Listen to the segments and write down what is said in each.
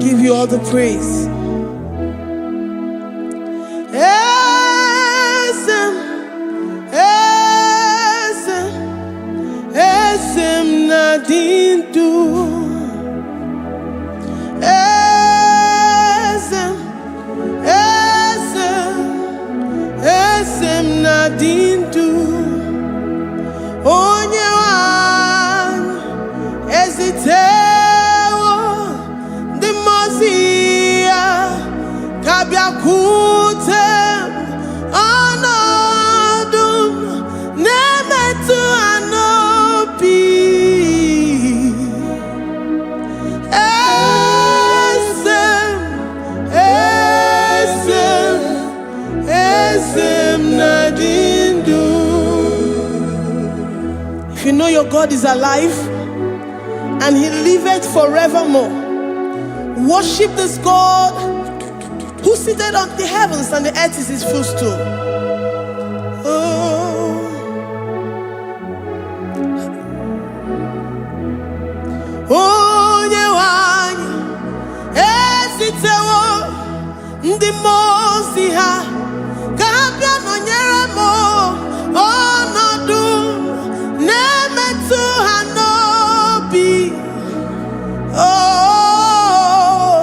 give you all the praise. Esem nadindu. Esem nadindu. Onye wan ezitewo di mozia kabia kutem anodum nemetu anopi. Esem nadindu. If you know your God is alive and he liveth forevermore, worship this God who seated on the heavens and the earth is his footstool. Oh, Nyewani esitewo ndi mozi ha kabia no nyeremo onodu nemetu hanobi. Oh,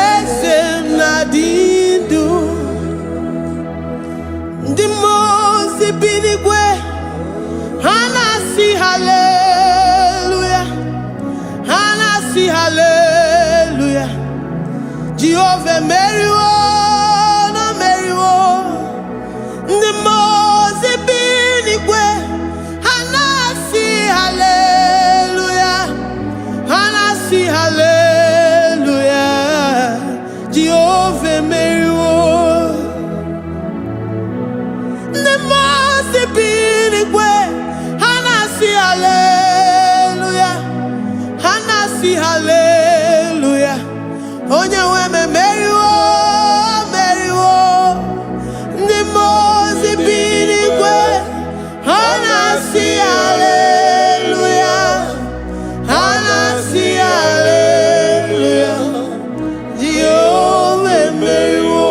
esem nadindu. Ndi mozi binigwe hanasi hallelujah, hanasi hallelujah. Jehovah Meriwo, no Meriwo. Ndi mozi binigwe hanasi hallelujah, hanasi hallelujah. Jehovah Meriwo. Ndi mozi binigwe hanasi hallelujah, hanasi hallelujah. Onye weme Meriwo, Meriwo. Ndi mozi binigwe hanasi hallelujah, hanasi hallelujah. Jehovah Meriwo.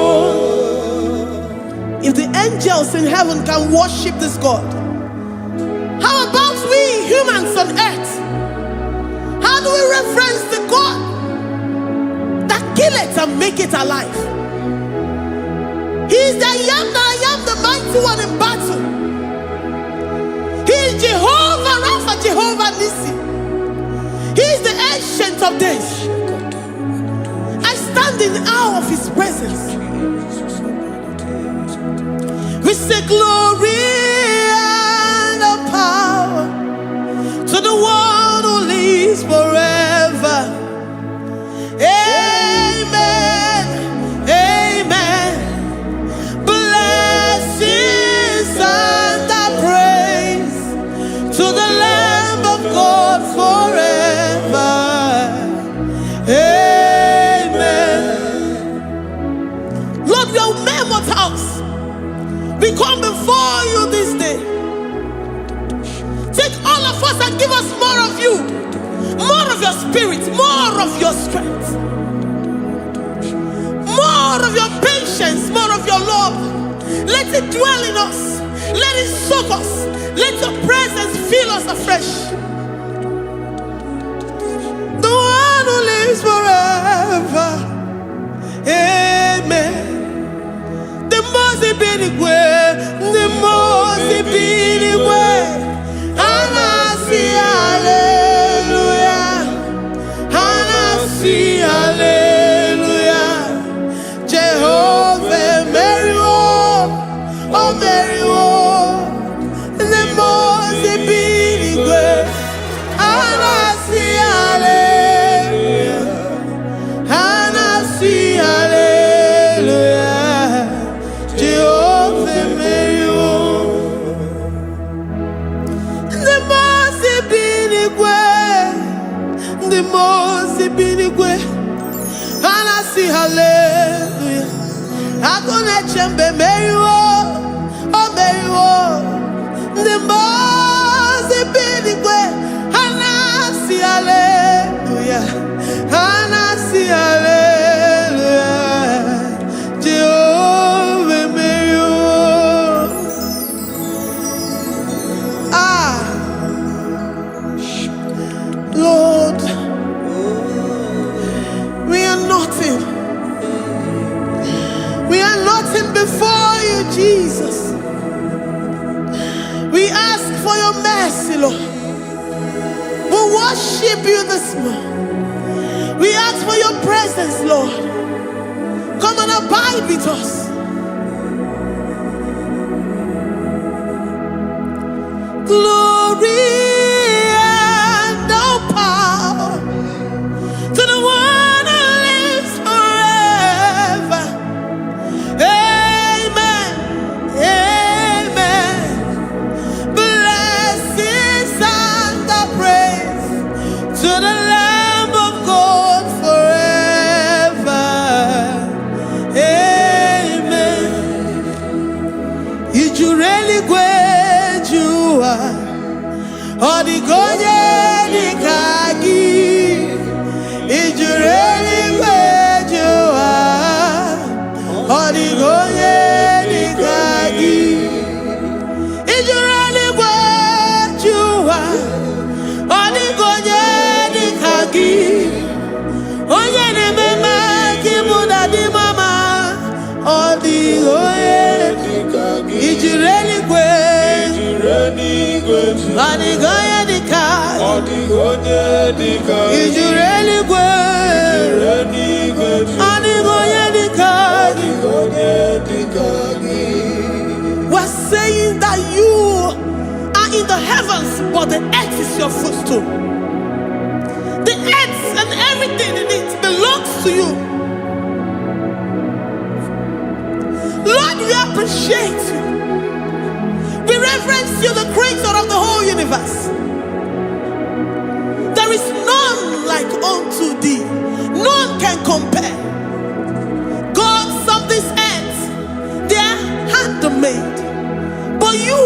If the angels in heaven can worship this God, how about we humans on earth? How do we reference the God that kill it and make it alive? He is the I am, the mighty one in battle. He is Jehovah Rapha, Jehovah Nissi. He is the ancient of days. I stand in awe of his presence. We say glory and power to the one who lives forever. Amen, amen. Blessings and praise to the Lamb of God forever. Amen. Lord, we are mammoth house. We come before you this day. Take all of us and give us more of you, more of your spirit, more of your strength, more of your patience, more of your love. Let it dwell in us. Let it soak us. Let your presence fill us afresh. The one who lives forever. Amen. The most binigwe, the most binigwe. Hanasi hallelujah, hanasi hallelujah. Jehovah Meriwo, oh Meriwo. The most binigwe. Hanasi hallelujah, hanasi hallelujah. Jehovah Meriwo. The most binigwe, hanasi hallelujah. Akone chembe Meriwo, oh Meriwo. The most binigwe, ask for your mercy, Lord. We worship you this morning. We ask for your presence, Lord. Come and abide with us. Glory and all power to the one who lives forever. Amen. Amen. Blessings and the praise to the Lamb of God forever. Amen. You really great you are. Odigonye dikagi. You really great you are. Odigonye dikagi. You really great you are. Odigonye dikagi. Onye ne mema kimuda di mama. Odigonye dikagi. You really great. Odigonye dikagi. Odigonye dikagi. You really great. Odigonye dikagi. We're saying that you are in the heavens, but the earth is your footstool. The earth and everything in it belongs to you. Lord, we appreciate you. We reverence you, the creator of the whole universe. There is none like unto thee. None can compare. Gods of this earth, they are handmade. But you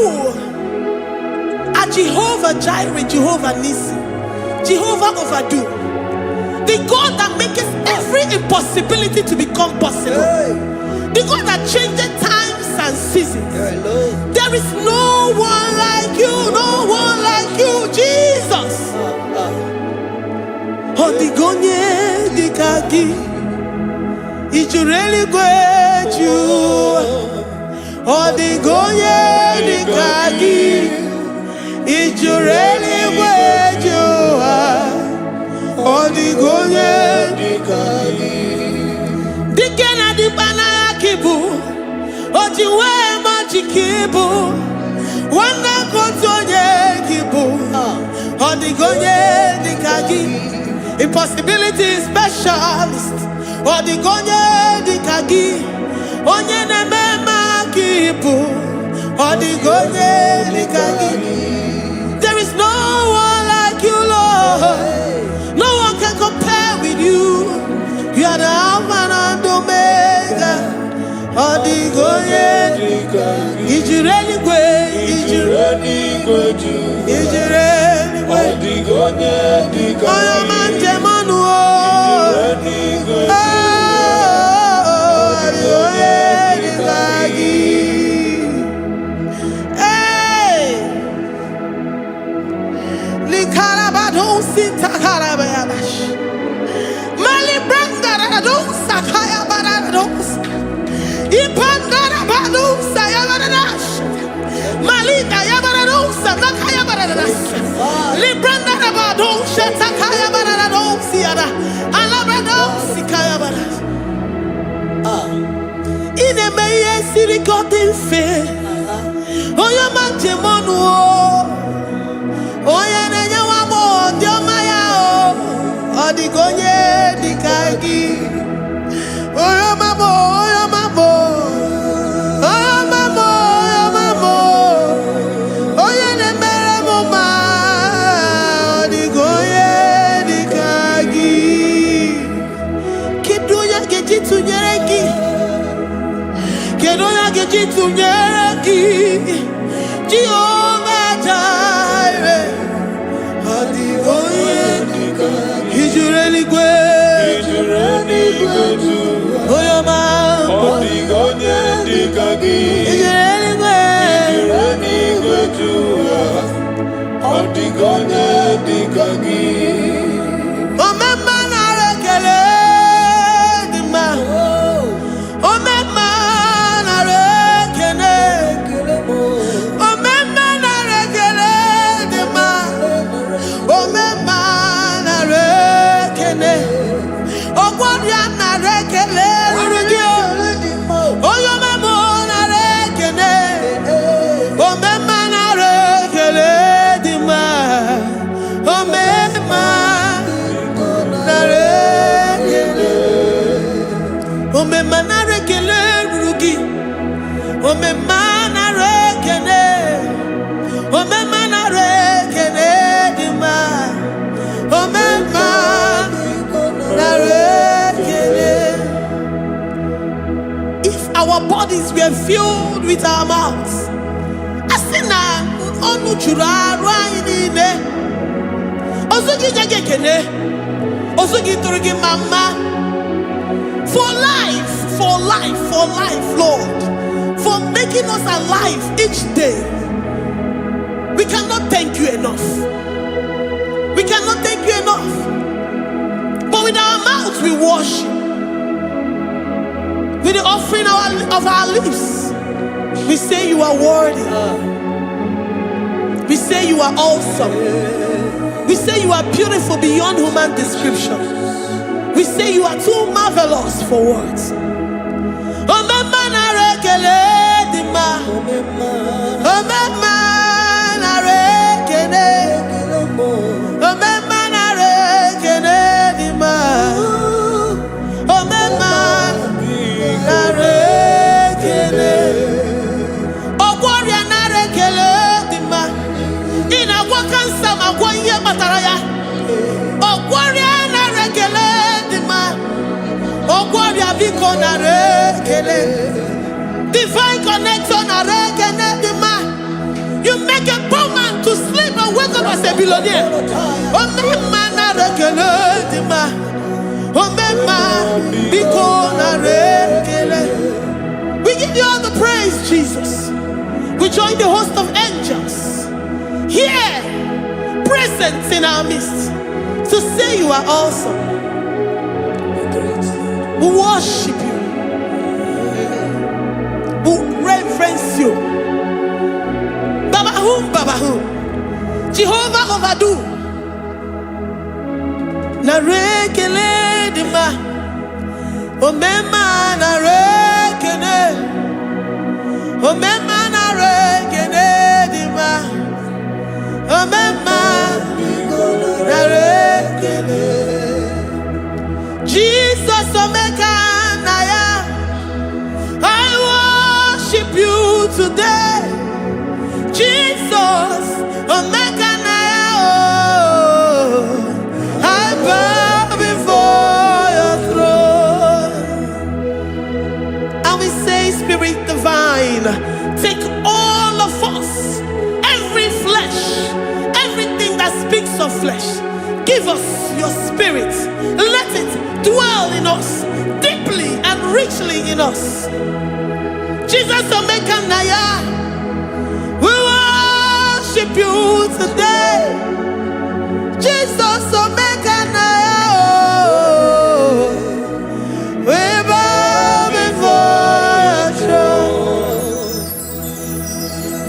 are Jehovah Jireh, Jehovah Nissi, Jehovah Overdo. The God that makes every impossibility to become possible. The God that changes times and seasons. There is no one like you, no one like you, Jesus. Odigonye dikagi. You really great you. Odigonye dikagi. You really great you. Odigonye dikagi. Dikena dibana kibu. Ojiwe majikibu. Wana kotonye kibu. Odigonye dikagi. Impossibility specialist. Odigonye dikagi. Onye nemema kibu. Odigonye dikagi. There is no one like you, Lord. No one can compare with you. You are the Alpha and Omega. Odigonye dikagi. Is you really great? Is you really great? Is you really great? Odigonye dikagi. Oh, man, Jemanu. Odigonye dikagi. Oyo mamo, oyo mamo. Oyo mamo, oyo mamo. Oyo nemere moma. Odigonye dikagi. Kedoya gejitu nyereki. Kedoya gejitu nyereki. Jehovah Jireh. Odigonye dikagi. Is you really great? Is you really great? Oh, your man. Odigonye dikagi. Is you really great? Is you really great? Odigonye dikagi. Oh, my man, I rekele di ma. Oh, my man, I rekele. Oh, my man. bodies were filled with our mouths. Asina onu churaru ayine. Osugi jagekene. Osugi turugi mama. For life, Lord. For making us alive each day. We cannot thank you enough. We cannot thank you enough. But with our mouths we worship. With the offering of our lips, we say you are worthy. We say you are awesome. We say you are beautiful beyond human description. We say you are too marvelous for words. Divine connection. You make a poor man to sleep and wake up as a billionaire. We give you all the praise, Jesus. We join the host of angels here, present in our midst, to say you are awesome. We worship you. We reverence you. Babahum. Jehovah overdo. Narekele dima. Omema narekene. Omema narekene dima. Omema narekene. Jesus Omega Naya, I worship you today. Jesus Omega Naya, I bow before your throne. And we say, Spirit Divine, take all of us, every flesh, everything that speaks of flesh. Give us your spirit. Let it dwell in us, deeply and richly in us. Jesus Omega Naya, we worship you today. Jesus Omega Naya, we bow before your throne.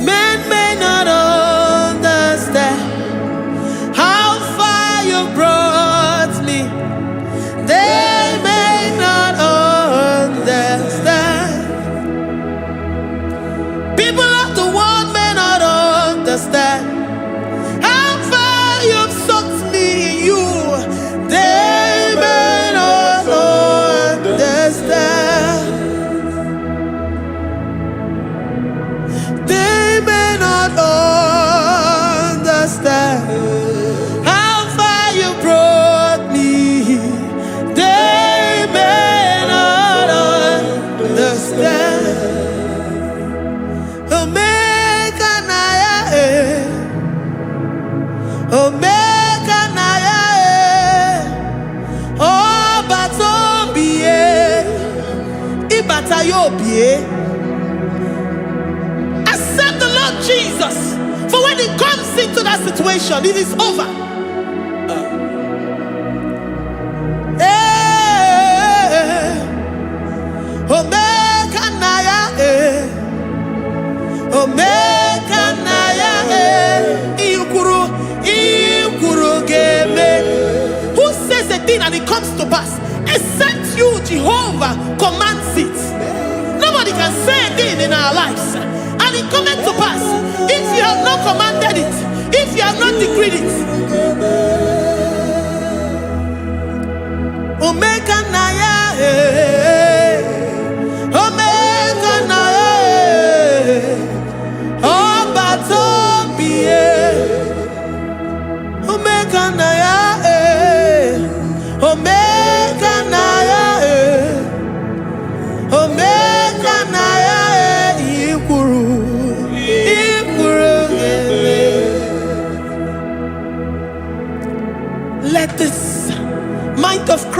Men may not understand how far you brought me. They may not understand. People of the world may not understand how far you've sucked me in you. They may not understand. They may not understand how far you brought me. They may not understand. Omega Naya, Omega Naya, oh Batobie, Ibatayobie. Accept the Lord Jesus, for when He comes into that situation, it is over. Omega Naya, Omega Naya, Ikuru Game. Who says a thing and it comes to pass? Except you, Jehovah, commands it. Nobody can say a thing in our lives and it comes to pass if you have not commanded it, if you have not decreed it. Omega Naya, Omega Naya, oh Batobie, Omega Naya, Omega Naya, Omega Naya.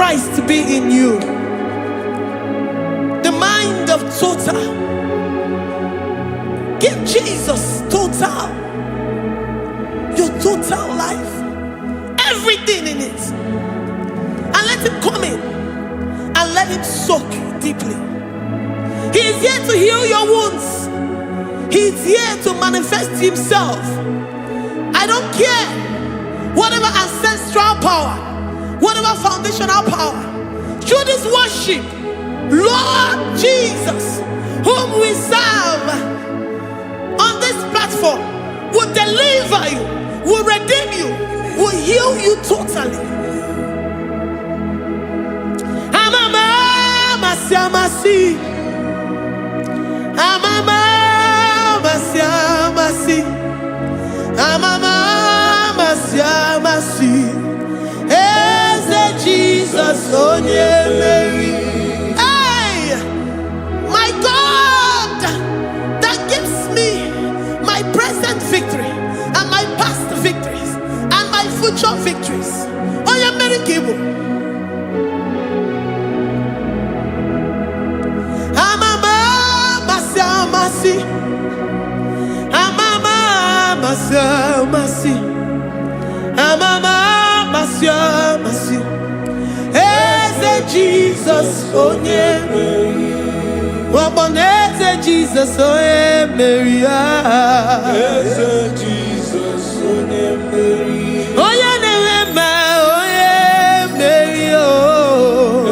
Christ be in you. The mind of total. Give Jesus total. Your total life. Everything in it. And let him come in. And let him soak deeply. He is here to heal your wounds. He is here to manifest himself. I don't care. Whatever ancestral power, whatever foundational power, through this worship, Lord Jesus, whom we serve on this platform, will deliver you, will redeem you, will heal you totally. Jesus, oh yeah, Mary. Hey, my God, that gives me my present victory and my past victories and my future victories. Oh yeah, Mary Igbo. Amama masi, amama masi, amama masi. Jesus, oh yeah, Mary. Waboneze Jesus, oh yeah, Mary. Jesus, oh yeah, Mary. Oh yeah, Mary. Oh,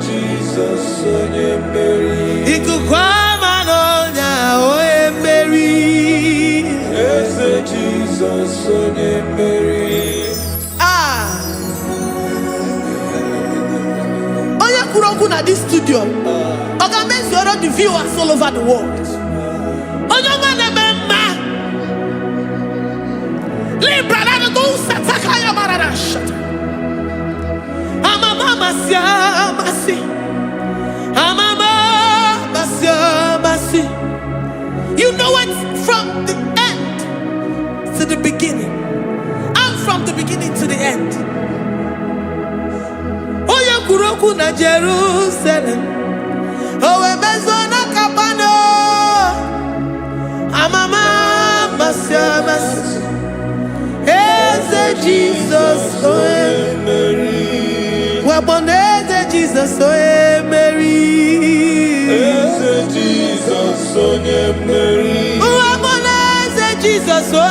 Jesus, oh yeah, Mary. Ikukwama no nya, oh yeah, Mary. Jesus, oh yeah, Mary. At this studio, organize the viewers all over the world. You know it from the end to the beginning, and from the beginning to the end. Kuroku na Jerusalem, oh bezona kapano, amama masiamas, eze Jesus, oh Mary, waboneze Jesus, oh Mary, eze Jesus, oh Mary, waboneze Jesus, oh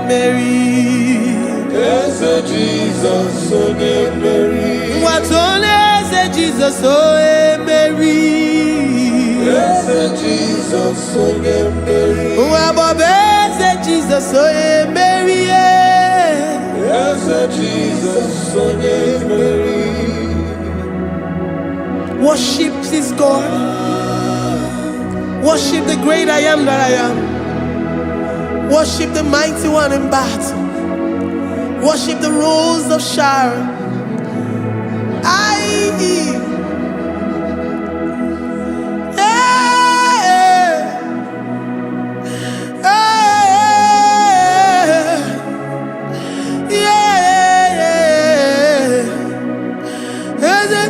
Mary, eze Jesus, oh Mary. What on is Jesus, oh Mary? Yes, Jesus, oh Mary. What is Jesus, oh Mary? Yes, Jesus, oh Mary. Worship this God. Worship the great I am that I am. Worship the mighty one in battle. Worship the rose of Sharon.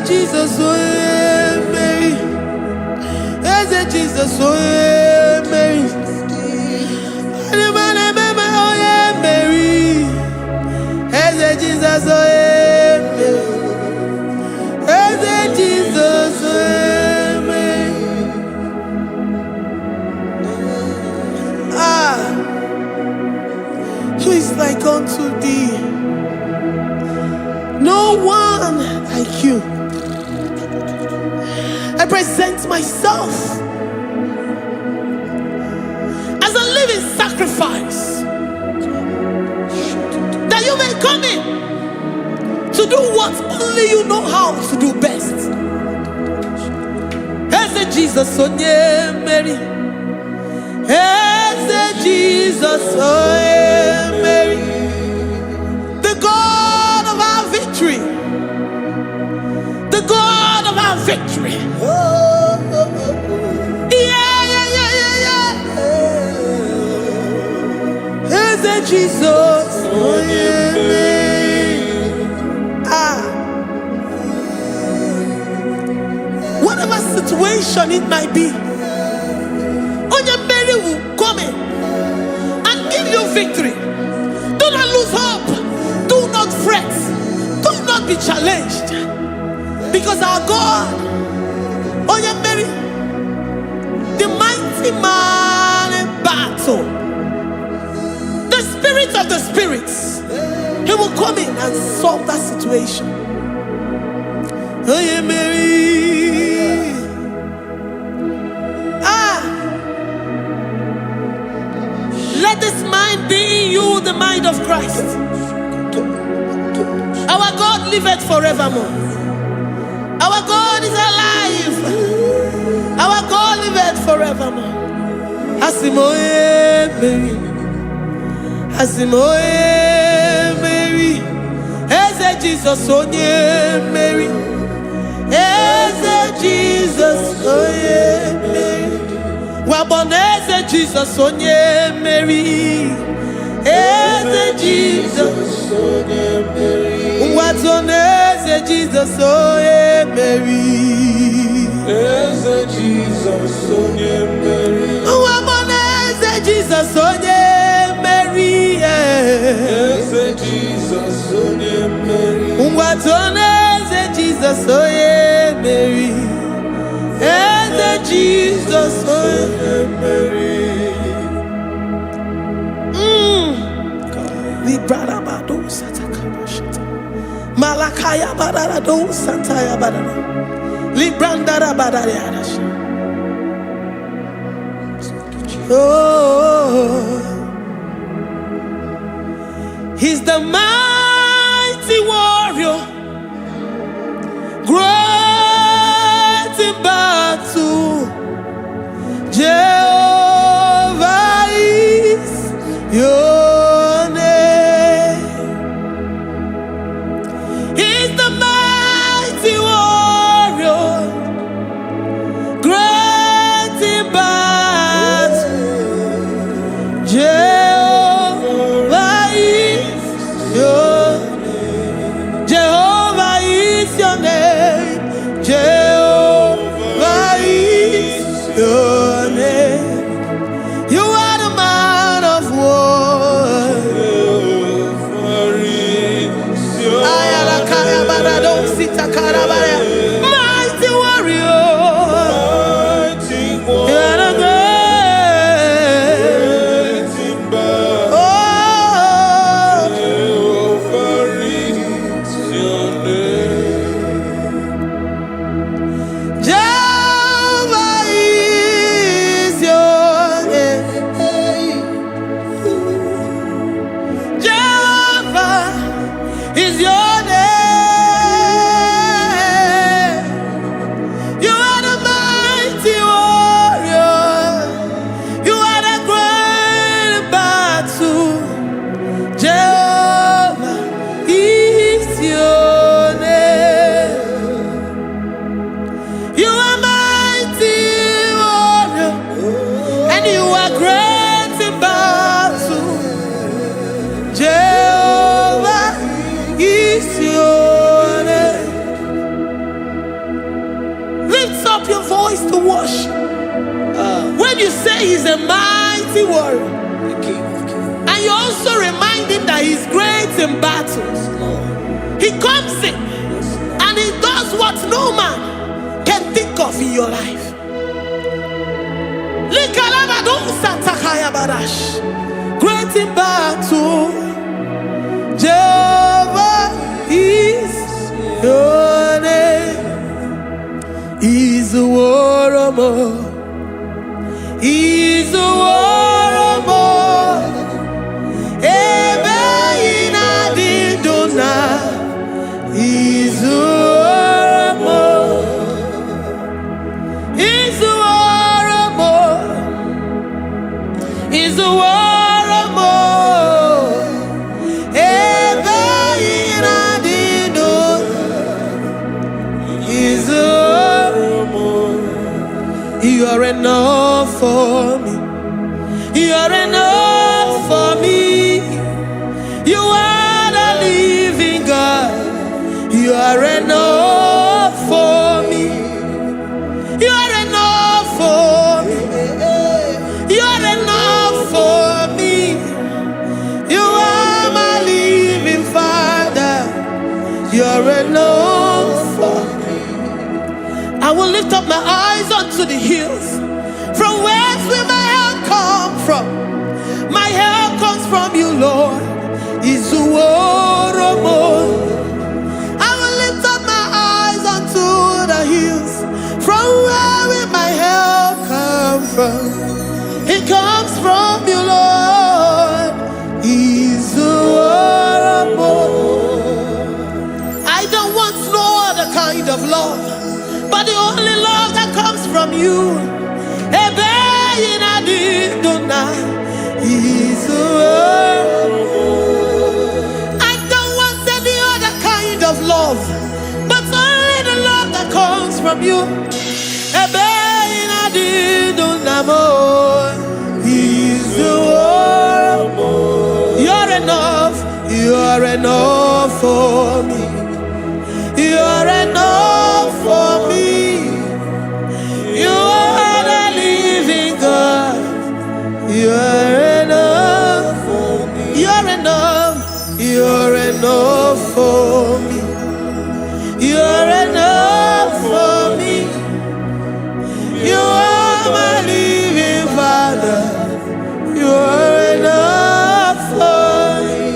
Jesus, oh Mary, as a Jesus, oh Mary, oh Mary, as a Jesus, oh Mary, as a Jesus, oh Mary. Who is like unto thee? No one like you. I present myself as a living sacrifice, that you may come in to do what only you know how to do best. As a Jesus, oh yeah, Mary. As a Jesus, oh yeah, Mary. The God of our victory. The God of our victory. As a Jesus, oh yeah, situation it might be, Onyemeri will come in and give you victory. Do not lose hope. Do not fret. Do not be challenged. Because our God, Onyemeri, the mighty man in battle, the spirit of the spirits, he will come in and solve that situation. Onyemeri. Let this mind be in you, the mind of Christ. Our God liveth forevermore. Our God is alive. Our God liveth forevermore. Asimoye Mary. Asimoye Mary. Eze Jesus onye Mary. Eze Jesus onye Mary. Waboneze Jesus onye Mary. Eze Jesus onye Mary. Watoneze Jesus onye Mary. Eze Jesus onye Mary. Waboneze Jesus onye Mary. Eze Jesus onye Mary. Watoneze Jesus onye Mary. Eze Jesus onye Mary. Librada bado sataka shata. Malakaya badara do santaya badara. Libranda badara yadash. Oh, he's the mighty warrior, great in battle. Jehovah is your name. He's the mighty warrior, great in battle. Jehovah is your name. Jehovah is your name. Jehovah is your name. You are the man of war. Mighty warrior. You are the great. Oh, Jehovah is your name. Jehovah is your name. Jehovah is your name. You are the mighty warrior. You are the great battle. Jehovah is your name. You are mighty warrior, and you are great in battle. Jehovah is your name. Lift up your voice to worship. When you say he's a mighty warrior, and you also remind him that he's great in battles, he comes in and he does what no man can think of in your life. Great in battle, Jehovah is your name. He's a warrior. He's a warrior. Ebe ina didona. He's a warrior. He's a warrior. He's a warrior. Ebe ina didona. He's a warrior. You are enough for me. You are enough for me. You are the living God. You are enough for me. You are lift up my eyes unto the hills. From whence will my help come from? My help comes from you, Lord. I will lift up my eyes unto the hills. From where will my help come from? It comes from you, Lord. I don't want no other kind of love, but the only love that comes from you. I don't want any other kind of love, but only the love that comes from you. You're enough. You're enough for me. You're enough for me. You are the living God. You're enough for me. You're enough. You're enough for me. You're enough for me. You are my living Father. You're enough for me.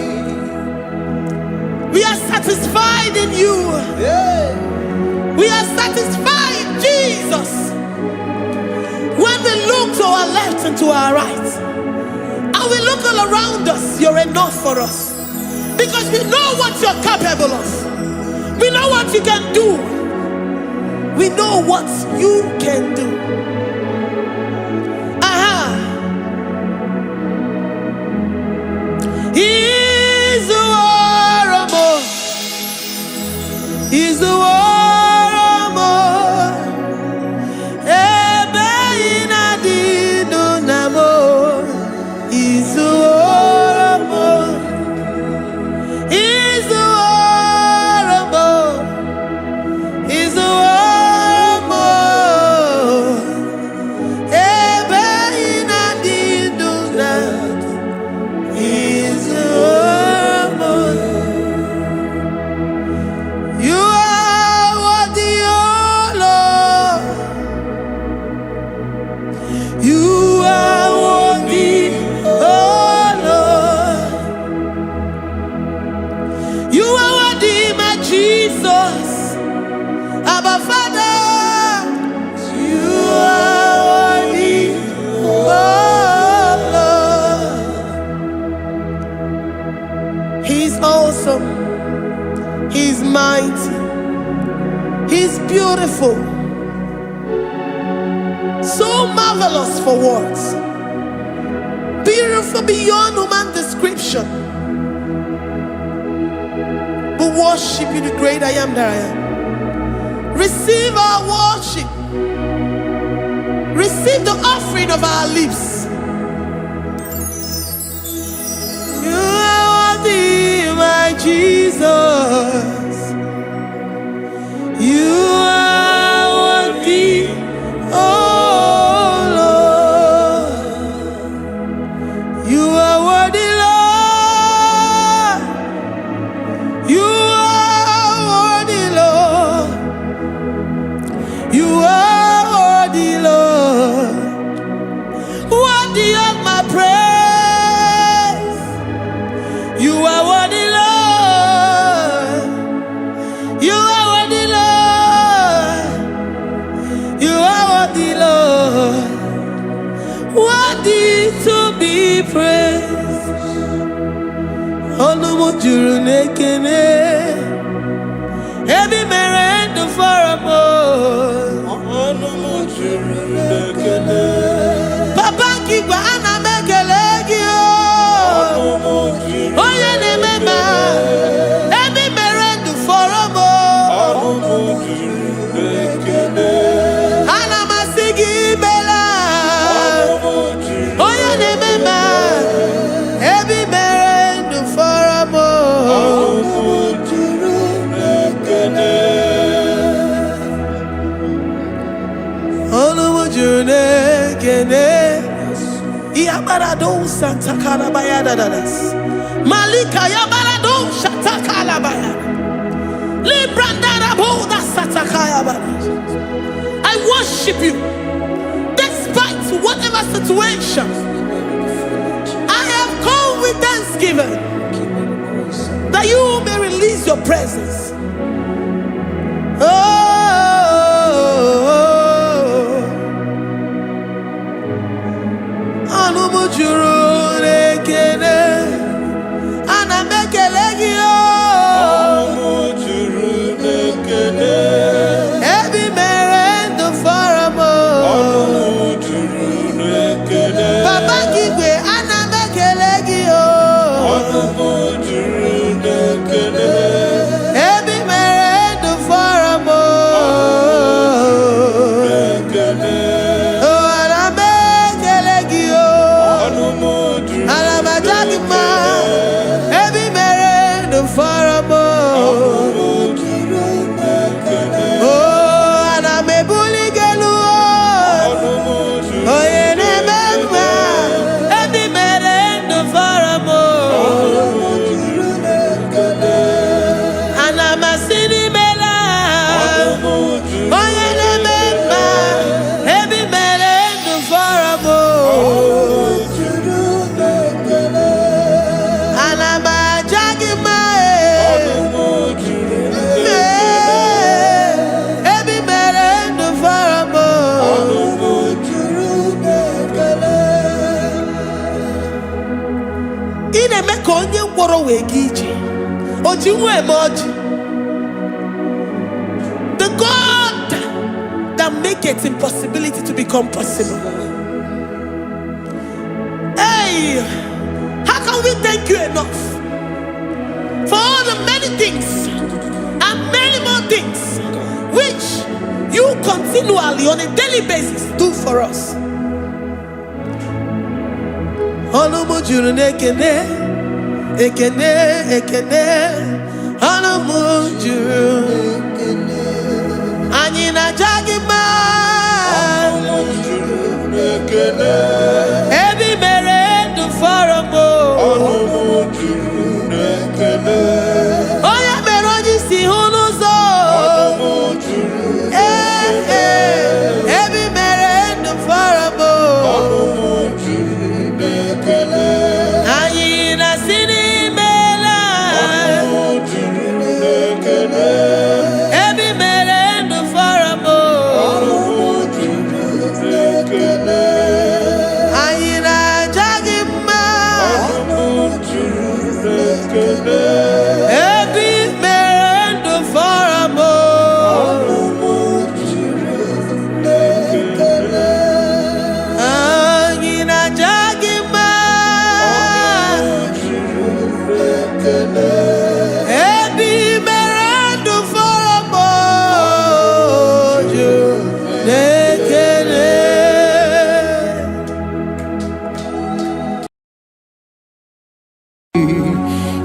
We are satisfied in you. We are satisfied, Jesus. When we look to our left and to our right, and we look all around us, you're enough for us. Because we know what you're capable of. We know what you can do. We know what you can do. He's the war. He's the war. He's mighty. He's beautiful. So marvelous for words. Beautiful beyond human description. We worship you, the great I am that I am. Receive our worship. Receive the offering of our lips. You are worthy, my Jesus. You are worthy, oh Lord. You are worthy, Lord. You are worthy, Lord. You are worthy, Lord. Worthy of my praise. You are worthy, Lord. You are worthy, Lord. You are worthy, Lord. Worthy to be praised. Onumu juru nekene. Every merend for a more. Onumu juru nekene. Papa kigwa ana mekelegi o. Onumu juru. Oye ne mema. Every merend for a more. Onumu juru nekene. Ana masigi bela. Onumu juru. Oye ne mema. Every merend for a more. Onumu juru nekene. Onumu juru nekene. Yabarado Santa Calabayada das Malika Yabarado Shata Calabaya Librandara Boda Satakaya. I worship you despite whatever situation. I have come with thanksgiving that you may release your presence. The God that maketh impossibility to become possible. Hey, how can we thank you enough for all the many things and many more things which you continually on a daily basis do for us? Ekene, ekene, anamujuru. Anyina jagima. Ebi mere du faramo. Oya meroji si hunuzo. Ebi mere du faramo. Anyina sini.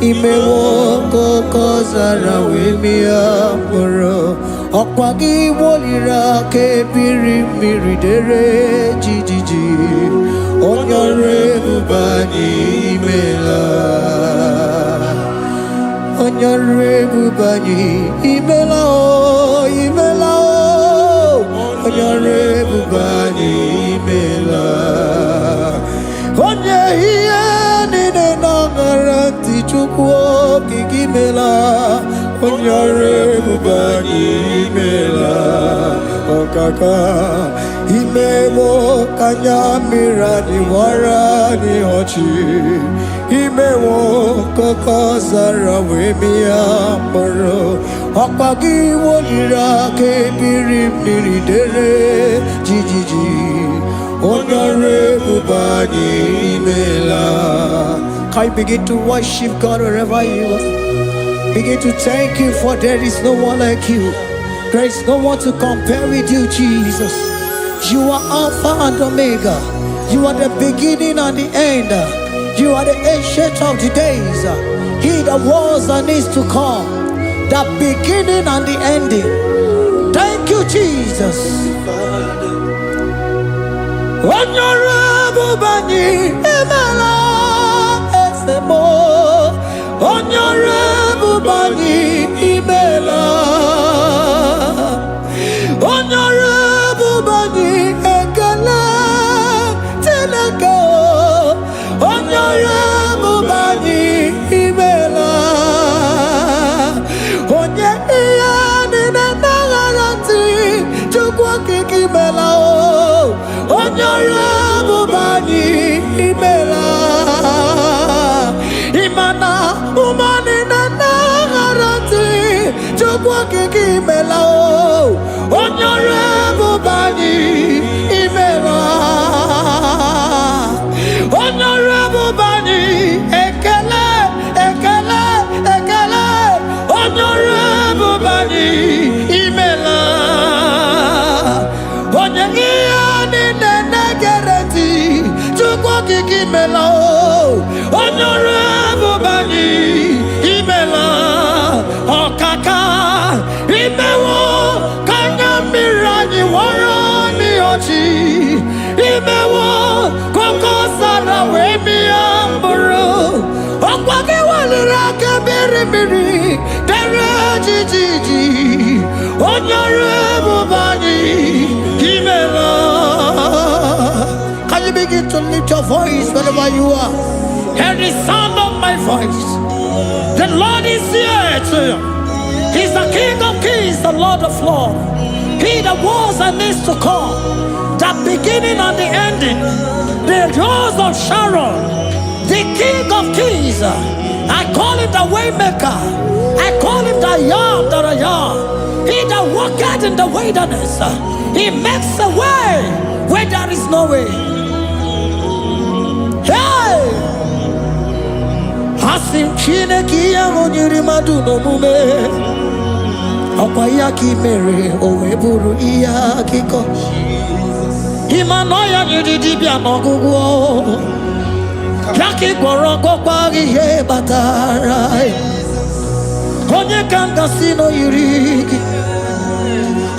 Imewoko kozara wemia moro Okwagi wolira ke biri miridere jijiji Onyore bubani imela Onyore bubani imela o imela o Onyore bubani imela Onye hiye nine nangaranti chukwo kikimela Onyore bubani imela Okaka Imewo kanyamira ni wara ni hochi Imewo koko zara wemia moro Okpagi wolira ke biri miri dere jijiji Onyore bubani imela. Can you begin to worship God wherever you are? Begin to thank Him, for there is no one like you. There is no one to compare with you, Jesus. You are Alpha and Omega. You are the beginning and the end. You are the ancient of the days. He that was and is to come. The beginning and the ending. Thank you, Jesus. Honorable Bani Emala Esemo. Honorable Bani Emela. Honorable Bani kiki imela onyore bubani imela onyore bubani ekele ekele ekele onyore bubani imela onye iya ni nene gereti chukwu kiki imela onyore bubani imela okaka imewo kanya mirani warani ochi imewo koko sara we mi amburu okwake walira kebiri miri dere jijiji onyore bubani imela. Can you begin to lift your voice wherever you are? Hear the sound of my voice. The Lord is here to you. He's the King of Kings, the Lord of Lords. He that was and is to come, the beginning and the ending, the rose of Sharon, the King of Kings. I call him the Waymaker. I call him the Yam that I am. He that walketh in the wilderness, he makes a way where there is no way. Hey! Asim Chineke ya onyiri madu no mume Okwa ya ki mere owe buru iya kiko Imano ya nyiri dibia n'ọgwụgwọ Ya ki gwọrọ gwọkwa ihe batara Onye ka m gasị n'oyiri gị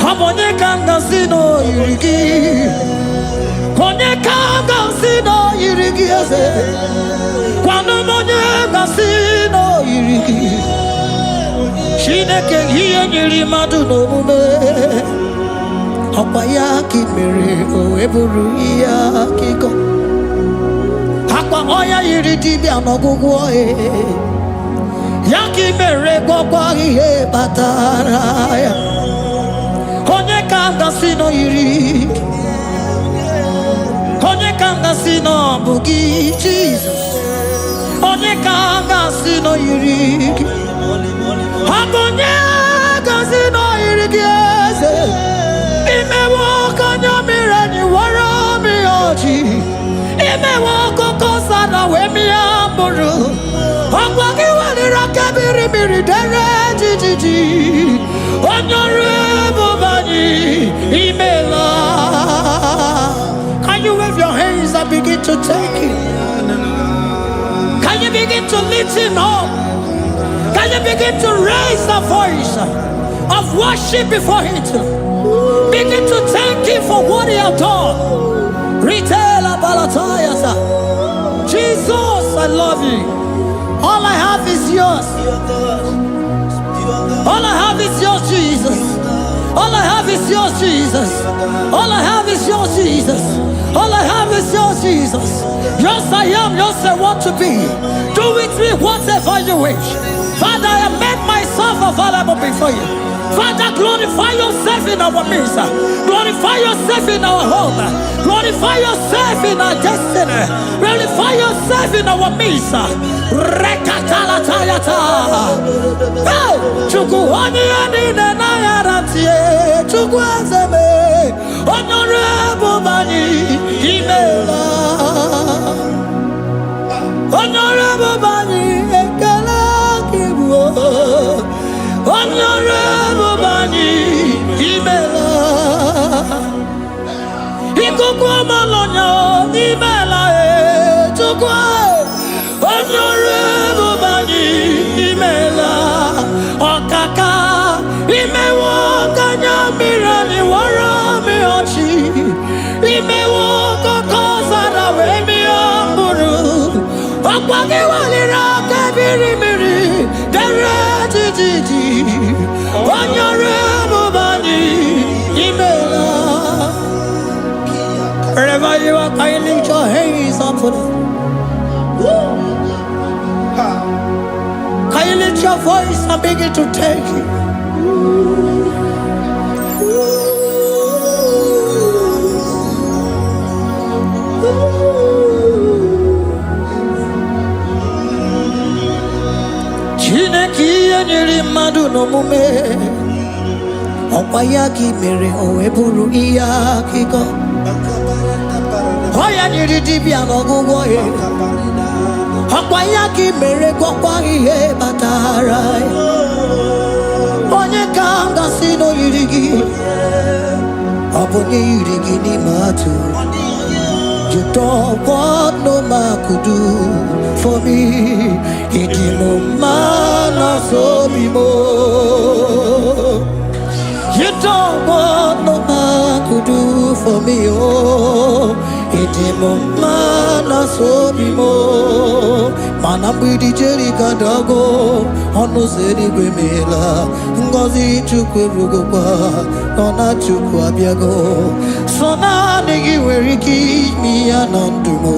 Ọ bụ onye ka m gasị n'oyiri gị Onye ka m gasị n'oyiri gị eze Kwanu monye gasino yirigi Chineke hiye nyiri madu no mume Okwa ya ki mere o eburu ya kiko Akwa oya yiri dibia n'ọgwụgwọ Ya ki mere gwọkwa ihe batara ya Onye ka gasino yirigi Onye ka gasino bugi Jesus Onye ka gasị n'oyiri gị Onye gasị n'oyiri gị eze Imewo kanya mmiri anyị wara mi ọjị Imewo koko sana we mi amburu Ọgwa gị waliri aka biri mmiri dere jijiji Onye ọrụ ebube anyị imela. Can you wave your hands and begin to take it? Can you begin to lift him up? Can you begin to raise the voice of worship before him? Begin to thank him for what he has done. Retailer Balatayasa. Jesus, I love you. All I have is yours. All I have is yours, Jesus. All I have is yours, Jesus. All I have is yours, Jesus. All I have is yours, Jesus. Yours I am, yours I want to be. Do with me whatever you wish. Father, I have made myself available before you. Father, glorify yourself in our midst. Glorify yourself in our home. Glorify yourself in our destiny. Glorify yourself in our midst. Rekatalatayata. Hey! Chukwani anine na yaratie. Chukwazeme. Honorable Bani. Imela. Honorable Bani. Ekala kibuo. Honorable Bani. Imela. Ikukwa malonya. Imela. Chukwa. Honorable Bani. Imela. Okaka. Imewo kanya mirani warami ochi. Imewo koko sara we mi amburu. Okwage walira kebiri miri. Dere jijiji. Honorable Bani. Imela. Wherever you are, can you lift your hands up for them? Can you lift your voice and begin to take it? Chineke nyiri mmadụ n'omume Okwayaki mere oweburu iya kiko. Oya nyiri dibia n'ọgwụgwọ ya. Okwayaki mere gwọkwa ihe batara. Onye ka m gasị n'oyiri gị. Ọ bụ onye yiri gị n'ime atụ. You don't want no man could do for me. He did no man so be more. You don't want no man could do for me. Oh, he did no man so be more. Man, I'm with the Jerry Cadago. On no city Grimela. Ngozi Chukwerugopa. Nona Chukwabiago. So now nigga where he keep me anondumo.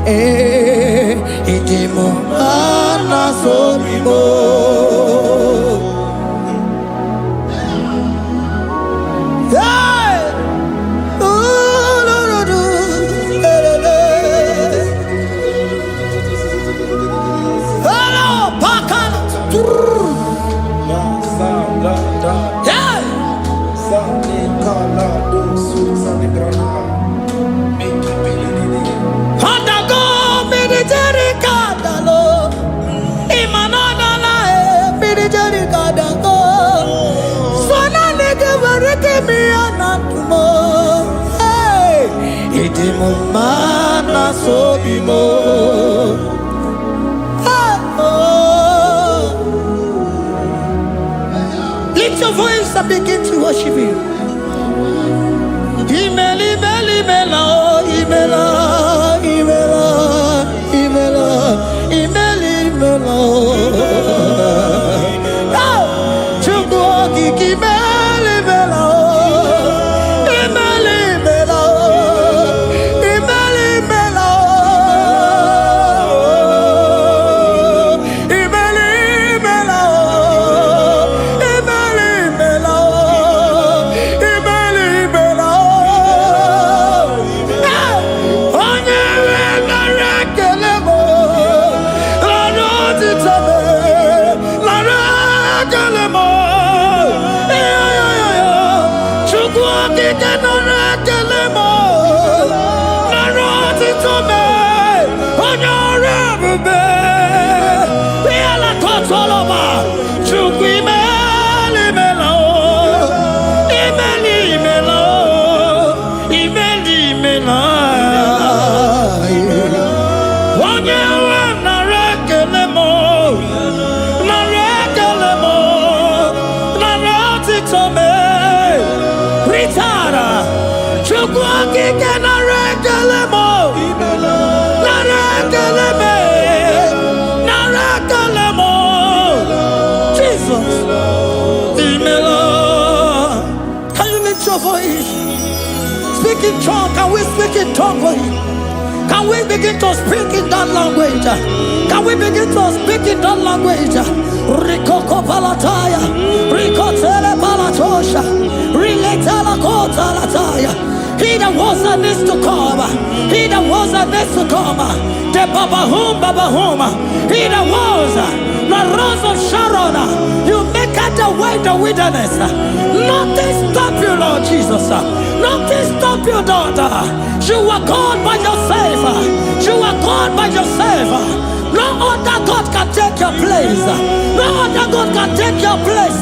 Eh, he did no man so be more. Hey! Mana so bimo. Lift your voice and begin to worship Him. Imeli, imeli, imela, imela, imela, imela, imeli, imela. Chukwu okike imeli, imela. Speak in tongue. Can we speak in tongue for Him? Can we begin to speak in that language? Can we begin to speak in that language? Rikoko palataya, rikotele palatosha, riletala kota lataya. He that was and is to come. He that was and is to come. The babahum, babahum. He that was the rose of Sharon. You make out the way the wilderness. Nothing stop you, Lord Jesus. Nothing stop you, daughter. You are God by yourself. You are God by yourself. No other God can take your place. No other God can take your place.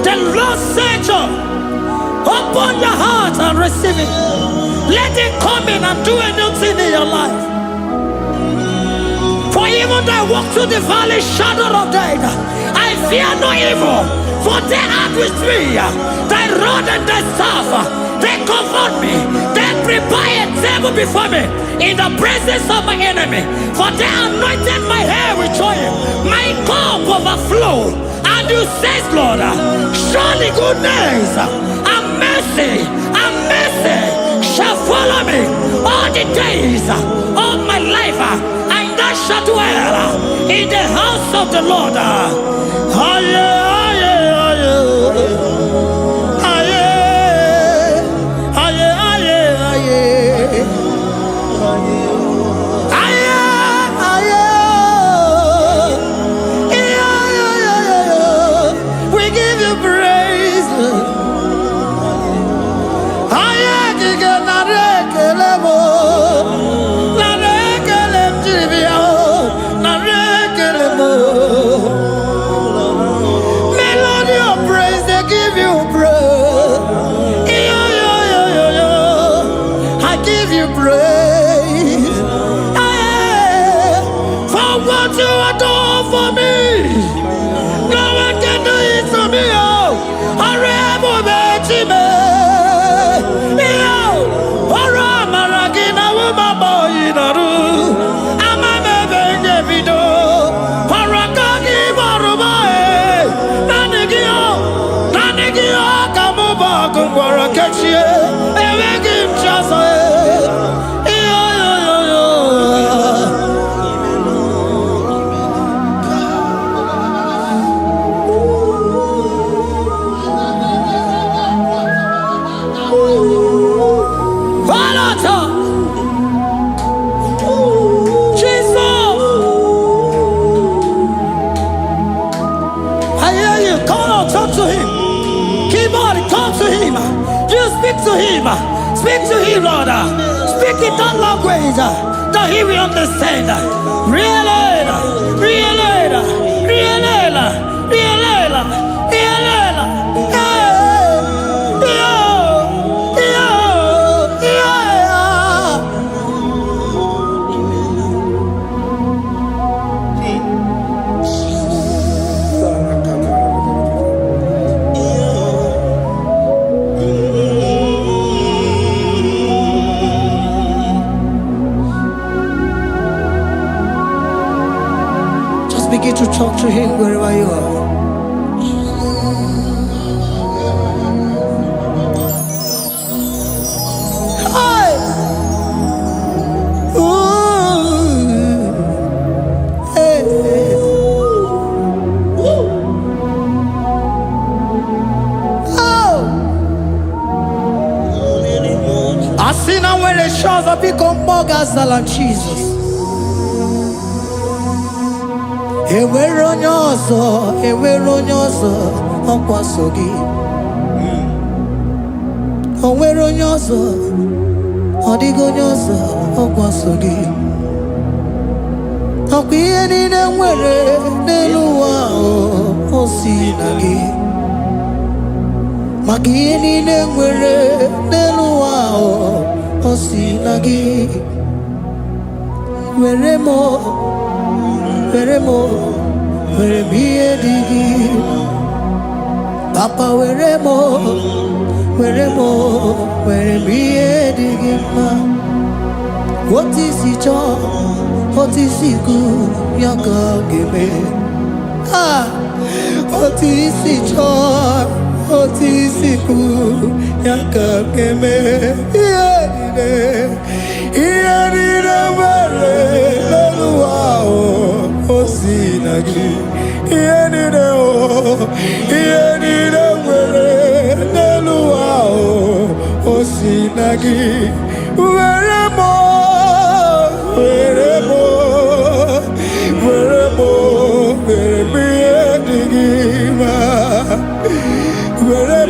The Lord said, open your heart and receive it. Let it come in and do a new thing in your life. For even though I walk through the valley shadow of death, I fear no evil. For they are with me. Thy rod and thy staff, they comfort me. They prepare a table before me in the presence of my enemy. For they anointed my hair with oil. My cup overflow. And you say, Lord, surely goodness and mercy shall follow me all the days of my life. And I shall dwell in the house of the Lord. We give you praise. Melody of praise, they give you praise. I give you praise. For what you have done for me, no one can do it for me. To him, speak to him, Lord. Speak in that language that he will understand. Begin to talk to him wherever you are. Hey! Ooh! Hey! Oh! I see now where the shores have become more than Jesus. Enwere onye ọzọ ọkwa so gị. O nwere onye ọzọ, ọ dịghị onye ọzọ ọkwa so gị. Ọkwa ihe niile nwere n'elu ụwa o si na gị. Maka ihe niile nwere n'elu ụwa o si na gị. Were m ihe dị gị. Papa were m ihe dị gị mma. Otu isi chọọ, otu isi kwu ya ka ọ ga-eme. Otu isi chọọ, otu isi kwu ya ka ọ ga-eme. Ihe niile nwere n'elu ụwa o si na gị. Ihe niile nwere n'elu ụwa o si na gị. Were m ihe dị gị mma. Were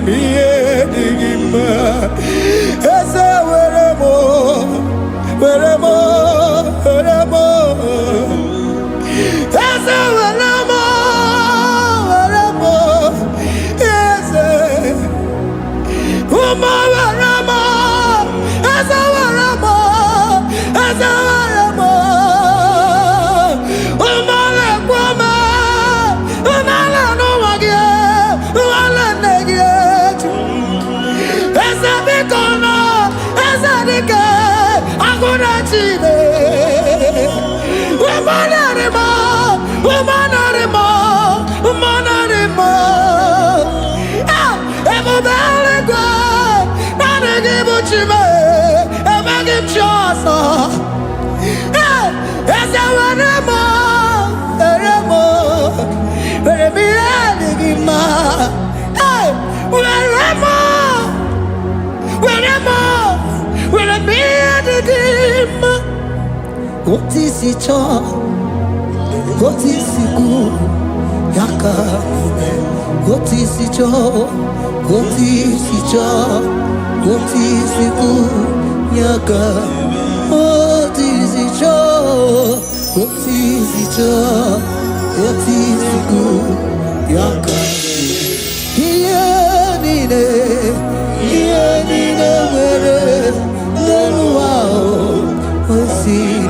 m ihe dị gị mma. Eze were m Eze were m What is it all? What is it good? Yaka, what is it all? What is it all? What is it good? Yaka, what is it all? What is it all? What is it good? Yaka, here nine, where no wow, what's it?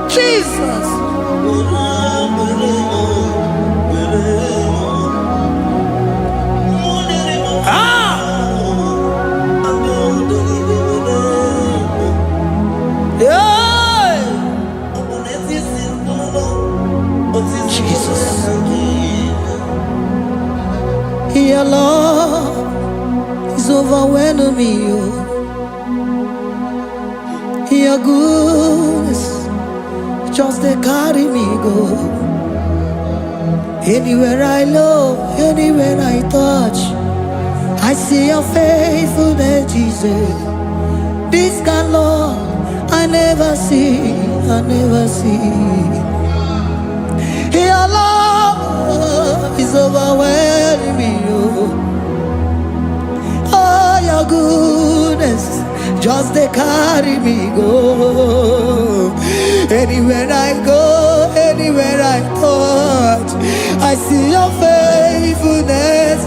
Jesus. Your love is overwhelming me. Your goodness just they carry me go. Anywhere I look, anywhere I touch, I see your faithfulness, Jesus. This kind of love I never see, I never see. Your love is overwhelming me. Oh, your goodness just they carry me go. Anywhere I go, anywhere I touch, I see your faithfulness.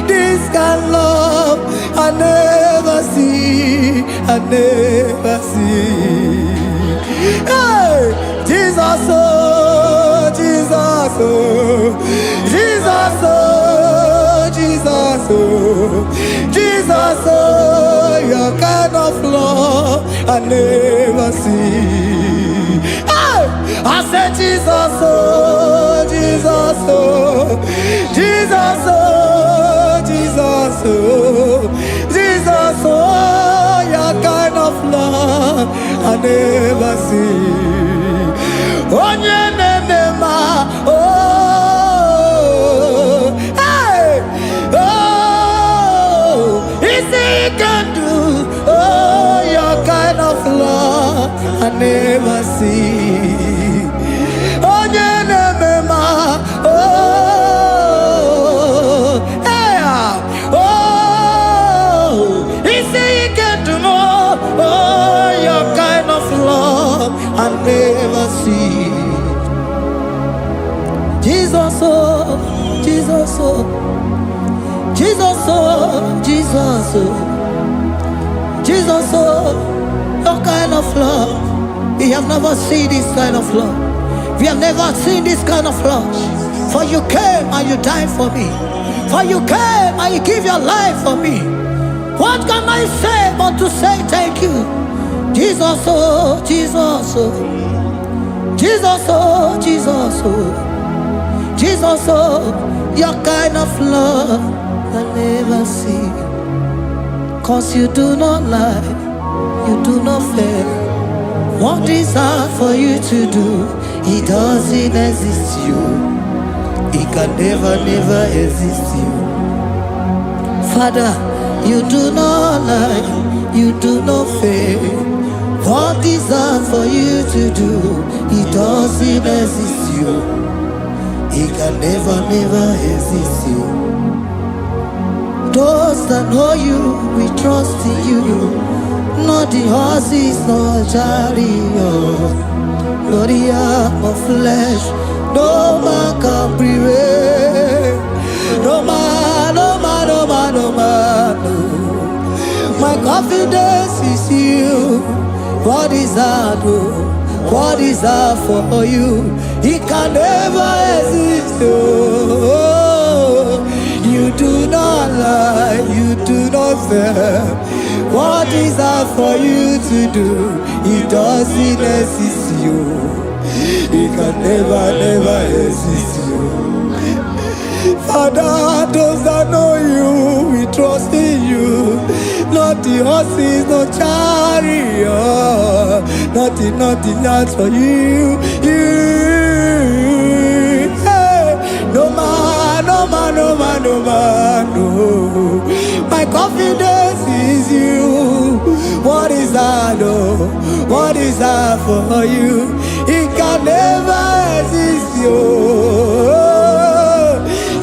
This kind of love I never see, I never see. Hey, Jesus, oh, Jesus, oh, Jesus, oh, Jesus, oh, Jesus, oh, your kind of love I never see. Hey, I said Jesus, oh, Jesus, oh, Jesus, oh, Jesus, oh, Jesus, oh, your kind of love I never see. Onye nemema, oh, hey, oh, easy can do, oh, your kind of love I never see. Onye nemema, oh, hey, oh, easy can do more, oh, your kind of love I never see. Jesus, oh, Jesus, oh, Jesus, oh, Jesus, oh, Jesus, oh, your kind of love. We have never seen this kind of love. We have never seen this kind of love. For you came and you died for me. For you came and you give your life for me. What can I say but to say thank you? Jesus, oh, Jesus, oh, Jesus, oh, Jesus, oh, Jesus, oh, your kind of love I never see. 'Cause you do not lie, you do not fail. What is hard for you to do, it doesn't exist you. It can never, never exist you. Father, you do not lie, you do not fail. What is hard for you to do, it doesn't exist you. It can never, never exist you. Those that know you, we trust in you. Not the horses, nor chariot, nor the arm of flesh. No man can prevail. No man, no man, no man, no man, no. My confidence is you. What is hard, oh? What is hard for you? It can never exist, oh. You do not lie, you do not fail. What is hard for you to do, it doesn't exist you. It can never, never exist you. Father, those that know you, we trust in you. not the horses, no chariot, nothing that's for you. Hey, no man, no. My confidence is you. What is that, oh? What is that for you? It can never exist, you.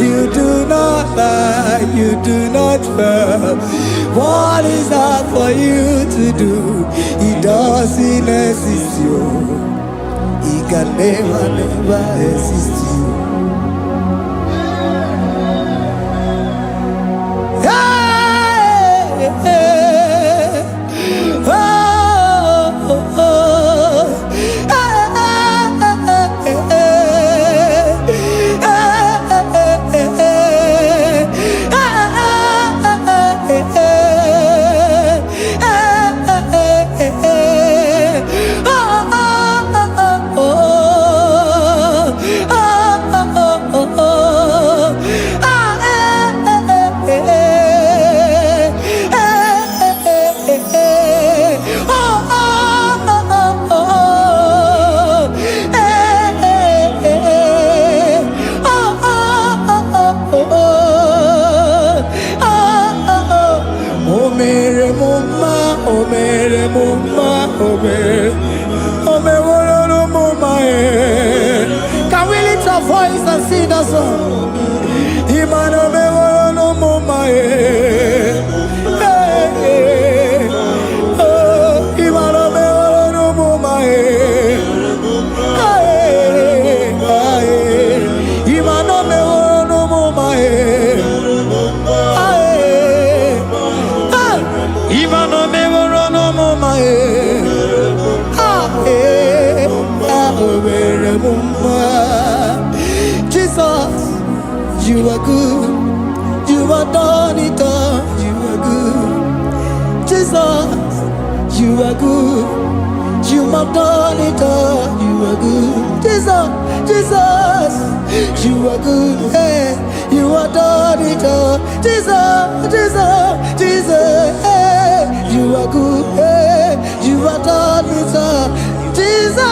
You do not lie, you do not fail. What is that for you to do? It doesn't exist, you. It can never exist, you. Can we lift our voice and sing that song? Jesus, you are good. You are done it all. You are good. Jesus, you are good. You have done it all. You are good. Jesus, you are good. Hey, you have done it all. Jesus, hey, you are good. Hey, you have done it all. Jesus,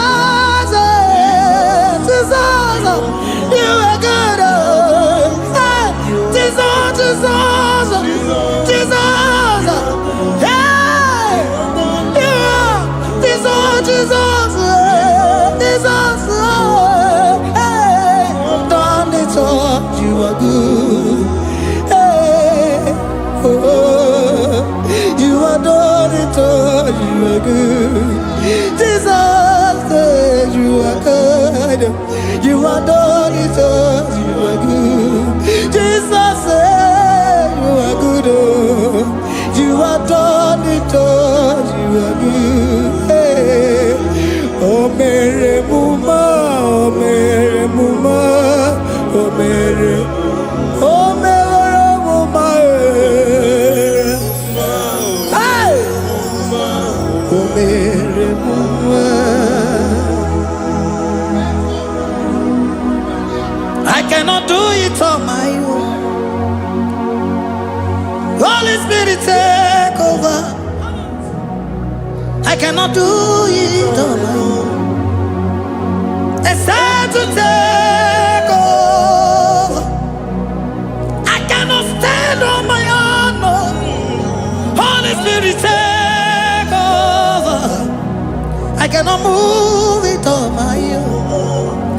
you are good. Hey, Jesus, hey, you are Jesus, hey, done it all. You are good. Hey, oh, you are done it all. You are good. Jesus, you are good. You are done it all. You are good. Jesus, you are good. Oh, you are done it all. You are good. Hey. Oh, Mary Muma, oh, Mary Muma, oh, Mary, oh, Mary Muma, hey, oh, Mary Muma. I cannot do it on my own. Holy Spirit, take over. I cannot do it on my own. It's time to take over. I cannot stand on my own. No. Holy Spirit, take over. I cannot move it on my own.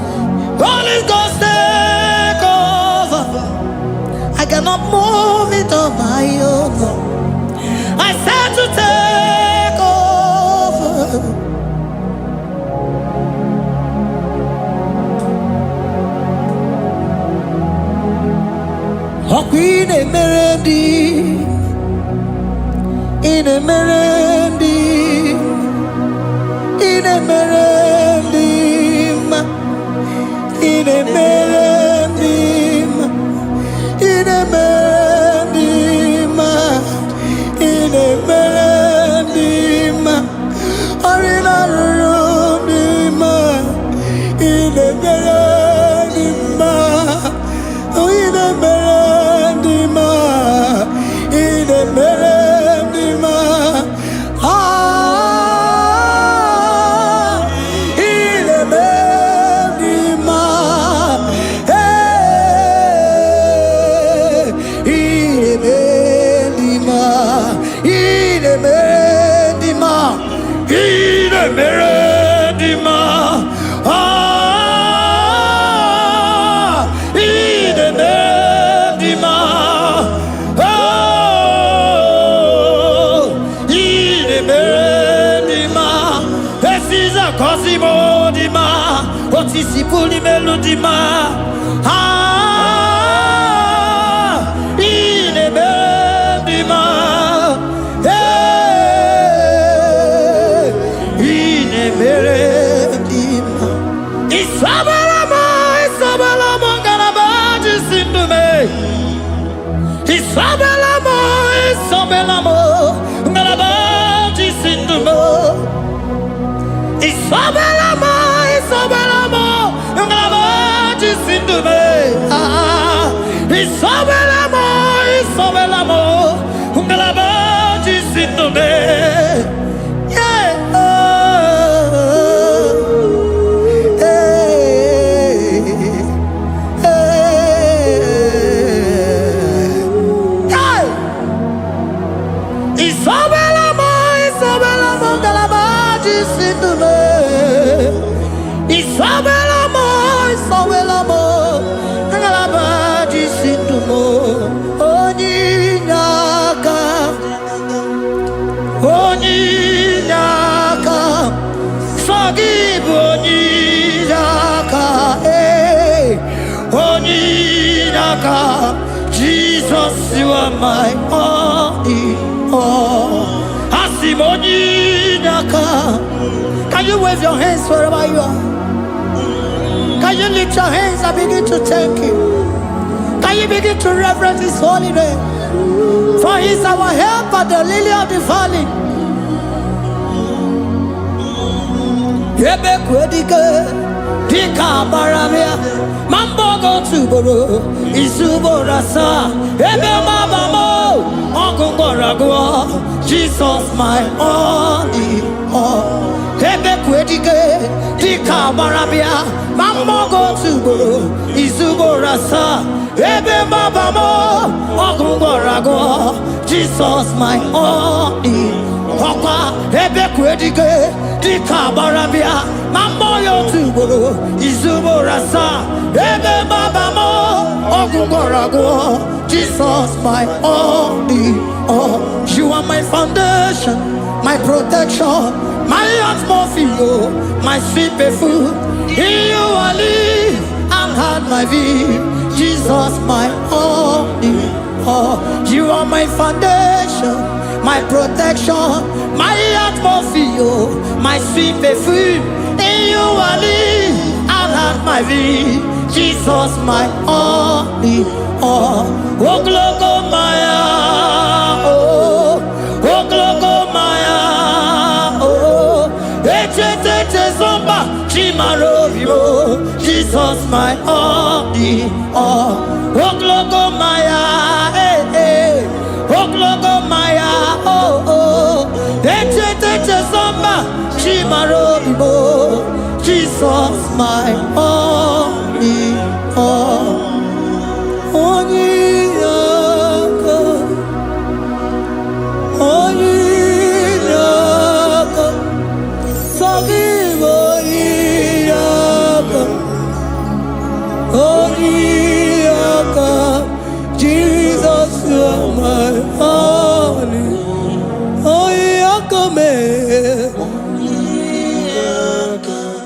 Holy Ghost, take over. I cannot move it on my own. I said to take over. Oh, Queen Emerendi, in Emerendi, in Emerendi, in Emerendi, in Emerendi, in Emerendi, Arina Rundima, in Emerendi, in Emerendi, in Emerendi, dima, otisi puli melodima. Ine bendima, ine bendima. Isabelamo, Isabelamo, galabaji sindume. Isabelamo, Isabelamo, galabaji sindume. Isabelamo, Isabelamo, galabaji sindume. Isabelamo, Isabelamo, galabaji sindume. Isabelamo, Isabelamo, ngalabaji sindumo. Oninyaka, oninyaka, sagibu oninyaka, oninyaka. Jesus, you are my only all. Asim oninyaka. Can you wave your hands wherever you are? Can you lift your hands and begin to thank Him? Can you begin to reverence His holy name? For He is our help at the lily of the valley. Yebe kwedike, dika baramia, mambo go tuboro, isubora sa, ebe mabamo, ogungoragwa, Jesus my only all. Ebe kwedike, dika baramia, mambo go tuboro, isubora sa, ebe mabamo, ogungoragwa, Jesus my only all. Ebe kwedike, dika baramia, mambo yo tuboro, isubora sa, ebe mabamo, ogungoragwa, Jesus my only all. You are my foundation, my protection, my atmosphere, my sweet perfume. In you I live and had my being. Jesus my only all. You are my foundation, my protection, my atmosphere, my sweet perfume. In you I live and had my being. Jesus my only all. Oh glogo maya, oh glogo maya, oh ete zomba chimarovio. Jesus my only all. Oh glogo maya, oh glogo maya, oh ete zomba chimarovio. Jesus my only all. Onyaka, onyaka, sagibo onyaka, onyaka. Jesus, you are my only. Onyaka me,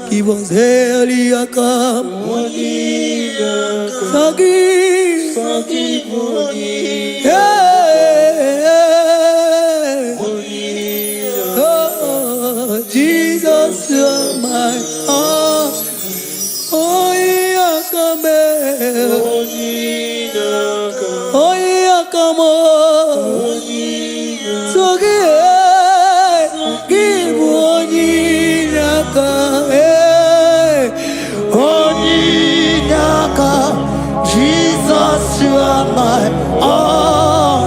give us heliaka, sagibo onyaka. Jesus, you are my all. Oh, yakame, oh, yakamo, so give onyaka, onyaka. Jesus, you are my all.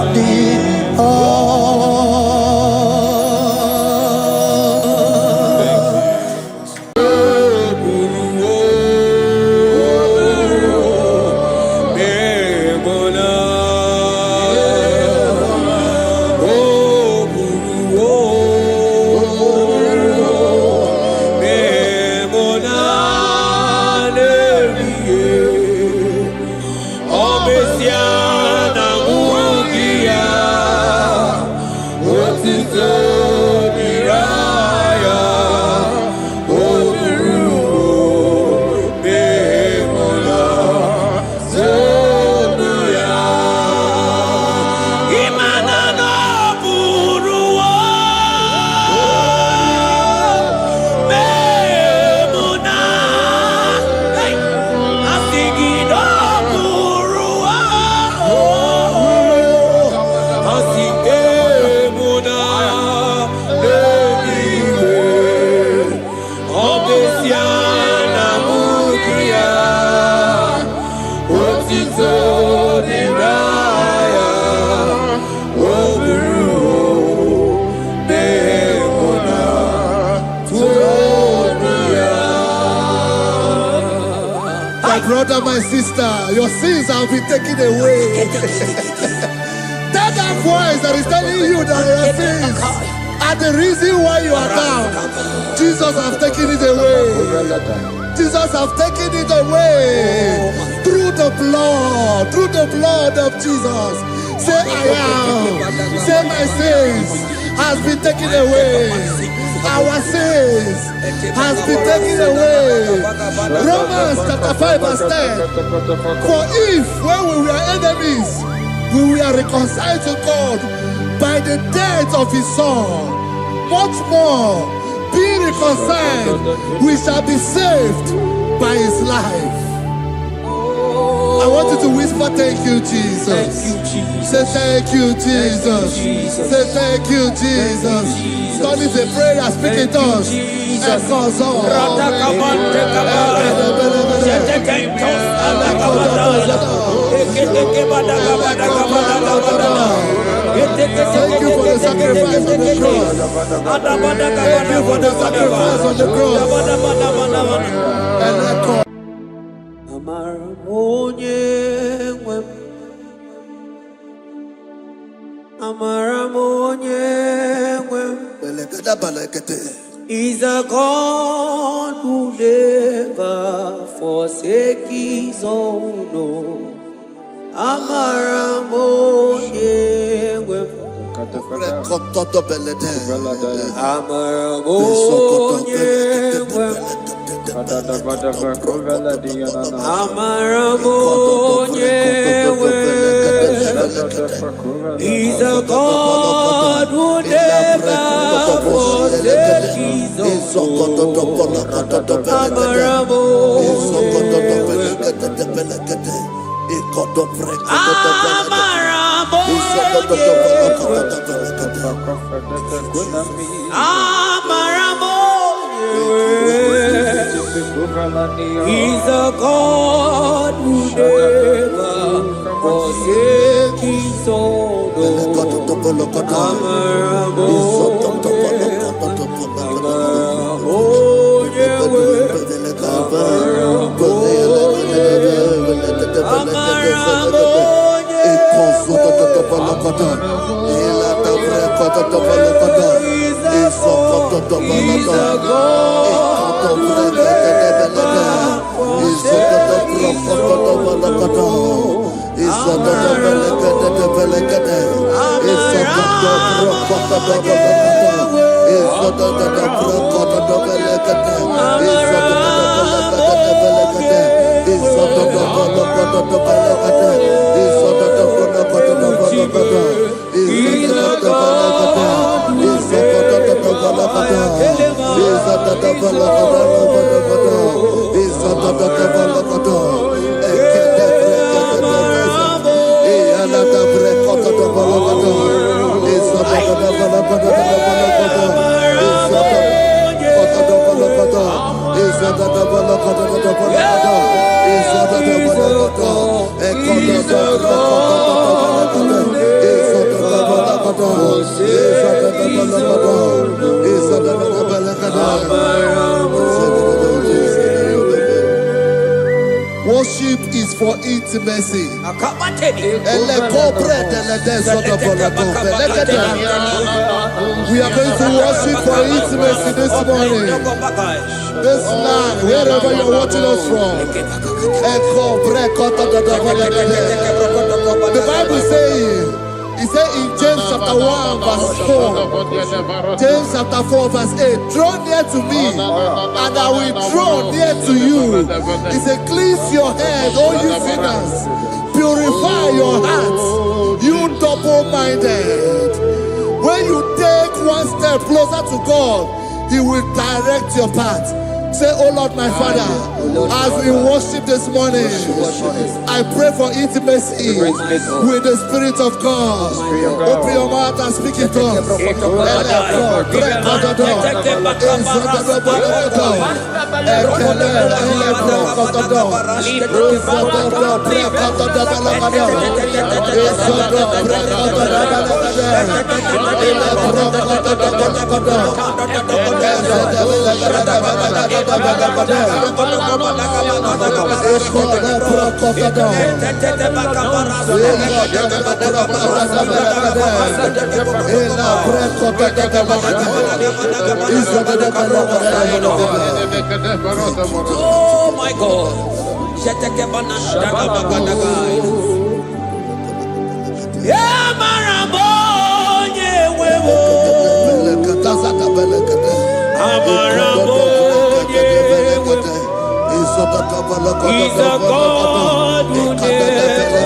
Siana Mukia, Otito Niraya, Oburu, Nemona, Tuonia. My brother, my sister, your sins have been taken away. That voice that is telling you that your sins are the reason why you are down. Jesus has taken it away. Jesus has taken it away. Through the blood of Jesus. Say I am. Say my sins has been taken away. Our sins has been taken away. Romans chapter 5 verse 10. For if when we were enemies, we were reconciled to God by the death of his son, much more, being reconciled, we shall be saved by his life. I want you to whisper, thank you, Jesus. Say thank you, Jesus. Say thank you, Jesus. Don't need a prayer, speak in tongues. Thank you for the sacrifice on the cross. Thank you for the sacrifice on the cross. And echo. Is a God who never forsake his own. He's a God who never forsake his own. He's a God who never forsake his own. Worship is for intimacy. We are going to worship for intimacy this morning. This land, wherever you're watching us from. The Bible says, it says in James chapter 1 verse 4, James chapter 4 verse 8, draw near to me and I will draw near to you. It says, cleanse your head, all you sinners, purify your hearts, you double-minded. When you take one step closer to God, He will direct your path. Say, oh Lord, my Father, as we worship this morning, I pray for intimacy with the Spirit of God. Open your mouth and speak it to us. Oh my God. Yeah, Marabo, yeah, He's a God who never forsakes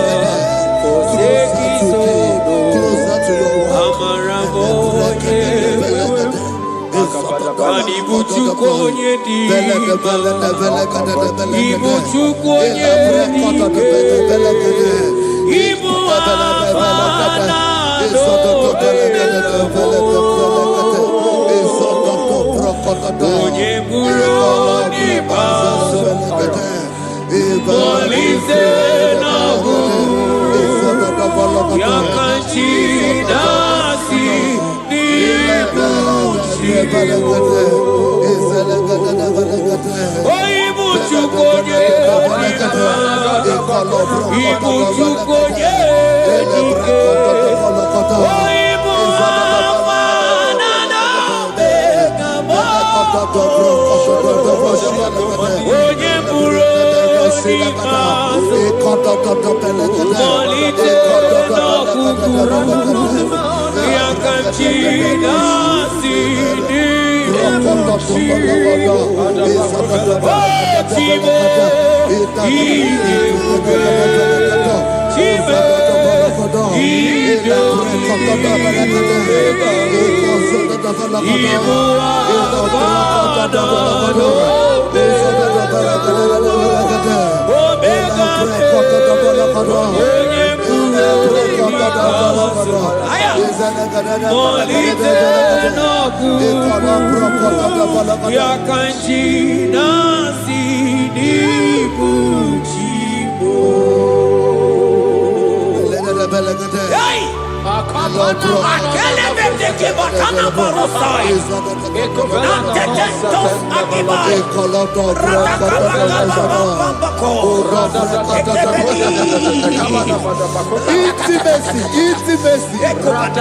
his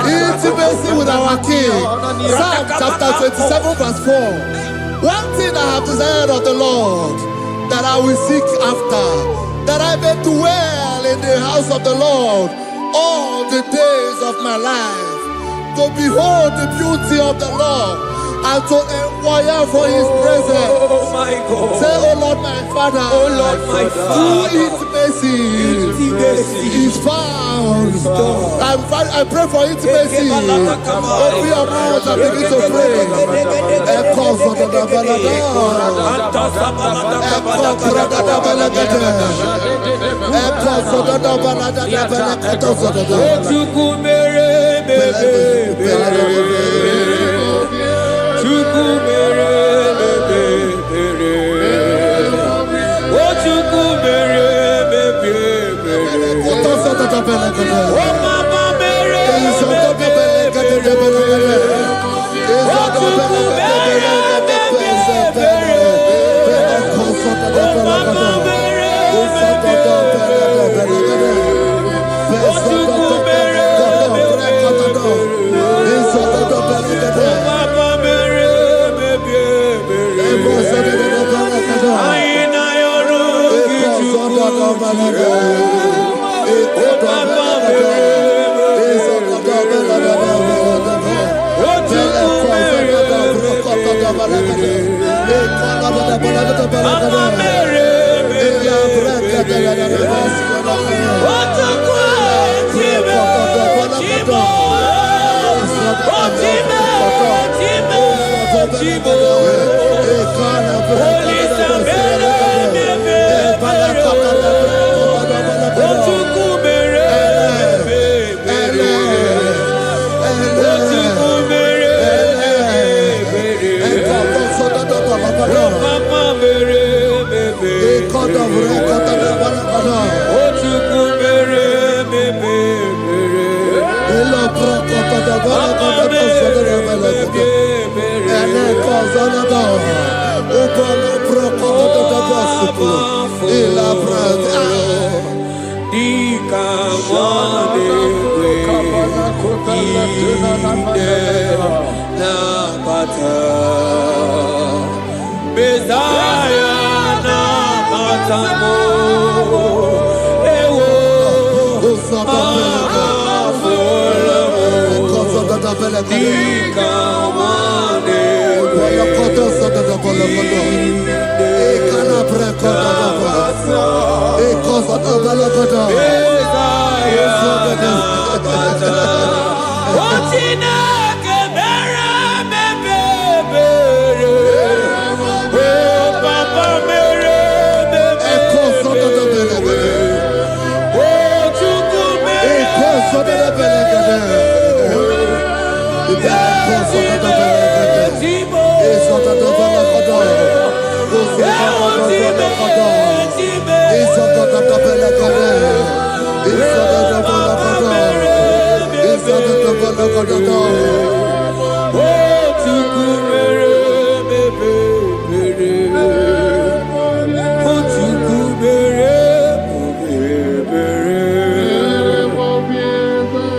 Intimacy with our King. Psalm chapter 27 verse 4. One thing I have desired of the Lord, that I will seek after, that I may dwell in the house of the Lord all the days of my life, to behold the beauty of the Lord and to inquire for his presence. Oh my God. Say, oh Lord my Father, oh Lord my Father, through intimacy is found. I pray for intimacy. Open your mouth and begin to pray. Chibo, God of record of the Balagada. Elo Procoto the Balagada of the Balagada. And then Cazanada. Upolo Procoto the Basuku. Ela Brada.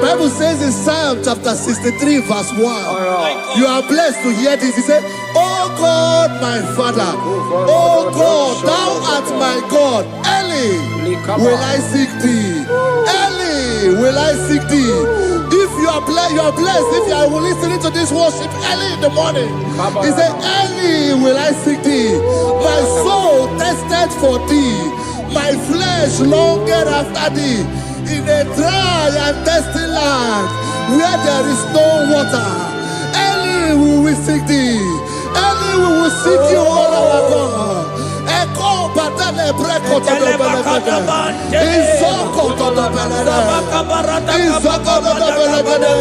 Bible says in Psalm chapter 63 verse 1, you are blessed to hear this. He said, oh God, my Father, oh God, thou art my God. Early will I seek thee. Early will I seek thee. If you are blessed if you are listening to this worship early in the morning. He said, early will I seek thee. My soul tested for thee. My flesh longed after thee. In a dry and thirsty land where there is no water. Early will we seek thee. Early we will seek you, all our God. Echo batale breko to the belekade. Izoko to the belekade. Izoko to the belekade.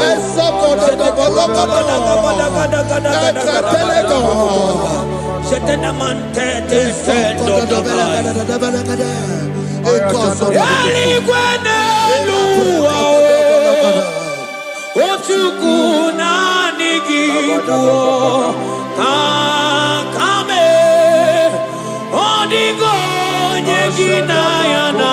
Izoko to the belekade. Shetenamante te sendo doblai. Ochukuna nigibo kakame odigo nyegina yana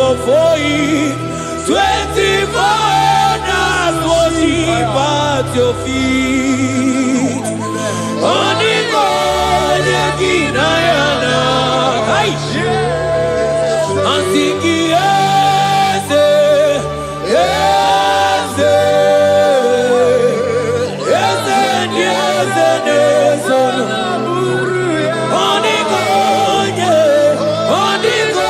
before you, 24 hours worship at your feet. Onigo Yaginayana, Antiki Eze, Eze, Eze, Eze, Eze, Onigo, Onigo.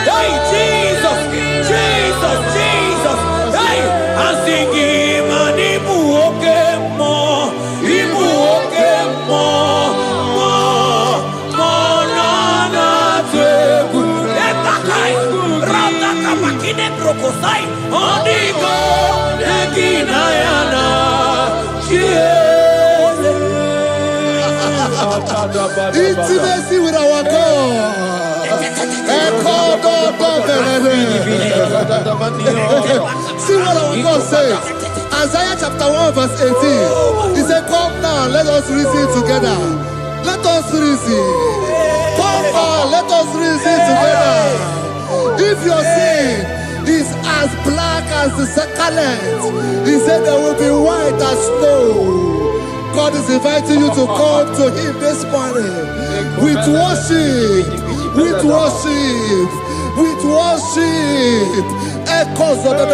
Hey, Jesus, Jesus, Jesus. Hey, I'm singing, man, Ibu more, na teku. Etakai, rata kabakine brokosai. Onigo, neginaya. Intimacy with our God. See what our God says. Isaiah chapter 1 verse 18. He said, come now, let us reason together. Let us reason. Come on, let us reason together. If your sin is as black as the scarlet, he said there will be white as snow. God is inviting you to come to him this morning with worship, with worship, with worship. Echoes of the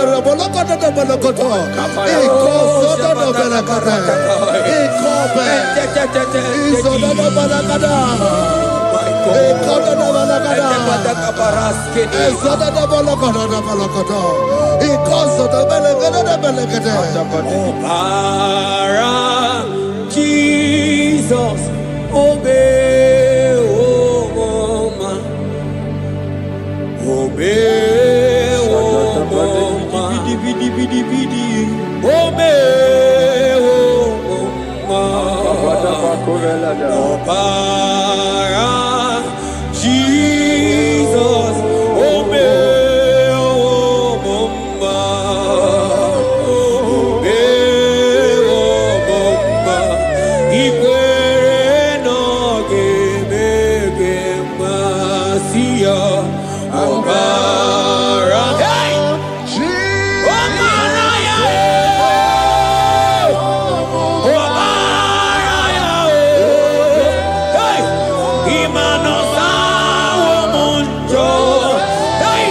Jesus, obey, oh mama, obey, oh mama, obey, oh mama, Jesus, obey, oh mama, obey, oh mama, ikwere no gemasiya, obara, hey, obara ya, obara ya, hey, imano sa womunjo, hey,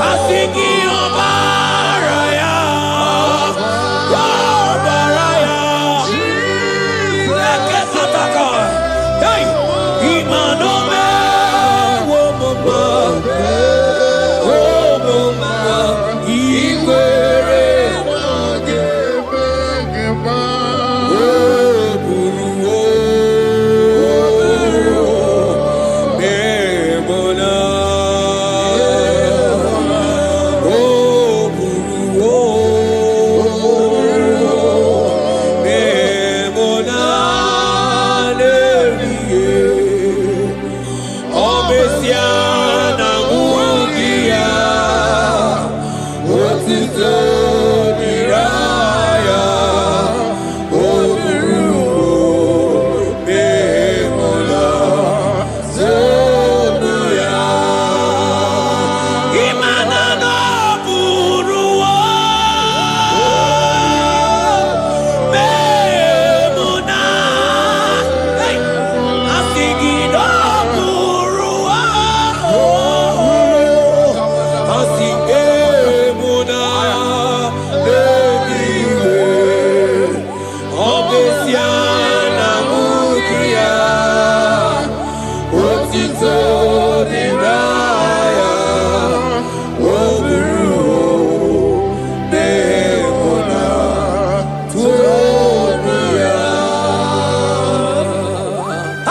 asiki obara ya, obara ya, leke pataka, hey, imano me womuma, womuma, ikwere,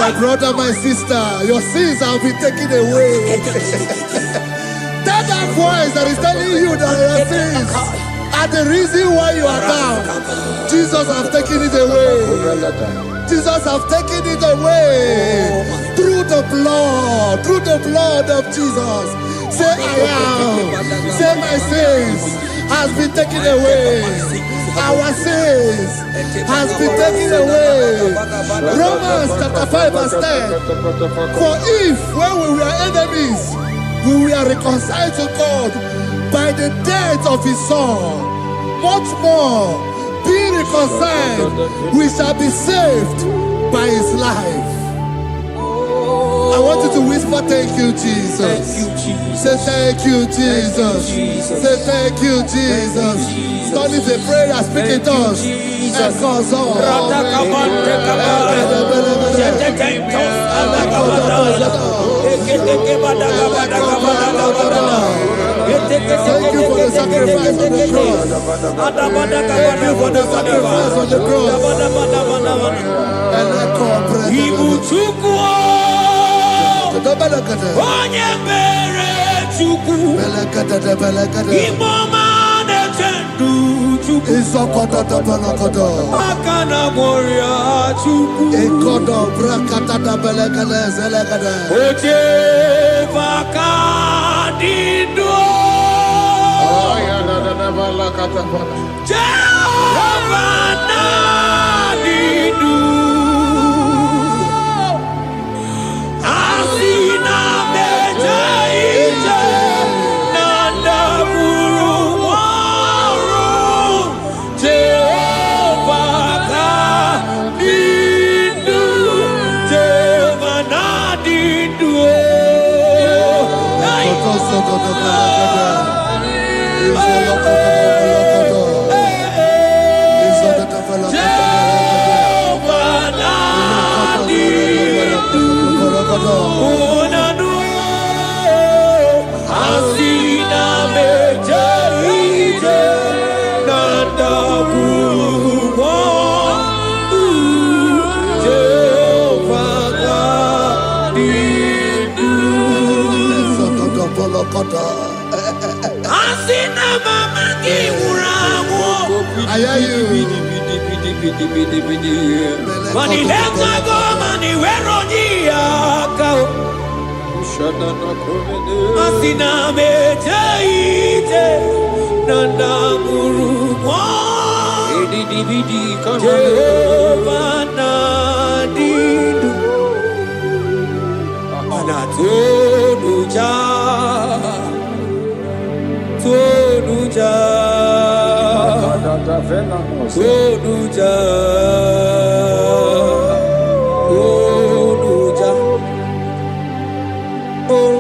my brother, my sister, your sins have been taken away. That voice that is telling you that your sins are the reason why you are down. Jesus has taken it away. Jesus has taken it away through the blood of Jesus. Say I am. Say my sins has been taken away. Our sins has been taken away. Romans chapter 5 verse 10. For if when we were enemies, we were reconciled to God by the death of his son, much more being reconciled, we shall be saved by his life. I want you to whisper, thank you, Jesus. Thank you, Jesus. Say thank you, Jesus. Say thank you, Jesus. Turn it a prayer, speak in tongues. Thank you for the sacrifice on the cross. Thank you for the sacrifice on the cross. Onye mere Chukwu, Imoma na-eche ndụ chuku. Izokoto Tabalakoto. Akana moria chuku. Ekodo Brakata Tabelekade Zelekade. Oje vakadido. Jehovah nadidu. Asina meja ije. Nanda buru waru. Jehovah nadidu. Jehovah nadidu. Asina mejaite nanda murumo Jehovah nadidu anatonuja tonuja tonuja tonuja oh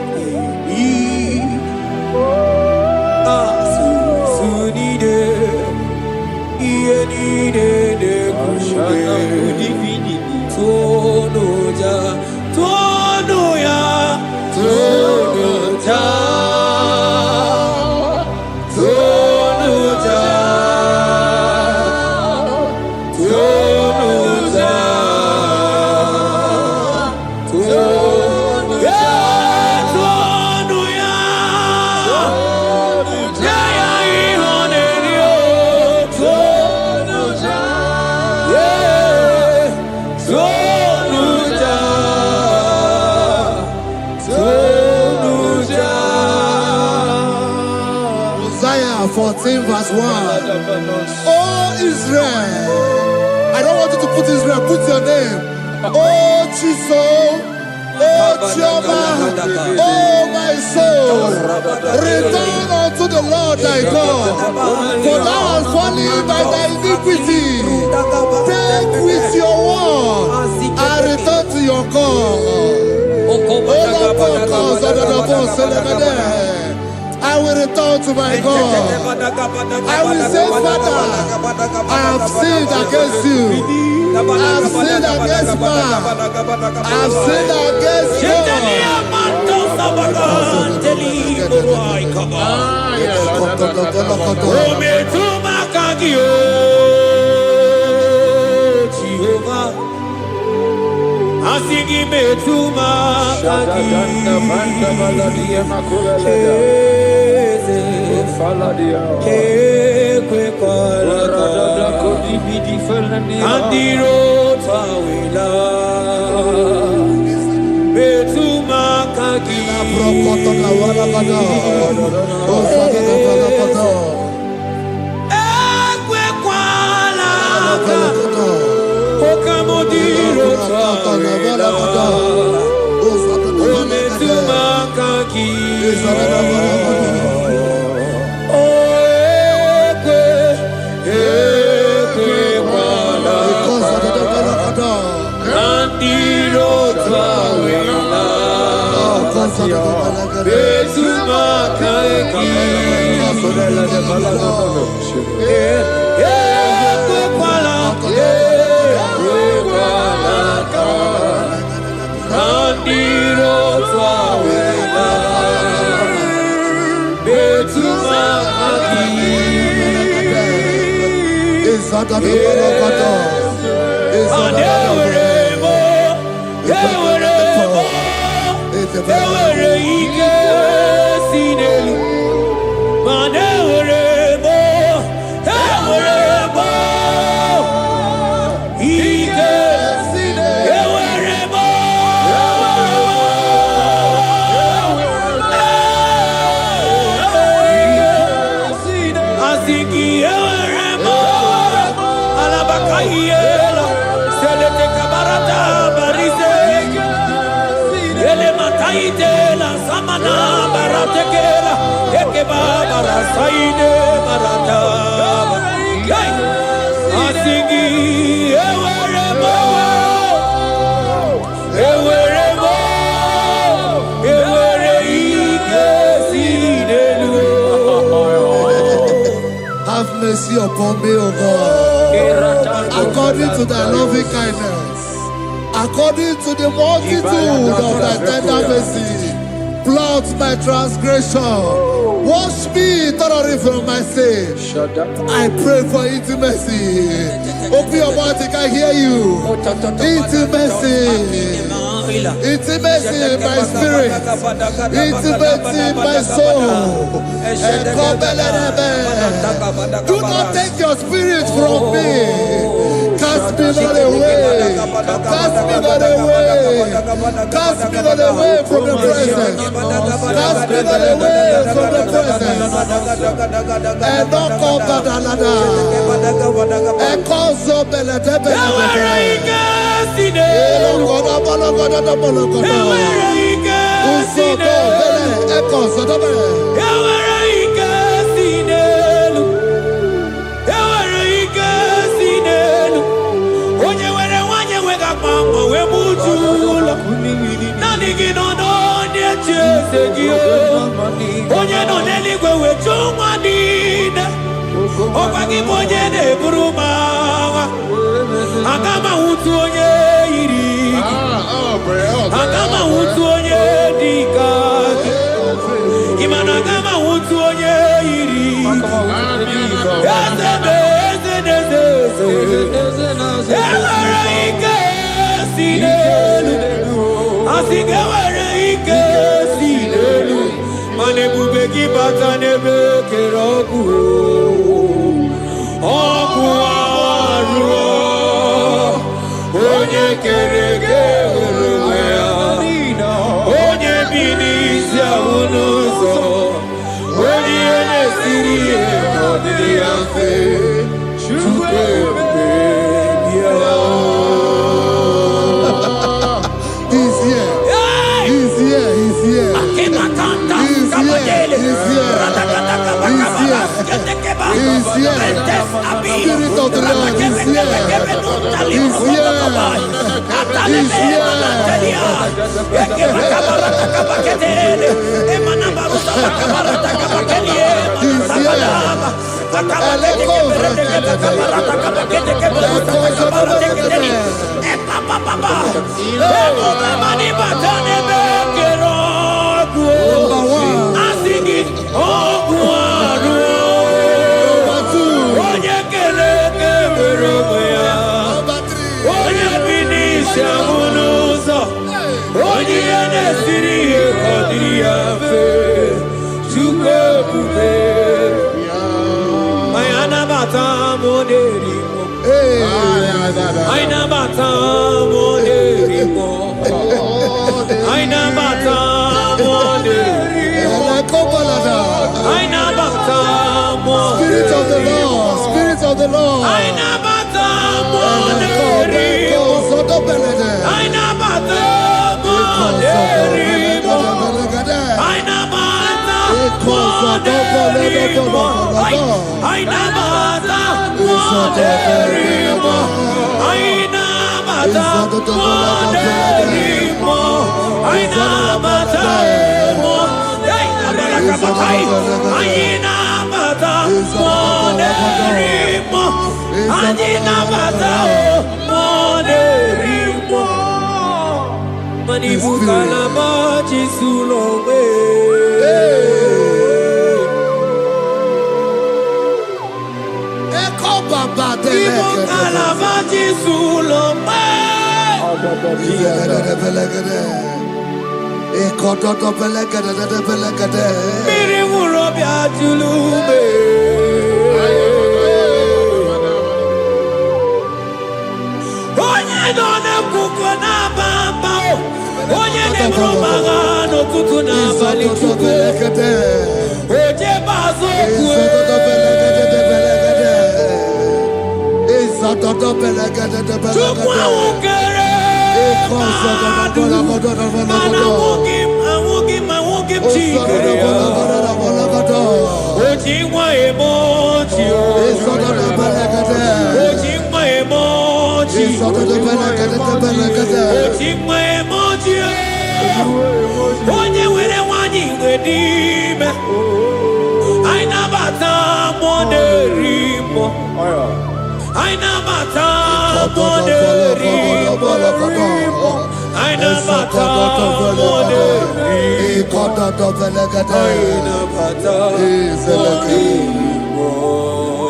Isaiah 14 verse 1. Oh Israel, I don't want you to put Israel, put your name. Oh Chiso, oh Chioma, oh my soul, return unto the Lord thy God, for thou hast fallen by thy iniquity. Take with your word and return to your God. I will return to my God. I will say, Father, I have sinned against you. I have sinned against man. I have sinned against Jehovah, Asigi betuma kagi kwe kola andiro tawila betuma kagi ekwe kola okamodiro tawila ometuma kagi Ewere Ayela, Selete Kabarata, Barise, Ele Mataitela, Samana, Baratekela, Ekeba, Barasaide, Barata, Asigi, Eweremo, Eweremo, Have mercy upon me, O God, according to thy loving kindness, according to the multitude of thy tender mercy. Blot my transgression, wash me thoroughly from my sin. I pray for intimacy. Open your mouth, I can hear you. Intimacy. Intimacy in my spirit, intimacy in my soul. Do not take your spirit from me. Cast me not away. Cast me not away. Cast me not away from the presence. Cast me not away from the presence. And not come back another. And call so Agama utu onye iri Agama utu onye dika Imana agama utu onye iri Ewere ike si n'elu Asige were ike si n'elu Mana ebube gị bata n'ebe kere ọkụ Ọkụ arụ onye kere eke onwe ya onye bi n'isi ahụ n'ụzọ onye ihe na-esiri ihe ọdịrị ya mfe Chukwu ebube bịa. He's here. He's here. He's here. He's here. He's here. Spirit of the Lord is here. He's here. He's here. Spirit of the Lord, Spirit of the Lord.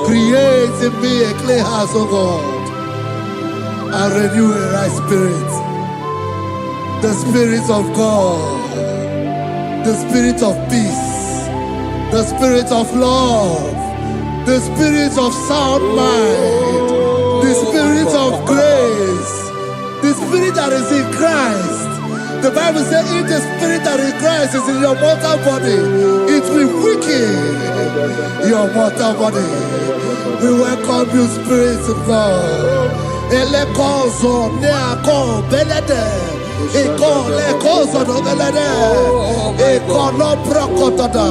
Create in me a clean house, O God, and renew a right spirit. The Spirit of God, the Spirit of peace, the Spirit of love, the Spirit of sound mind, the Spirit of grace, the Spirit that is in Christ. The Bible says, if the Spirit that is in Christ is in your mortal body, it will weaken your mortal body. We welcome you, Spirit of God. Elekozo neako belede, elekozo no belede, ekono prokotada,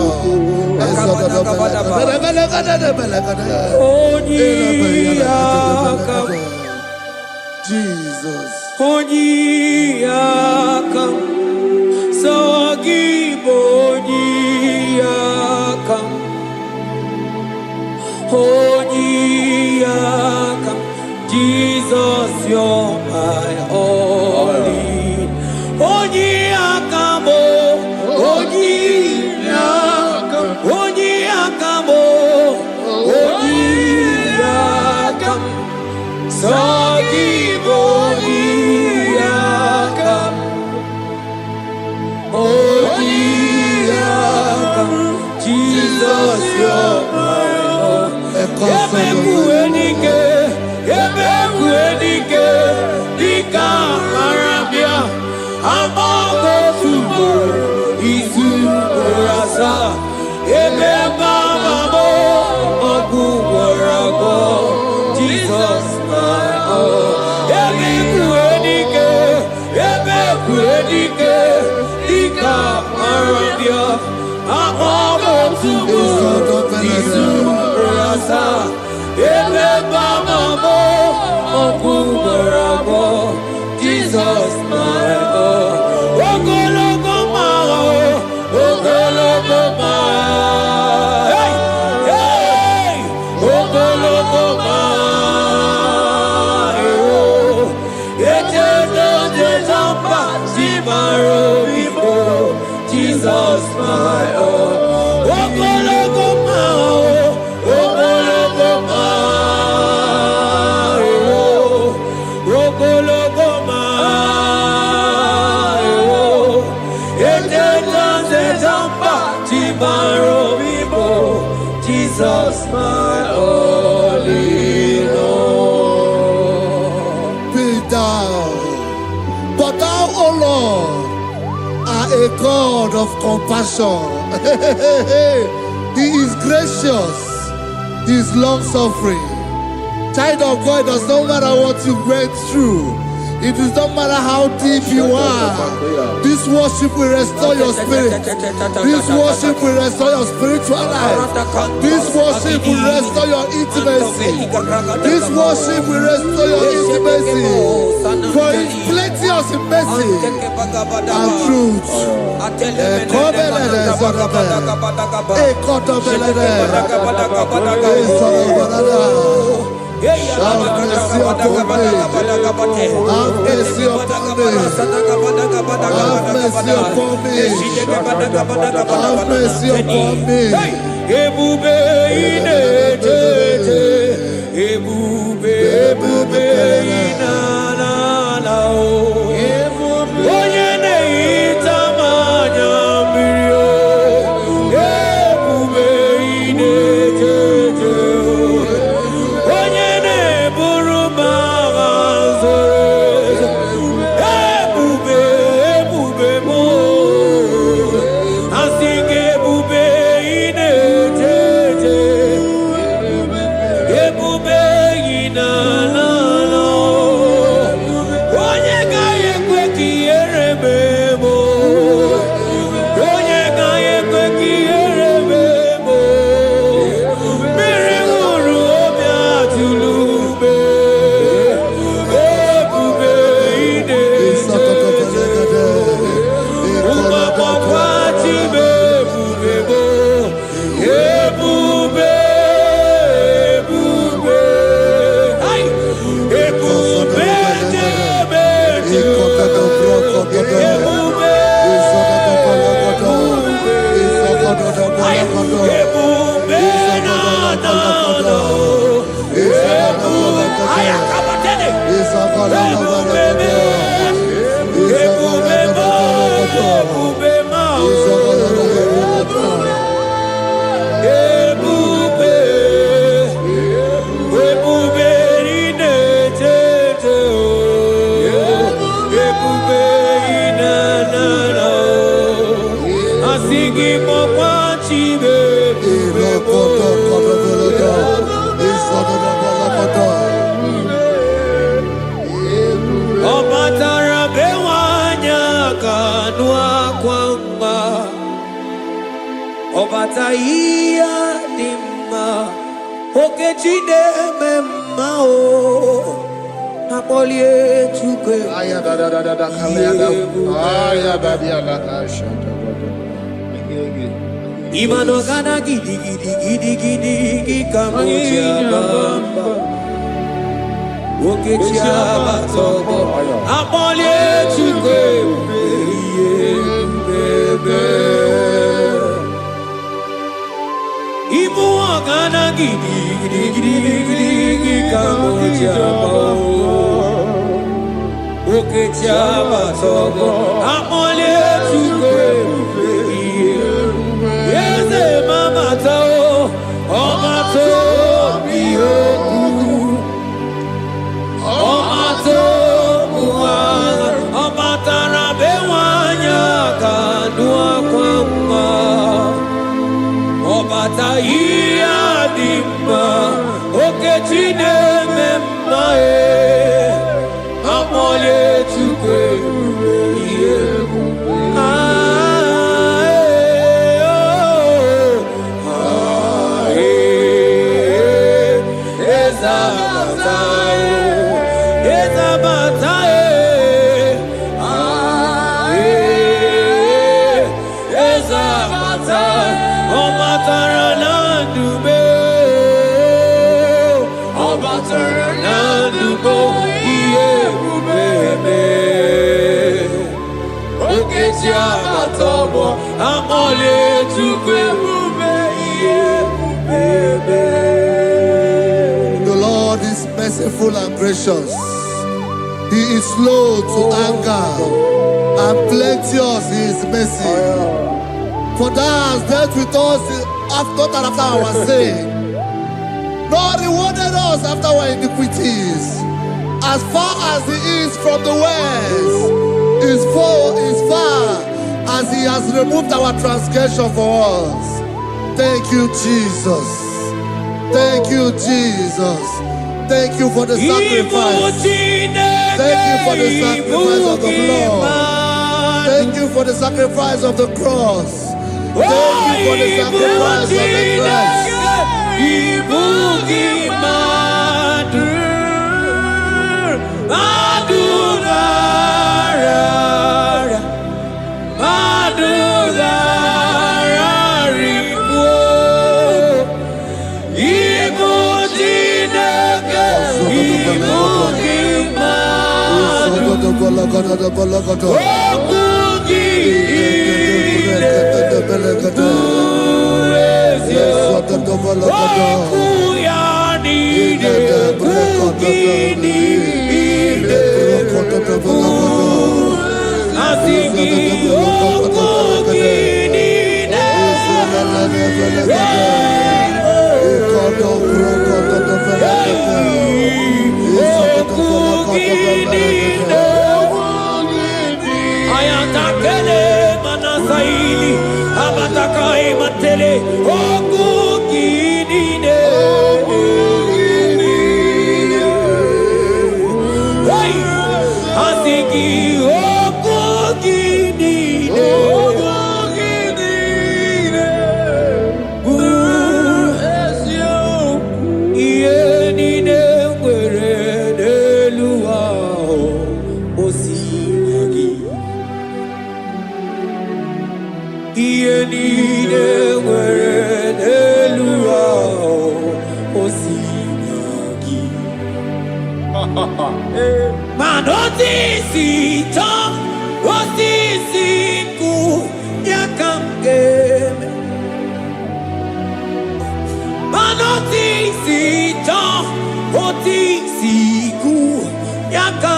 Jesus. Onyiyakam, Sagibo Onyiyakam, Onyiyakam, Jesus, you're my all in. Onyiyakam, Onyiyakam, Onyiyakam, Onyiyakam, Sagibo Onyiyakam, Onyiyakam, Jesus, you're my all. Ebekuenike, Ebekuenike, Dika Arabia, Amago Tubo, Isu Rasa, Ebebamamo, Oguwarago, Jesus, my all. Ebekuenike, Ebekuenike, Dika Arabia, Amago Tubo, Isu Rasa, Ebebamamo, Oguwarago, Jesus, my all. Ogologo mao, ogologo mao, hey, hey, ogologo mao, eternal desamba, zibaro vivo, Jesus, my all. Ogologo mao, ogologo mao, ogologo mao, eternal desamba, zibaro vivo, Jesus, my all in all. Be thou, but thou, O Lord, are a God of compassion. He is gracious, He is long suffering. Child of God, it does not matter what you went through. It does not matter how deep you are. This worship will restore your spirit. This worship will restore your spiritual life. This worship will restore your intimacy. This worship will restore your intimacy. For His plenty of mercy and truth. Have mercy upon me. Have mercy upon me. Have mercy upon me. Have mercy upon me. Ebube inetete, ebube, ebube inanana o. Onye na-ehita mmanya mmiri o. Ebube inetete o. Onye na-eburu m agha zoro ezo. Ebube, ebube m o. Asị gị ebube inetete. Ebube inanana. Obataia dimma okechide memao apolie chukwe aya da kalenda aya babia la kasha imano gana gidi kamucha bamba okechia batogo apolie chukwe bebe Ibu agana gidi kamoja oke chaba sogo amole chukwe yeze mama tao omato biyoku omato buana omatara bewanya kanua kwamba Obataia dimma okechide memmae amole chukwe The Lord is merciful and gracious. He is slow to anger and plenteous in his mercy. For thou hast dealt with us after our sin, nor rewarded us after our iniquities. As far as he is from the west, is far as he has removed our transgression for us. Thank you, Jesus. Thank you, Jesus. Thank you for the sacrifice. Thank you for the sacrifice of the blood. Thank you for the sacrifice of the cross. Thank you for the sacrifice of the cross. Yaka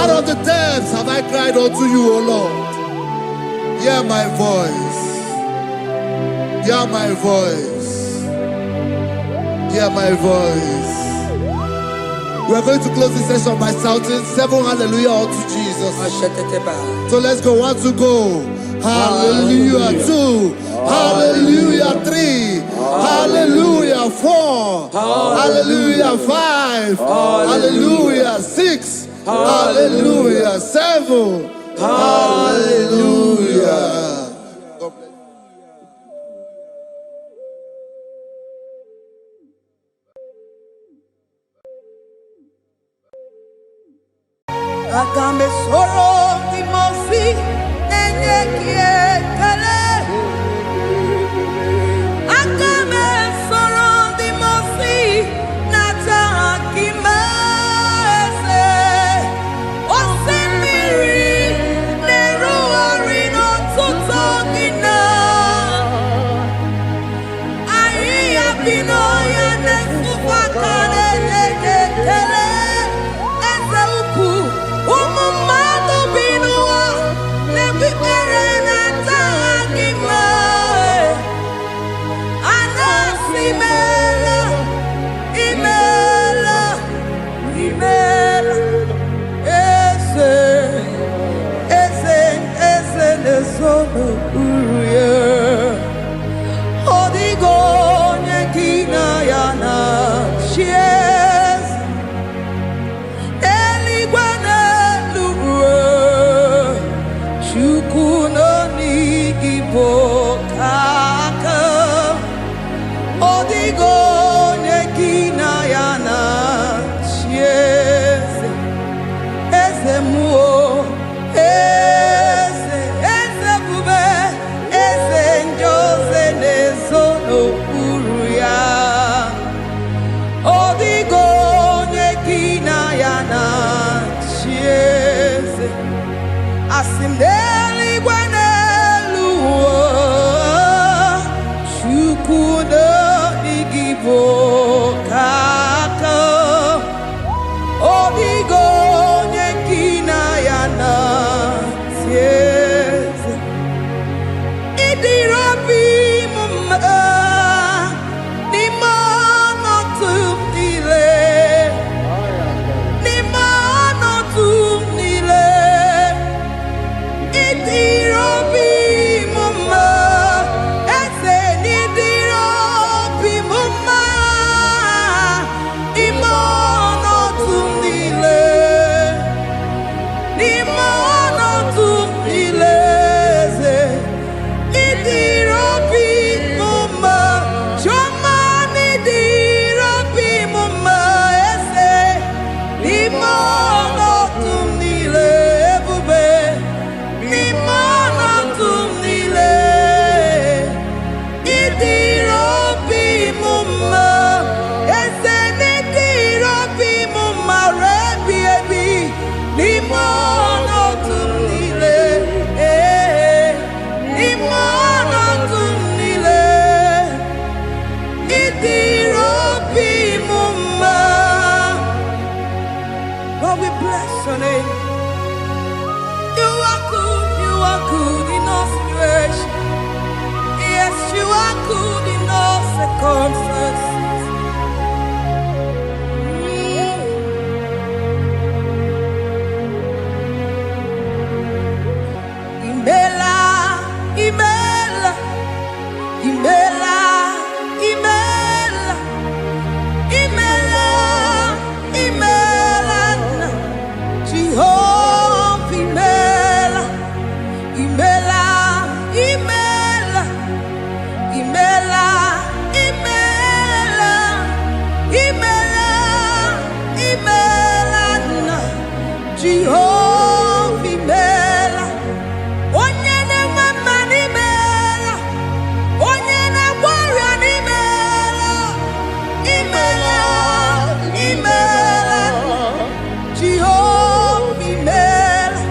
Out of the depths have I cried unto you, O Lord. Hear my voice. Hear my voice. Hear my voice. We are going to close this session by shouting 7 hallelujah unto Jesus. So let's go. 1, 2, go. Hallelujah. 2. Hallelujah. 3. Hallelujah. 4. Hallelujah. 5. Hallelujah. 6. Hallelujah. 7. Hallelujah. Agambe soro timosi enye kiekele. Agambe soro timosi nata kimese. Osemiri neru arino tuto gina. Ayi abino ya nesufakane nekele. Eze uku. Umumado binua nebi erena tagima anasimela imela imela ese nesono uruye odigo nekina yana shies eligwana Igbo kaka odigo nekina yana chieze eze muo eze bube eze njoze nezono uru ya odigo nekina yana chieze asimdeli gwana Shukuno Igbo kaka Odigo nyekina yana tieze Idirabi mumma Nimano tumile Nimano tumile Idirabi mumma Nimo imela, imela, imela, imela, imela, imela, Jehovah imela, onye na-mama imela, onye na-agwara imela, imela, imela, Jehovah imela,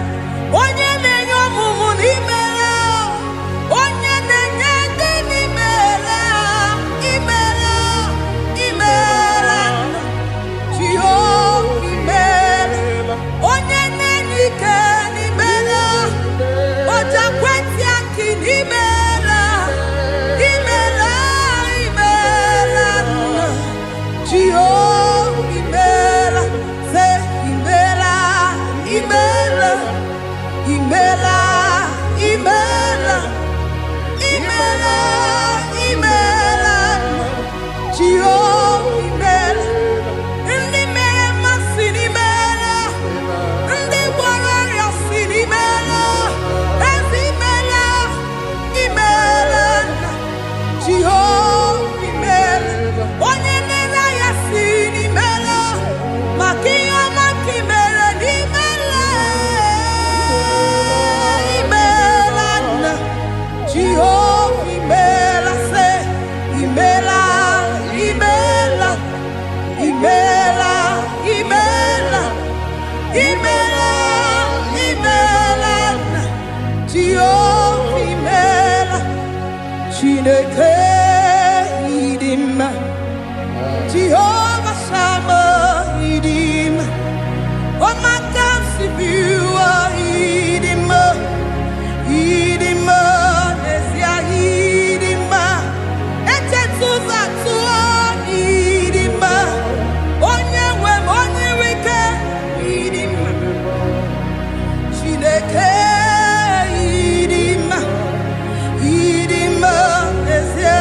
onye na-enye ọmụmụ imela, onye na-enye ndị imela, imela, imela, Jehovah imela, onye na-enye ike imela, ọja kweti aki imela, imela, imela, Jehovah imela, say imela, imela, imela, imela, imela, imela, Jehovah imela, ndị mere mmasị n'imela, ndị gwara ọrịa si n'imela, ezi imela, imela, Jehovah imela, onye na-ere ya si n'imela, maka ihe ọma ka i mere n'imela, imela, Jehovah imela, say imela, imela, imela, imela, imela, imela, Jehovah imela, Chineke ịdị mma, Jehovah Shammah ịdị mma, ọmaka sibiwa ịdị mma, ịdị mma, n'ezie ịdị mma, echetụzatụọ ịdị mma, onye nwe m onye ike ịdị mma, Chineke ịdị mma, n'ezie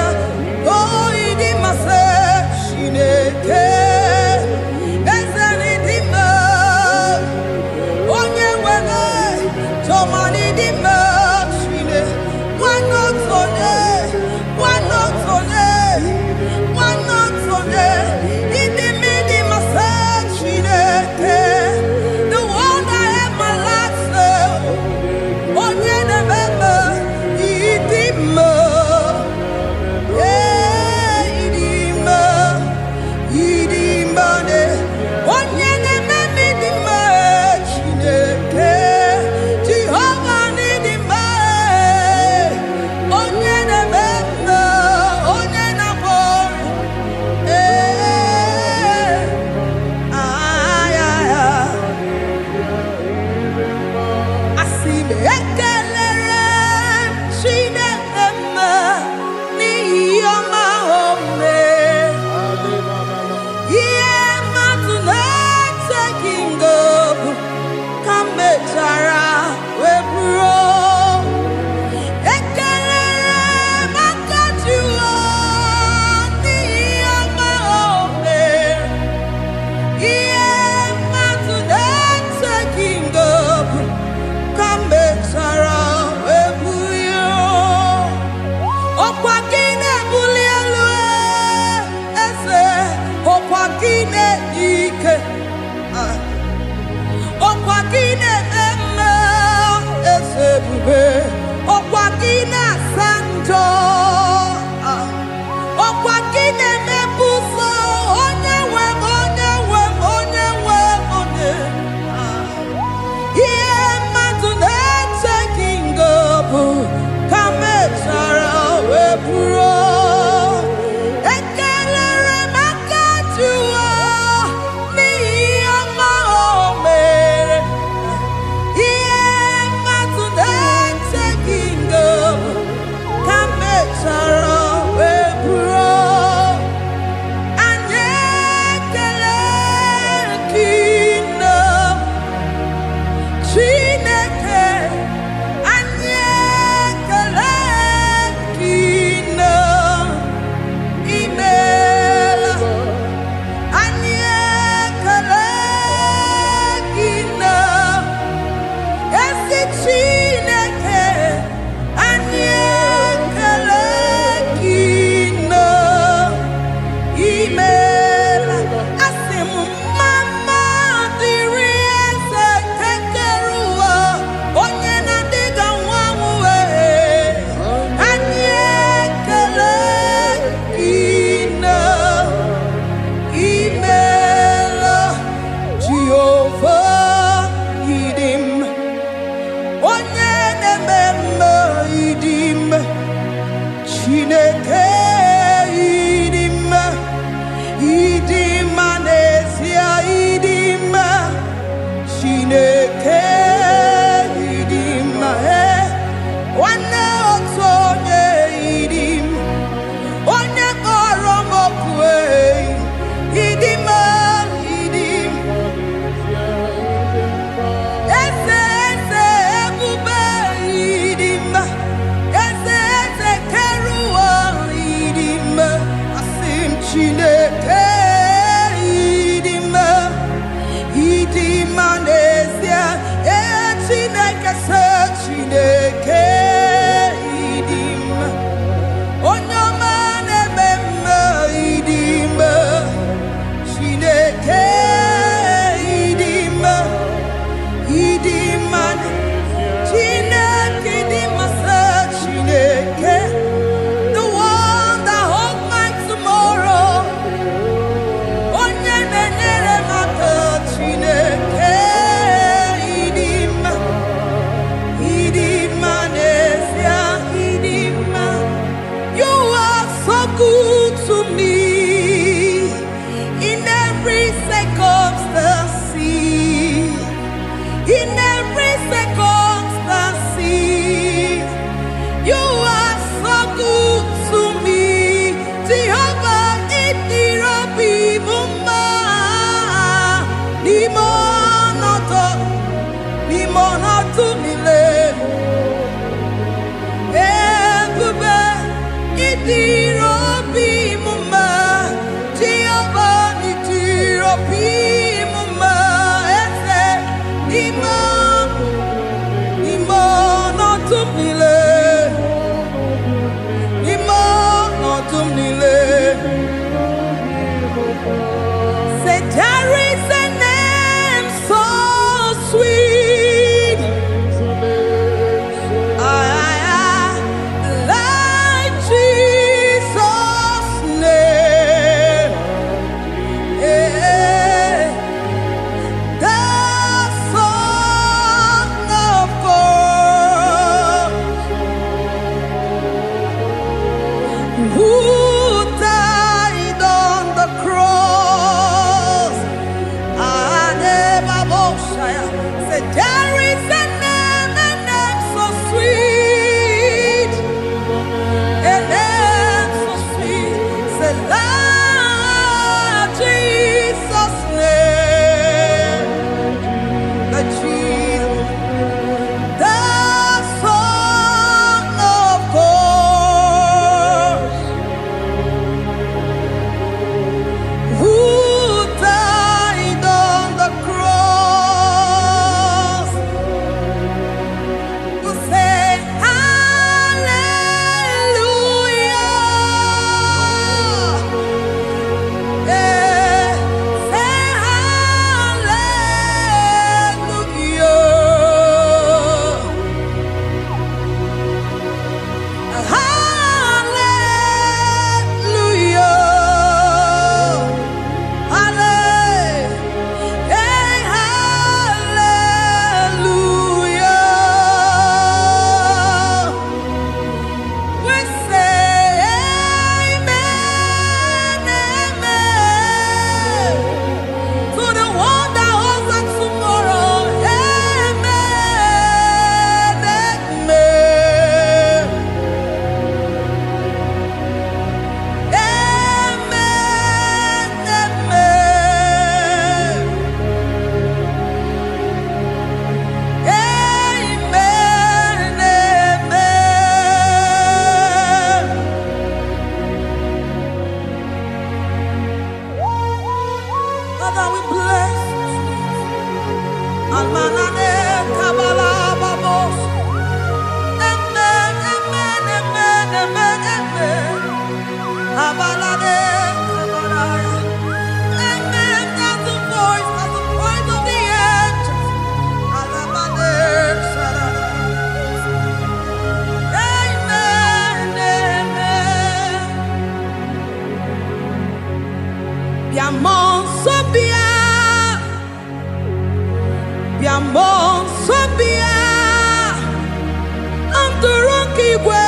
igwe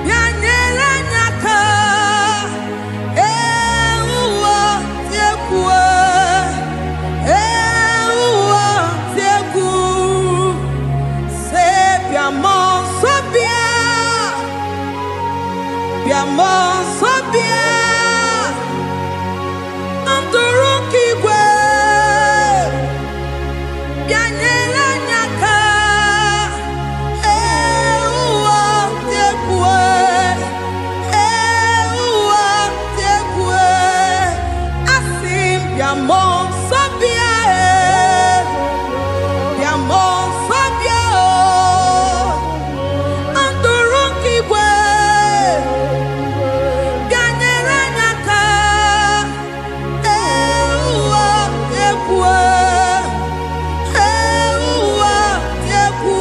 bịa nyere anyị aka. Ụwa dị egwu, ụwa dị egwu. Se bịa mmụọ nsọ bịa, bịa mmụọ nsọ bịa. Ndụrụ nke igwe bịa nyere anyị aka. Ụwa dị egwu, ụwa dị egwu. Asị m bịa mmụọ nsọ bịa, bịa mmụọ nsọ bịa. Ndụrụ nke igwe bịa nyere anyị aka. Ụwa dị egwu, ụwa dị egwu.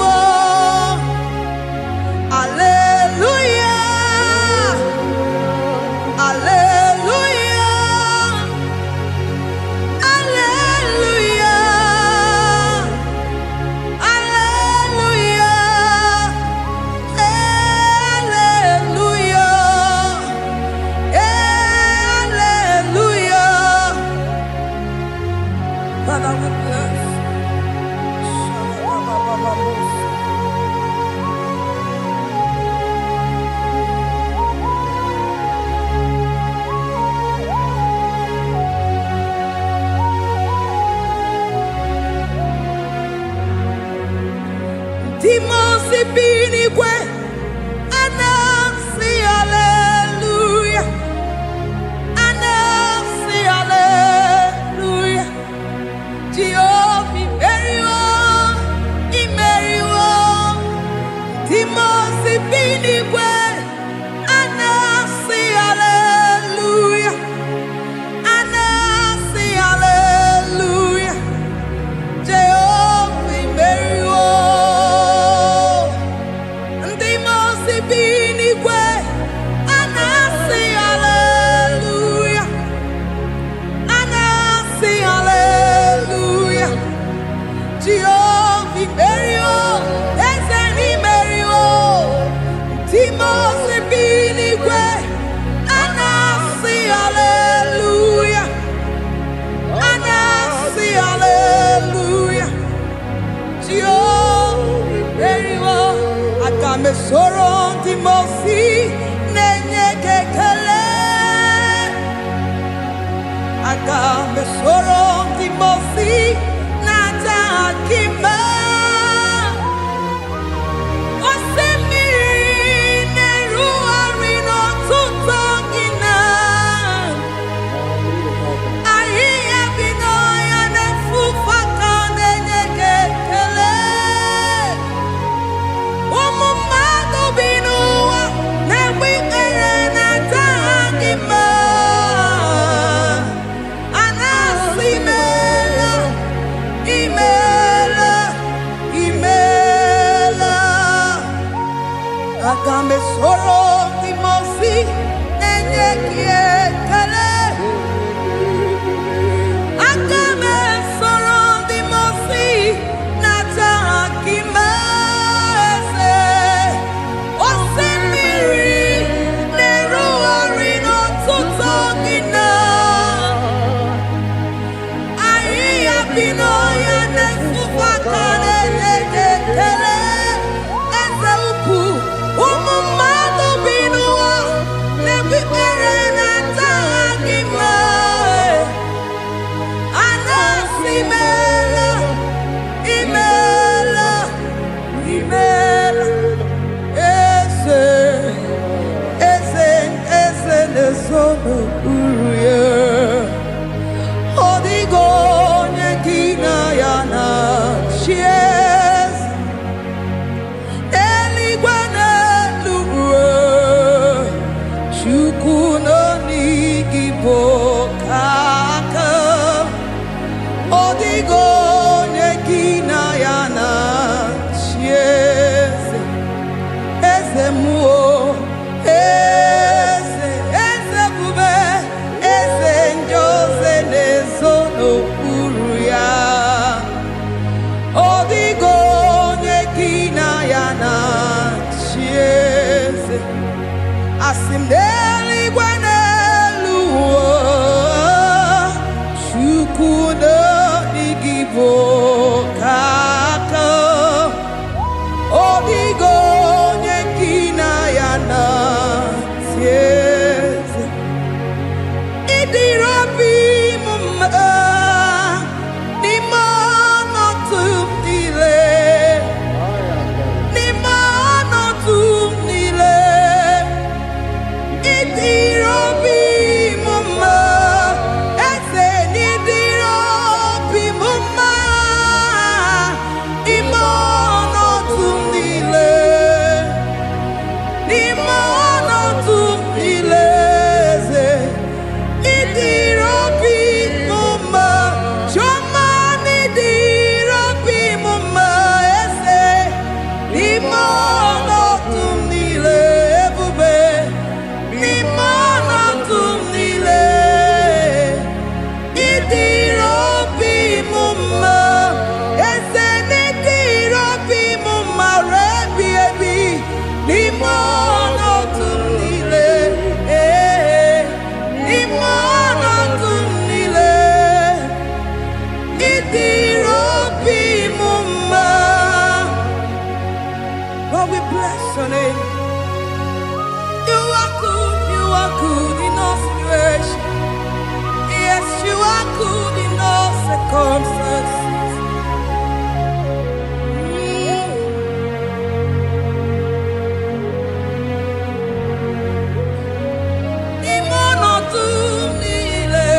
Hallelujah, hallelujah, hallelujah, hallelujah, hallelujah. Father, we bless. Demons be anywhere, and I say hallelujah, and I say hallelujah. Jehovah, very well, very well. Demons be anywhere, and I say hallelujah, and I say hallelujah. Jehovah, very well. Demons be anywhere, and I say hallelujah, and I say hallelujah. Jehovah, very well, any very well. Demons be anywhere, and I say hallelujah, and I say hallelujah. Jehovah, very well. I got me sorrow, demons, nenye kekele. I got me sorrow, demons, nata akima. Osemiri neru arino tutogina. Ahi abino ya nefufaka nenye kekele. Umumado binuwa nebikere nata akima. Anasimela, imela, imela. Agame soro timosi, nenye kiekele. Agame soro timosi, nata akimese. Osemiri, neru arino tutogina. Ahiya binoya nefufakane nekekele. Eze ukwu, umumado binuwa, nebikere nata akima. Anasimela, imela, imela. Eze nesono uruye. Odigo nyekina yana chies. Eligwe n'eluigwe, Chukwu nọ n'igibo kaka. Odigo nyekina yana chies. Eze muo, eze bube. Asim n'eluigwe n'elu ụwa, Chukwu n'ọdịghị bụ ka aka. Ọ dịghị onye gị na ya na-asị eze. Ị dịrị obi m mma n'ime ọnọdụ m niile. N'ime ọnọdụ m niile, ị dịrị obi m mma. Eze na ị dịrị obi m mma n'ime ọnọdụ m niile. N'ime ọnọdụ m niile, eze ị dịrị obi m mma. Chioma na ị dịrị obi m mma. Eze n'ime ọnọdụ m niile, ebube n'ime ọnọdụ m niile, ị dịrị obi m mma. Eze na ị dịrị obi m mma ruo ebi ebi n'ime ọnọdụ m niile. N'ime ọnọdụ m niile, ị dịrị obi m mma. Lord, we bless your name. You are good in all situations. Yes, you are good in all circumstances. N'ime ọnọdụ m niile,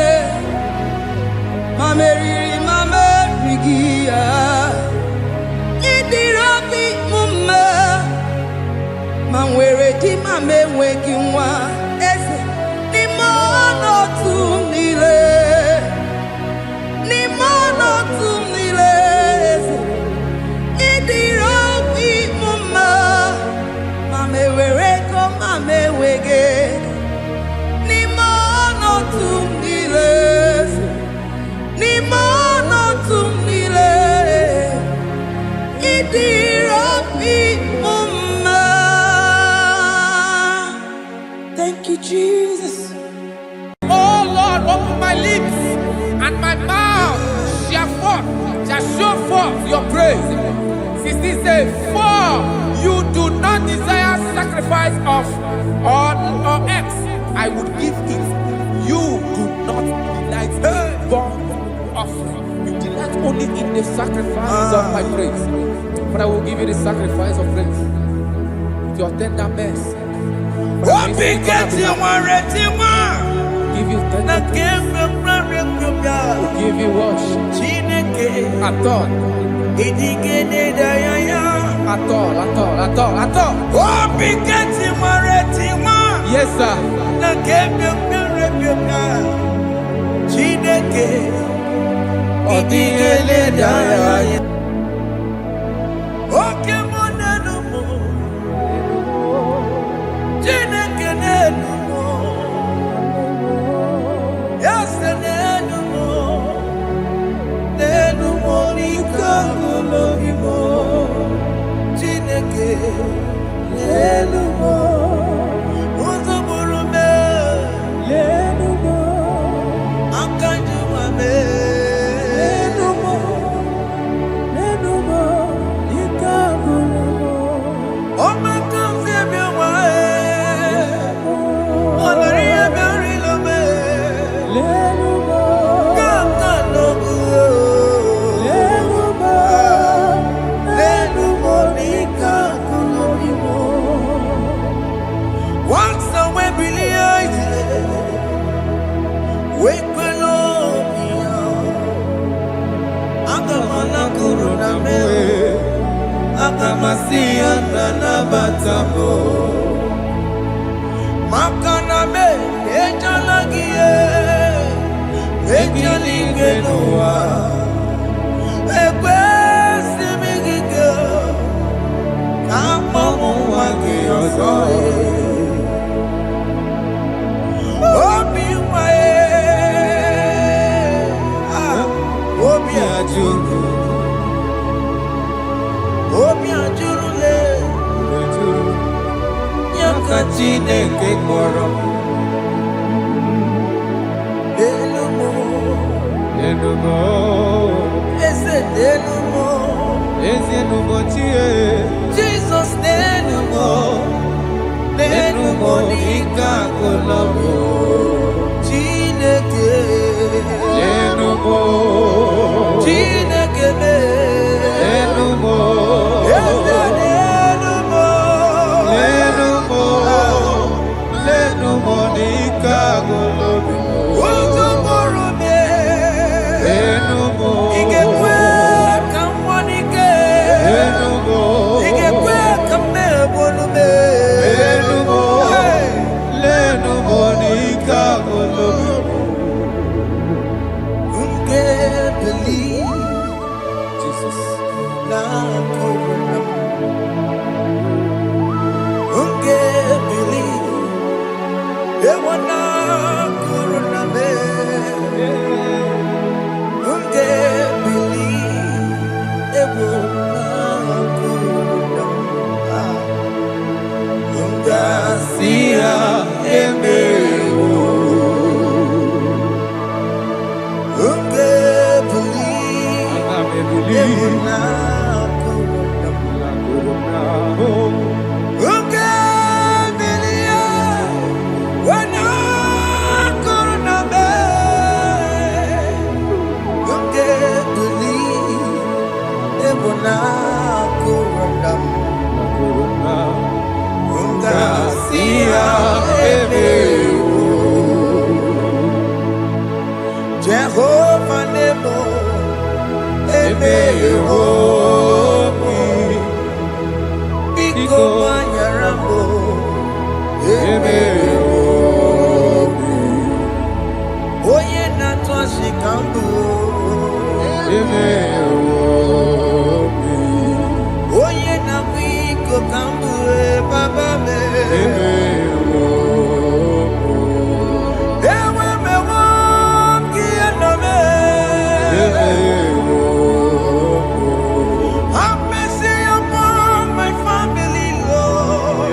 ma meriri ma merighị ya, ị dịrị obi m mma. Ma nwere di ma m enweghị nwa, eze n'ime ọnọdụ m niile. N'ime ọnọdụ m niile, eze ị dịrị obi m mma. Ma m enwere ego ma m enweghị, n'ime ọnọdụ m niile, eze n'ime ọnọdụ m niile, ị dịrị obi m mma. Thank you, Jesus. Oh Lord, open my lips and my mouth shall show forth your praise. 16 says, for you do not desire sacrifice of or X, I would give it. You do not delight in burnt offering. You delight only in the sacrifice of my praise. But I will give you the sacrifice of praise. With your tender mercy. Give you tender give you worship. At all. At all. Yes, sir. Chineke kpọrọ m. Enumo, Eze n'elumo, ezi enumo tie. Jesus n'elumo, Enumo n'ike agụla m. Chineke, Enumo, Chineke me, enumo, Eze n'elumo, enumo, enumo n'ike agụla m. Ojúbọ̀rọ̀ mi, Enumo, Igekwe ka nwa n'ike, enumo, Igekwe ka mmebolu me. enumo, enumo n'ike agụla m. Unge believe Jesus. na corona. Unge believe ewana corona me. Unge believe ewana corona. Unga Sia emewo. unge believe Ana me believe. ewana corona. La corona. Unge believe ewana corona me. Unge believe ewana corona. La corona. Unga Sia emewo. Jehovah Nebo Emewo. Biko Manyarambo Emewo. Oye Nato Shikambu Emewo. Oye Namiko Kambu Baba Me Emewo. Ewe Me Wam Kianame Emewo. Have mercy upon my family, Lord.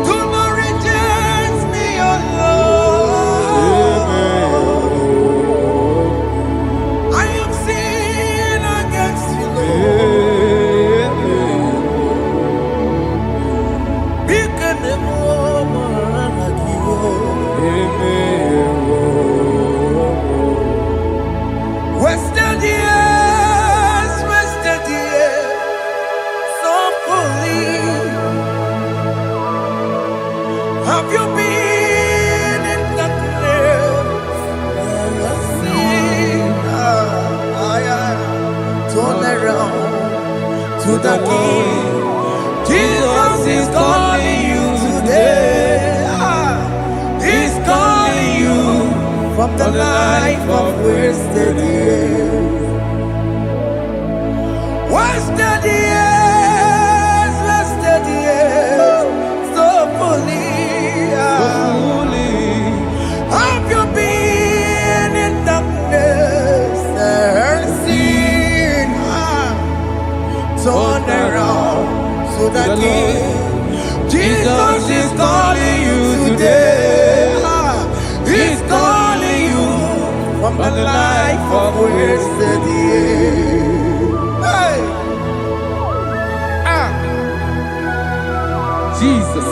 Do not reject me, oh Lord. I am sin against you, Lord. Because the woman like you, wasted years, so fully. Have you been in darkness? Turn around to the King. Jesus is calling you today. He's calling you from the life of wasted years. Wasted years, so fully. Have you been in darkness and seen? Turn around to the King. Jesus is calling you today. He's calling you from the life of wasted years. Hey! Ah, Jesus.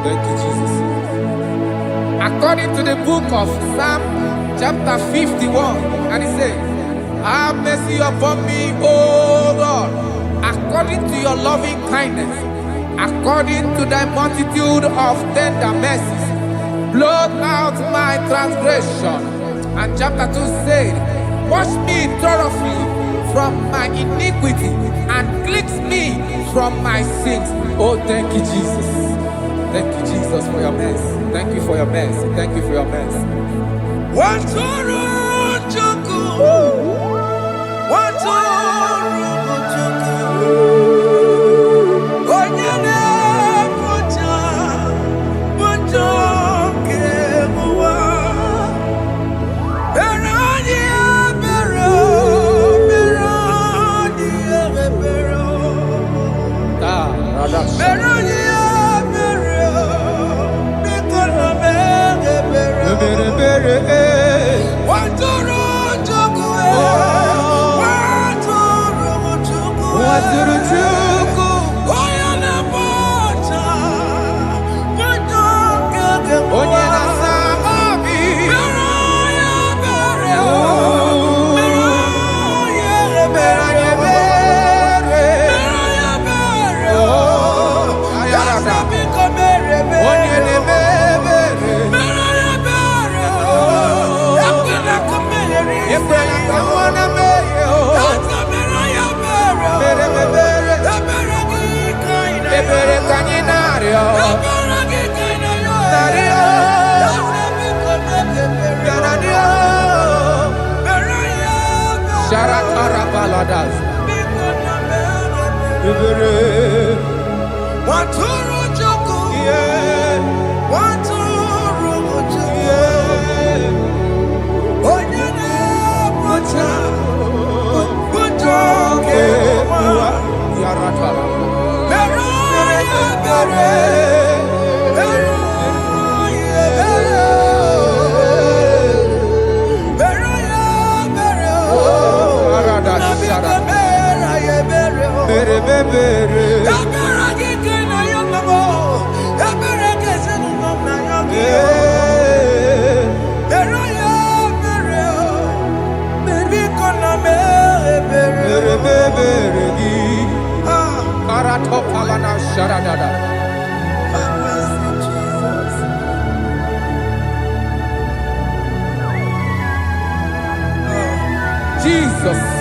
Thank you, Jesus. According to the book of Psalm chapter 51, and it says, have mercy upon me, O Lord, according to your loving kindness, according to thy multitude of tender mercies, blot out my transgression. And chapter 2 said, wash me thoroughly from my iniquity and cleanse me from my sins. Oh, thank you, Jesus. Thank you, Jesus, for your mercy. Thank you for your mercy. Thank you for your mercy. Waturu Chukwu Jesus.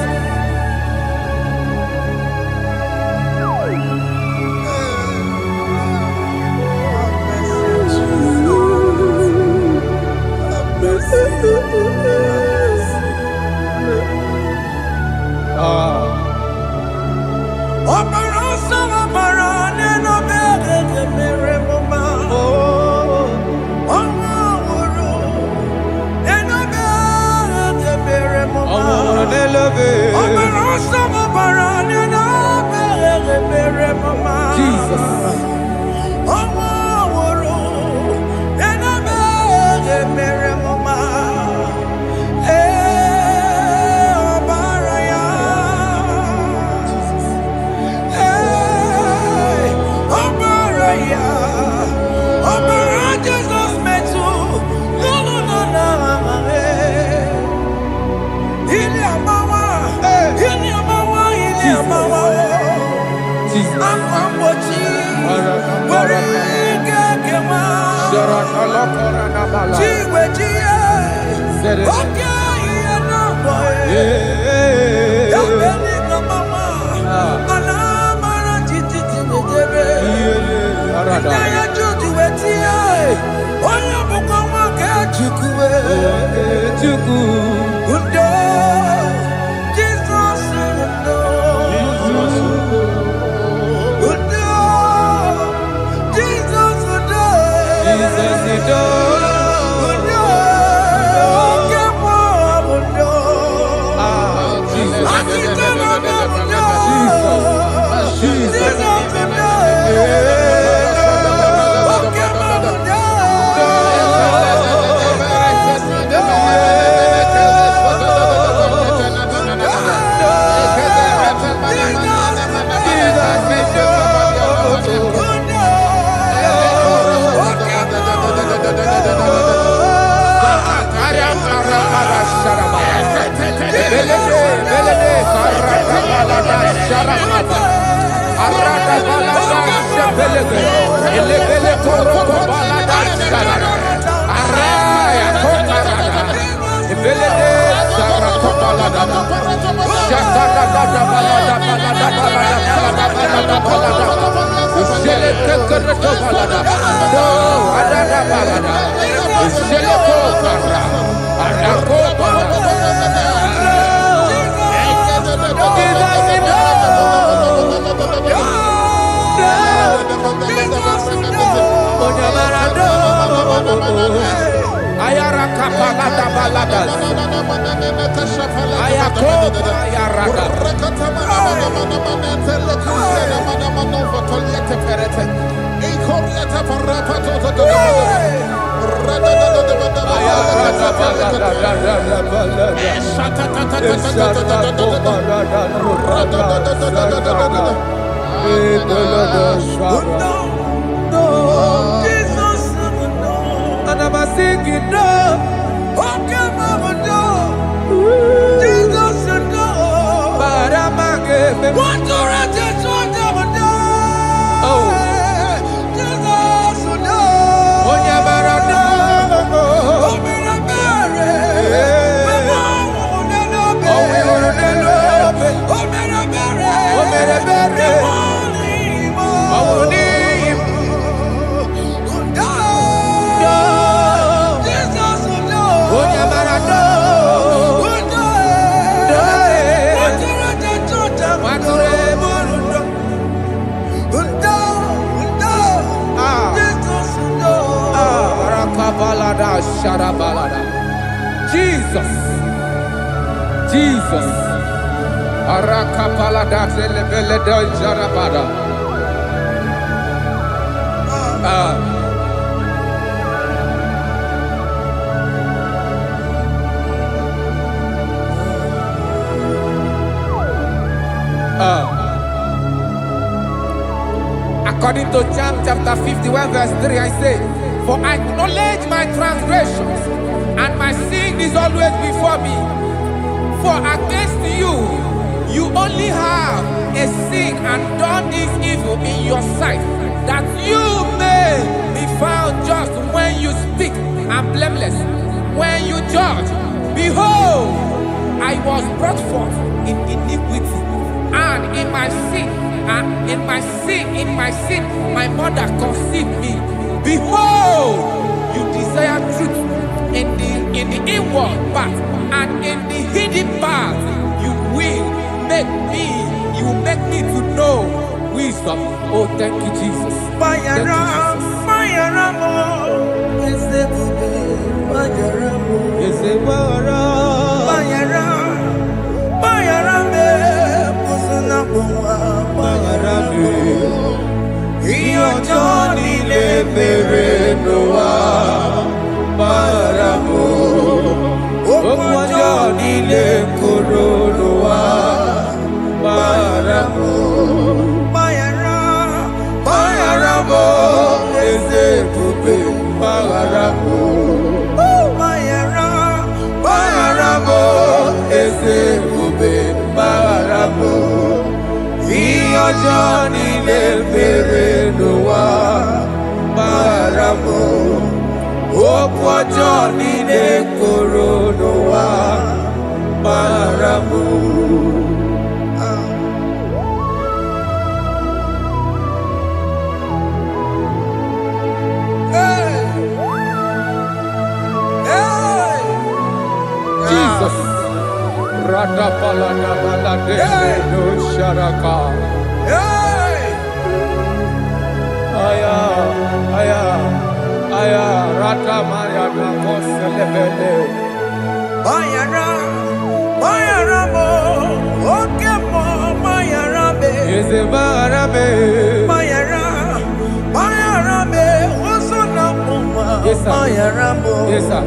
And I'm singing no. Okay, mama, no. Jesus, no. But I'm a what to reject what I'm no. Oh, Jesus, no. Oh, yeah, but I know. Oh, me a Mary. Oh, me a Mary. Oh, me a Mary. Oh, me a Mary. Jesus, Jesus, Arakapalada zelebeleda jarabada. According to John chapter 51 verse 3, I say, for I acknowledge my transgressions, and my sin is always before me. For against you, you only have a sin and done this evil in your sight, that you may be found just when you speak, and blameless when you judge. Behold, I was brought forth in iniquity, and in my sin, my mother conceived me. Behold, you desire truth in the inward part, and in the hidden part you will make me to know wisdom. Oh, thank you, Jesus. Thank Johnny le bere noa baramo okwa Johnny le koro noa baramo. Jesus Rada palada balade no sharaka. Aya, rata maya na koselebele. Bayara mo, oke mo, bayara be. Yeze bayara be. Bayara be, osona muma. Bayara mo. Yes sir.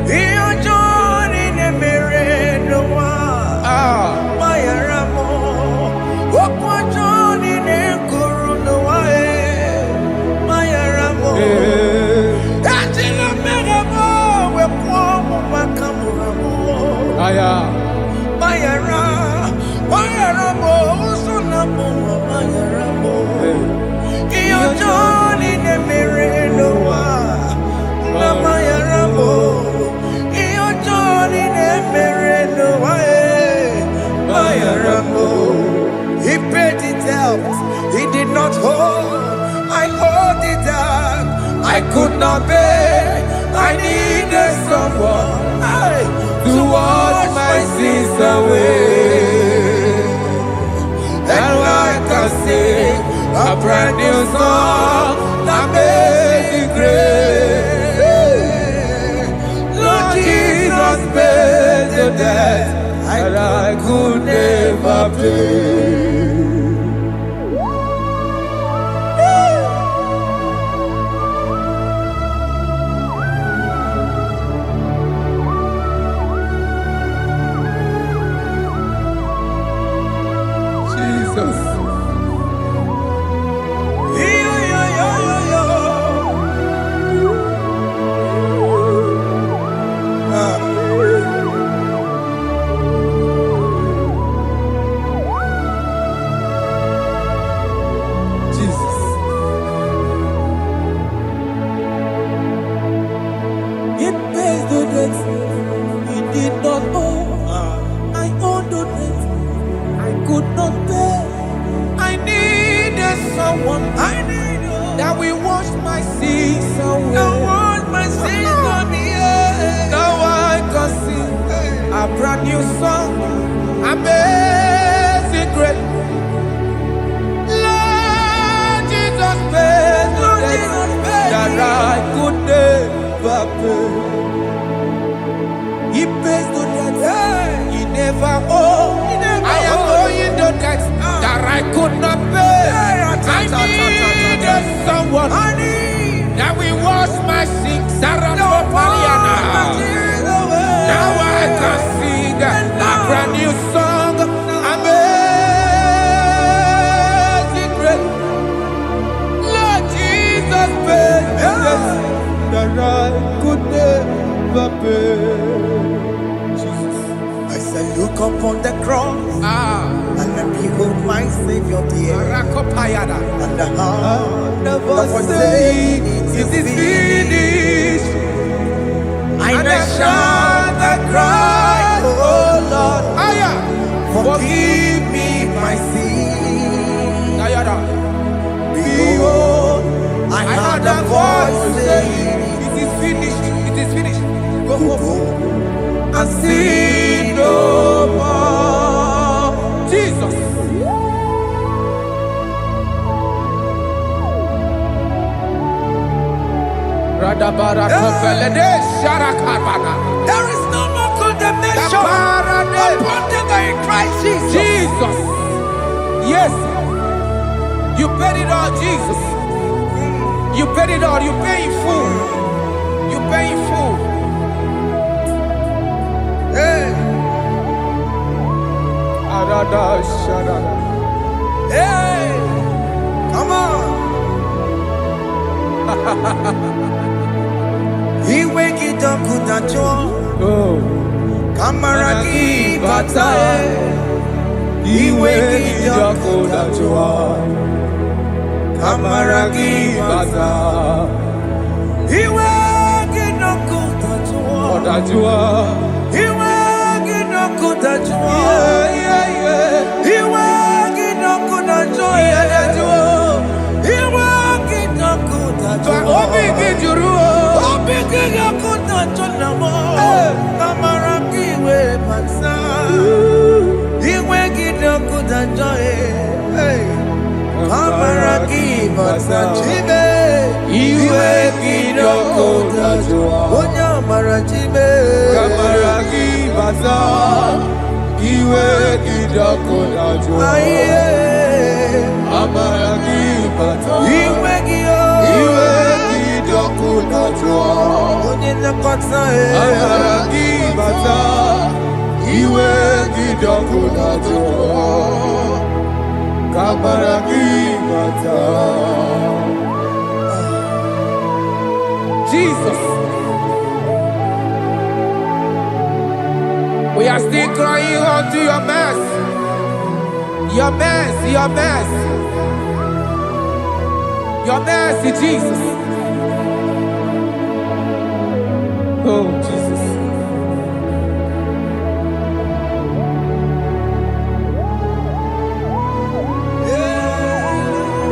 Iyo joni ne mere noa. Bayara mo, okwa joni ne kuru noa. Bayara mo. Aya, bayara mo, usuna mo, bayara mo. Iyo Johnny ne mere noa, na bayara mo. Iyo Johnny ne mere noa, bayara mo. He paid it out, he did not hold. I hold it out, I could not bear. I needed someone to wash my sins away. And I can sing a brand new song that made me great. Lord Jesus paid the debt that I could never pay. could not pay. I needed someone that will wash my sins. Now I can sing a brand new song. Amazing grace. Lord Jesus paid that I could never pay. Jesus. I said, look upon the cross and then behold my Savior there. And the heart that was saying, it is finished. And I shout and cry, oh Lord, forgive me my sin. Behold, I heard a voice saying, it is finished, it is finished. go And sin no more. Jesus. There is no more condemnation upon them in Christ Jesus. Jesus. Yes. You paid it all, Jesus. You paid it all. You pay in full. You pay in full. Hey, hey, come on. He wake it up with a joy. Kamaraki batae. He wake it up with a joy. Kamaraki batae. He wake it up with a joy. He wake it up with a joy. He wake it up with a joy. He wake it up with a joy. Jesus. We are still crying unto your mercy. Your mercy, your mercy. Your mercy, Jesus. Oh, Jesus.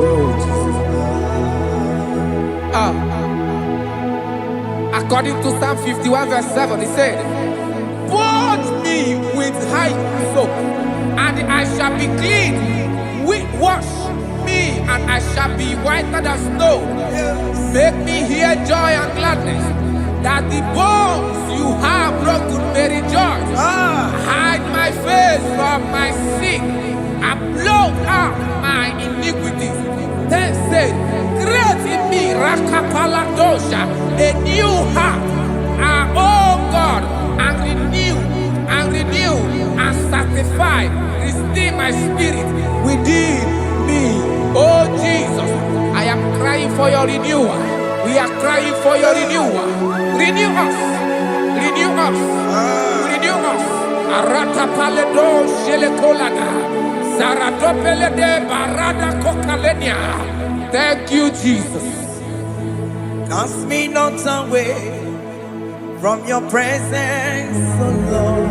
Oh, Jesus. According to Psalm 51 verse 7, he said, "Purge me with hyssop, and I shall be clean. Wash me, and I shall be whiter than snow. Make me hear joy and gladness, that the bones you have broken may rejoice. Hide my face from my sin, and blot out my iniquities. Then say, create in me Rakapaladosha, a new heart, oh God, and renew, and sanctify, restore my spirit within me." Oh Jesus, I am crying for your renewal. We are crying for your renewal. Renew us, renew us, renew us. Arata paledo shelekolada, zaradopele de barada kokalenia. Thank you, Jesus. Cast me not away from your presence, oh Lord.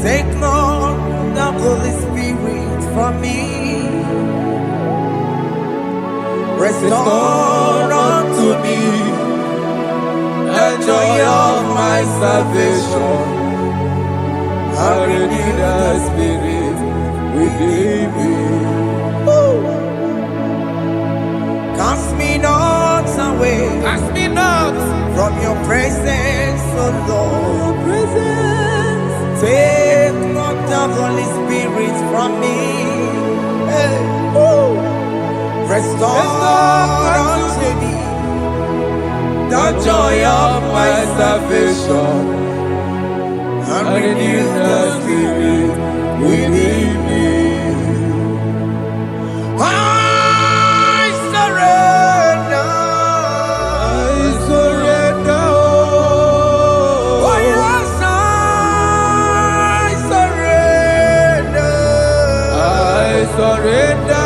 Take not the Holy Spirit from me. Restore unto me the joy of my salvation. And renew the spirit within me. Cast me not away. Cast me not from your presence, oh Lord. Take not the Holy Spirit from me. Restore unto me the joy of my salvation, and renew the spirit within me. I surrender. Oh yes, I surrender. I surrender.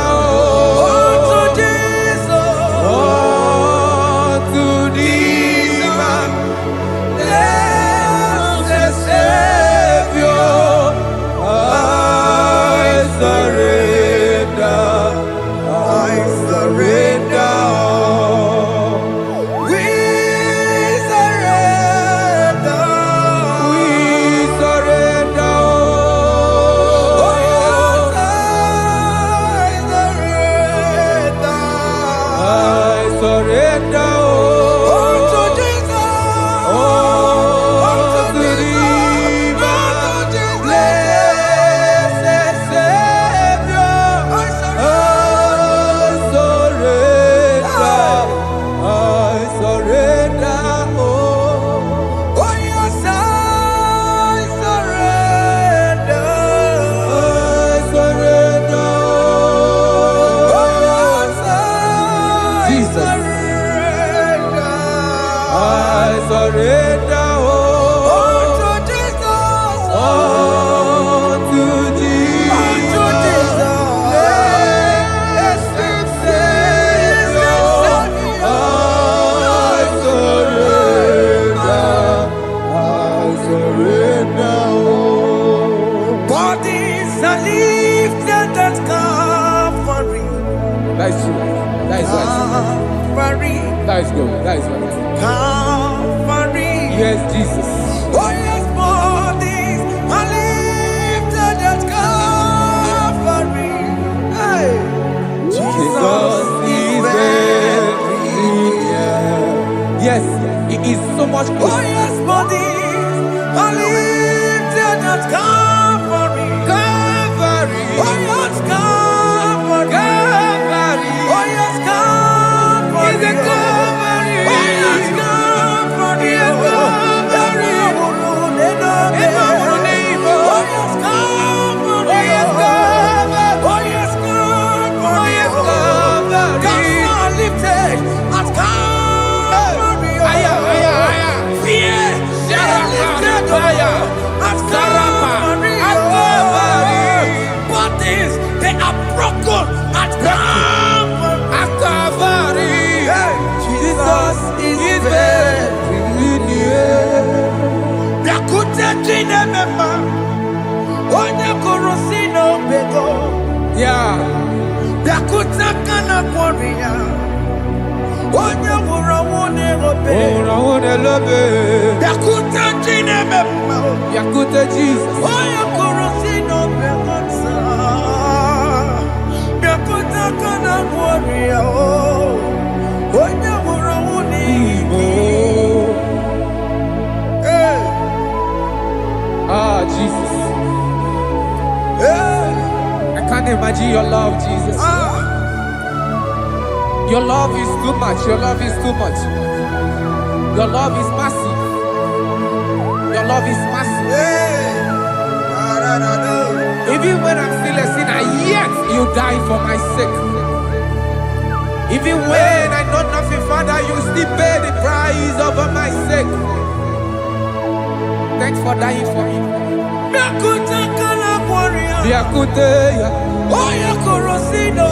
That is good. That is good. Calvary. Yes, Jesus. Oh yes, bodies are lifted at Calvary. Hey. Jesus is very near. Yes, it is so much closer. Oh yes, bodies are lifted at Calvary. Calvary. Oh yes, Calvary. Calvary. Oh yes, Calvary. Is it Calvary? Oh yes, Calvary. Yes, Calvary. Oh yes, Calvary. Oh yes, Calvary. Oh yes, Calvary. God lifted at Calvary. Aya, aya, aya. Fear lifted at Calvary. Bodies, they are broken at Calvary. At Calvary. Jesus is very near. Yakute jine mema, onye kurusi no bego. Yeah. Yakute kana kworiya, onye wurawune obe. Ora love. Yakute jine mema, Yakute Jesus. onye kurusi no bego sa. Yakute kana kworiya, onye wurawune Igbo. Hey. Ah, Jesus. Hey. I can't imagine your love, Jesus. Your love is too much. Your love is too much. Your love is massive. Your love is massive. Hey. Even when I'm still a sinner, yet you die for my sake. Even when I know nothing, Father, you still pay the price over my sake. Thanks for dying for me. Yakute kana kworiya, Yakute, onye kurusi no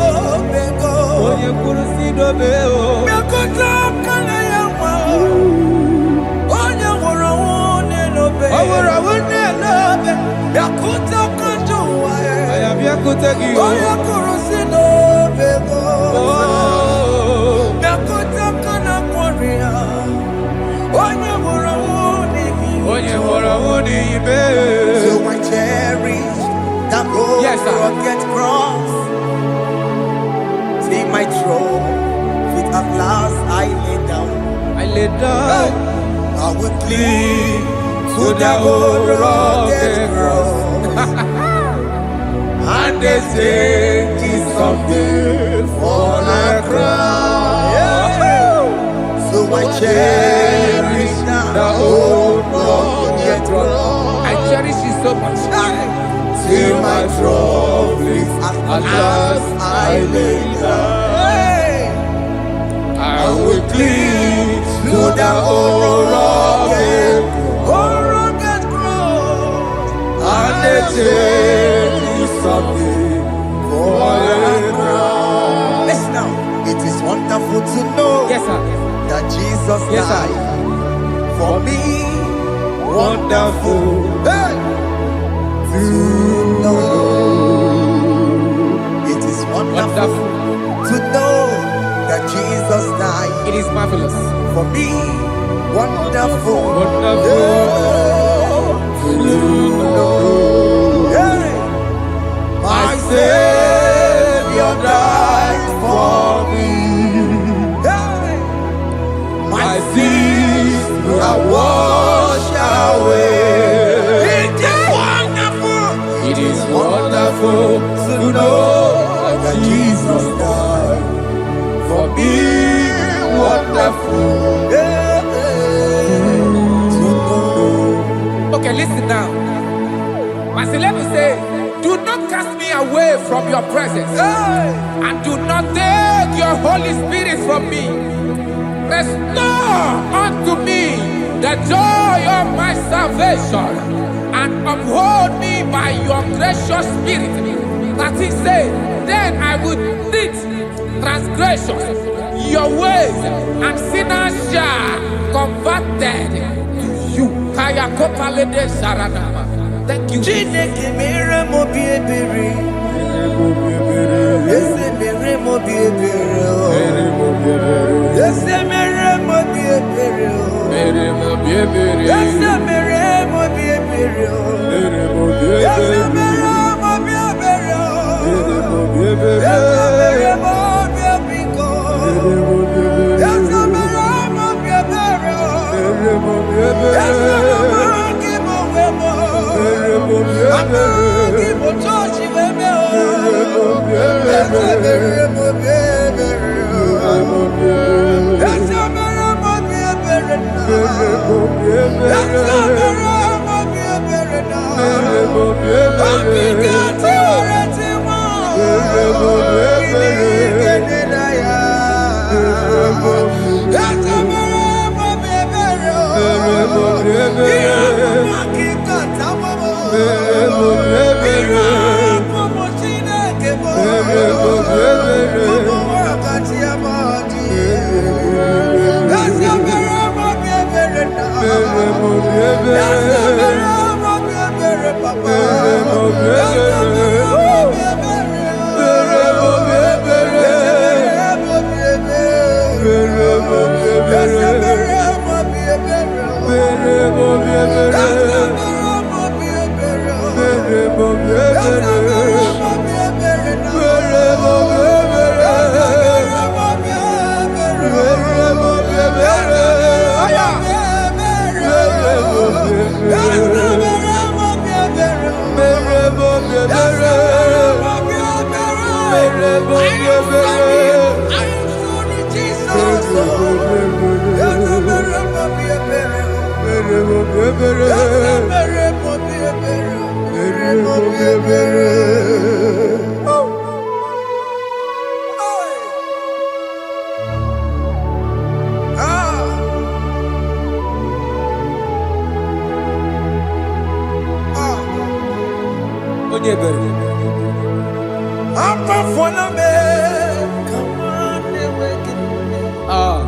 bego. onye kurusido beo. Yakute kana yawa, onye wurawune no bego. Owura wune love. Yakute kanjuwa, I am Yakute Gio. onye kurusi no bego. Oh, Yakute kana kworiya, onye wurawune onye hora wuni ibe. So I cherish that old Yes, sir. rugged cross. See my throne, feet at last I lay down. I lay down I will cling to that old rugged cross. I and they say he's something for a crown. So I cherish the old rugged cross. I cherish it so much. Till my troubles at last I lay down. I will cling to the old rugged cross, and they tell me something for a crown. Listen now, it is wonderful to know Yes, sir. that Jesus Yes, sir. died for me. Wonderful to know. It is wonderful to know that Jesus died It is marvelous. for me. Wonderful, Wonderful to know. Yeah. My Savior died for me. Yeah. My sins are washed away. It is wonderful to know that Jesus died for me. Wonderful to know. Okay, listen now. Verse 11 says, do not cast me away from your presence, and do not take your Holy Spirit from me. Restore unto me the joy of my salvation, and uphold me by your gracious spirit. That he said, then I would teach transgressions your ways, and sinners shall converted to you. Thank you.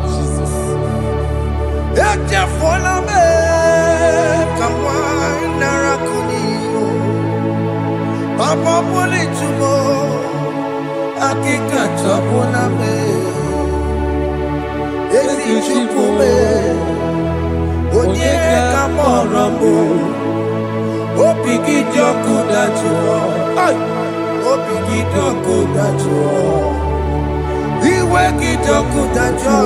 Jesus. Papa poli chumo, akika chapona me. Esi chupume, onye kamoramo. Opiki joku dachuo, opiki joku dachuo. Iwe ki joku dachuo,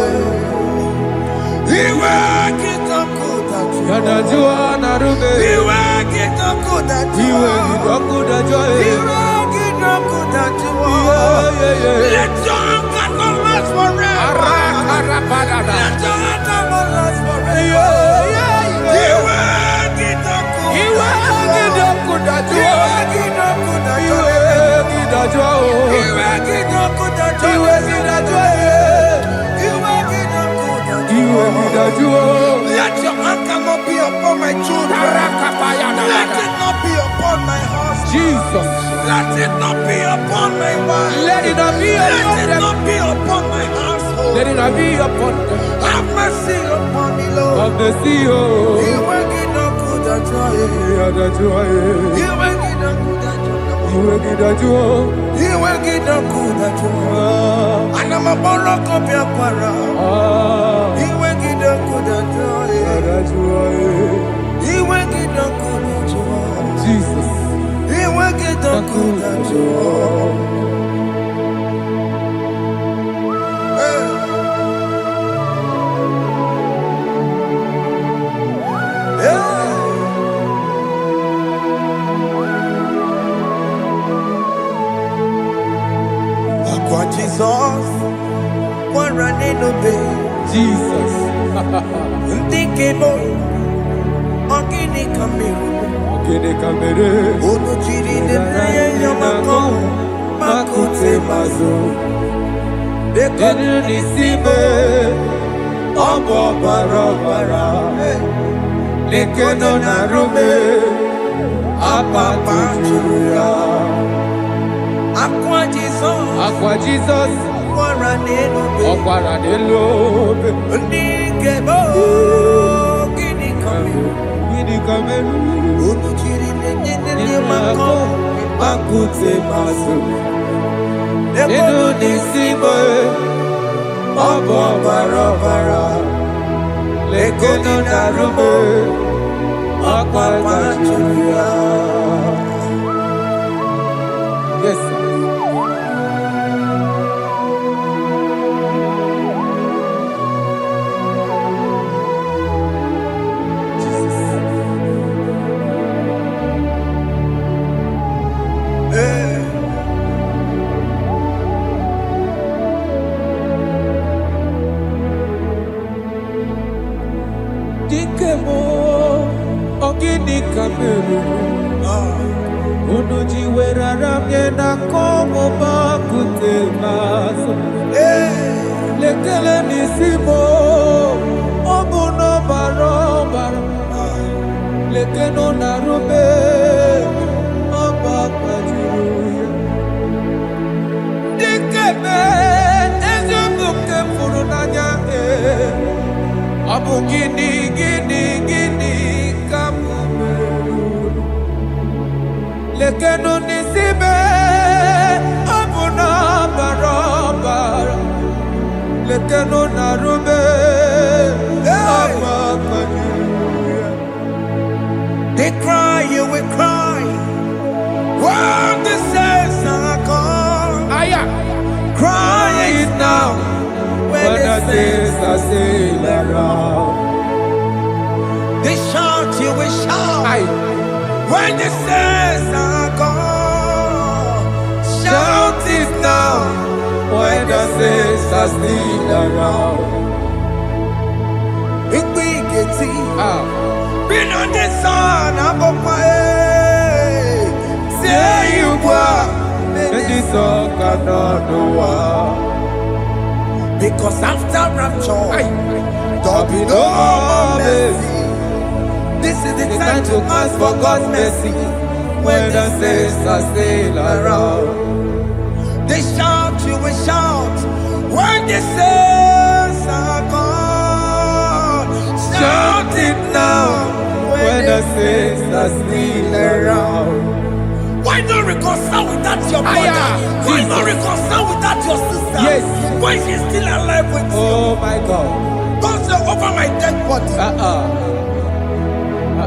iwe ki joku dachuo. Yanajua narume Iwe ki joku dachuo, iwe kidogo dajoe iwe ki Let your anger not last forever. Let your anger not last forever. Let your anger not be upon my children. Let it not be upon my husband. Jesus. Let it not be upon my wife. Let it not be Let upon it them. not be upon my household. Let it not be upon them. Have mercy upon me, Lord. Of the CEO. You will get no good at joy. You will get no good at joy. You will get no good at joy. And I'm a borrow of your para. You will get no good at joy. You will get no good at joy. Jesus. You will get no good at joy. Jesus, one running obey. Jesus. Thinking more. Ogini Kamiru. Ono chiri de naya yamako. Makute mazo. Denu nisime. Obo barabara. Lekeno narume. Apa tuya. Aqua Jesus. Aqua Jesus. Okwara de lobe. Ndikebo. Gini Kamiru. Gini Kamiru. Ono chiri de yamako. Makute mazo. Denu nisime. Obo barabara. Lekeno narume. Apa tuya. Yes, sir. Dikemo, ogini Kamiru. Unuji werara mjena komo makute maso. Lekele nisimo, obuno barobara. Lekeno narube, oba kwajiruya. Dikeme, ezubuke furunanya. Abu gini Kamiru. Lekeno nisibe abuna barabara. Lekeno narube abakanyuya. They cry, you will cry. When the saints are gone. Aya. Cry it now. When the saints are still around. They shout, you will shout. Aye. When the saints are gone. Shout it now. When the saints are still around. Ikwigeti. Been on the sun, I'm up my say you are. And this song cannot do. Because after rapture, Aye. there'll be no more mercy. This is the time to ask for God's mercy. When the saints are still around. They shout, you will shout. When the saints are gone, shout it now. When the saints are still around. Why not reconcile with that your brother? Why not reconcile with that your sister? Yes. Why she's still alive with you? Oh my God. Don't say over my dead body.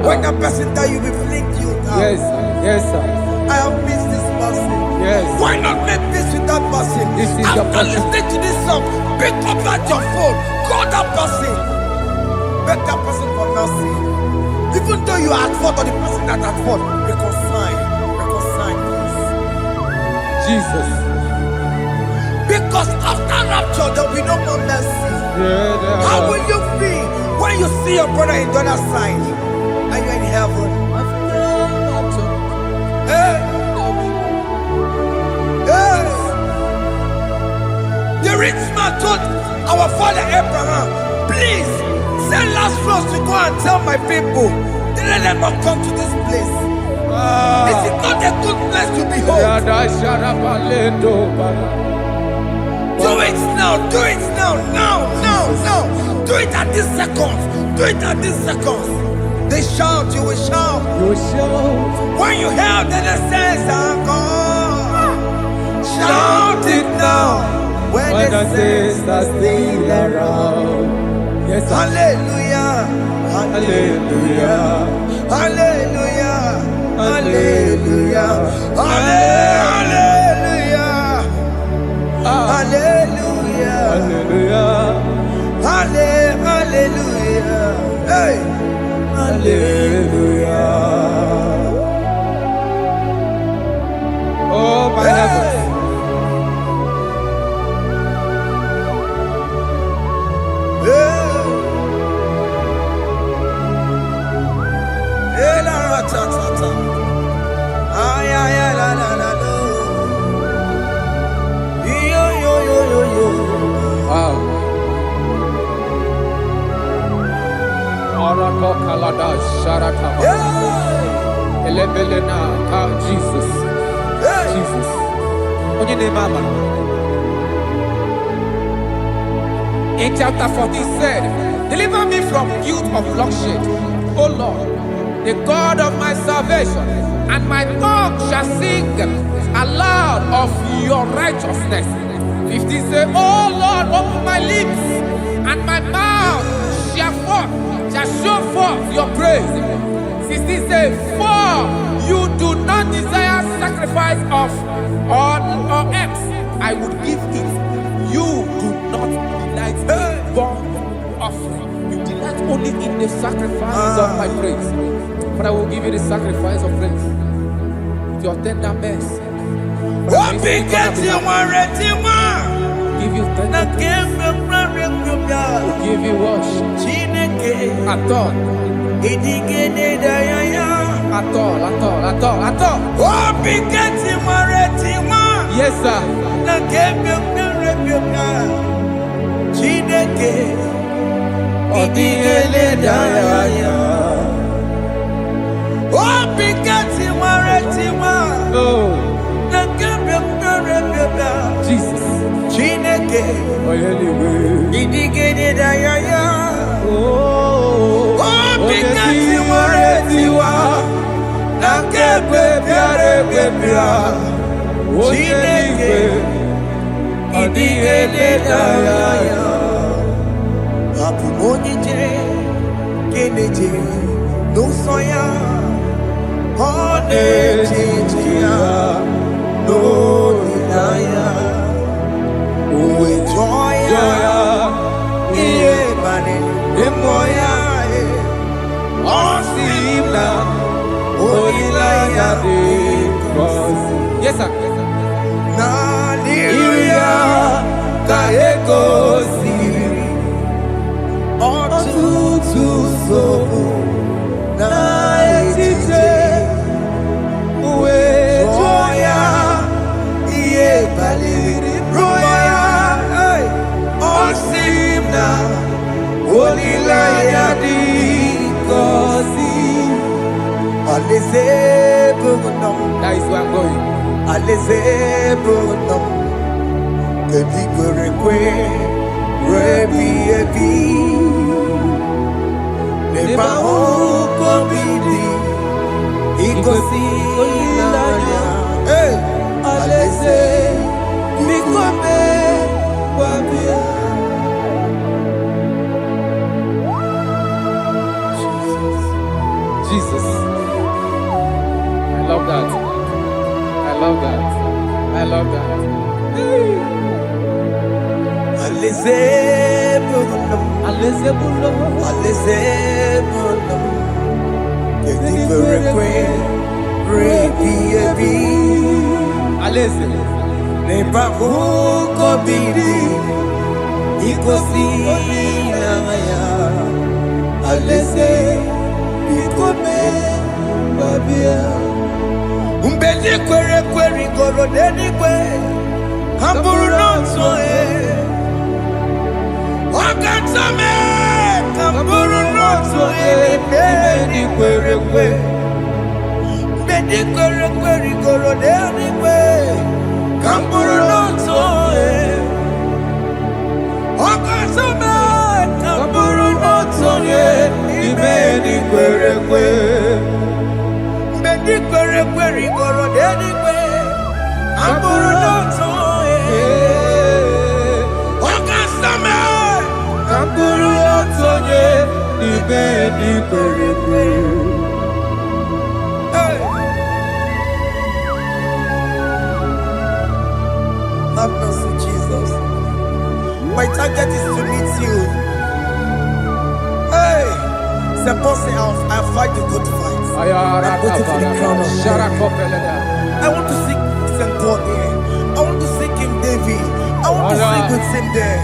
When the person that you will fling you down. Yes, yes, sir. I have missed this person. Yes. Why not make peace with that person? This is After your person. listening to this song, pick up that your phone, call that person, beg that person for mercy. Even though you are at fault or the person that at fault, reconcile, please. Jesus. Because after rapture, there will be no more mercy. How will you feel when you see your brother in the other side and you're in heaven? Hey. Hey. The rich man told our father Abraham, please send Lazarus to go and tell my people, let them not come to this place. This is not a good place to behold. Do it now, do it now, now. Do it at this second. Do it at this second. They shout, you will shout. When you hear that the saints are gone, shout it now. When the saints are still around. Yes, hallelujah, hallelujah, hallelujah, hallelujah, hallelujah, hallelujah, hallelujah, hallelujah, hey, hallelujah. Oh, my heavens. Wow. Jesus. Jesus. In chapter 14 said, deliver me from guilt of bloodshed, O Lord, the God of my salvation, and my tongue shall sing aloud of your righteousness. 15 say, O Lord, open my lips, and my mouth shall show forth your praise. 16 say, for you do not desire sacrifice of or eggs, I would give it. You do not delight in burnt offering. You delight only in the sacrifice of my praise. But I will give you the sacrifice of praise. With your tender mercy. Give you tender praise. Will give you worship. At all. At all. Yes, sir. Jesus. Yes, sir. That is where I'm going. Jesus. I love that. I love that. I love that. Nebavuko bidi ikosi naya alese ikome babia umbedi kwere kwere goro denikwe hamburu nonso wakatame hamburu nonso bedi kwere kwere bedi kwere kwere goro denikwe hamburu nonso wakatame hamburu nonso bedi kwere kwere bedi kwere kwere goro denikwe hamburu nonso wakatame hamburu nonso bedi kwere kwere. Have mercy, Jesus. My target is to meet you. Hey, c'est pensé I fight the good fight. I put it in the crown of heaven. I want to seek St. God there. I want to seek King David. I want to sing with him there.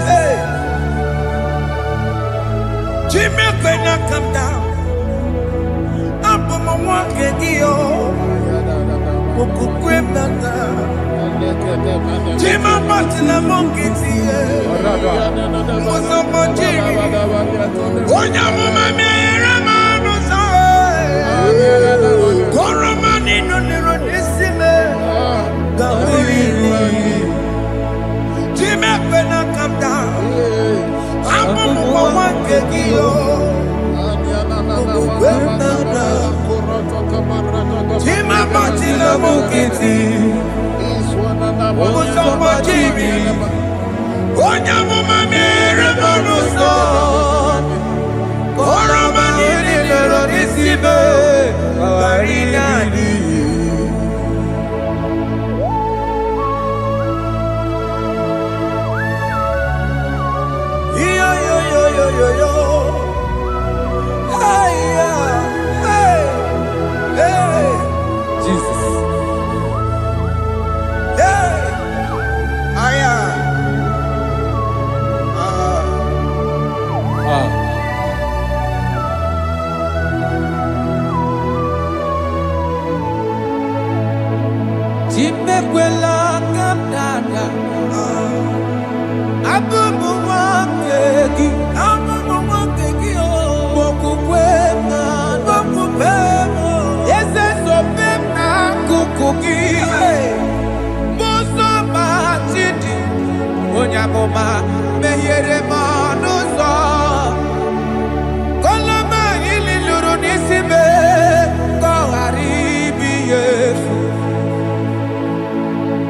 Hey, Jimmy, when I come down, I'm on my walk again. Jima Martina Monkiti, Mosamajiri, Onyama Ramano, Koramani no Nironisime, Jima when I come down, I'm on one kegio. Jima Martina Monkiti, Mosamajiri, Onyama Ramano, Koramani Nironisime, Arinadi. Yo. Hey. Jesus. Hey. Jimekwela kamdada Abubu wakegi Mokukwema Yese sopema kukuki Muso matidi Onyamoma Mehere manuso Koloma ili luru nisime Koharibi Yesu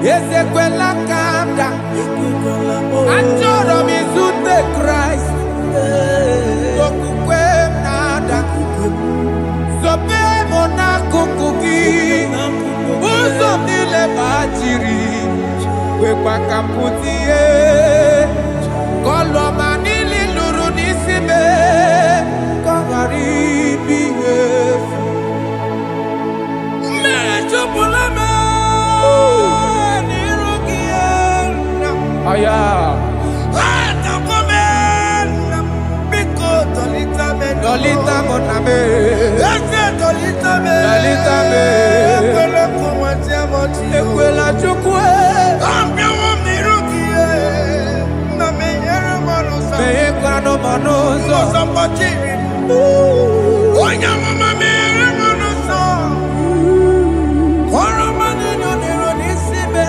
Yese kwela kamda Anjoro mizute Christ Kokukwe nada Sope mona kukuki Uzo nile bajiri Wekwa kamputie Kolo manili luru nisime Kogaribi Yesu Mechupulame Aya. Dolita moname. Dolita me. Ekwela chukwe. Ambia wamirukie. Na meyere manusa. Meyekwa no manusa. Mosambachiri. Onyama meyere manusa. Koromani no nironisime.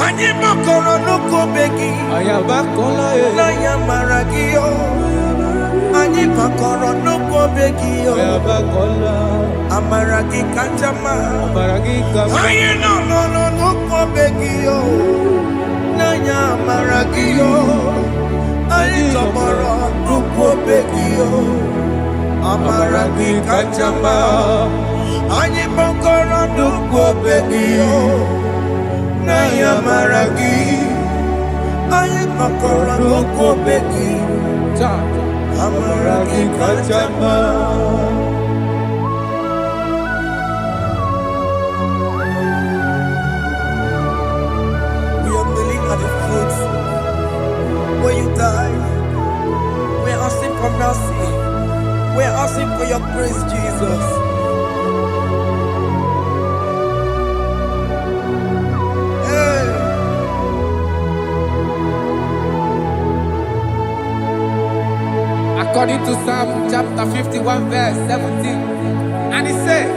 Anyi makoro nuko begi Ayabakola Naya maragio Anyi makoro nuko begi Ayabakola Amaragi kanjama Amaragi kama Ayi no nuko begi Naya maragio Ayi tomoro nuko begi Amaragi kanjama Anyi makoro nuko begi Naya maragi, aye makora loko beki, amaragi kachama. die. We're asking for mercy. We're asking for your grace, Jesus. Hey. According to Psalm chapter 51 verse 17. And he said,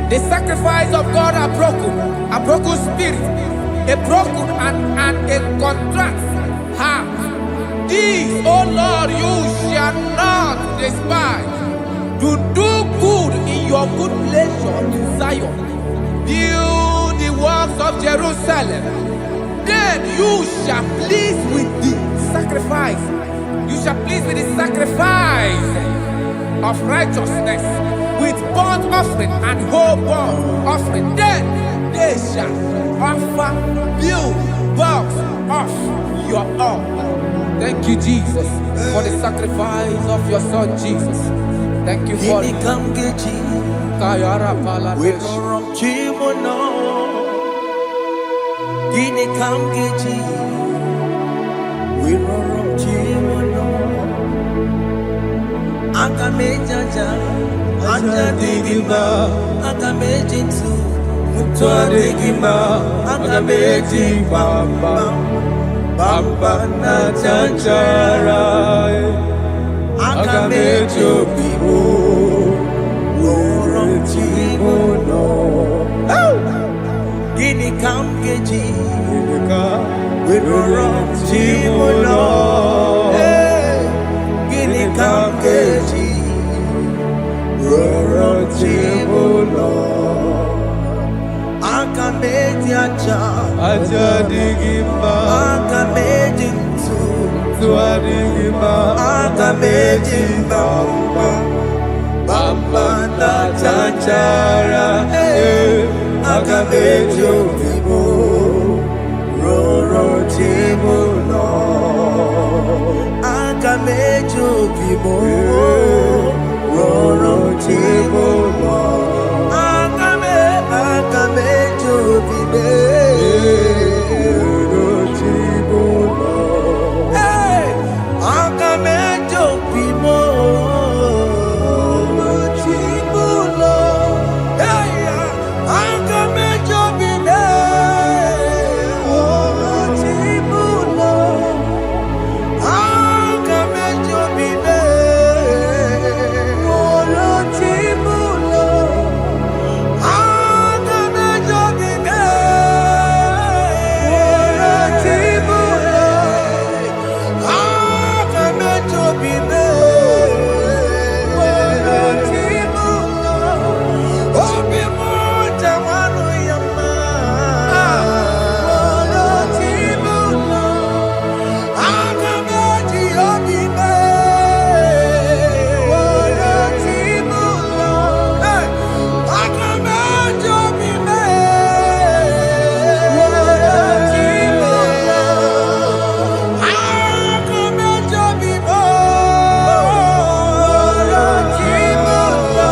the sacrifice of God are broken spirit, a broken and a contrite heart. These, O Lord, you shall not despise. To do good in your good pleasure in Zion. Build the works of Jerusalem. Then you shall please with the sacrifice. You shall please with the sacrifice of righteousness, with burnt offering and whole burnt offering. Then they shall offer build works of your own. Thank you, Jesus, for the sacrifice of your Son, Jesus. Thank you for it. Kayara Pala. We no wrong Chimono. Gini Kamgeji. We no wrong Chimono. Akamejaja. Anja digima. Akamejinsu. Mutwa digima. Akameji bamba. Bamba na chanchara. Akamejo bibo. Gini Kamgeji. We run Chimono. Gini Kamgeji. We run Chimono. Akameji aja. Aja digima. Akameji ntu. Tua digima. Akameji bamba. Bamba na chanchara. Akamejo bibo. Roro Chimono. Akamejo bibo. Roro Chimono. Akamejo bibo. Roro Chimono. Hey, Akamejo bibo. Roro Chimono. Hey, Akamejo bibo. Roro Chimono. Akamejo bibo. Roro Chimono. Akamejo bibo. Roro Chimono. Akamejo bibo. Roro Chimono. Obi moja wanu yama. Roro Chimono. Akameji obibe. Roro Chimono. Hey, Akameji obibe. Roro Chimono. Akameji obibe. Roro Chimono.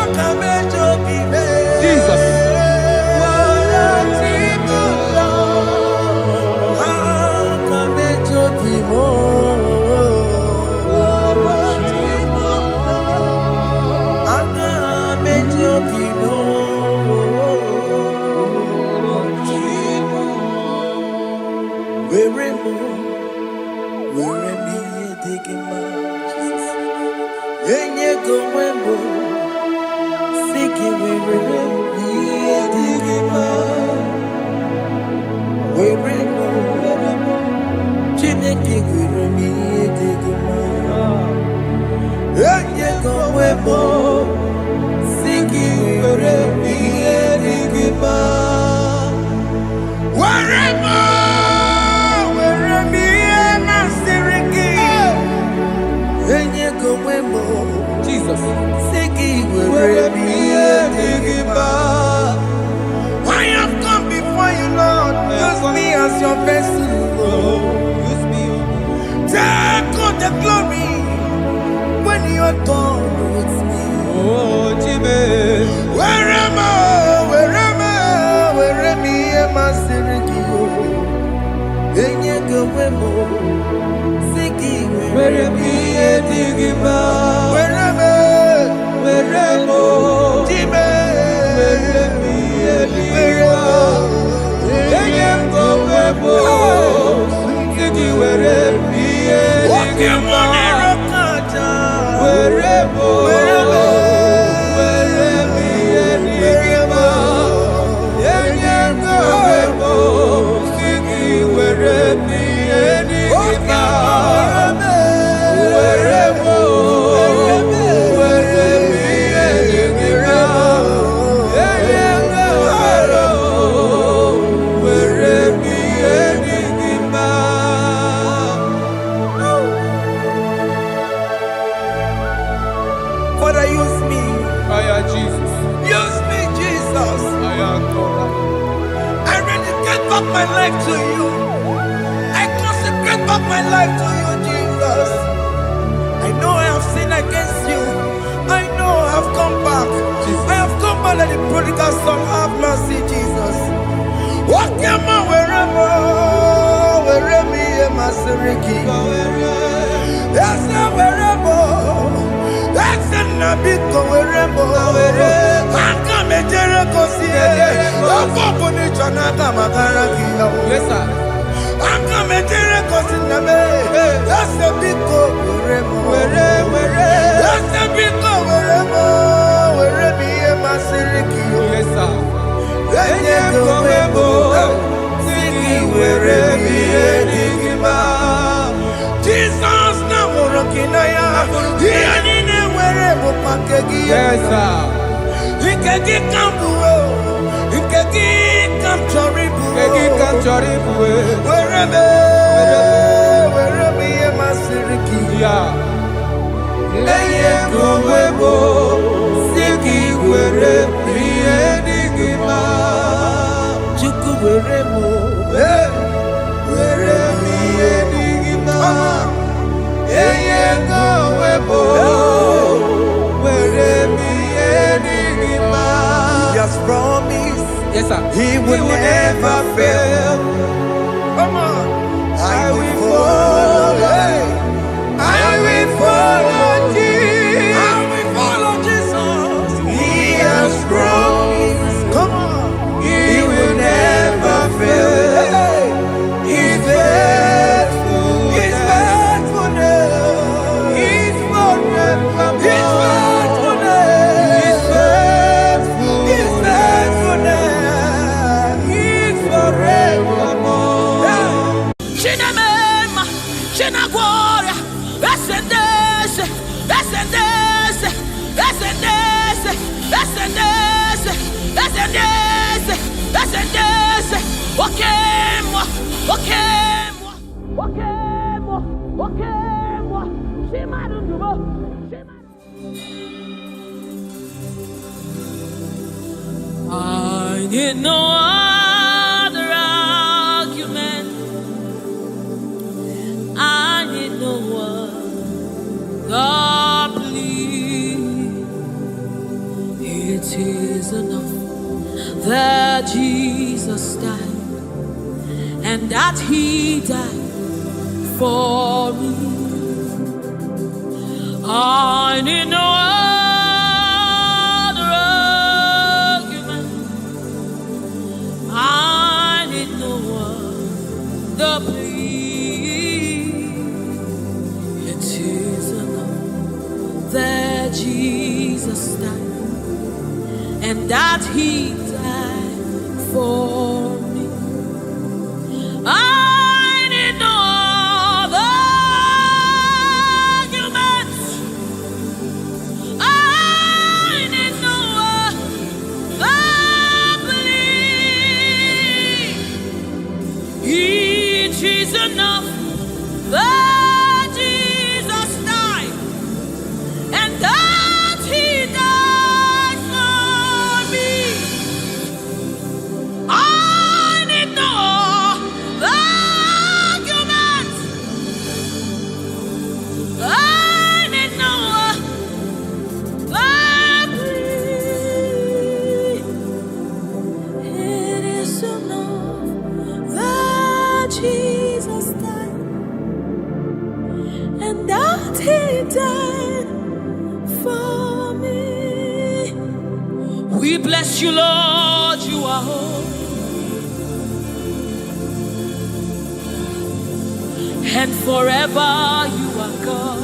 Akameji obibe. Jesus. Roro Chimono. Akameji obibe. Roro Chimono. Akameji obibe. Roro Chimono. Where me digging my Jesus. Enye go wembo. Siki where me digging my. Where Chineke where me digging my. Enye go wembo. Siki where me digging my. Where me na siriki. Enye go wembo. Jesus. Siki where me digging my. I have come before you, Lord. Use me as your vessel, Lord. Use me. Take all the glory when you are done with me. Oh, Jimmy. Where am I? Where am I? Siriki? Enye go wembo. were me edigima. Wherever, Wherever, Jime, were me edigima. Eyengo webo, sigi were me edigima. Wherever, were me edigima. Eyengo webo, sigi were me edigima. Wherever, were me edigima. Eyengo webo, were me edigima. Father, use me. Fire Jesus. Use me, Jesus. Fire God. I rededicate back my life to you. I consecrate back my life to you, Jesus. I know I have sinned against you. I know I have come back. I have come back like the prodigal son. Have mercy, Jesus. Walk your man wherever me and my Siriki. Yes, wherever. That's a nabiko wherever. I come and Jericho see it. I'm going to Chanaka Makaraki. Yes, sir. I'm coming to record in the way. That's a big go wherever. That's a big go wherever me and my Siriki. Yes, sir. Eyengo webo, sigi wherever me edigima. Jesus na morokinaya. Yanine wherever pakegi. Yes, sir. Ikegi kambuo. Ikegi kamchoribu. Kegi kanchoribuwe. Wherever me and my Siriki. Yeah. Eyengo webo, sigi were mi edigima. Chuku wherever. Were mi edigima. Eyengo webo, were mi edigima. He has promised Yes, sir. he will never fail. Come on. I will follow. I will follow Jesus. I will follow Jesus. He has promised. Come on. He will never fail. He's faithful. He's faithfulness. He's forever. He's faithfulness. He's faithful. He's faithfulness. He's forevermore. Chinamema, Chinagora, Ascendese, Ascendese, Ascendese, Ascendese, Ascendese, Ascendese, Wakemwa, Wakemwa, Wakemwa, Wakemwa, Shimarubo, I need no other argument. I need no one. God, please. It is enough that Jesus died and that He died for me. I need no other argument. I need no other plea. It is enough that Jesus died and that He died for me. I need no other arguments. I need no other plea. It is enough that Jesus died and that He died for me. I What he did for me. We bless you, Lord, you are holy. And forever you are God.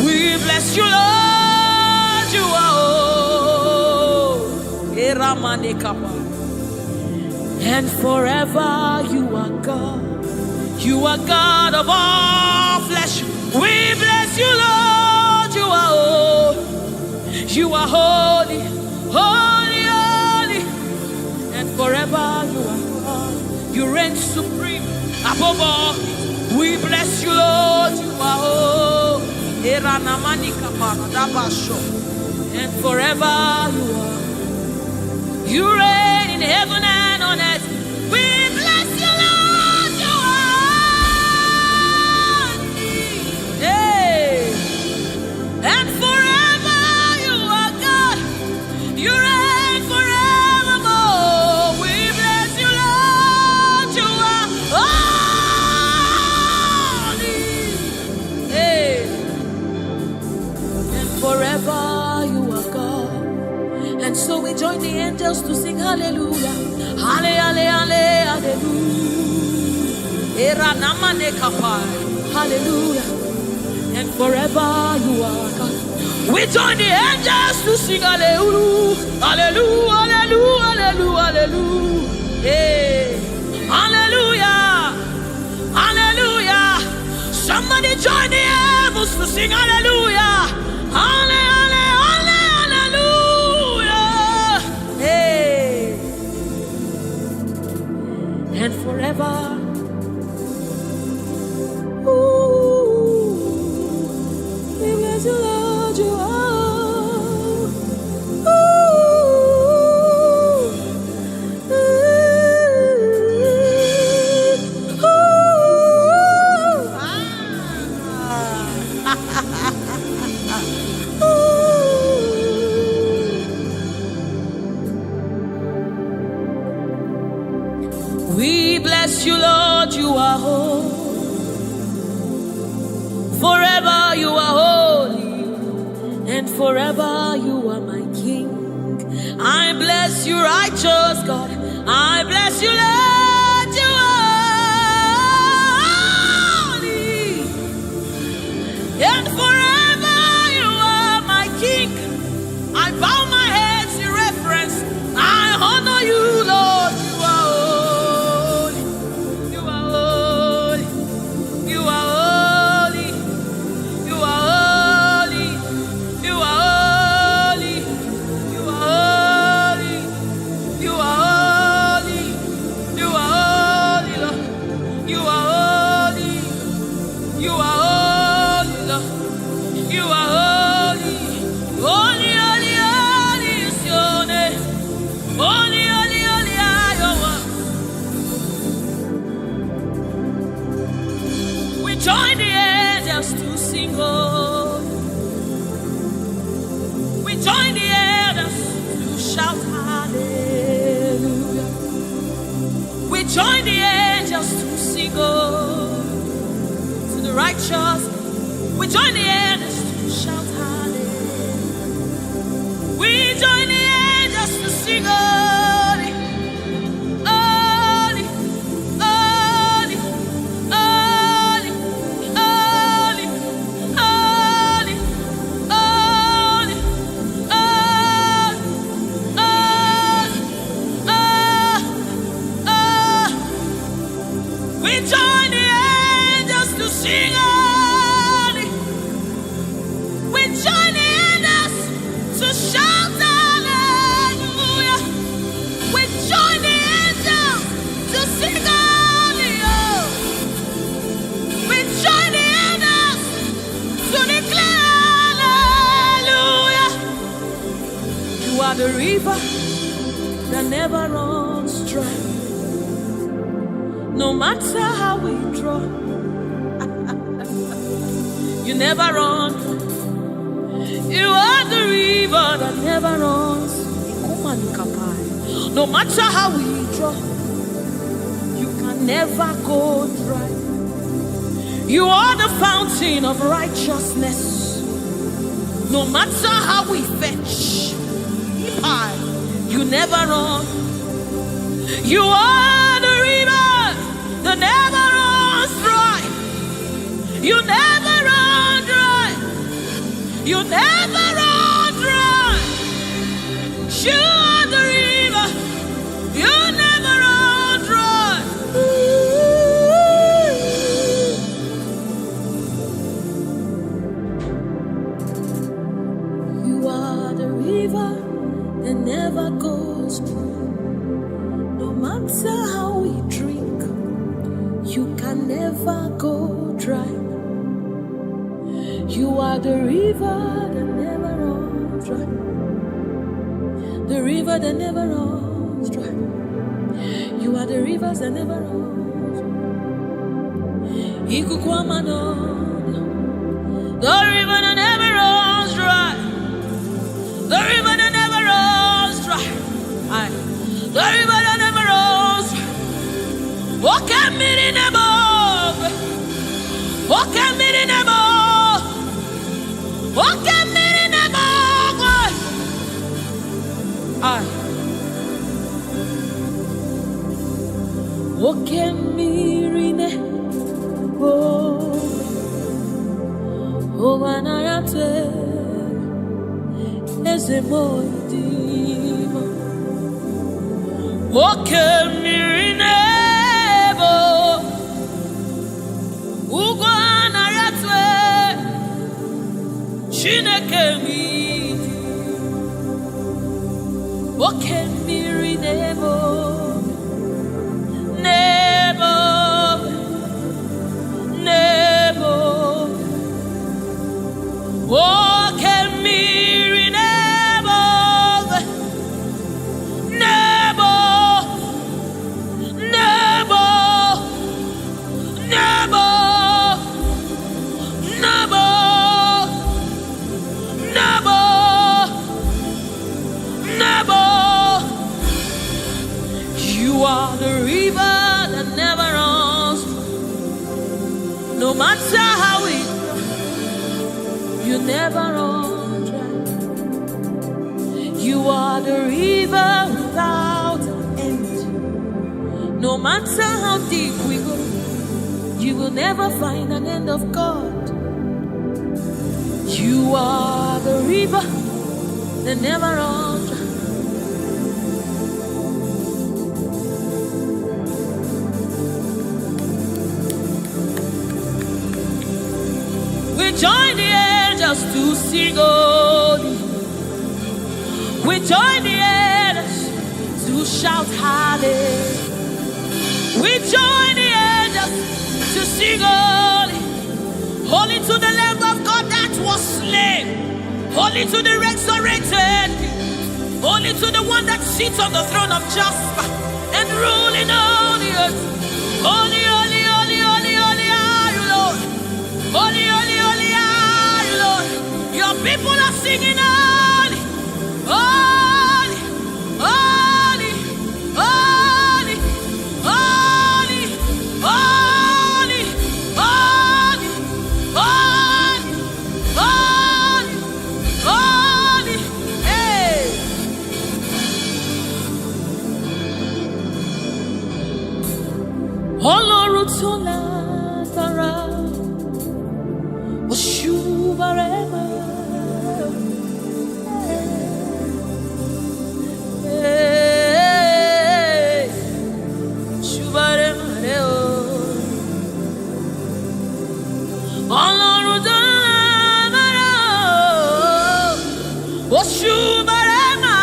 We bless you, Lord, you are holy. And forever you are God. You are God of all flesh. We bless you, Lord, you are holy. You are holy, holy, holy. And forever you are God. You reign supreme above all. We bless you, Lord, you are holy. And forever you are. You reign in heaven and on earth. We bless you, Lord, you are. Hey. And forever you are God. You reign forevermore. We bless you, Lord, you are holy. Hey. And forever you are God. And so we join the angels to sing hallelujah. Hallelujah, hallelujah. Hallelujah. And forever you are God. We join the angels to sing hallelujah. Hallelujah, hallelujah, hallelujah, hallelujah. Hey. Hallelujah. Hallelujah. Somebody join the heavens to sing hallelujah. Hallelujah. And forever. Ooh, we bless you, Lord, you are. Ooh, we bless you, Lord, you are holy. Forever you are holy, and forever you are my King. I bless you, righteous God. I bless you, Lord, you are holy, and forever you are my King. I bow my head in reverence. I honor you, Lord. Join the angels to sing, oh. We join the angels to shout hallelujah. We join the angels to sing, oh, to the righteous. We join the angels to shout hallelujah. We join the angels to sing, oh. The river that never runs dry. No matter how we draw, you never run. You are the river that never runs. No matter how we draw, you can never go dry. You are the fountain of righteousness. No matter how we fetch, you never run. You are the river that never runs dry. You never run dry. You never run dry. You are the river. You never run dry. You are the river that never goes dry. No matter how we drink, you can never go dry. You are the river that never runs dry. The river that never runs dry. You are the rivers that never runs dry. The river that never runs dry. The river that never runs dry. The river that never runs dry. Walk at me in the above. Walk at me in the above. Walk at me in the above. Walk at me in the above. Oh, when I am as a boy, walk at me in the above. Ugwana yatwe Chineke mi Oke miri nebo Nebo Nebo Oke miri nebo Nebo Nebo Nebo Nebo Nebo Nebo. You are the river that never runs. No matter how it, you never run dry. You are the river without end. No matter how deep we go, you will never find an end of God. You are the river that never runs dry. We join the angels to sing holy. We join the angels to shout hallelujah. We join the angels to sing holy. Holy to the Lamb of God that was slain. Holy to the resurrected. Holy to the one that sits on the throne of Jasper and ruling all the earth. Holy, holy, holy, holy, holy are you, Lord. Holy, holy, holy are you, Lord. Your people are singing holy, holy, holy, holy, holy, holy, holy, holy, holy, holy, hey. Ọlọ́run tó lágbára, Oshubarema, Oshubarema, Ọlọ́run tó lágbára, Oshubarema,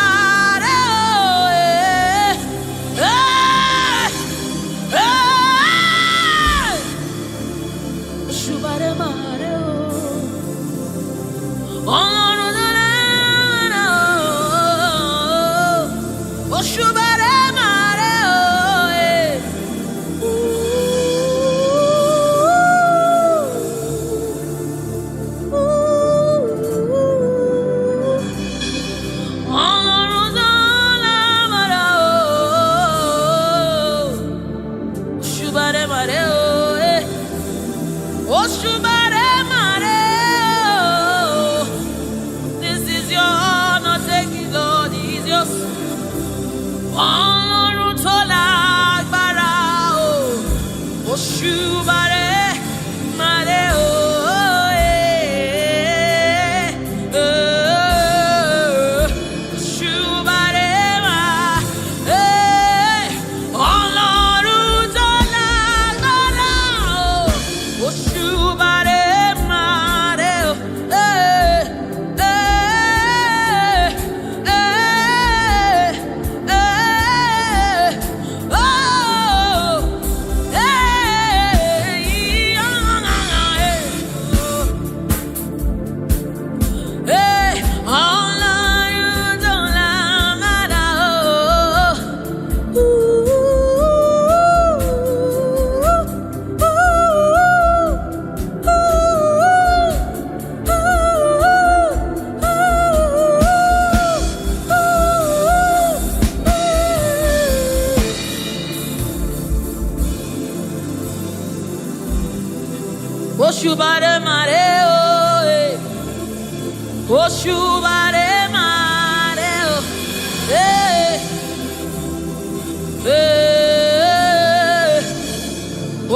Oshubarema. Oshubare Mare. This is your honor, take it, Lord, is yours. Ọlọ́run tó lágbára o. Oshubare Mare o. Oshubare Mare o. Oshubare Mare o.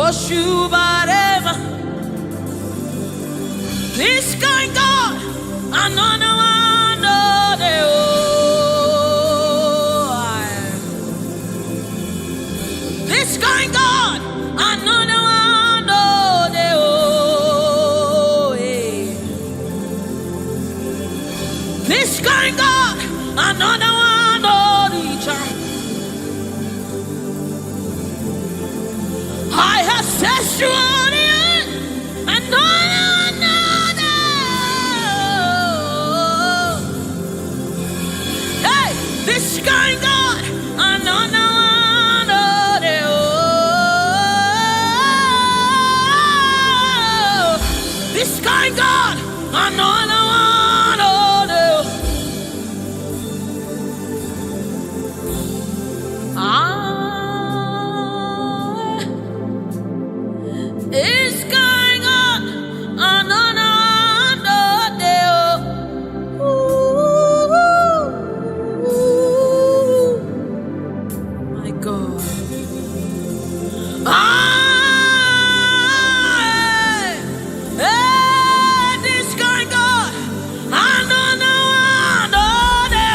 Oshubare Ma. This kind God, another one o. This kind God, another one. This kind God, another one, oh, the child. I have set you on the end, another. Hey, this kind God, another one, oh, this kind God, another one. It's going on another day. My God. This going on another day.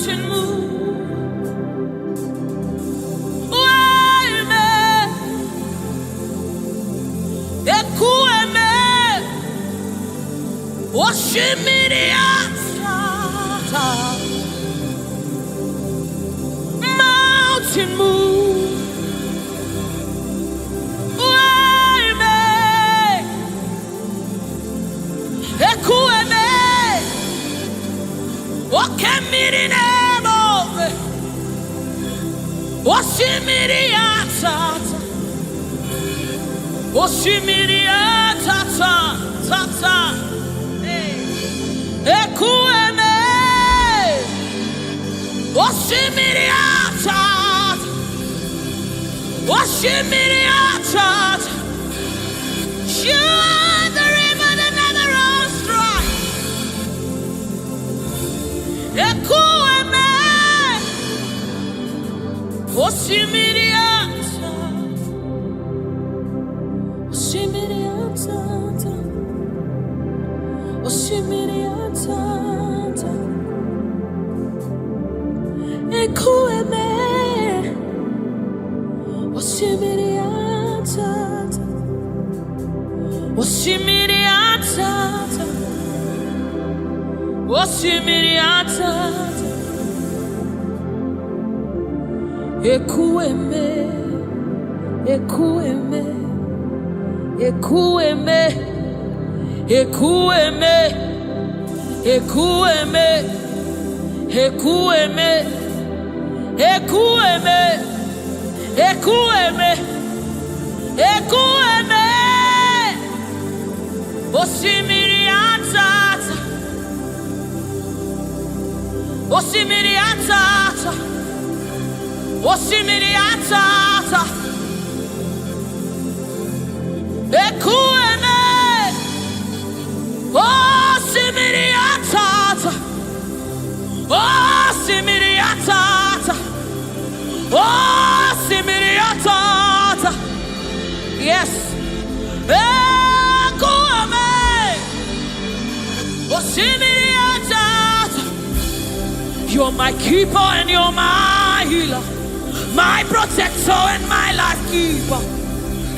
mountain move. Waime, ekueme, oshimiriata. Mountain move. Waime, ekueme, okemirine. Oshimiriata, Oshimiriata, Tata, Ekueme, Oshimiriata, Oshimiriata, you are the river that never runs dry. Ekueme. Oshimiriata, Oshimiriata, Oshimiriata, Ekueme, Oshimiriata, Oshimiriata, Oshimiriata. Ekueme, ekueme, ekueme, ekueme, ekueme, ekueme, ekueme, ekueme, ekueme, osimiriata, osimiriata. Oshimiriata, ekueme, oshimiriata, oshimiriata, oshimiriata. Yes, ekueme, oshimiriata. You're my keeper and you're my healer, my protector and my life keeper.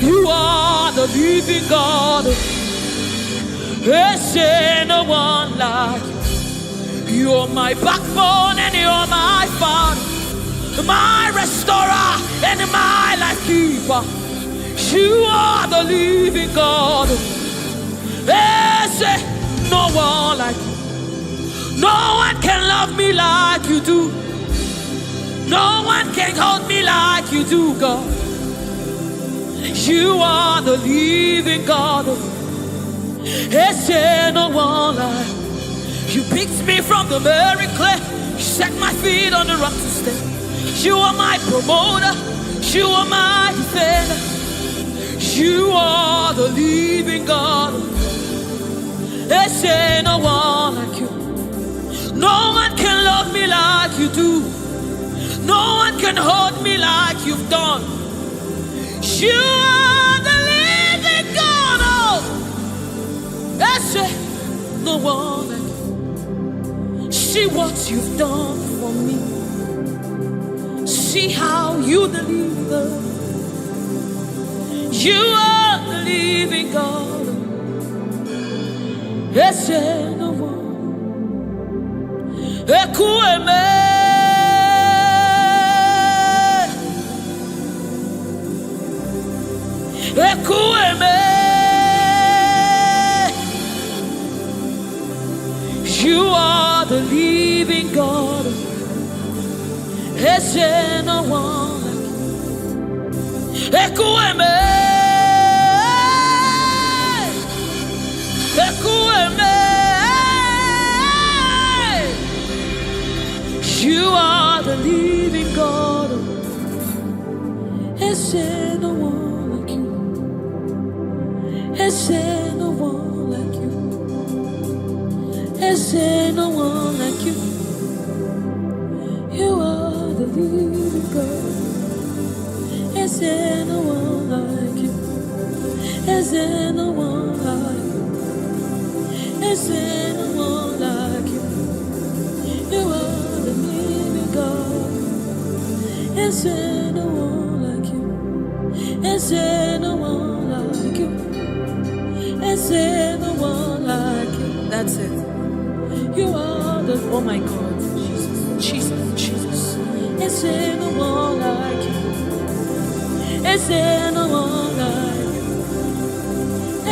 You are the living God. There's no one like you. You're my backbone and you're my father, my restorer and my life keeper. You are the living God. There's no one like you. No one can love me like you do. No one can hold me like you do, God. You are the living God. There's no one like you. Picked me from the very clay. You set my feet on the rock to stay. You are my promoter. You are my defender. You are the living God. There's no one like you. No one can love me like you do. No one can hold me like you've done. You are the living God. Oh, that's it. No one like you. See what you've done for me. See how you deliver. You are the living God. That's it. No one. Ekueme, ekueme. You are the living God. There's no one like you. Ekueme, ekueme. You are the living God. There's no one like you. There's no one like you. There's no one like you. You are the living God. There's no one like you. There's no one like you. There's no one like you. You are the living God. Is there no one like you? Is there no one like you? Is there no one like you? That's it. You are the, oh my God, Jesus. Is there no one like you? Is there no one like you?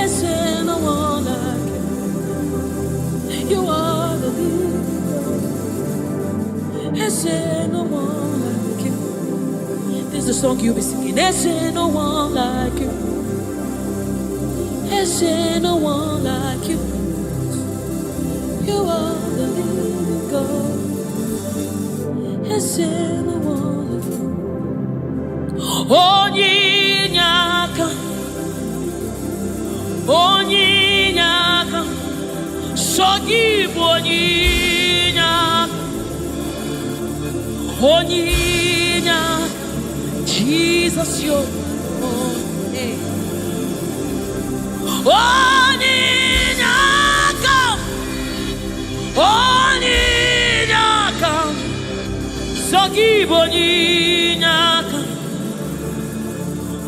Is there no one like you? You are the leader. Is there no one like you? This is the song you'll be singing. Is there no one like you? Is there no one like you? You are the living God. Is there no one like you? Onyinyaka, Onyinyaka, Sogibu Onyinyaka, Onyinyaka, Jesus, your name. Onyinyaka, Onyinyaka, Sogibu Onyinyaka,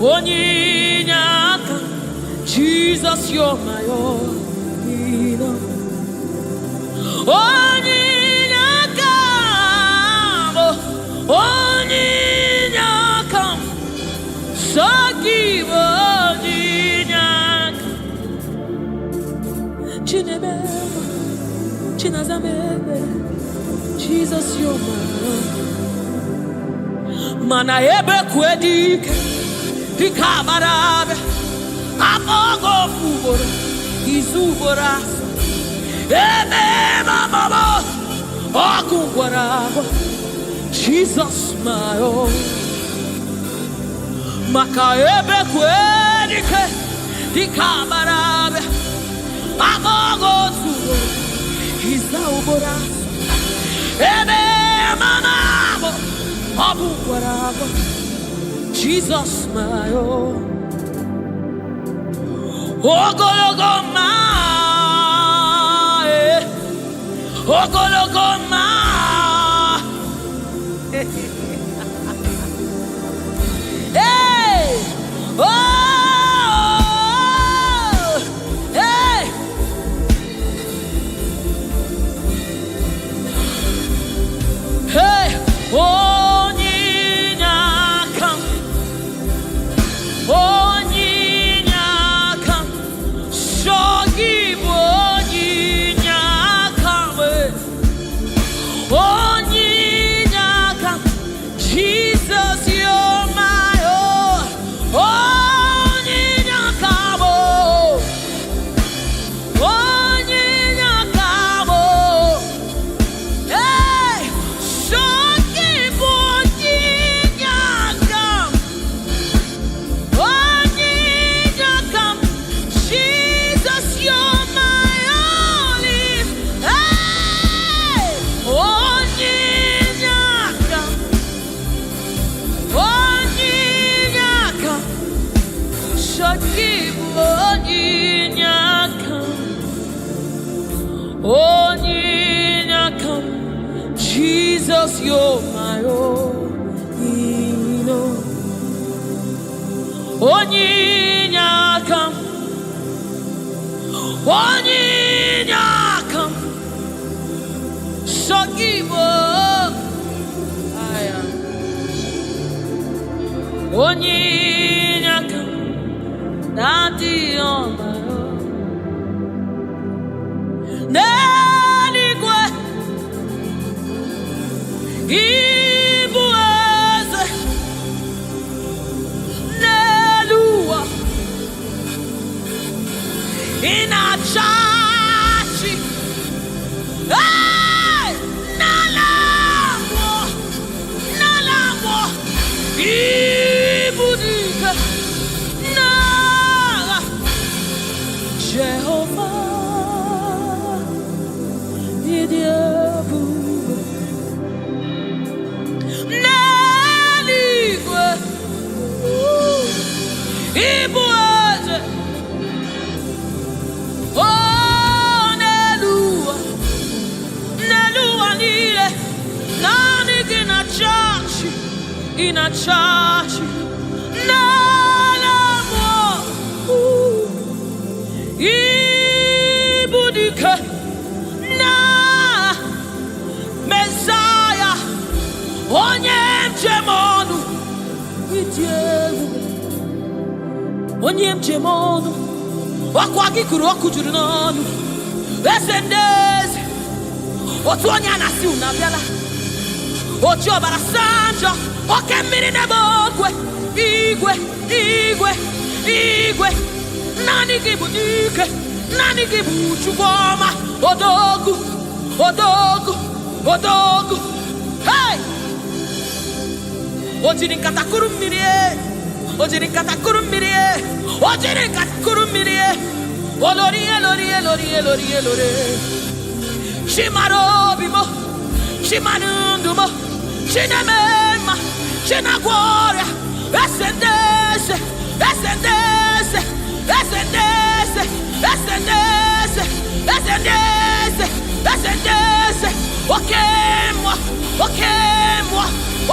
Onyinyaka, Jesus, you're my all. Onyinyaka, Onyinyaka, Sogibu Onyinyaka, Chinebeba, Chinazamebe, Jesus, you're my all. Mana ebe kwedike, Dikabarabe, Amogo Fubora, Izuboras, Ebe Mama, Okungwarabo, Jesus, my own. Maka ebe kwedike, Dikabarabe, Amogo Fubora, Izuboras, Ebe Mama, Okungwarabo, Jesus, my own. Ogologoma, Ogologoma. Hey, oh, hey. Hey, Onyinyaka, Onyinyaka, Sogibu Onyinyaka, Onyinyaka, Jesus, you're my all. Onyinyaka, Onyinyaka, hey, Sogibu Onyinyaka, Onyinyaka, Jesus, you're my only. Hey, Onyinyaka, Onyinyaka, Sogibu Onyinyaka, Onyinyaka, Jesus, you're my own. Onyinyaka, Onyinyaka, Sogibu Onyinyaka, Daddy on my own. Neligwe, Igbo eze, Nelua, Inachachi, hey, Nalamo, Ibudike, Nala, Jehovah, Idiabu, Neligwe, Igbo eze, oh. in a church. Ibudike na Messiah onye mjemonu onye mjemonu wakwa gikuru okujuru n'onu esendeze otu onye anasi unabiala oji ọbara sanjo oke mmiri n'ebe ogwe igwe nani gị bụ dike nani gị bụ Chukwu ọma odogu hey o jiri nkata kuru mmiri olori chimara obi mo chimara ndụ mo chineme mma chinagwọ ọrịa esendeze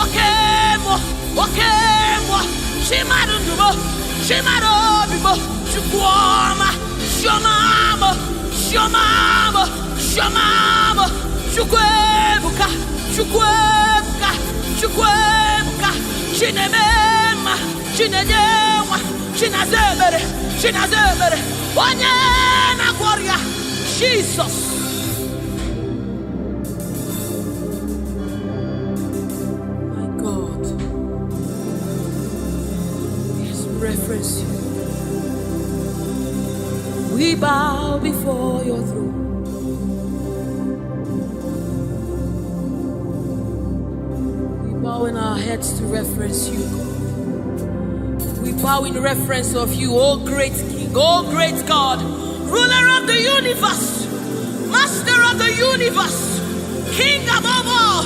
okemwa chimarundumo chimarobimo chukwoma shomamo chukwebuka chinemema chinenyewa chinazebere onye na-agwọrọ ya Jesus. My God, yes, reference you. We bow before your throne. We bow in our heads to reference you, God. We bow in reference of you, oh great King, oh great God, ruler of the universe, master of the universe, King above all,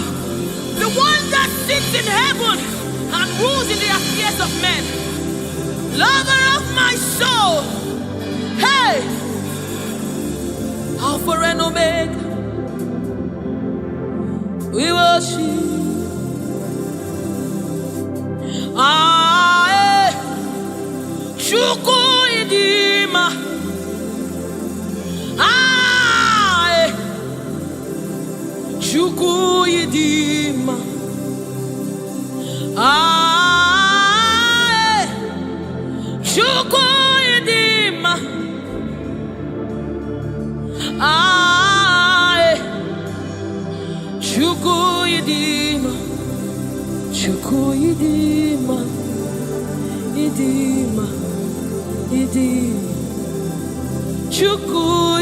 the one that sits in heaven and rules in the affairs of men, lover of my soul. Hey, Alpha and Omega, we worship. Chukwu idima, Chukwu idima, Chukwu idima, Chukwu idima, Chukwu idima, idima. Chukwu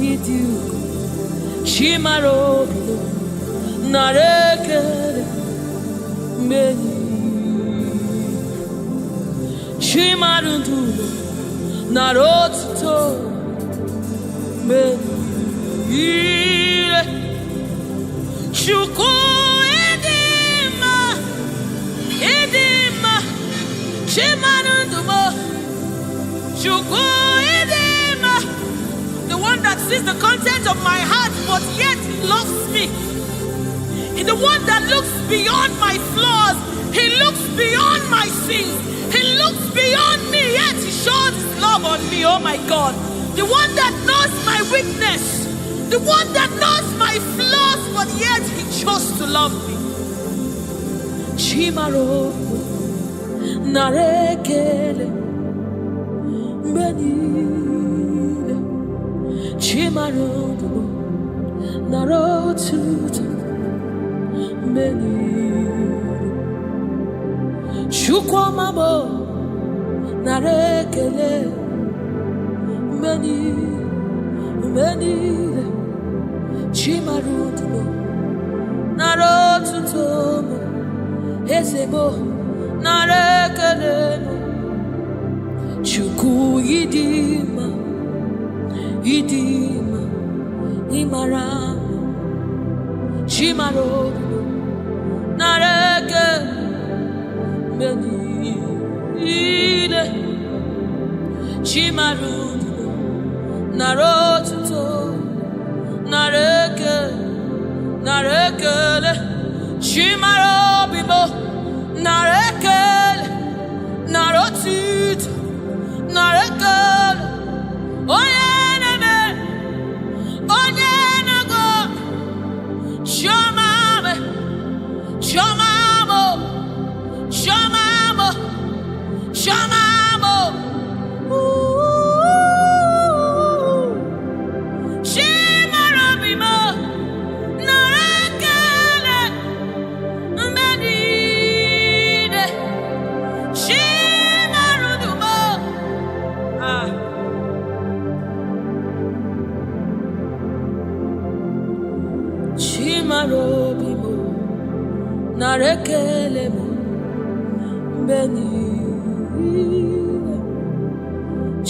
idima, chimarobilo narekele meni chimarundulo narotuto meni Chukwu the one that sees the content of my heart, but yet loves me. He's the one that looks beyond my flaws. He looks beyond my sins. He looks beyond me, yet he shows his love on me. Oh my God. The one that knows my weakness. The one that knows my flaws, but yet he chose to love me. Chimaro narekele benile chimarodo narotuto benile chukwamamo narekele benile chimarodo narotuto ezebo narekeleno Chukwu idima imara chimarodo nareke menile chimarodo narotuto nareke Chimaro bibo narekel narotit narekel oyeneme onyenago shamame shamamo shamamo shamamo Chimaro bibo narekel Medide Shimarudumo Shimarobimo Narekelemo Benide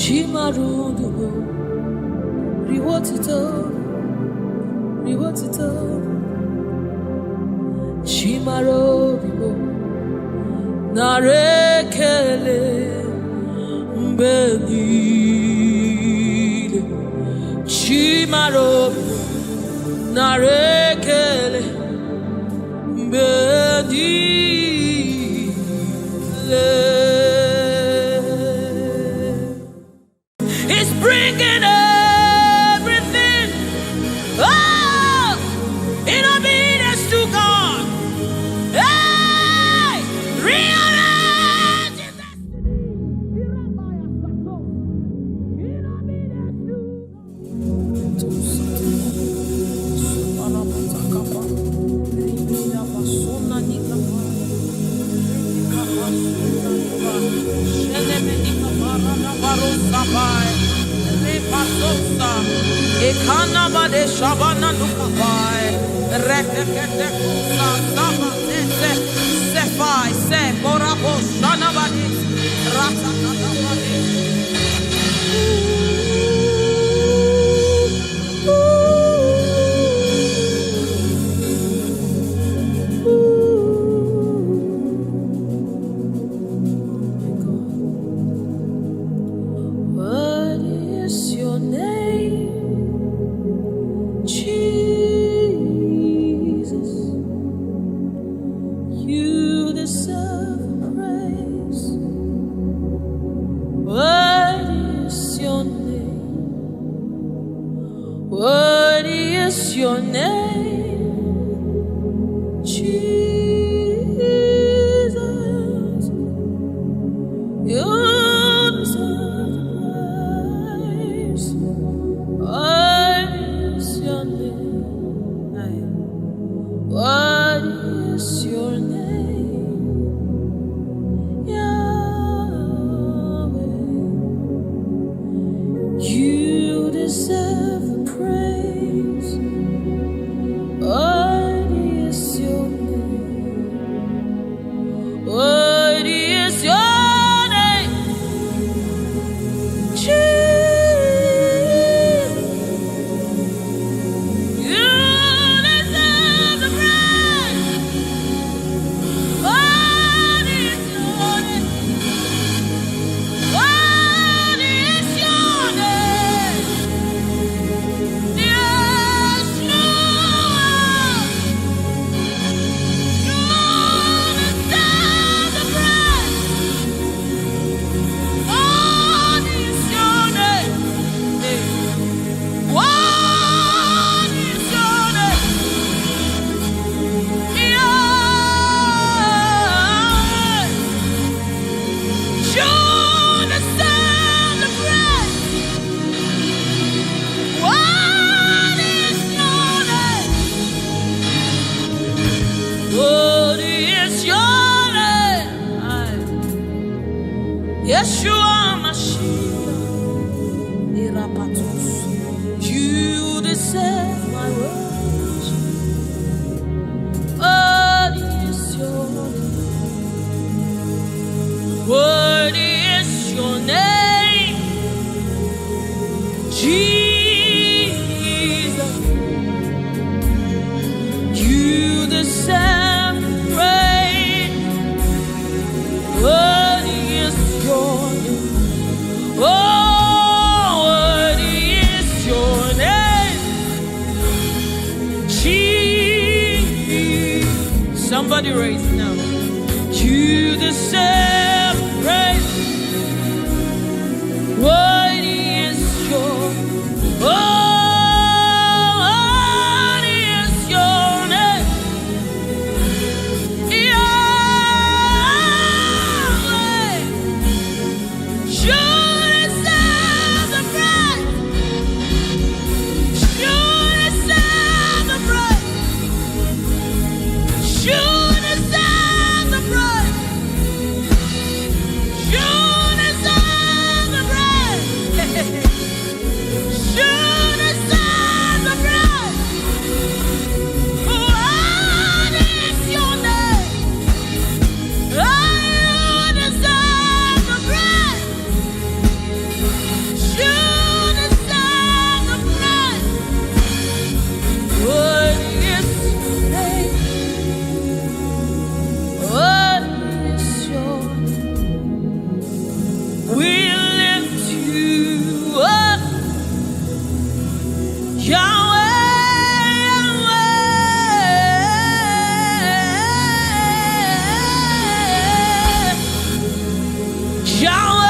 Shimarudumo Riwotito Riwotito Shimarobimo Narekele Benile Shimarobimo Narekele Benile He's bringing everything in obedience to God. Hey! Realize your destiny. In obedience to Ekana bade shabana nukabai rekete kusa sama se sefai se korabo shana bade rata kata bade What is your name? Jesus, you deserve praise. What is your name? What is your name? Jesus, you deserve praise. What is your name? What is your name? Yahweh, you deserve the praise. What is your name? What is your name? Jesus, you deserve the praise. What is your name? What is your name? Yeshua, you deserve the praise. What is your name? What is your name? Yahweh, you deserve the praise. What is your name? What is your name? Yeshua Mashiach, Irapatos. You deserve my worship. What is your name? What is your name? Jesus, you deserve praise. What is your name? Oh, what is your name? Somebody raise now. You deserve praise. Worthy is your, worthy is your name. Yahweh, you deserve the praise. You deserve the praise. You deserve the praise. You deserve the praise. You deserve the praise. What is your name? You deserve the praise. You deserve the praise. What is your name? What is your name? We lift you up, Yahweh, Yahweh,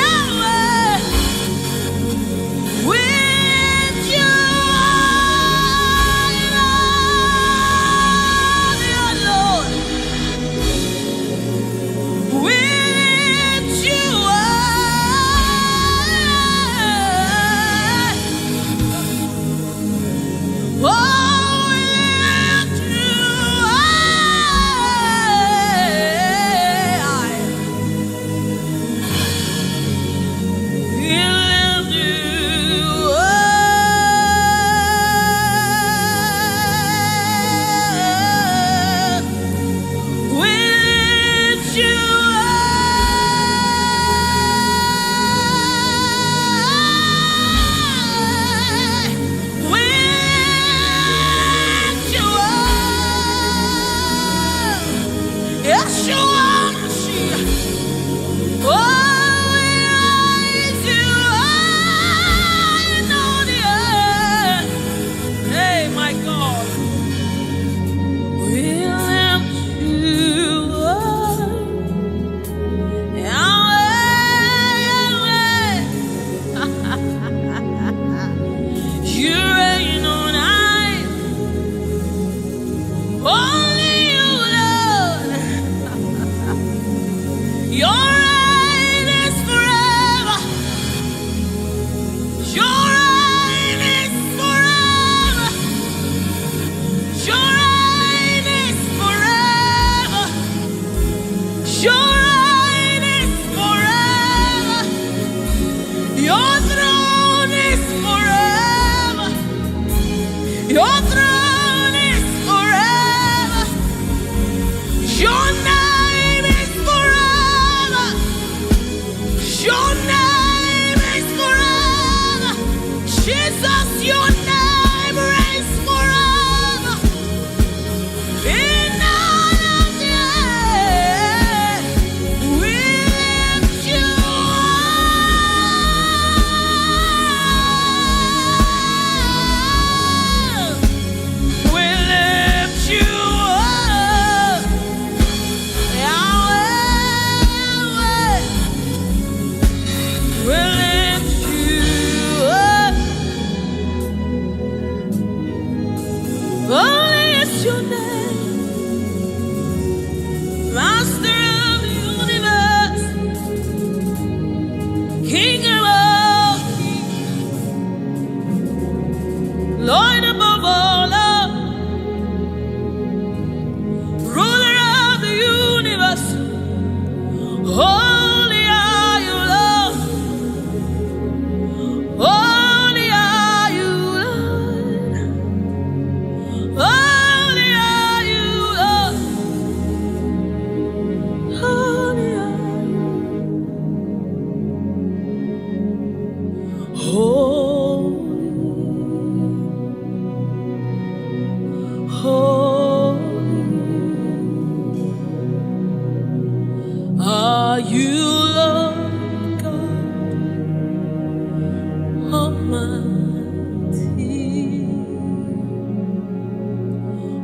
Yahweh, we lift you up, Lord. We lift you up. Oh, we lift you high. We lift you up. We lift you up. We lift you up. Yeshua Mashiach. Oh, we raise you high on the earth. Hey, my God. We lift you up. Yahweh, Yahweh. You reign on high. Only you, Lord. Your reign is forever. Your reign is forever. Your reign is forever. Your reign is forever. Your throne is forever. Your throne is forever. Your name is forever. Your name is forever. Jesus, your name reigns forever. In all of the earth, we lift you up.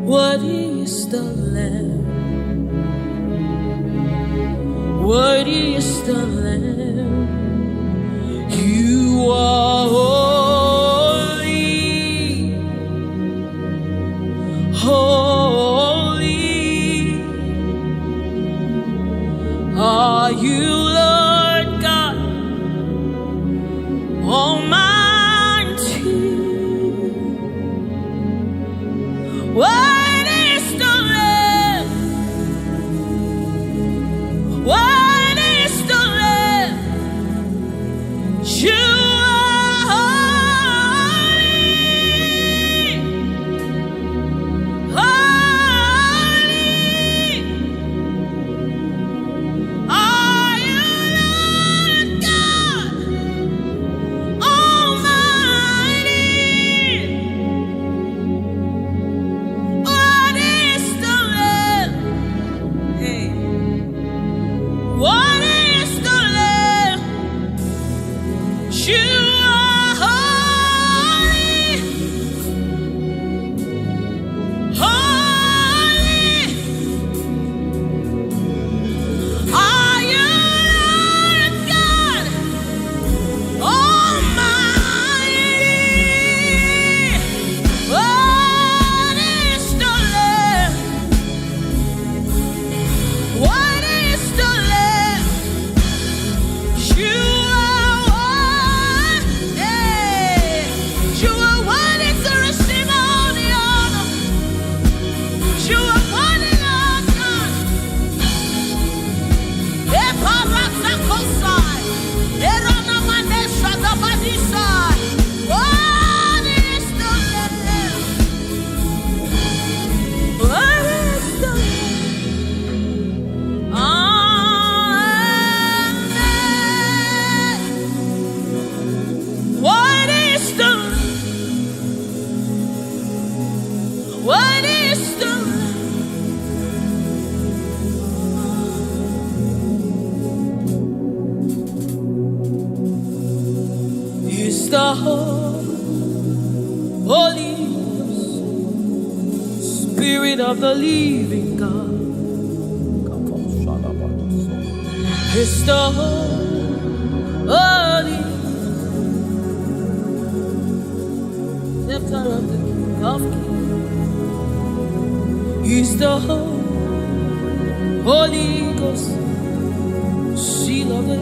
Worthy is the Lamb. Worthy is the Lamb. You are holy, holy. Are you Lord God Almighty? What is the Lamb? What is the Lamb? You the Holy Spirit of the living God. It's the Holy Scepter of the King of Kings. He's the Holy Ghost, seal of the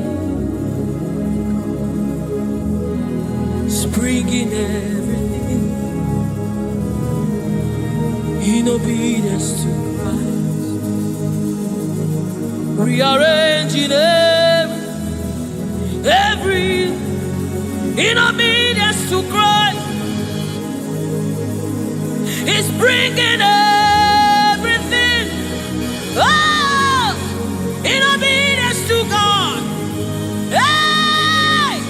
bringing everything in obedience to Christ, rearranging every in obedience to Christ. It's bringing everything in obedience to God. Hey,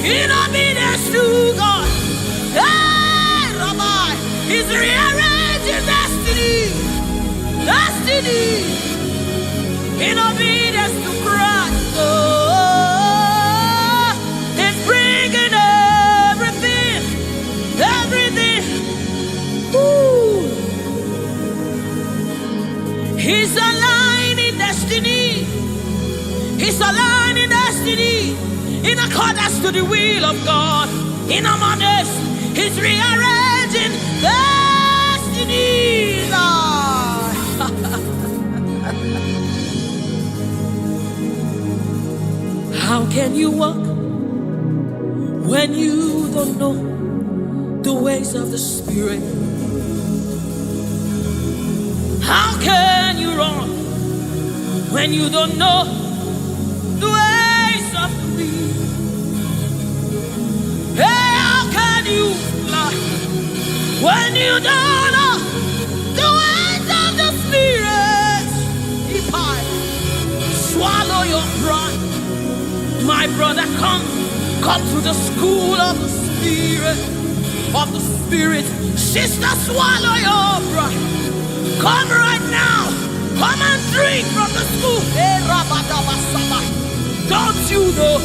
in obedience to God. Hey, Rabbi, He's rearranging destiny, in obedience to Christ. Oh, it's bringing everything. Ooh. He's aligning destiny. He's aligning destiny in accordance to the will of God. In among us, He's rearranging destiny. How can you walk when you don't know the ways of the Spirit? How can you run when you don't know the ways of the wind? Hey, how can you fly when you don't know the ways of the Spirit? If I swallow your pride, my brother, come to the school of the Spirit, Sister, swallow your pride. Come right now. Come and drink from the school. Hey, Don't you know?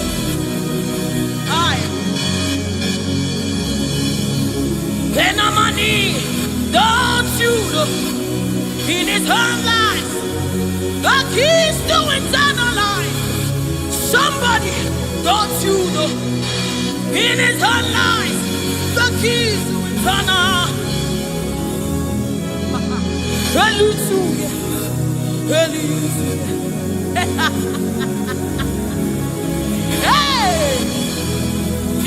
in his own life, the keys to eternal life. Somebody, don't you know? In his own life, the keys to eternal. Hallelujah, hallelujah. Hey,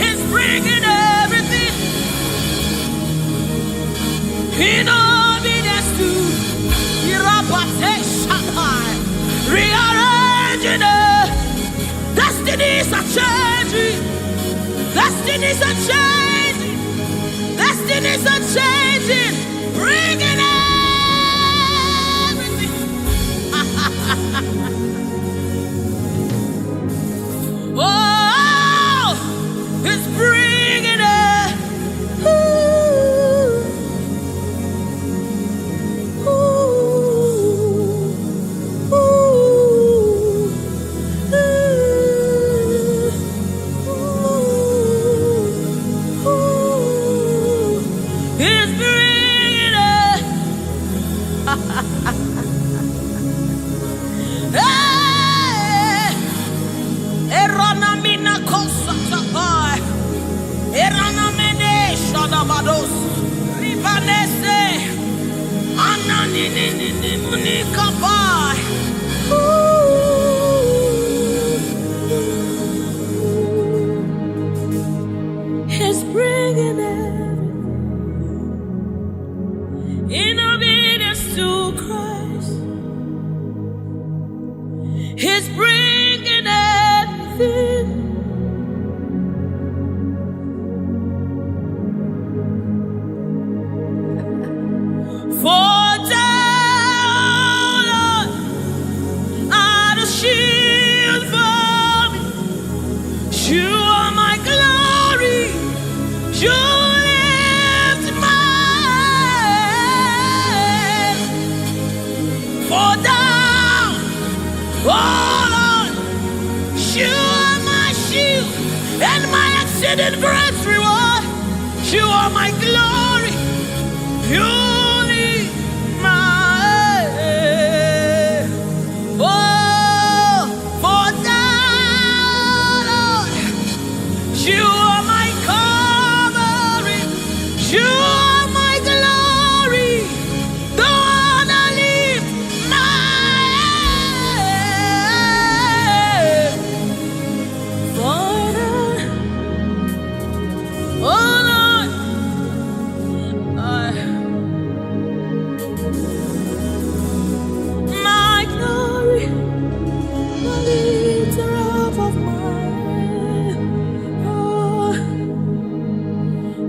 he's bringing everything in obedience to rearranging it. Destinies are changing. Destinies are changing. Destinies are changing. Bringing everything. Oh, it's bringing it. He's bringing it in obedience to Christ. He's bringing everything. For thou, Lord, art a shield for me. You are my glory. You lift my head. For thou, oh Lord, you are my shield and my exceeding great reward. You are my glory. You lift my head. Oh, for thou, Lord, you are my covering. You are my glory. The one I lift my head. For thou, oh Lord, my glory, the lifter up of my head. Oh,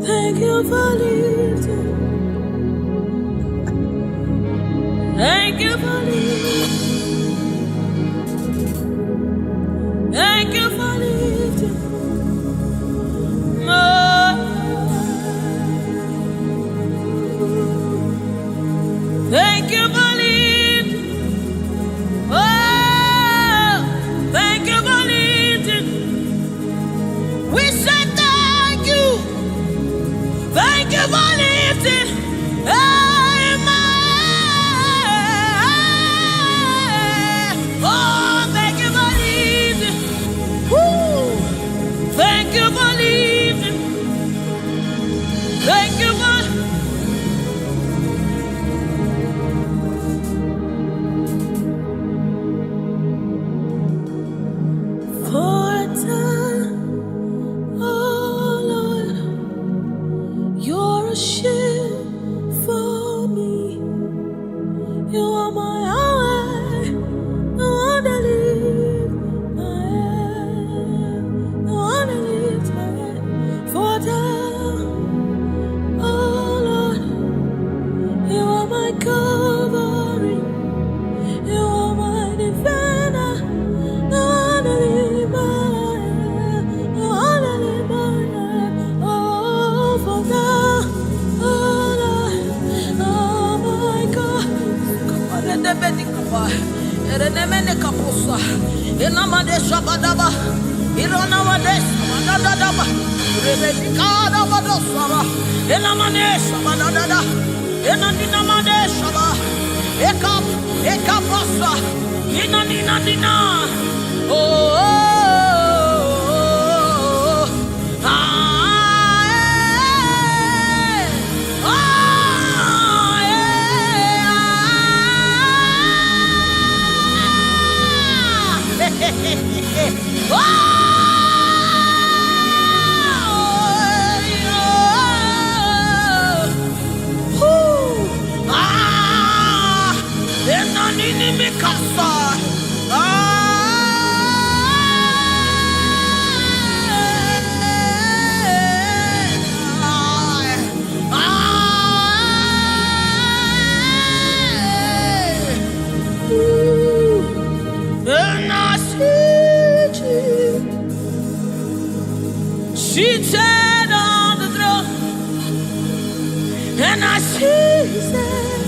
thank you for lifting. Thank you for lifting. Thank you for lifting. Thank you for lifting. Oh, thank you for lifting. We say thank you. Thank you for lifting. Hey, my head. Oh, thank you for lifting. Woo. Thank you for lifting. Thank you for. For time, oh Lord, you're a shield for me. You are my highway, the one that lifts my head, the one that lifts my head. For time, oh Lord, you are my covering, you are my defender, the one that lifts my head, the one that lifts my head. Oh, for thou, oh Lord, oh my God. Ekaposa, nina. Oh, seated on the throne, and I see His hand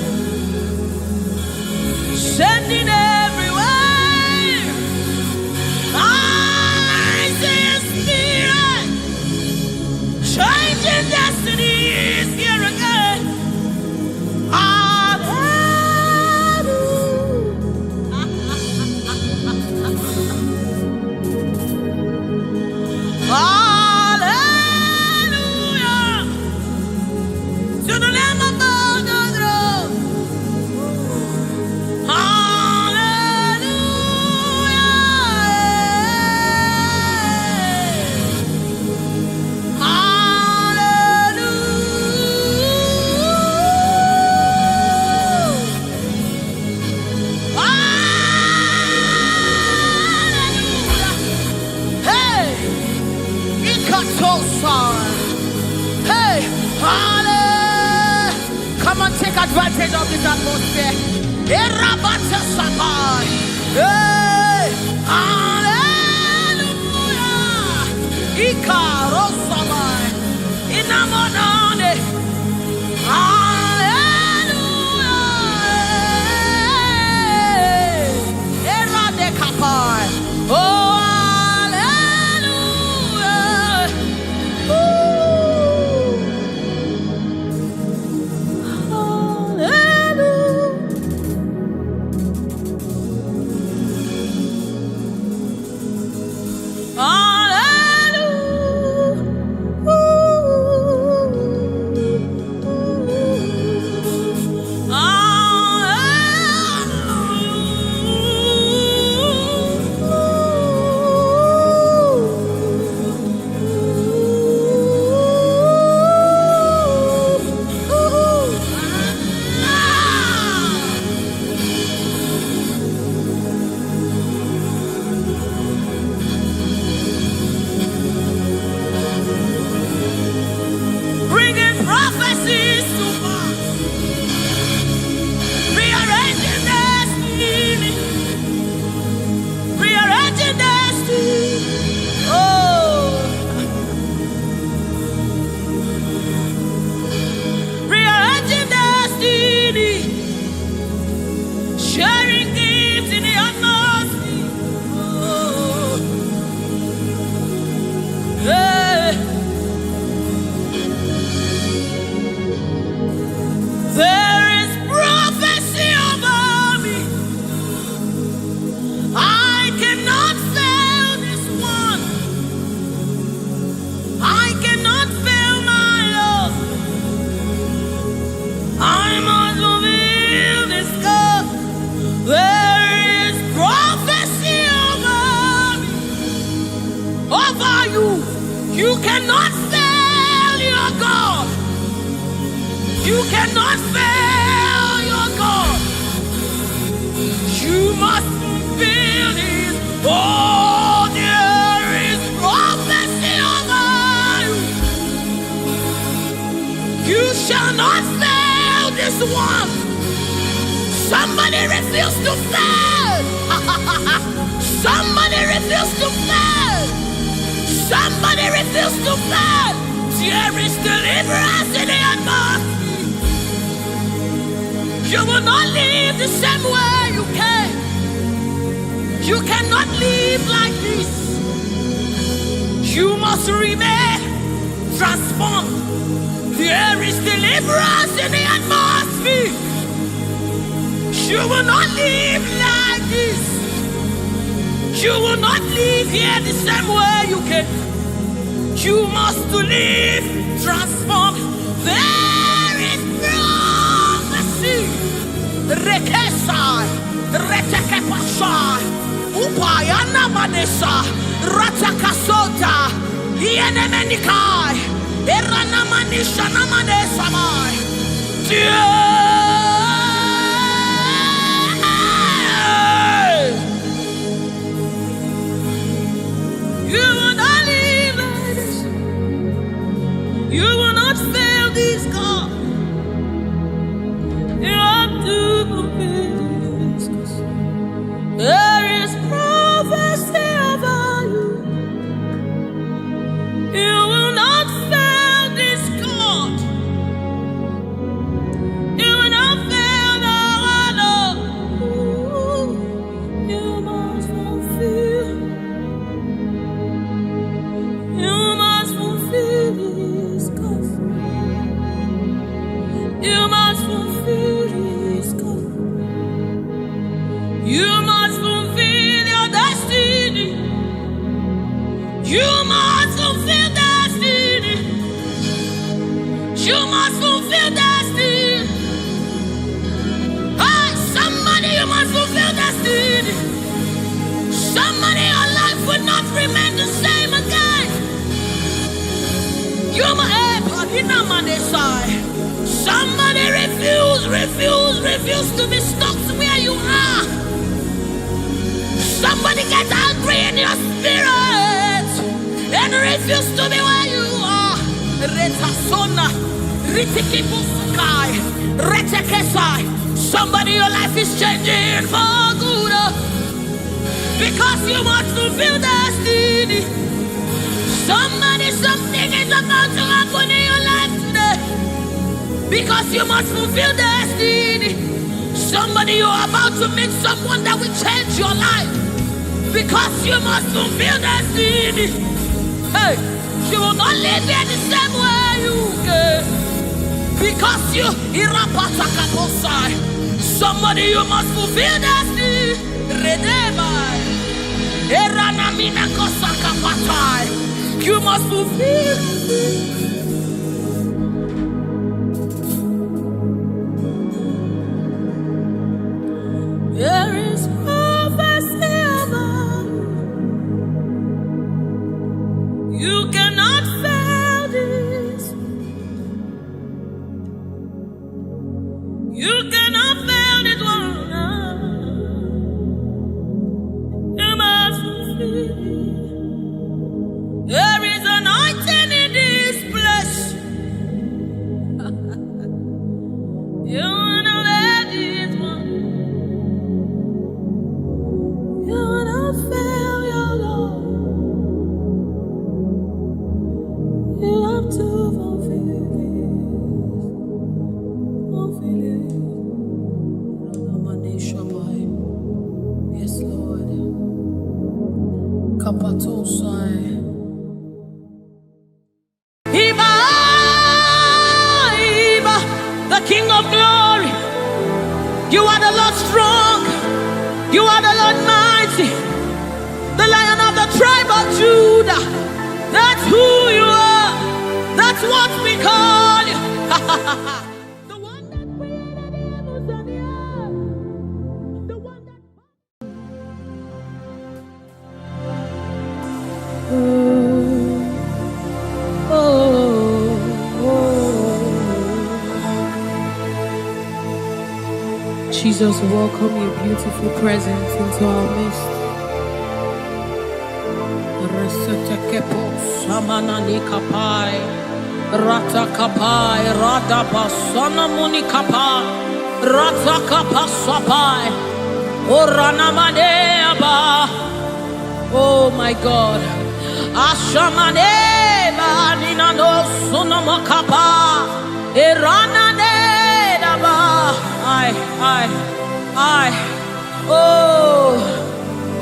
sending everywhere. I see His Spirit changing destinies here again. Hey, hallelujah. Come on, take advantage of this atmosphere. Hey, hallelujah. Ikarosamai. Inamonane. Hallelujah. Eradekapai. Oh. You cannot fail your God. You cannot fail your God. You must fulfill His. Oh, there is prophecy over you. You shall not fail this one. Somebody refuse to fail. Somebody refuse to fail. Somebody refuse to fail. There is deliverance in the atmosphere. You will not live the same way you came. You cannot live like this. You must remain transformed. There is deliverance in the atmosphere. You will not live like this. You will not live here the same way you came. You must live transformed. There is prophecy. Rekesai, Retekepasai, Upayana Manesa, Ratakasota, Ienemenikai, Eranamanisha Namanesamai. You will not live like this. You will not fail this God. You have to fulfill this. There is prophecy about you. You will not fail this God. You will not fail the Lord. You must fulfill. You must fulfill this God. You must fulfill this God. You must fulfill your destiny. You must fulfill destiny. You must fulfill destiny. Hey, somebody, you must fulfill destiny. Somebody, your life will not remain the same again. You must. Somebody refuse to be stuck where you are. Somebody get angry in your spirit and refuse to be where you are. Retasona, Ritikibusukai, Retekesai. Somebody, your life is changing for good because you must fulfill destiny. Somebody, something is about to happen in your life today because you must fulfill destiny. Somebody, you are about to meet someone that will change your life because you must fulfill destiny. Hey, you will not live here the same way you came because you irapatakaposai. Somebody, you must fulfill destiny. Redeemai. Eranamina kosakapatai. You must fulfill. There is prophecy about you. You cannot fail this. You cannot fail this one. You must fulfill. There is anointing in this place. You wanna let it one. You wanna fail your Lord. You have to fulfill it. Fulfill it. Yes, Lord. Kapatosai. The King of glory, you are the Lord strong, you are the Lord mighty, the Lion of the tribe of Judah. That's who you are, that's what we call you. The one that created the heavens and the earth, the one that... Jesus, welcome your beautiful presence into our midst. Resetekepo samanani kapai, rata kapai, rada basana muni kapai, rata kapasapai, orana maneaba. Oh my God, ashamaneba nina no sunamakapa, erana nedaba. I, oh,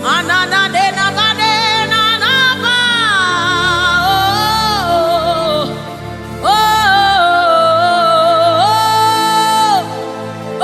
anana de nagade nanaba, oh, oh, oh,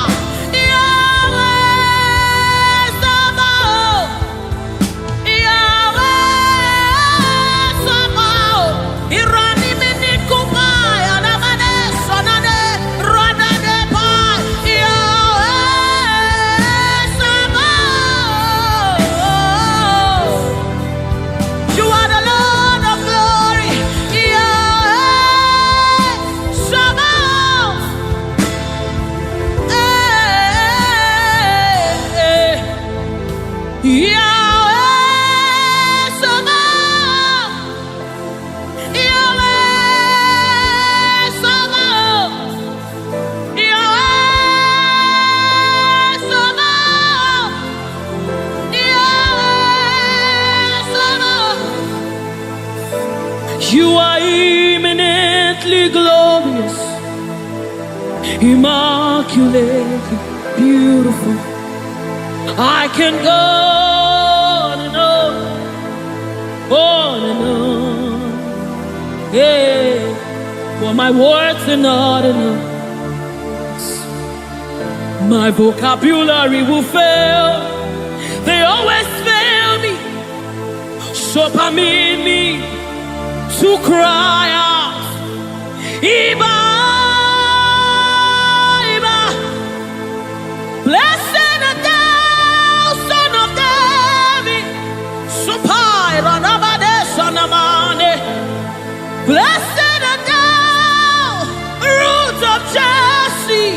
immaculate, beautiful. I can go on and on, on and on. Yeah, for my words are not enough. My vocabulary will fail. They always fail me. So permit me to cry out, Iba, Iba. Blessed art thou, Son of David. Supai ranabade sanamane. Blessed art thou, Root of Jesse,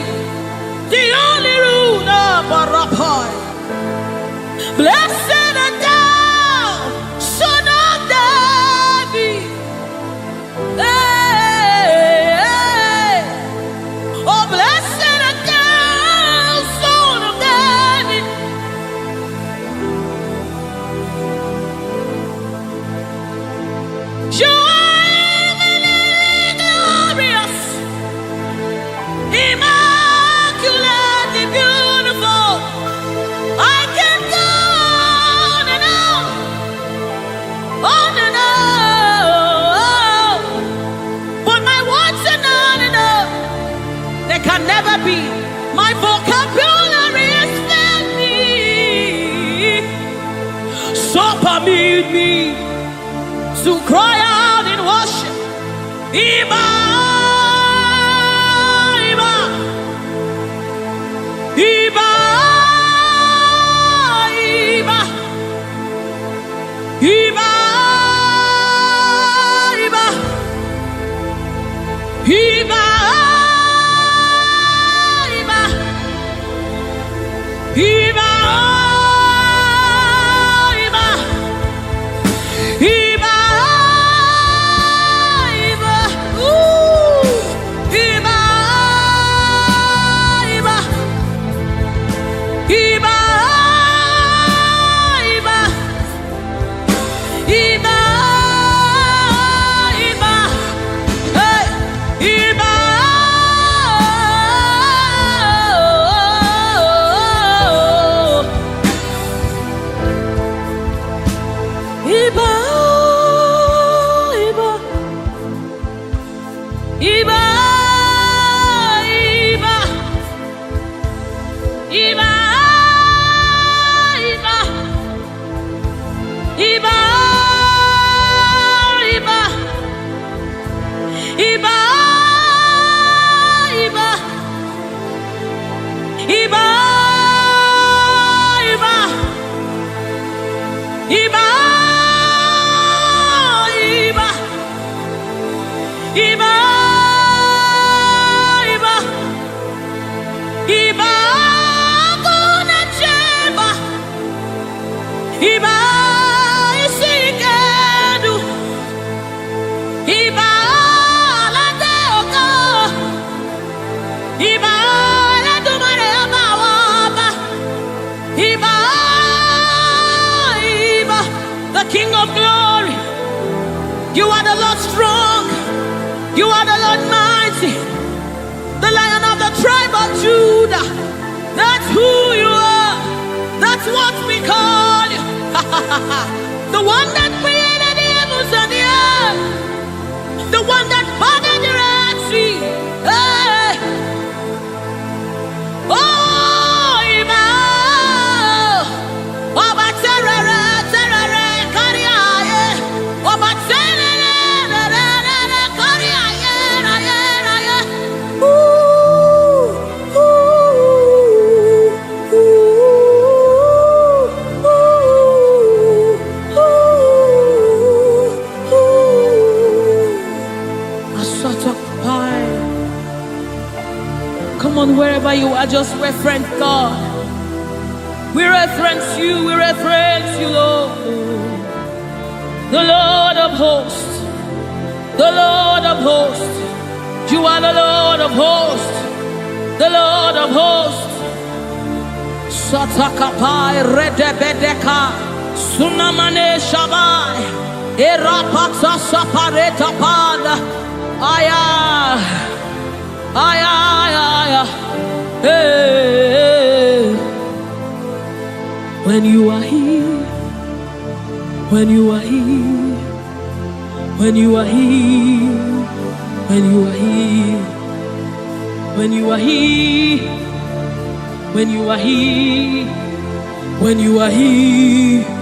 the only root of Arapai. Blessed art thou, Son of David. Hey, hey. Oh, blessed art thou, Son of David. You are eminently glorious, immaculately beautiful. I can go on and on, on and on. But my words are not enough. They can never be. My vocabulary is filthy. So permit me to cry out in worship. Iba, Iba, Iba, Iba, Iba, Iba, Iba, Iba, Iba, Iba, Iba, ooh, Iba, Iba, Iba, Iba, Iba, Iba, hey, Iba, Iba, Iba, Iba, Iba, Iba, Iba, Iba, Iba, Iba, Iba, Iba, Iba, Iba, Iba, Iba, Guna Cheba, Iba, Isikadu, Iba, Lateoka, Iba, Latumare Amawaba, Iba, Iba, the King of Glory. You are the Lord strong. You are the Lord mighty, the Lion of the tribe of Judah. That's who you are. That's what we call you. The one that created the heavens and the earth. The one that parted the Red Sea. Hey. Oh, Iba. Oba terere, terere, kariaye. Oba terere, terere, kariaye, raye, raye. Ooh, ooh, ooh, ooh, ooh. A sort of pie. Come on, wherever you are, just reference God. We reference you, Lord. The Lord of hosts, the Lord of hosts. You are the Lord of hosts, the Lord of hosts. Satakapai redebedeka sunamane shabai erapata sapareta pada aya aya aya Hey, when you are here, when you are here, when you are here, when you are here, when you are here, when you are here, when you are here,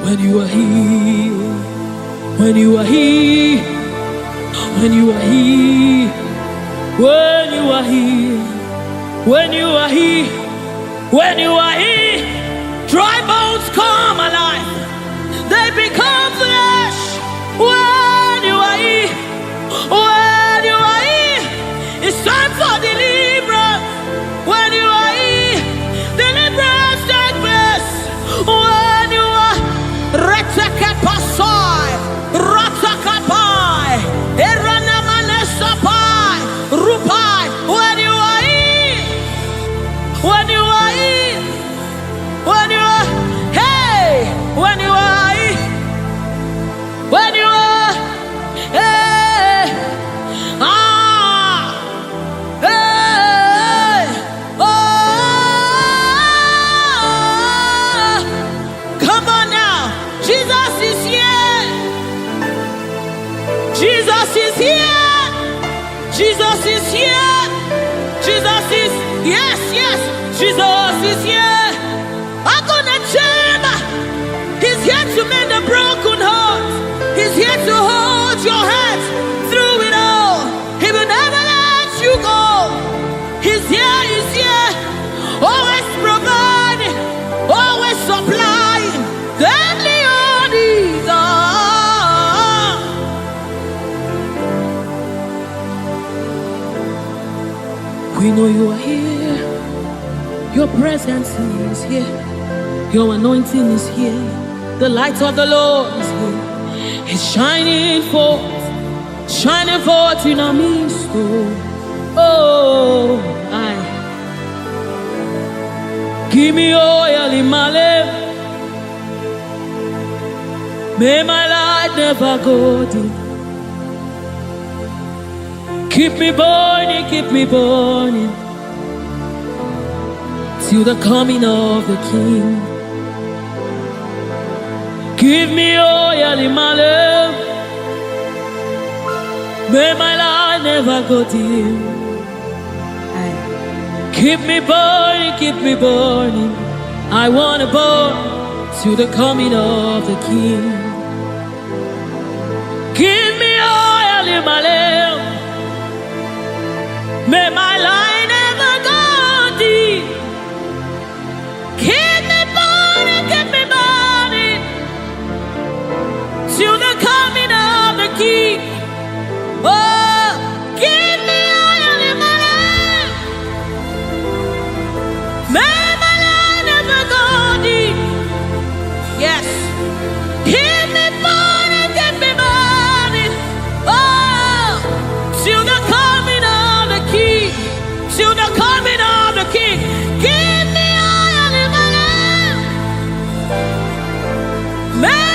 when you are here, when you are here, when you are here, when you are here, when you are here, when you are here, dry bones come alive, they become flesh. When you are here, when you are here, it's time for deliverance. When you are here, deliverance takes place. When you are Retekepasai, Ratakapai, Eranamanesapai, Rupai. When you are here, when you are here, when you are, hey, when you are here, when you are, hey, hey, oh, come on now, Jesus is here, Jesus is here, Jesus is here, Jesus is, yes, yes, Jesus is here. I'm gonna chamber. He's here to mend the broken heart. He's here to hold your hand through it all. He will never let you go. He's here, he's here. Always providing, always supplying. Deadly on these are. We know you are here. Your presence is here. Your anointing is here. The light of the Lord is here. It's shining forth in our midst. Oh, I give me oil in my lamp. May my light never go dim. Keep me burning, till the coming of the King. Give me oil in my lamp. May my light never go dim. Keep me burning. I want to burn till the coming of the King. Give me oil in my lamp. May my light never go dim. Keep me burning till the coming of the King. Oh, give me oil in my lamp. May my light never go dim. Yes. Keep me burning. Oh, till the coming of the King. Till the coming of the King. Give me oil in my lamp. May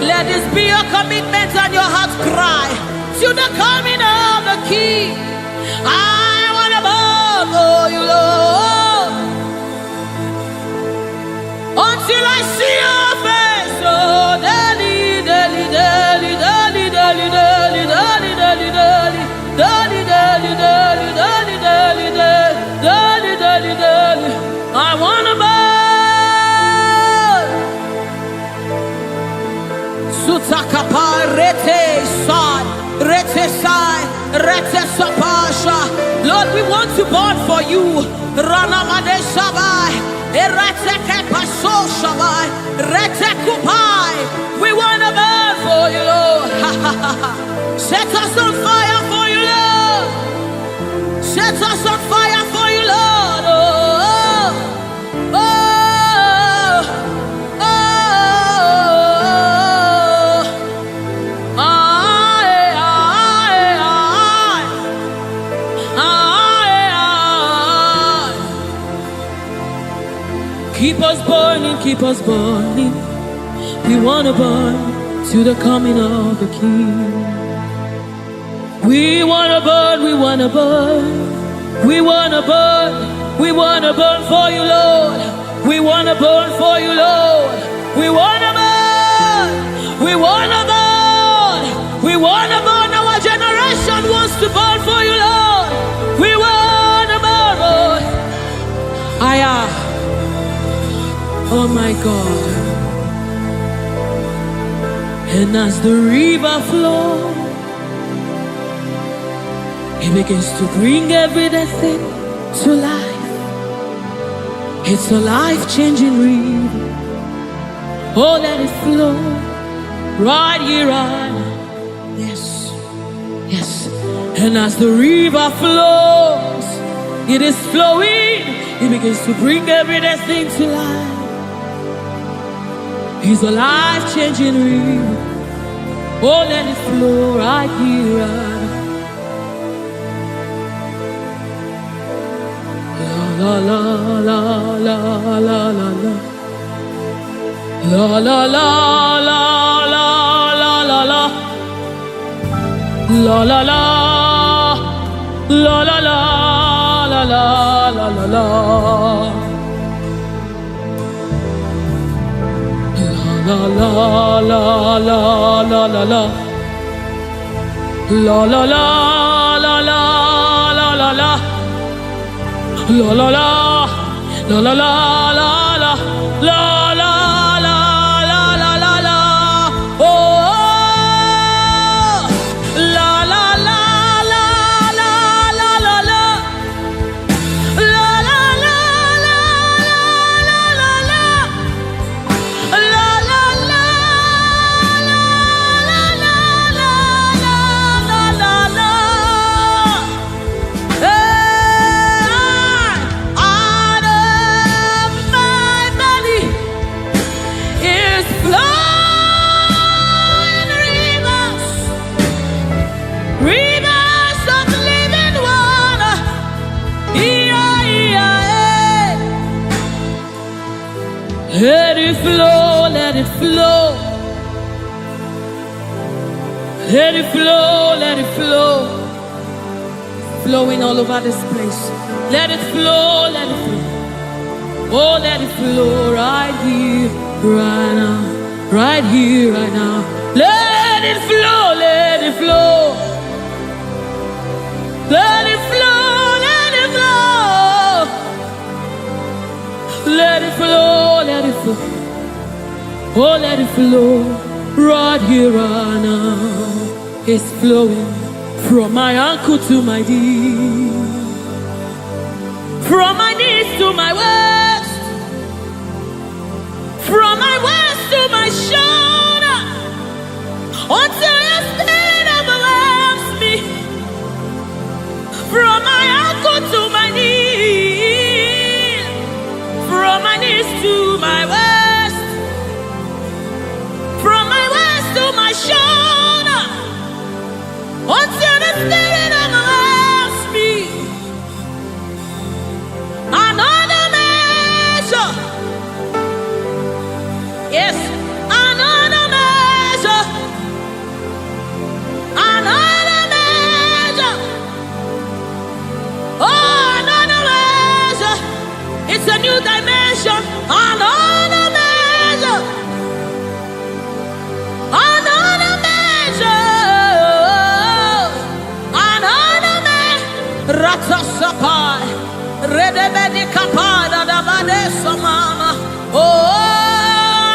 let this be your commitment and your heart's cry to the coming of the King. I want to burn for you, Lord, until I see your face. Oh, daily, daily, daily, daily, daily, daily, daily, daily, daily, daily, daily, daily, daily, daily, daily, daily, daily. I want to burn. Lord, we want to burn for you. We want to burn for you, Lord. Set us on fire for you, Lord. Set us on fire for you, Lord. Oh, oh, oh, oh. Keep us burning, keep us burning. We want to burn to the coming of the King. We want to burn, we want to burn. We want to burn, we want to burn for you, Lord. We want to burn for you, Lord. We want to burn, we want to burn. We want to burn, our generation wants to burn for you, Lord. We want to burn, Lord. Oh my God. And as the river flows, it begins to bring everything to life. It's a life-changing river. Oh, let it flow right here, right now. Yes, yes. And as the river flows, it is flowing. It begins to bring everything to life. It's a life-changing river. Oh, let it flow right here, right now. La la la la la la la. La la la la la la la la. La la la la la la la la la la la. La la la la la la la. La la la la la la la la. La la la la la la la la la la la la la la. Oh, la la la la la la la la. La la la la la la la. La la la la la la la la. Let it flow, let it flow. Let it flow, let it flow. Flowing all over this place. Let it flow, let it flow. Oh, let it flow right here, right now. Right here, right now. Let it flow, let it flow. Let it flow, let it flow. Let it flow, let it flow. Oh, let it flow right here, right now. It's flowing from my ankle to my knee, from my knees to my waist, from my waist to my shoulder, until your spirit overwhelms me. From my ankle to my knee, from my knees to my waist, from my waist to my shoulder, until the spirit overwhelms me. Another measure, yes, another measure, another measure. Oh, another measure. It's a new dimension. Another measure. Another measure. Another measure. Ratasapai. Redebedi kapada da badesa mama. Oh,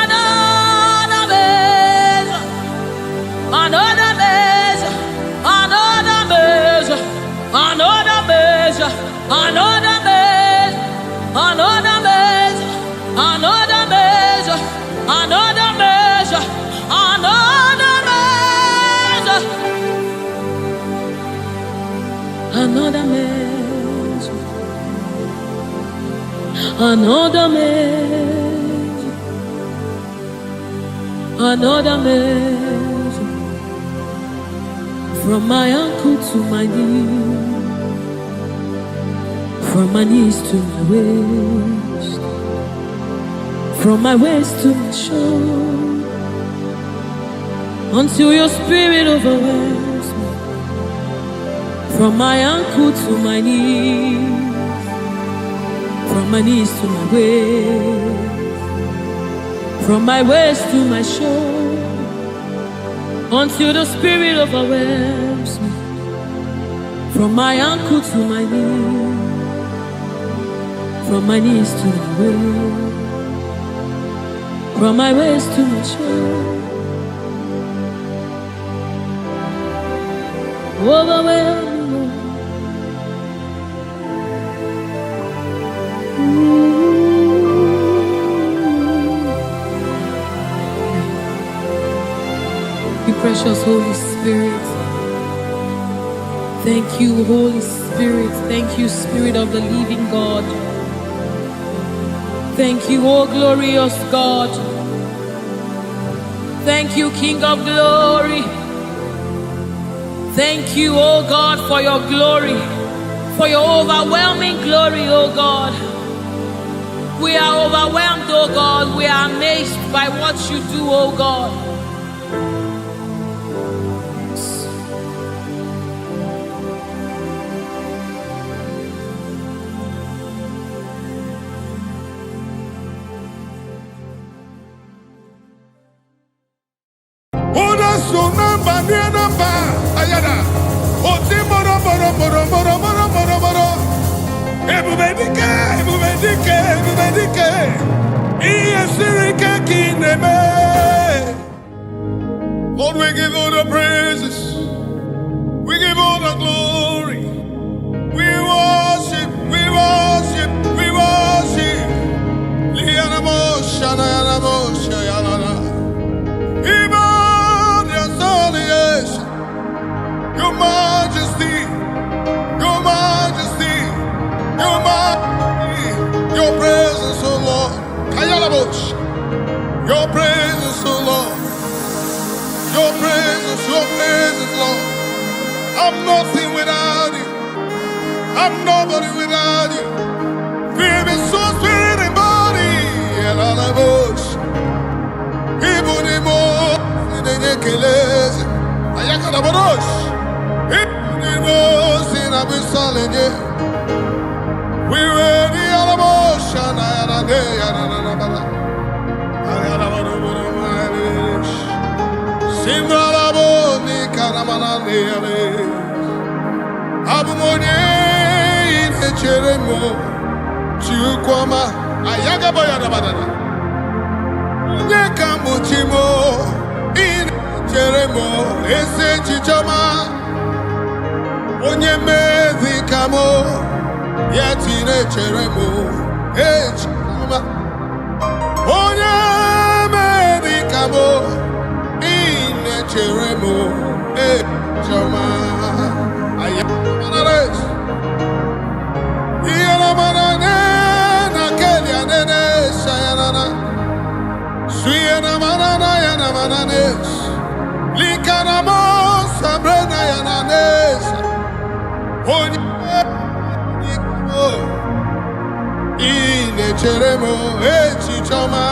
another measure. Another measure. Another measure. Another measure. Another measure. Another measure. another measure, another measure, another measure, from my ankle to my knee, from my knees to my waist, from my waist to my shoulder, until your spirit overwhelms me. From my ankle to my knees, from my knees to my waist, from my waist to my shoulder, until the spirit overwhelms me. From my ankle to my knees, from my knees to my waist, from my waist to my shoulder, overwhelm me, Lord. You precious Holy Spirit. Thank you, Holy Spirit. Thank you, Spirit of the living God. Thank you, oh glorious God. Thank you, King of glory. Thank you, oh God, for your glory, for your overwhelming glory, oh God. We are overwhelmed, oh God. We are amazed by what you do, oh God. Lord, we give all the praises, we give all the glory, we worship, we worship, we worship. Your majesty, your majesty, your majesty, your presence, oh Lord. Your presence, oh Lord. Your presence, Lord. I'm nothing without you. I'm nobody without you. Feel me, soul, spirit, and body. And all I wish. Even more in the Nekeles. Ayakana Barosh. Even more in Abu Saleh. We were the Alamos. And I had a day. Simralaboni karamanane Abumonye inecheremo Chukwama ayaga bayada badana Nyeka muchimo inecheremo Ese chichoma Onye mezi kamo Yeti inecheremo Echama Onye mezi kamo Cheremo, Chama, Ayamanes, Yanamanane, Nakelia, Nene, Sayana, Suyana Manana, Yanamanes, Likanamo, Sabrina, Yananes, Honiko, Ine Cheremo, Chichama,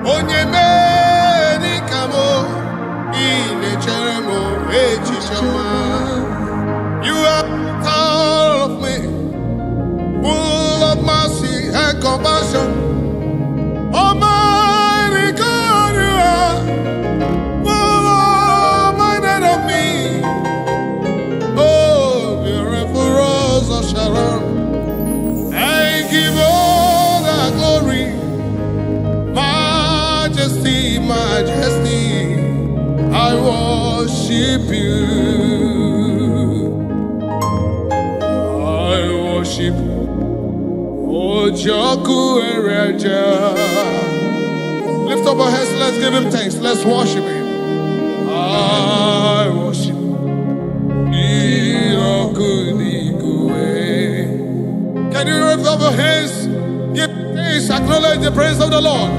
Onyeme. You are all of me, full of mercy and compassion. Almighty God, you are full minded of me. Oh, beautiful rose of Sharon, I give all the glory, majesty, majesty. I worship you. I worship Ojoku Ereja. Lift up our hands, let's give him thanks. Let's worship him. I worship Ojoku Can you lift up your hands? Give thanks, acknowledge the praise of the Lord.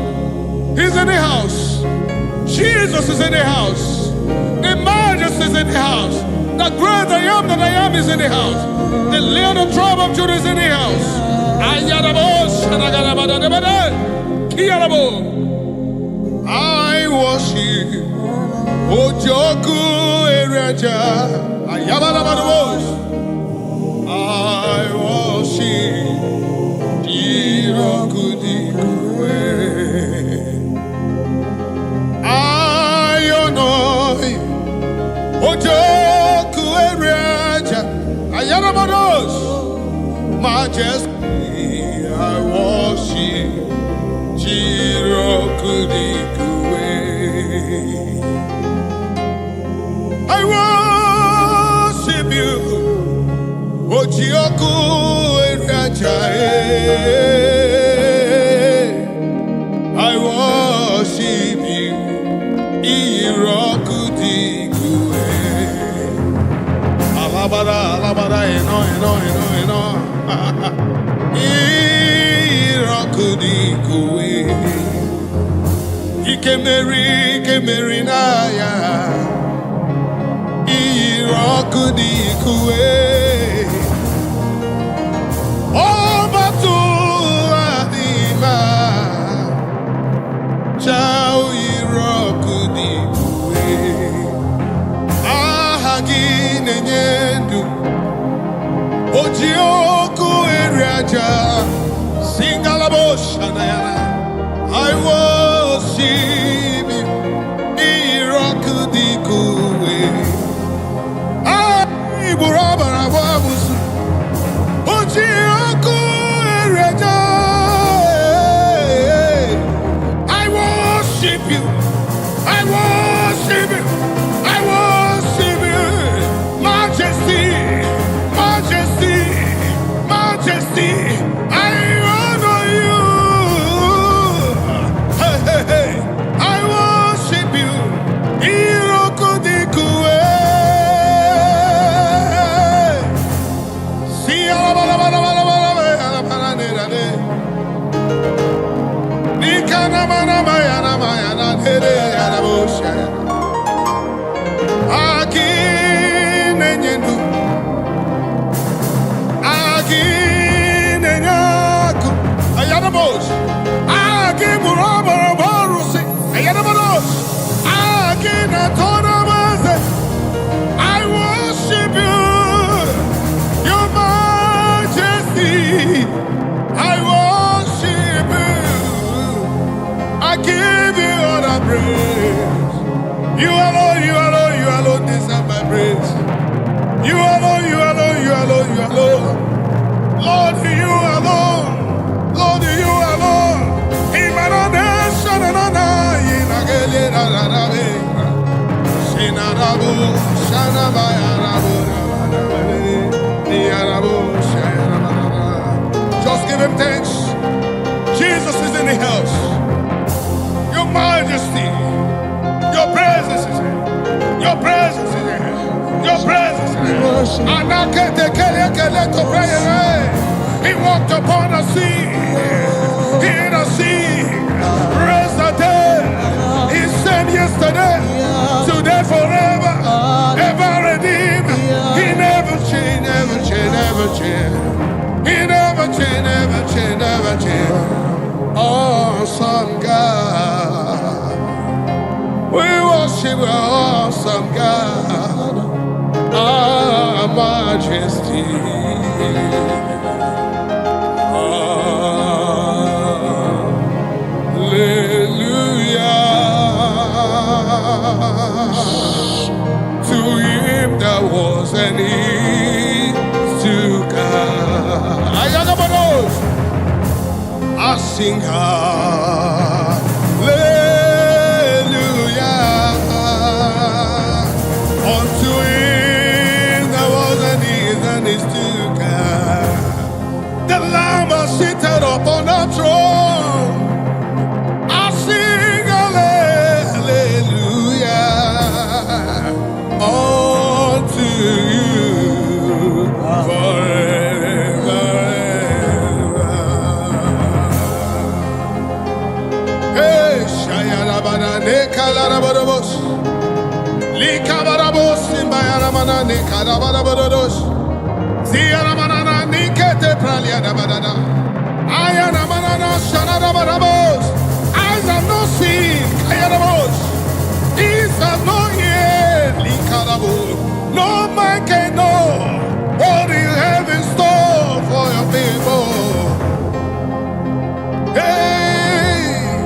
He's in the house. Jesus is in the house. The Majesty is in the house. The great I am that I am is in the house. The Lion of the tribe of Judah is in the house. I worship Ojoku Ereja. I worship Jirokudikwe. I honor Ojoku Ereja. Ayanabados. Majesty, I worship Jirokudikwe. I worship you, Ojoku Ereja. I worship you, Irokudikwe. Alabara, alabara, eno. Irokudikwe. Ikemeri na ya. Irokudikwe. Obatu adima. Chao Irokudikwe. Ahagi nenyendu. Ojioku Eriaja. Singalaboshanayana. I worship you. Irokudikwe. Iburabarababusu. Ojioku Eriaja. I worship you. I worship you. I worship you. Majesty. Majesty. Majesty. I honor you. Hey, hey, hey. I worship you. Irokudikwe. See, I worship you, your majesty. I worship you. I give you all the praise. You alone deserve my praise. You alone. Lord, you alone. Lord, you alone. Imanadesha na na inagele na na be. Sinarabu shana bayarabu niarabu shana. Just give him thanks. Jesus is in the house. Your majesty, your presence is here. Your presence is here. Your presence is here. He walked upon the sea. In the sea, raised the dead. He said yesterday, today, forever, ever redeemed. He never changed, never changed, never changed. He never changed, never changed, never changed. Awesome God. We worship awesome God. Our majesty. To him that was and is to come. I sing hallelujah unto him that was and is to come. The Lamb is seated upon the throne. I sing hallelujah unto you forever. Shayarabana Nekalarabos. Likabarabos Simbayaramana Nekalabarabados. Ziaramana Nikete Praliadabada. Ayaramana Shanarabarabos. Eyes have not seen Kayarabos. Ears have not heard Likarabo. No man can know what you have in store for your people. Hey,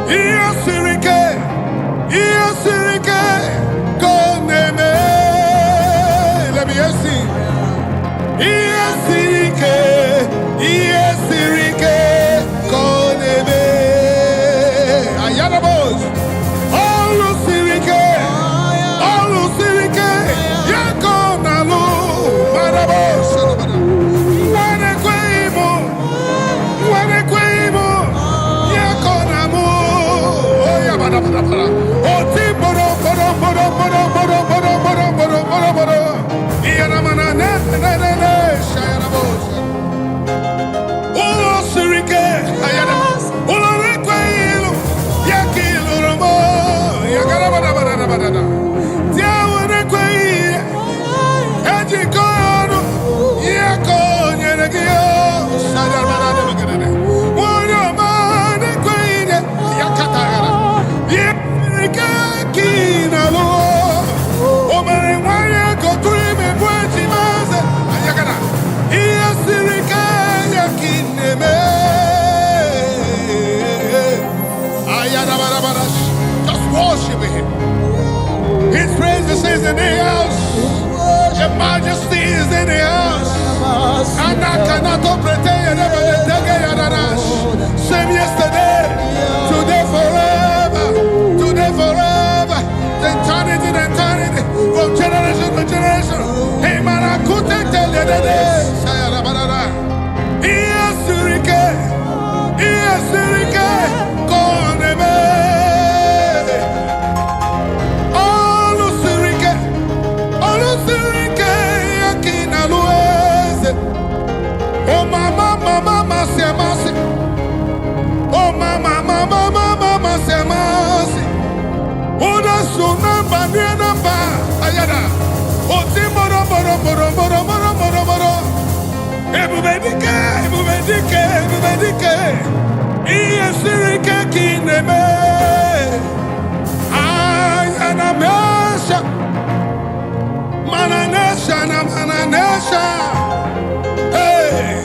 yes, go neme. Let me see. Yes, go neme. Ayanabos. All Sirike, Yakonalu, Marabos. Just worship him. His presence is in the house. Your majesty is in the house. And I cannot pretend same yesterday, today forever, eternity to eternity, from generation to generation. Hey man, I couldn't tell you the day. Oh mama, say mercy. Oh mama, say mercy. Oh the sunamba, namba, ayada. Oh timoro, moro. Ebubedike. Iye sirike kineme. Ayana mesha. Mananesha. Hey,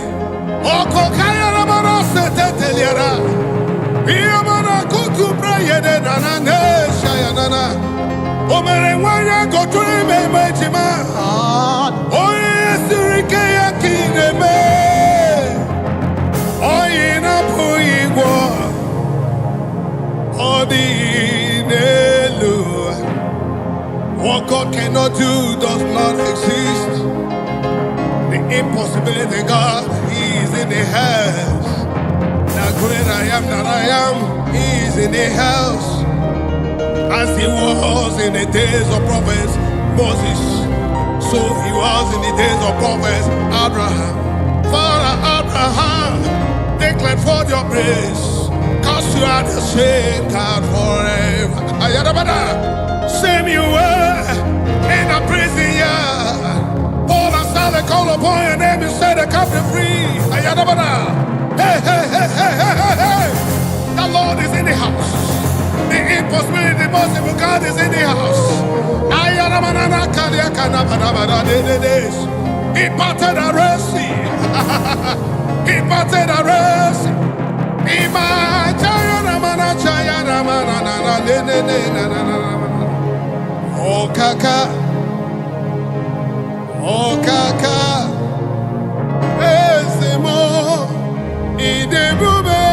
Oko Kaya Ramana Seteteliara. Yamana Kutu Prayede Nana Shayanana. Omere Wanya go to me, Majima. Oh, yes, Rikaya Kineme. Oh, Ina Puigwa. Oh, the Nelu. What God cannot do does not exist. The impossibility, God, He is in the house. The great I am that I am, He is in the house. As He was in the days of prophets Moses, so He was in the days of prophets Abraham. Father Abraham, declared forth your praise, cause you are the same God forever. Ayadabada, same you were in a prison yard. They call upon your name and say they come free. Ayadabada. Hey. The Lord is in the house. The impossibility, the possible God is in the house. Ayadabada. He parted the Red Sea. He parted the Red Sea. Oh, Kaka. Oh kaka, ezemo, idebube,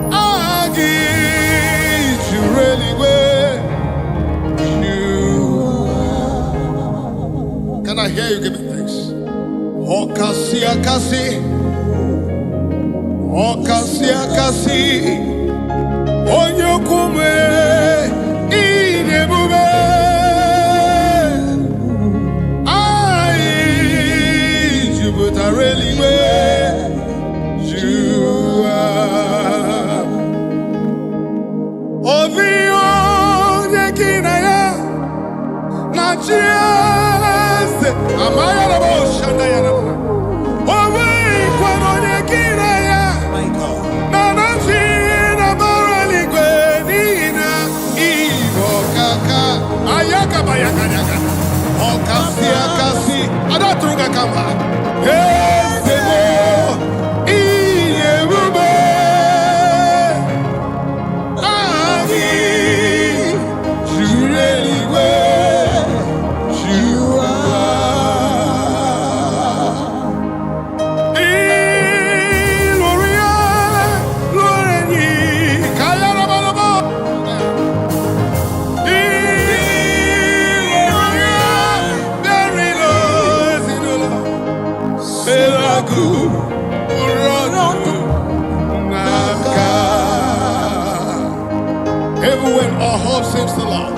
agi, jureliwe, you. Can I hear you giving thanks? Oh kasi, onyokume, idebube. But I really where you are. Kama. Ezemo, Iyebube, Ami, Jureliwe, Jua. Iloria, Loreni, Kayarabalabo. Even when our hope seems to lie,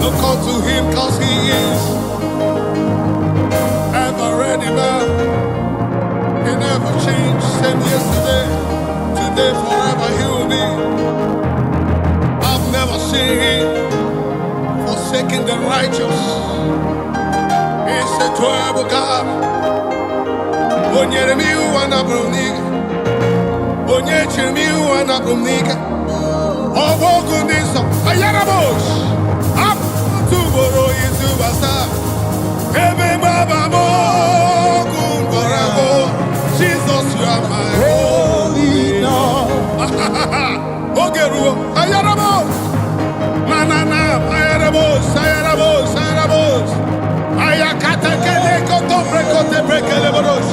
look unto him cause he is ever ready man. He never changed, same yesterday, today, forever he will be. I've never seen him forsaking the righteous. He's a terrible God. Onyere mi wana bruniga, onyeche mi wana bruniga. Oboku niso, ayarabosh. Up to boro yitu basa. Ebe baba mo kumbarabo. Jesus, you are my holy Lord. Ogeru, ayarabosh. Manana, ayarabosh, ayarabosh, ayarabosh. Ayakata kele koto brekote brekele borosh.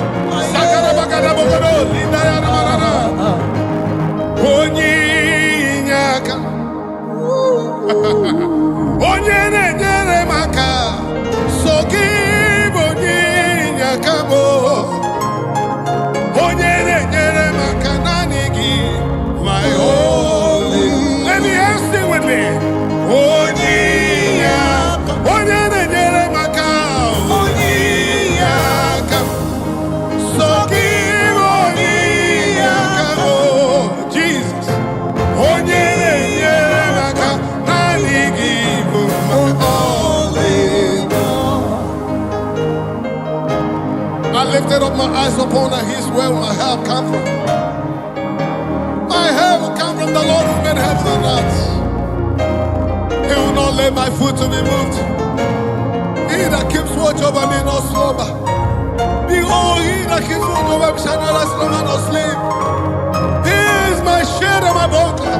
Sakara bagara bogoro, linda yana marana. Onyinyaka. Onyene nyere maka. Sogi onyinyaka mo. Onyene nyere maka nanigi. My holy. Let me ask you with me. Onyinyaka. Onyene nyere maka. Onyanyaka. Sogi onyanyaka mo. Jesus. Onyene nyere maka. Nanigi mo. I lifted up my eyes upon the hills where my help come from. My help will come from the Lord who made heaven and earth. He will not let my foot to be moved. He that keeps watch over me not slumber. Behold, he that keeps watch over me shall neither slumber nor sleep. He is my shade and my buckler,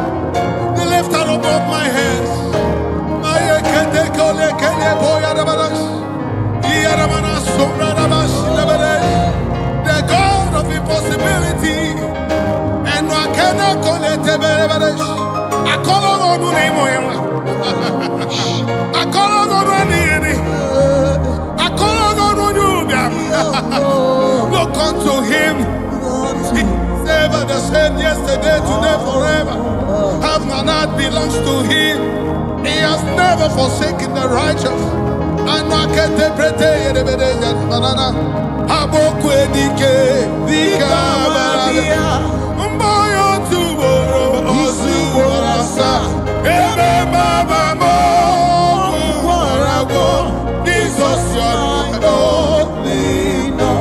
the lifter above my head. The God of impossibility, and I cannot call it a bereberesh. I call on the name of him. I call on the name. I call on you. Look unto him. He's ever the same yesterday, today, forever. Heaven and earth belongs to him. He has never forsaken the righteous. And I can't interpret it. Abokwe dike, dika mboyo tuboro, osuborasa. Ebe baba mo, warago, Jesus yonino.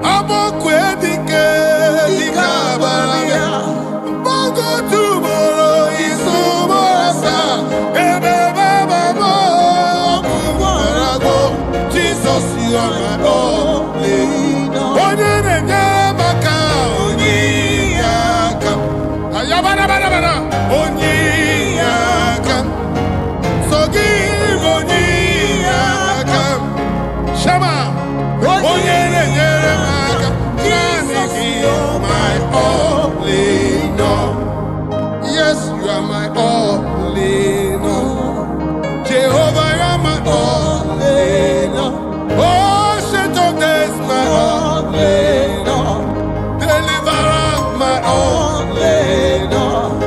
Abokwe dike, dika mbogo tuboro, isuborasa. Ebe baba mo, warago, Jesus yonino. Yes, you are my only Lord. Jehovah, you are my only Lord. Oh, shit of days, my only Lord. Deliverer, my only Lord.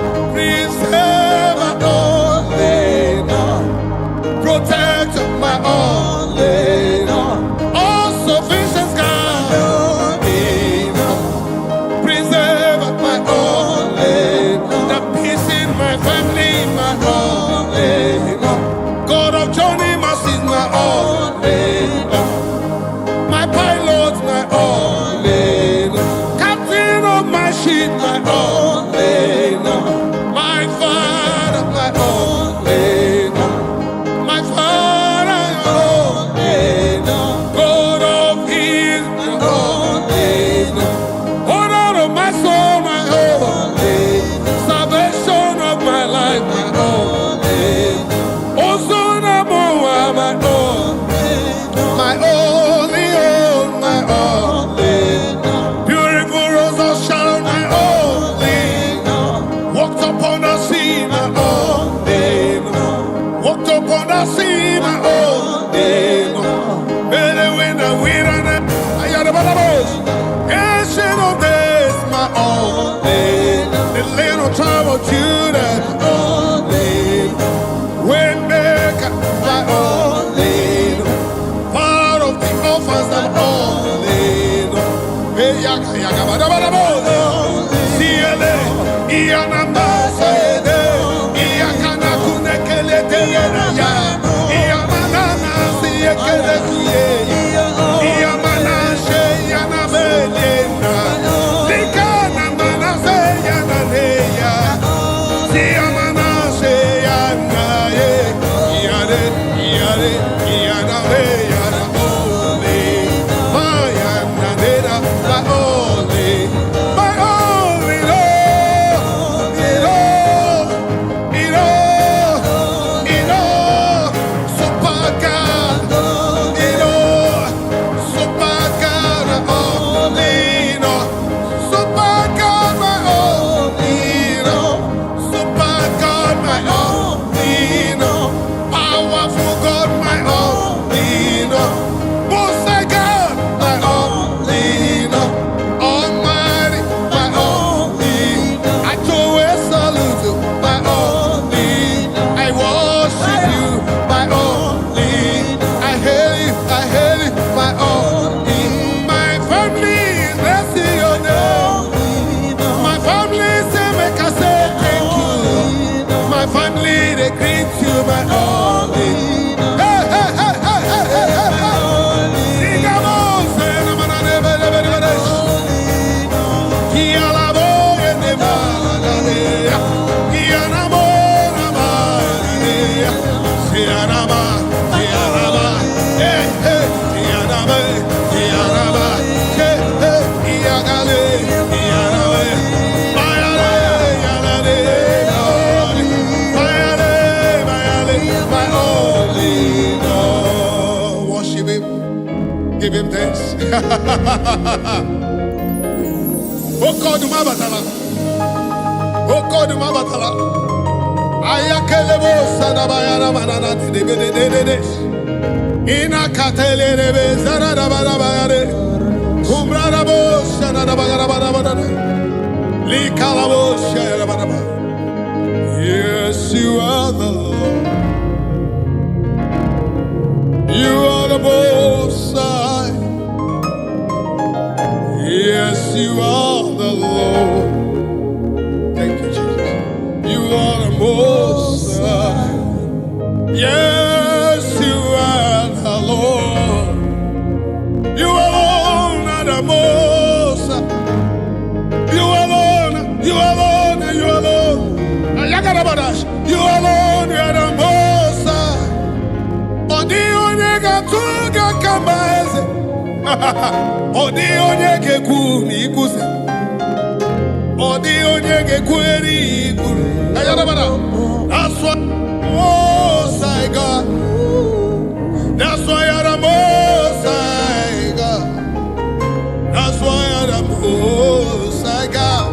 Give him thanks. Oh God, my batala. Oh God, my batala. Ayakelebo sadabayara manana de. Ina katele rebe zarada barabayare. Kumbrarabo shanada bagara. Likalabo shayara baraba. Yes, you are the Lord. You are the most high. Yes, you are the Lord. Thank you, Jesus. You are the most high. Yes, you are the Lord. You alone are the most high. You alone, you alone, you alone. You alone, you are the most high. Odi onyega tuga kambaze. Odi onyege kuni kuse. Odi onyege kweri kuni. Ayarabara. That's why most high God. That's why you're the most high God. That's why you're the most high God.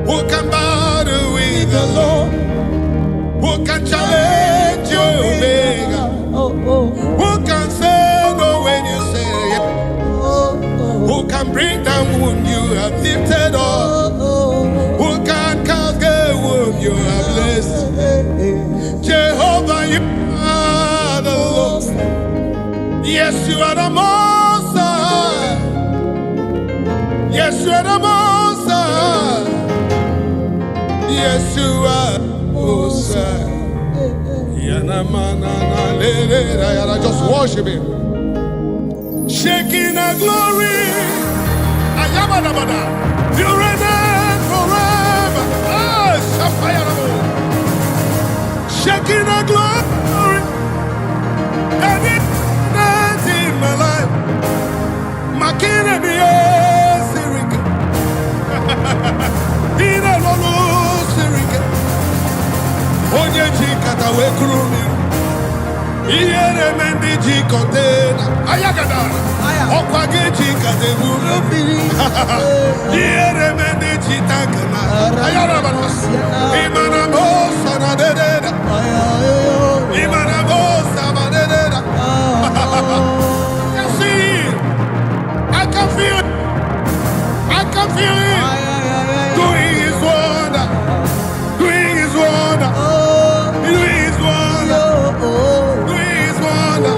Who can battle with the Lord? Who can challenge your omega? Who can say no when you say yes? Who can bring down whom you have lifted up? Who can cast away whom you have blessed? Jehovah, you are the Lord. Yes, you are the most high. Yes, you are the most high. Yes, you are most high. Just worship him. Shaking the glory. Ayabadabada. You reign forever. Ah, Shafayarabo. Shaking the glory. And it's in my life. Makina be a Syric. Ina Lolo Syric. Onye jikata we kurumi. Iyere mendi jikotena. Ayagada. Okwage jikate burubiri. Iyere mendi jitakana. Ayarabana. Imana bosa na dededa. Imana bosa na dededa. I can see it. I can feel it. I can feel it. Doing his wonder. Doing his wonder. Doing his wonder. Doing his wonder.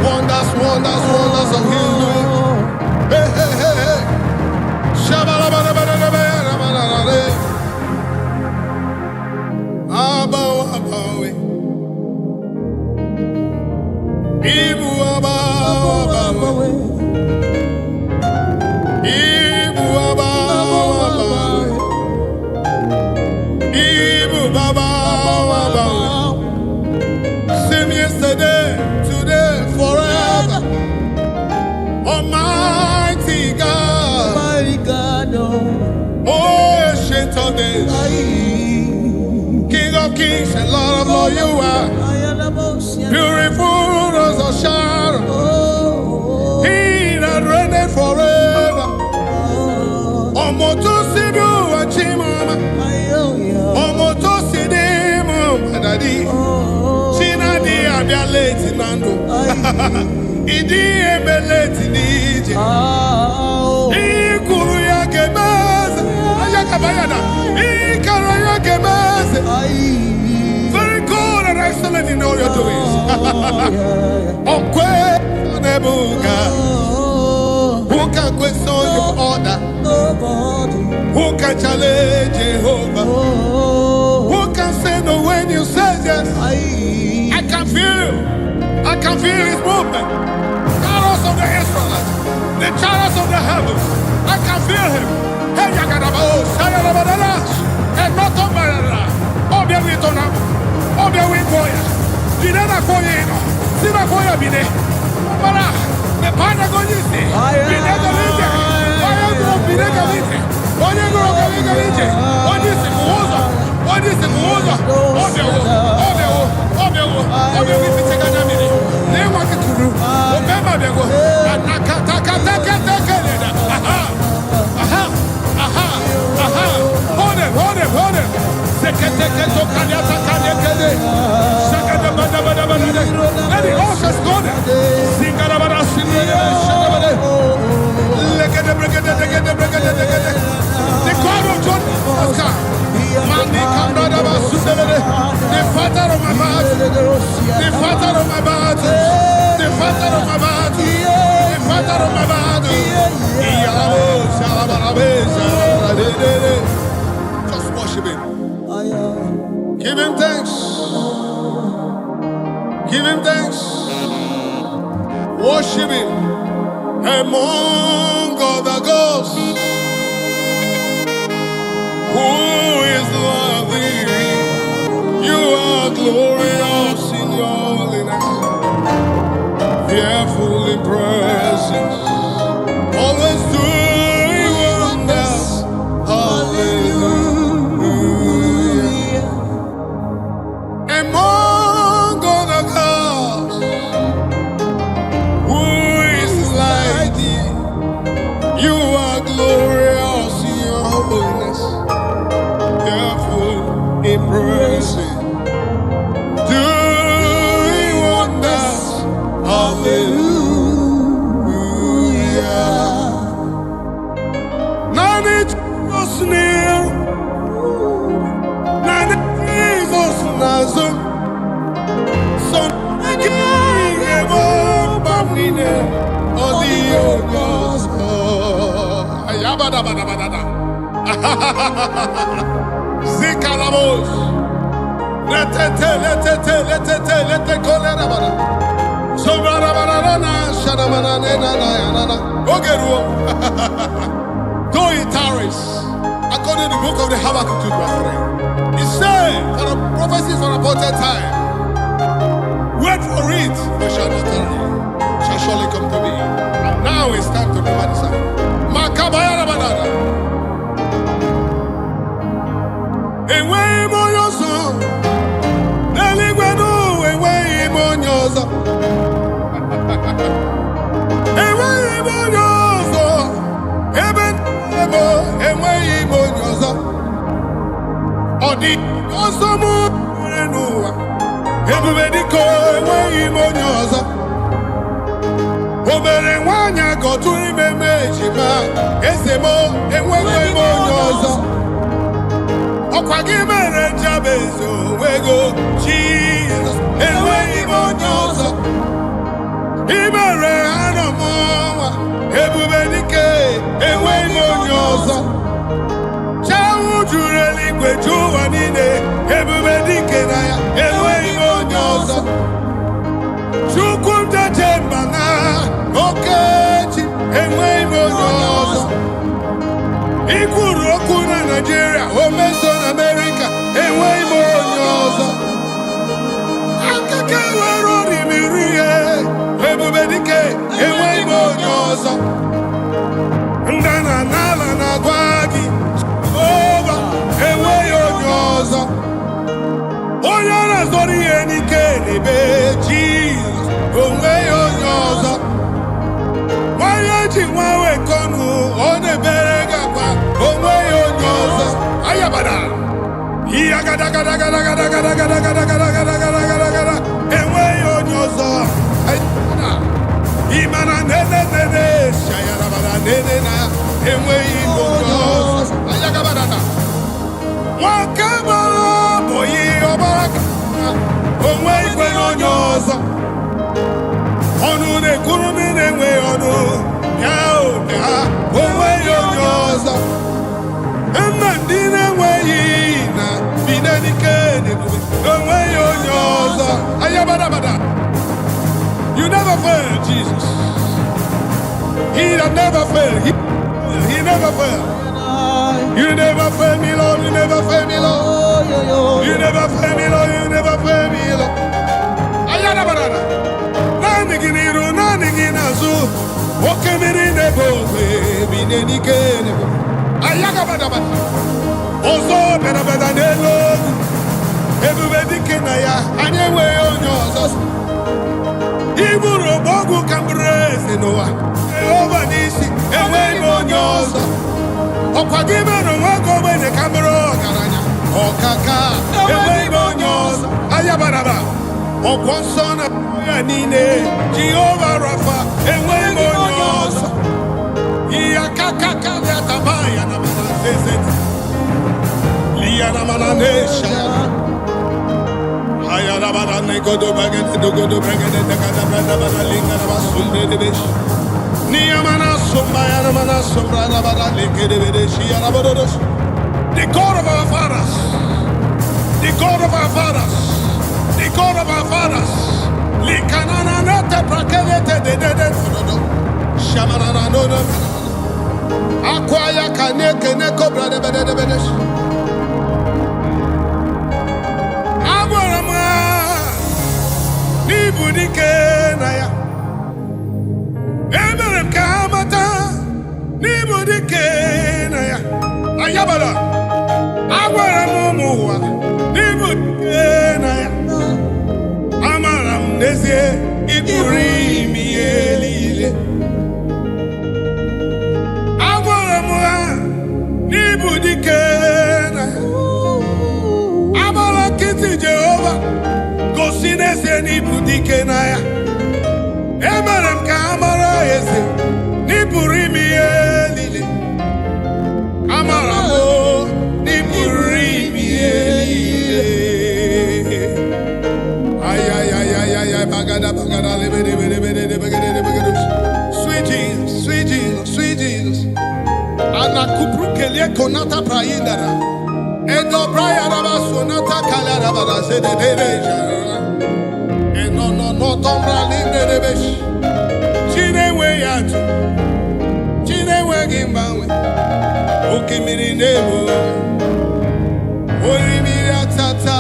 Wonders, wonders, wonders of his doing. Hey, hey, hey, hey. Shabalabalabalabalabalabalabalabala. Kings and Lord of Lords you are. Beautiful rose of Sharon. He that reigneth forever. Omoto Sibu Achimama. Omoto Sidimu Madadi. Sinadi Abia late Nando. Idi Ebeleti Nije. Ikuruya Gemaz. Ayakabayana. Ikaraya Gemaz. Very good and excellent in all your doings. Okwe Nebuga. Who can question your order? Who can challenge Jehovah? Who can say no when you say yes? I can feel you. I can feel his movement. Chariots of the Israelites, the chariots of the heavens. I can feel him. Hey, Yagadabo, Sayadabadash, and not on Barada. Obia Witona, Obia Wikoya, Dinana Koyeno, Sina Koya Bine, Bara, the Panagonisi, Binega Lite, Bayagro Binega Lite, Oyagro Binega Lite, what is the Muza, what is the Muza, Obia, Obia, Obia, they wanted to do. Remember, they go. Hold him. Let the horses go there. The God of John Oscar. The father of my battle. The father of my battle. The father of my battle. The father of my battle. Just worship him. Give him thanks. Give him thanks. Worship him among other gods. Who is worthy? You are glorious in your holiness, fearful in praises, always doing wonders. Hallelujah. Among other gods, who is like thee? You are glorious in your holiness, fearful in praises, doing wonders. Hallelujah. None is near, none is Nazar. So again, Bamine, or the Ogos. Ayabada. Zikalamos. Let it go. So though it tarries, according to the book of the Habakkuk 2:3, it said, for the prophecies for appointed time, wait for it, but shall not tarry, shall surely come to me. And now it's time to remember the sign. Makabaya banana. Away mo your son, Eligwenu, away mo your son. Odi osomu renuwa ebubedi ko enwe imonyozo obere nwanya gotu ime mejima esemo enwe imonyozo okwagi mere jabezo wego Jesus enwe imonyozo imere anomowa ebubedi ke enwe imonyozo Jureli Juanine, everybody can I away on yours. Chukunta Jembana, okay, away on yours. Ikurokuna Nigeria, Omeson America, away on yours. Akakawa Rodi Mirie, everybody can away on yours. Ndana Nala Nagwagi. Over, away on yours. zori enike n'ebe Jesus onwe onye ọzọ nwanyị ji nwa wekọnụ ọ na-ebere gakwa onwe onye ọzọ ayabada iya gada gada gada gada gada gada gada gada gada gada gada gada enweghị onye ọzọ imana nene nene shayarabara nene na enweghị onye ọzọ ayagabada nwoke gbara bụghị ọgbara ka onweghị onye ọzọ ọnụ na-ekwuru ndị na-enweghị ọnụ ya oge ha onweghị onye ọzọ mma ndị na-enweghị na binenike n'ebube onweghị onye ọzọ ayabadabada. You never fail, Jesus. He that never fail. He never fail. You never fail me, Lord. You never fail me, Lord. You never fail me, Lord. You never fail me, Lord. Ayadabada. Naniginiru, naniginazu. Okemiri nebo, binenike nebo. Ayagabadabada. Ozo bedabada nelo. Ebube dike na ya. Anyewe onye ọzọ. Iburu bogu kambreze noa. Ova nisi. Enweghị onye ọzọ. Ọkwa gị mere nwoke ogbenye kambro ọgaranya. Ọkaka. Enweghị onye ọzọ. Ayabaraba. Ọkwọ nsọ na ya niile. Jehova Rafa. Enweghị onye ọzọ. Iyakakaka ya tabaya na mana zezeti. Liya na mana nesha ya. Ayala bada ne godo bagete do godo bagete de kada bada bada linga na basumbe de besh. Niya mana sumba ya na mana sumbra na bada linga de besh ya na bodos. The God of our fathers, the God of our fathers, the God of our fathers. Likanana na te prakete de do. Shamana na no no. Akwaya kane kene kobra de besh. Nibudike na ya emere m ka ha mata n'ibudike na ya ayabara agwara m ụmụ ụwa n'ibudike na ya amara m n'ezie ịpụrụ ime ihe niile agwara m ha n'ibudike na ya agbara nkịtị Jehova gosi n'ezie n'ịbụ dike na ya emere m ka ha mara eze n'ịpụrụ ime ihe niile amara m n'ịpụrụ ime ihe niile ayayayayaya bagada bagada lebedebedebede sweet Jesus sweet Jesus sweet Jesus anakupru kelie konata prayindara edo brayara basonata kalara bada sededede no tombra libre de besh. Chinewe yatu. Chinewe gimbawe. Okimiri nebo. Orimiri atata.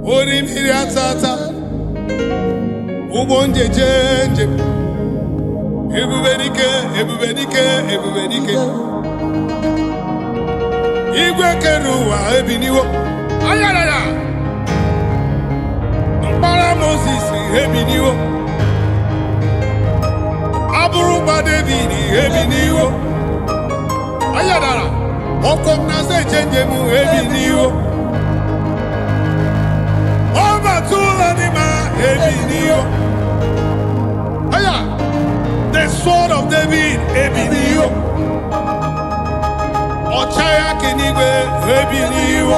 Orimiri atata. Ubonje jenje. Ebubedike, ebubedike, ebubedike. Igwe keruwa ebiniwo. Ayarara. Para Moses ebiniwo Aburuba David ebiniwo Ayadara Okom na se change mu ebiniwo Oba tula ni ma ebiniwo Aya the sword of David ebiniwo Ochaya kenigwe ebiniwo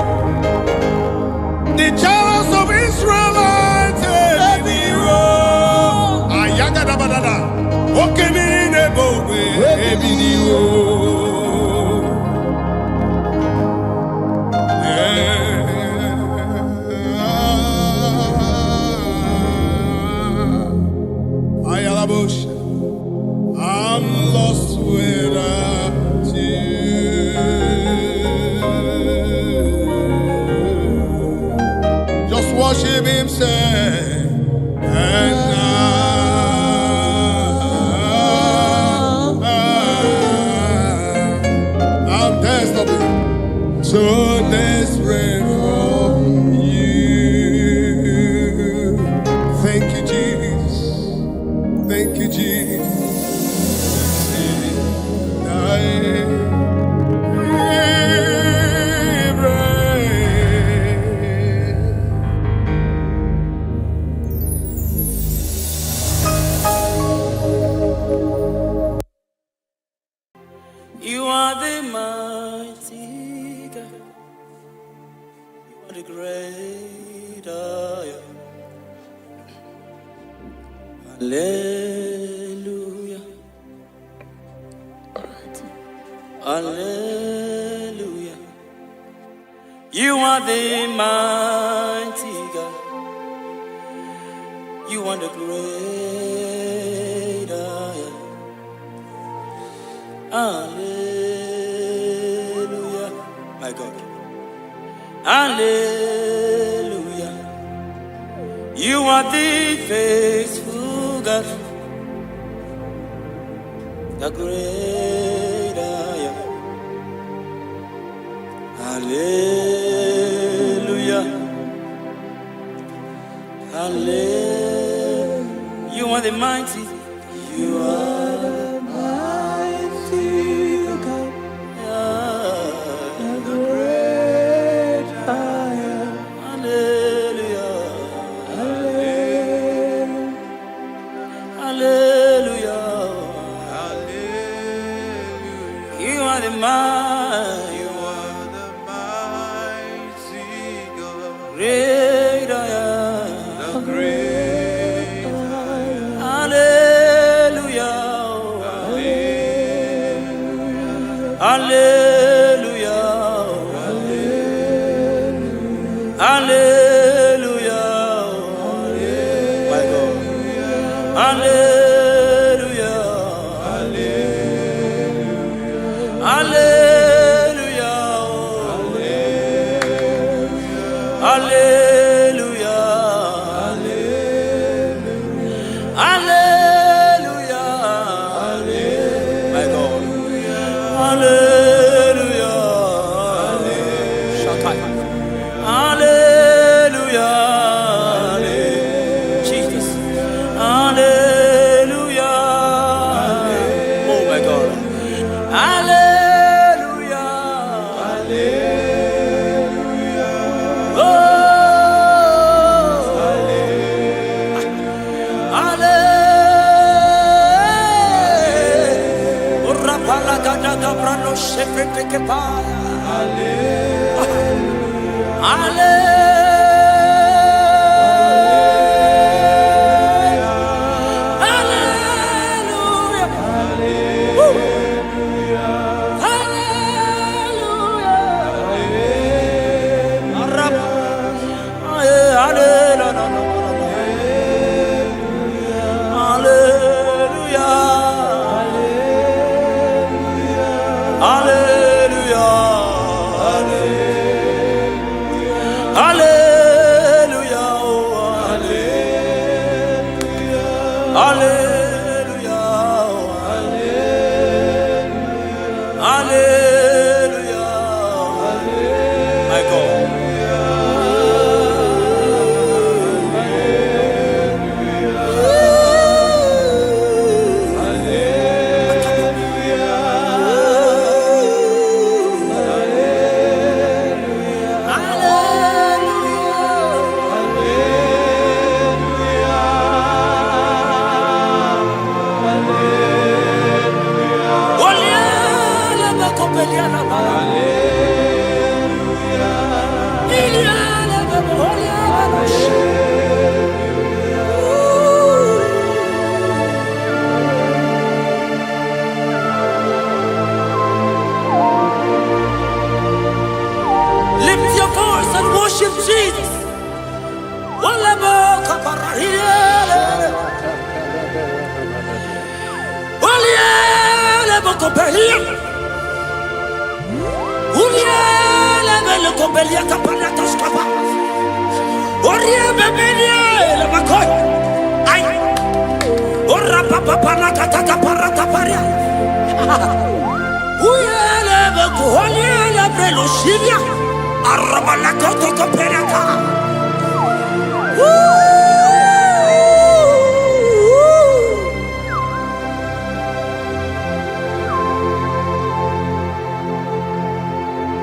The chariots of Israel Ayagadabadada, Okemiri nebo ebiniwo. Ayalabush, I'm lost without you. Just worship Him, say, and so desperate for the great I am. Hallelujah. Hallelujah. You are the mighty God. You are the great I am. Hallelujah. My God. Hallelujah. You are the faithful God. The great I am. Hallelujah. Hallelujah. You are the mighty. You are the mighty God. The great I am. Hallelujah. Hallelujah. Hallelujah. You are the mighty. You are the mighty God. Great I am. The great I am. Hallelujah. Hallelujah. Hallelujah. Hallelujah. My God. Hallelujah. Hallelujah. Hallelujah. Hallelujah. Hallelujah. My God. Hallelujah. Hallelujah. Jesus. Hallelujah. Oh my God. Hallelujah. Hallelujah. Oh. Hallelujah. Rapala gada brano shefete kepaya. Hallelujah. Hallelujah. Hallelujah. My God. Lift your voice and worship Jesus.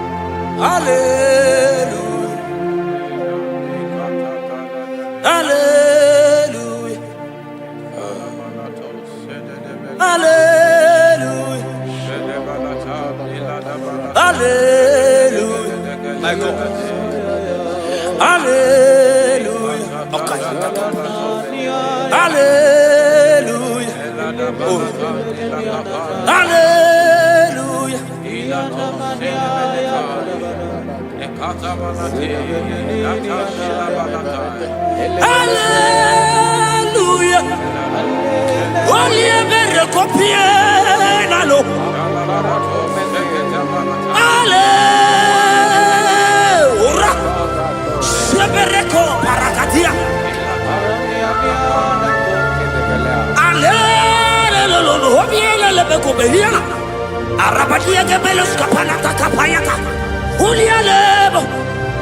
Hallelujah. Hallelujah. Hallelujah. Hallelujah. My God. Hallelujah. Okay. Hallelujah. Oh. Hallelujah. Hallelujah. Only a better copy. Hallelujah. Shebereko parakatia. Hallelujah. Obiela lebeko beliana. Arabadia gebelos kapalata kapayaka. Ulialebo.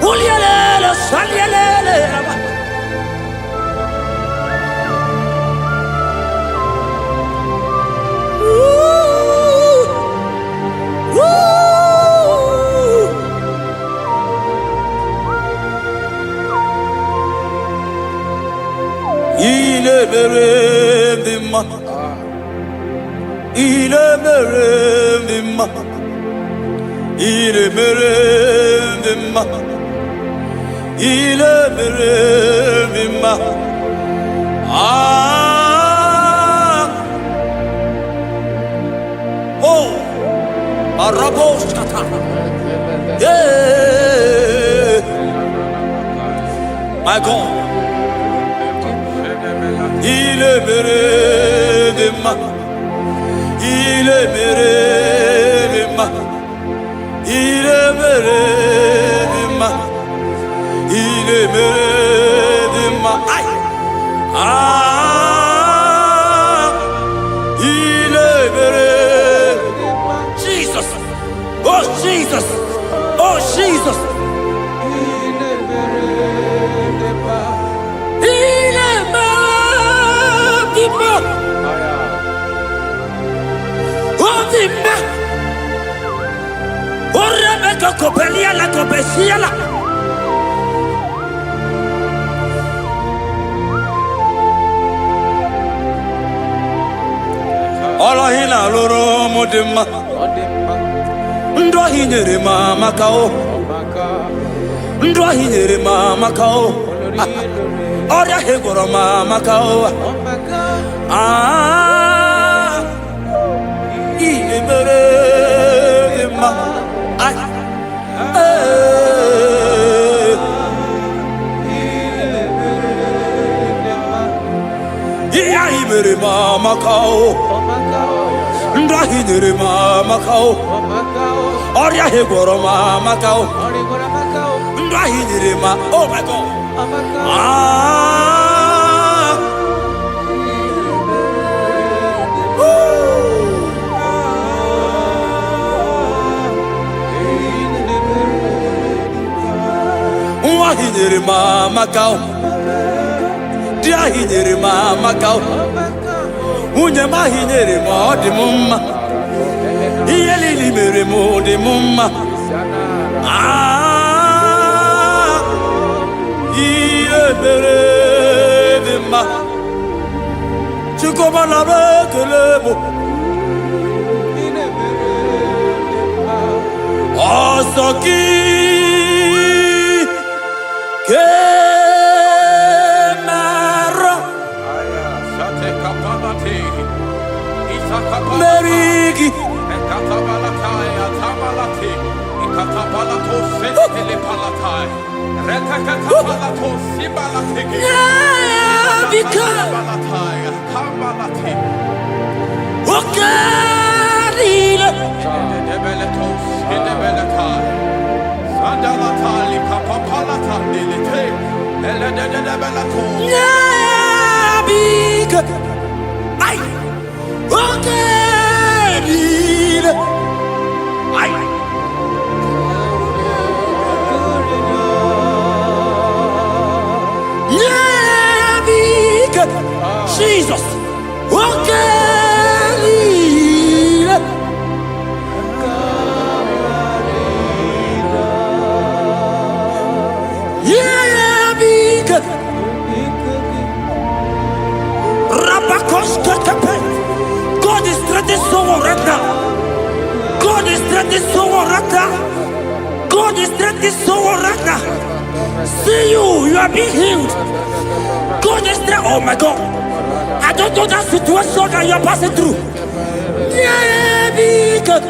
Ulialelo salialele. İle verelim ma, ile verelim ma, ile verelim ma, ile verelim ma. Ah, oh, arabos kata, yeah, my God. Il est méré ma, il est méré ma, il est méré ma, il est méré ma. Ah, il est méré. Jesus, oh Jesus, oh Jesus. Rebecca Copelia la Copesiala. Ola hina loro modema. Ndo hinyere mama kao. Ndo hinyere mama kao. Ora hegoro mama kao. Ah, imere ma. Ay. Iya imere mama kao. Ndra hinere mama kao. Oria hegoro mama kao. Ndra hinere ma. Oh my God. Ah. Hinere mama kao, dia hinere mama kao, unye ma hinere ma odi mumma, iyeli li mere mo di mumma, ah, iye mere di ma, chukoma na bekelebo, osoki. Merigi Jesus, God is strengthening someone right now. God is strengthening someone right now. God is strengthening someone right now. See you, you are being healed. God is there. Oh my God. I don't know that situation that you are passing through. Yeah, be good.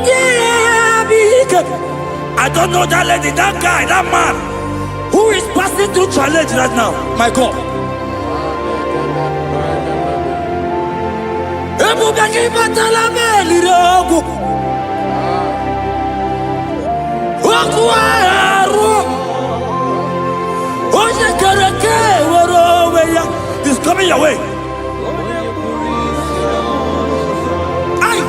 Yeah, be good. I don't know that lady, that guy, that man who is passing through challenge right now. My God. He's coming your way. Aye.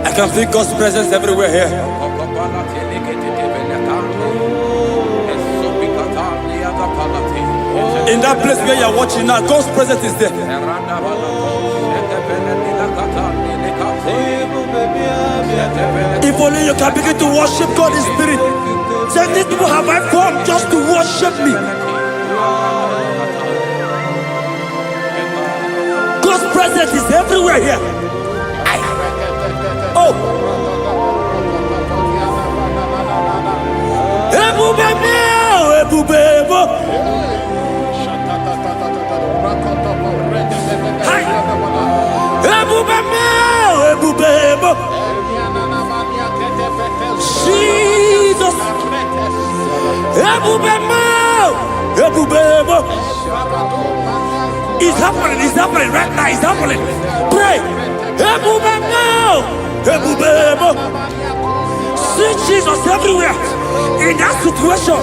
I can feel God's presence everywhere here. In that place where you are watching now, God's presence is there. If only you can begin to worship God in spirit. Say, these people have I come just to worship me. God's presence is everywhere here. Oh. Jesus. It's happening right now, it's happening. Pray. See Jesus everywhere. In that situation.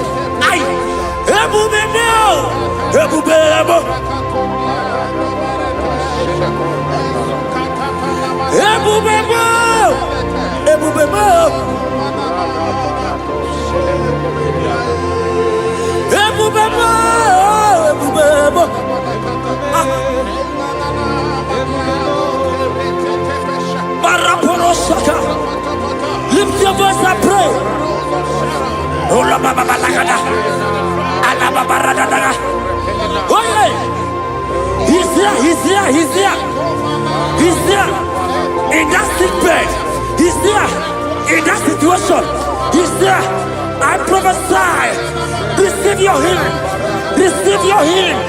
Lift your voice and pray. He's there. He's there. In that sick bed. He's there. In that situation. He's there. I prophesy. Receive your healing. Receive your healing.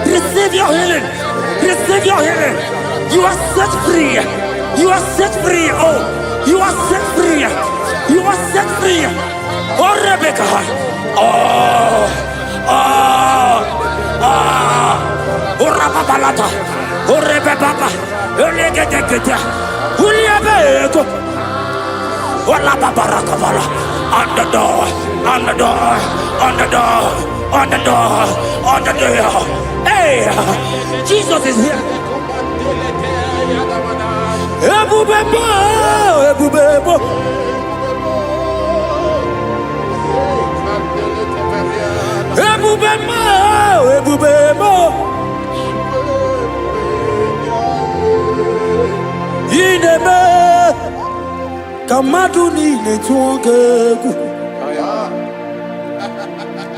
Receive your healing. Receive your healing. You are set free. You are set free. Oh, you are set free. You are set free. Oh, Rebecca. Oh, Rababalata. Oh, Rebecca. Ulegedegede. Uliabeto. Olababarakabala. On the door. On the door. On the door. On the door. On the door. Hey, Jesus is here. Ebubebo. Ebubebo. Ebubebo. Ebubebo. Ineme. Kamaduni netuongeku.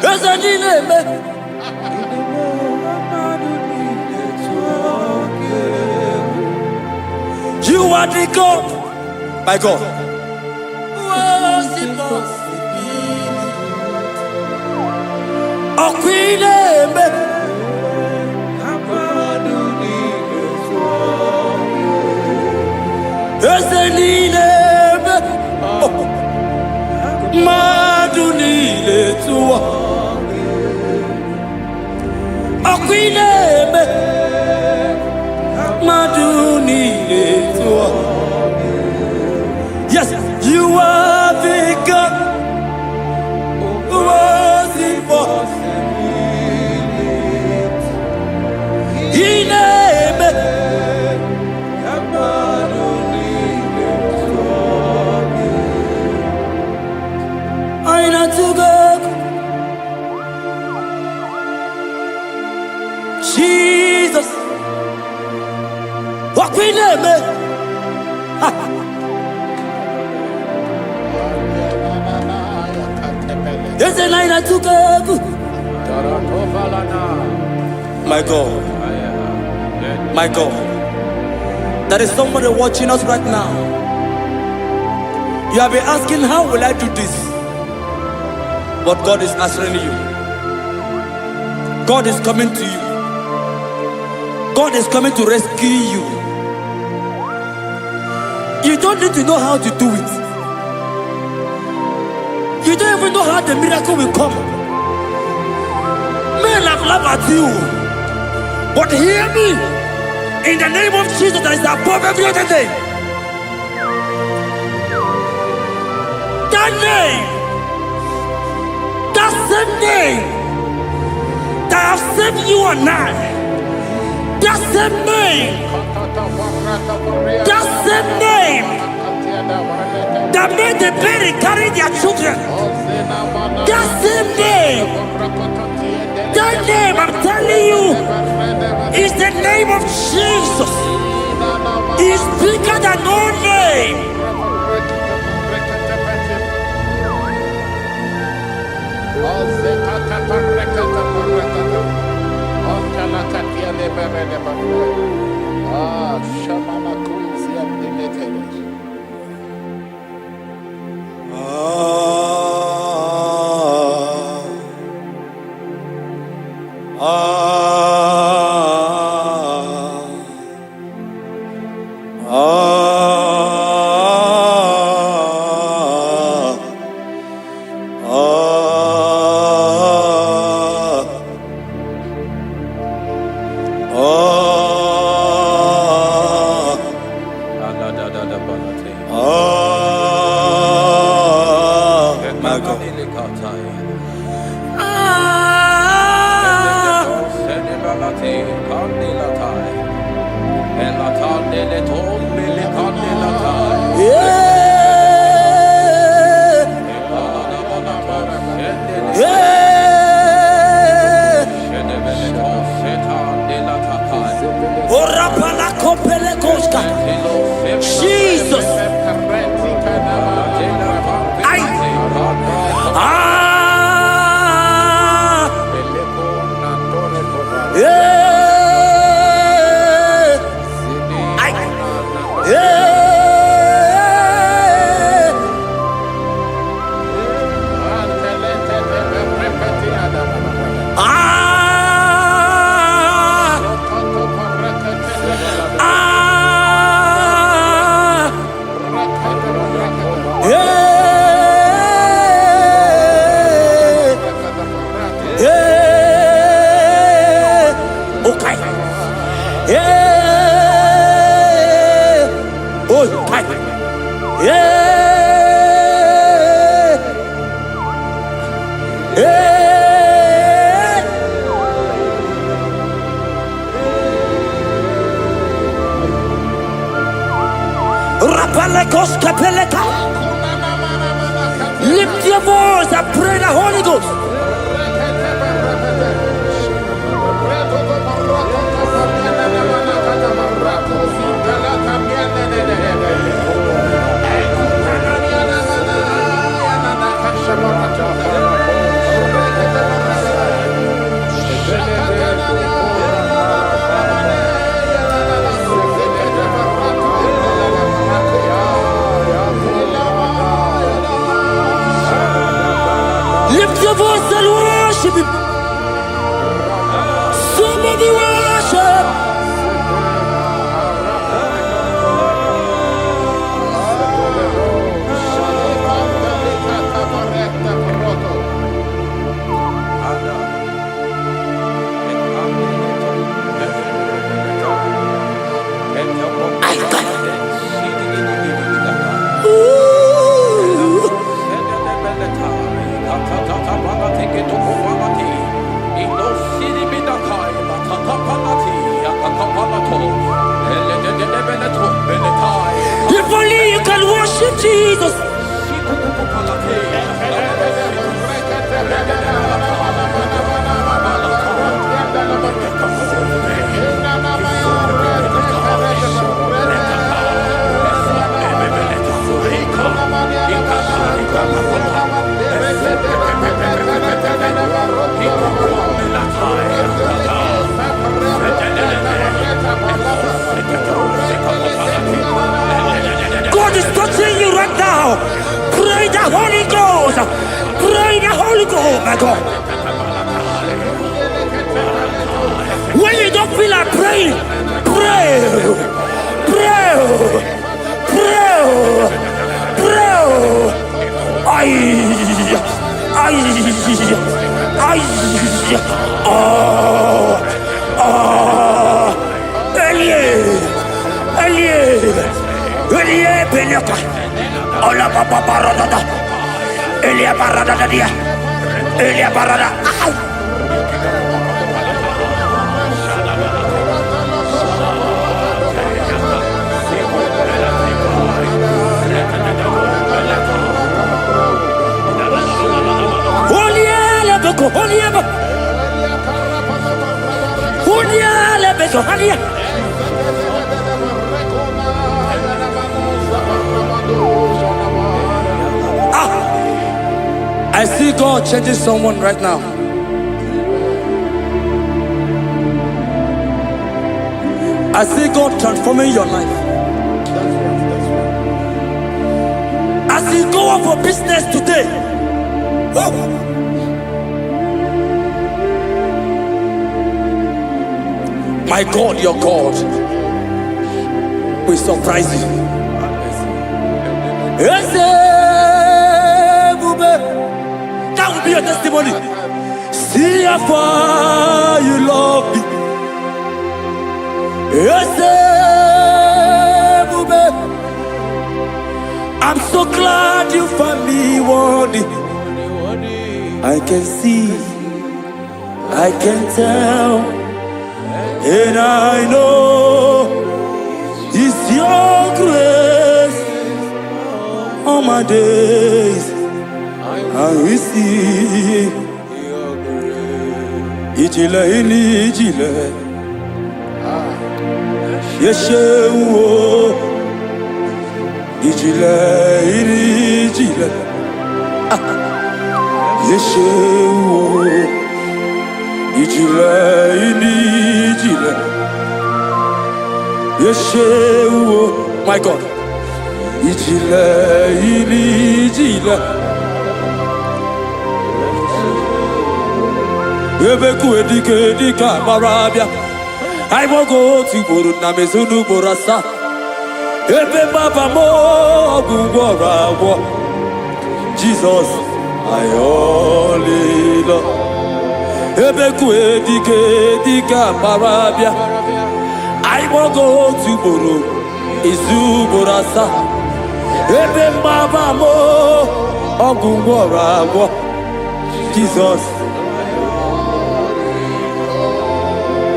Ezenileme. You are the God, my God. Okwineme. Ezenileme. Madunile tuwa. worthy God, worthy for Jesus, walk with me. There's a line I took up. My God, my God, there is somebody watching us right now. You have been asking, how will I do this? But God is answering you. God is coming to you. God is coming to rescue you. You don't need to know how to do it. You don't even know how the miracle will come. Men have laughed at you. But hear me. In the name of Jesus that is above every other name. That name. That same name. That have saved you and I. That same name. That same name. That made the baby carry their children. That same name. That name, I'm telling you, is the name of Jesus. It's bigger than all name. Jesus. Lift your voice and pray the Holy Ghost. Lift your voice and worship Him. Somebody worship. Ooh. and worship Jesus. God is touching you right now. Pray the Holy Ghost. Pray the Holy Ghost, my God. When you don't feel like praying, pray. Pray. Pray. Pray. Ay. Elie Benyoka. Ola papa parada. Elia parada dia. Elia parada. Oliele beko, oliele. Oliele beko, oliele. I see God changing someone right now. I see God transforming your life. As you go up for business today, my God, your God will surprise you. That will be your testimony. See how far you love me. I'm so glad you found me worthy. I can see, I can tell, and I know it's your grace all my days. I will see Ijile ini ijile Yeshewo Ijile ini ijile Yeshewo Ijile ini ijile Yeshewo. My God. Ijile ini ijile Ebeku edike marabia. I won't go to Buru Namezunu Borasa. Ebe Baba mo Gugora. Jesus, I only love. Ebeku edike marabia. I won't go to Buru Izu Borasa. Ebe Baba mo Gugora. Jesus.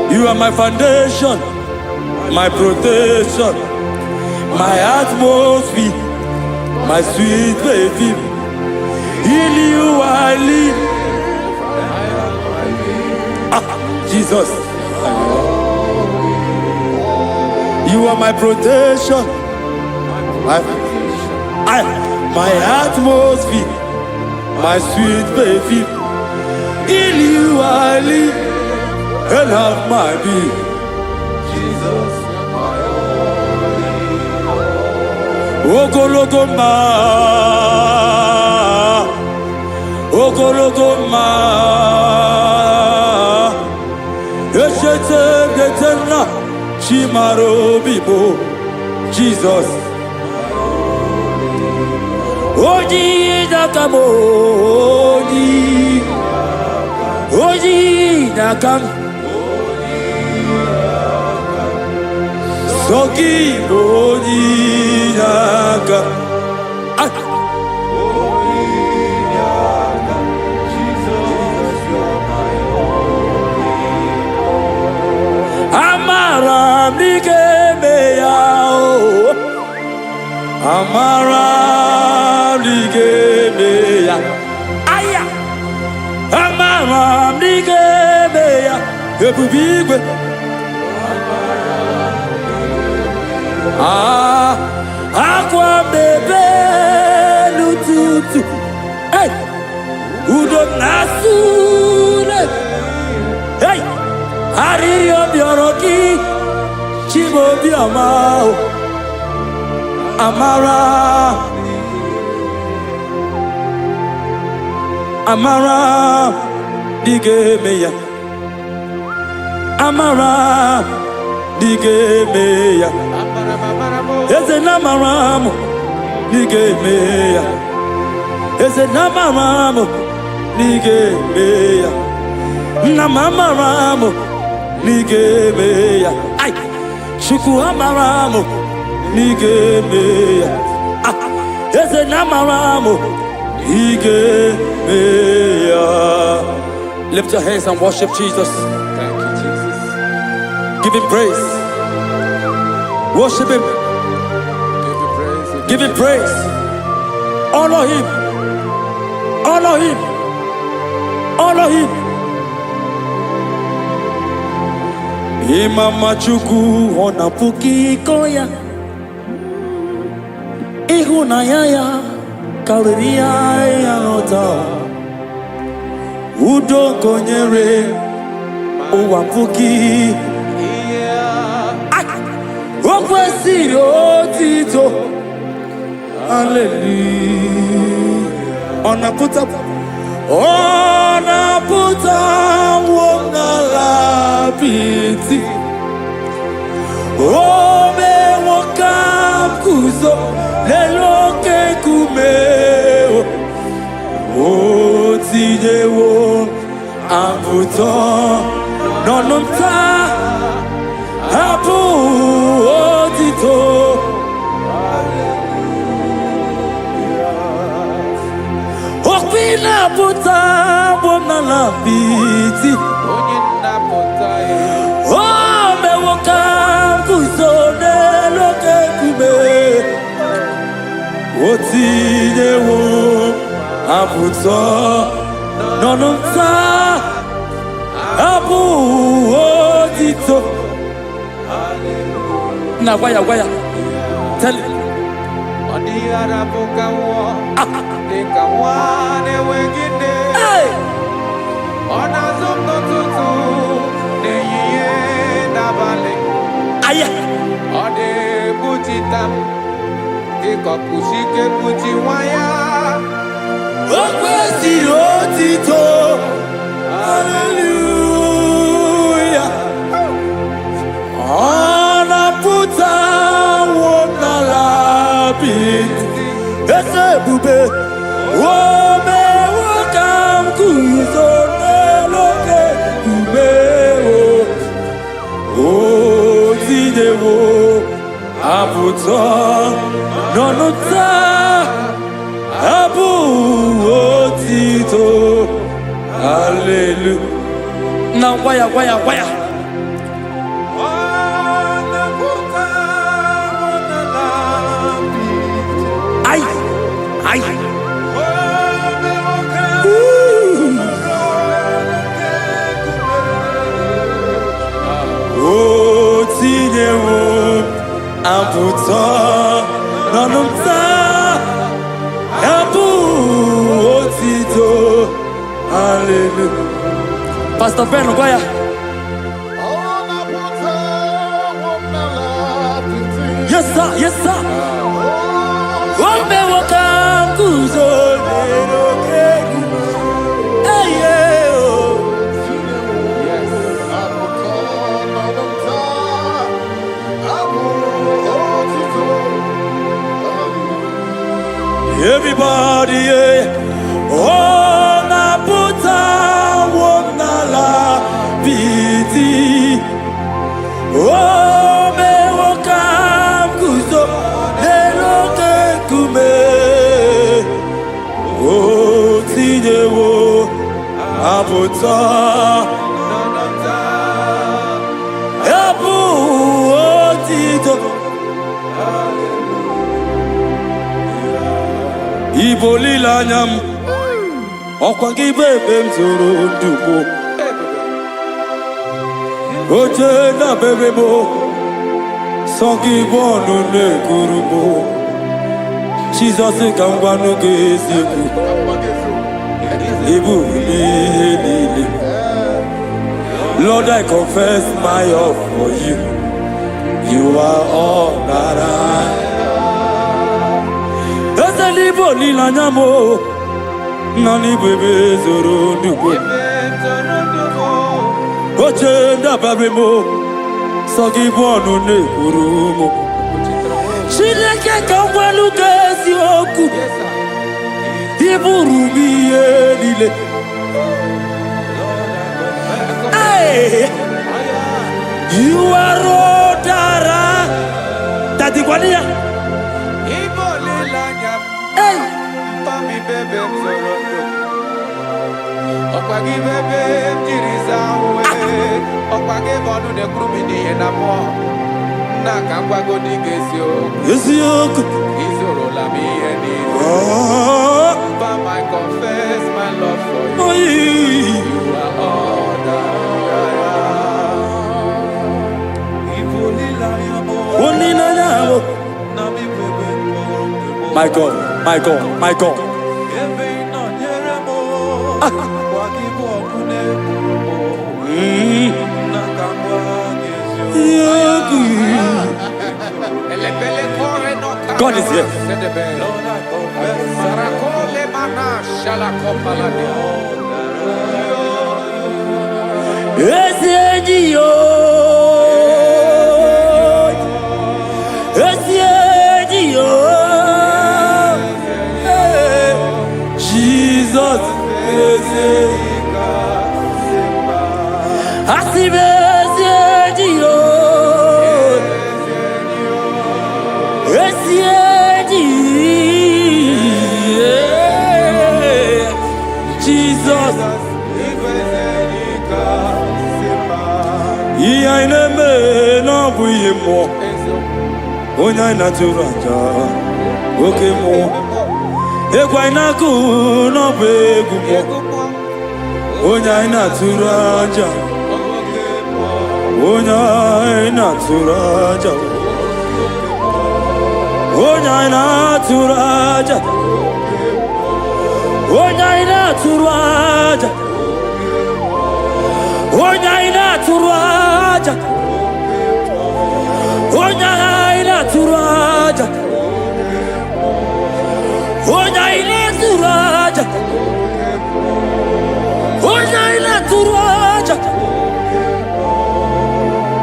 You are my foundation, my protection, my atmosphere, my sweet baby. In you I live. Jesus. You are my protection, my atmosphere, my sweet baby. In you I live. And have my being. Jesus, my only. Ogologoma, Ogologoma, Eshete Getena, Chimaro Bibo, Jesus. Oji Nakamo, Oji Nakam. Soki Boninaga. Jesus, you're my only. Amara Mike Meyao. Amara ebube igwe akwa bebe n'ụtụtụ udo na-asụle arịrị obiọrọ gị Chimaobi ọma amara dị ga-eme ya amara dị ga-eme ya eze na amara m dị ga-eme ya eze na amara m dị ga-eme ya nna m amara m dị ga-eme ya Chukwu amara m dị ga-eme ya eze na amara m dị ga-eme ya. Lift your hands and worship Jesus. Thank you, Jesus. Give him praise. Worship him. Give you praise. Give him praise. Honor him. Honor him. Honor him. Imama Chukwu ona puki koya. Ihunanya ya kariria ya nota. Udo konyere uwa puki. Okwesiri otito. Hallelujah. Ona puta wongala piti. Ome wokam kuzo leloke kumeo. Otijewo amputo nononta apu otito. Okpina puta wongala piti. Ome wokam kuzo leloke kumeo. Otijewo amputo nononta apu otito. Now why? Tell him. Hey! Aya! Okwesiri otito. Hallelujah. Anaputa wonala piti. Ese bube. Ome wakam kuzo neloke kumeo. Otidewo aputa nonota abu otito. Hallelujah. Now why? Ay. Otidewo amputa nononta abu otito. Hallelujah. Pastor Ben Ogoya. Yes sir. Ombe wakam kuzo leloke. Hey. Everybody, oh, na puta wonala piti. Oh, me wakam kuzo leloke kume. Oh, tijewo aputa. Apu otito. Igbo lile anya m ọkwa gị bụ ebe m zoro ndugbo Oche na bebe mo, songi bonu ne kurumo. Jesus kangwanu geziku, ibu ni. Lord, I confess my love for you. You are all that I. Ese libo lila nyamo, nani bebe zoro nubo. Oche na bebe mo, sogi bonu ne kurumo. Chineke kangwanu gezioku, ibu rubiye lile. You are Rodara. Tati Guania. Hey. Papi bebe mzorondo. Okwagi bebe mjiriza uwe. Okwagi bonu ne krumi ni enamo. Naka kwago ni gesio. Gesio. Izoro la mi eni. But I confess my love for you. You are all that my God, my God, my God. God is here. Jesus Onya naturaja oke mo egwa inaku no begu mo Onya naturaja Onya naturaja Onya naturaja Onya naturaja Onya naturaja Onya ina turaja, Onya ina turaja, Onya ina turaja,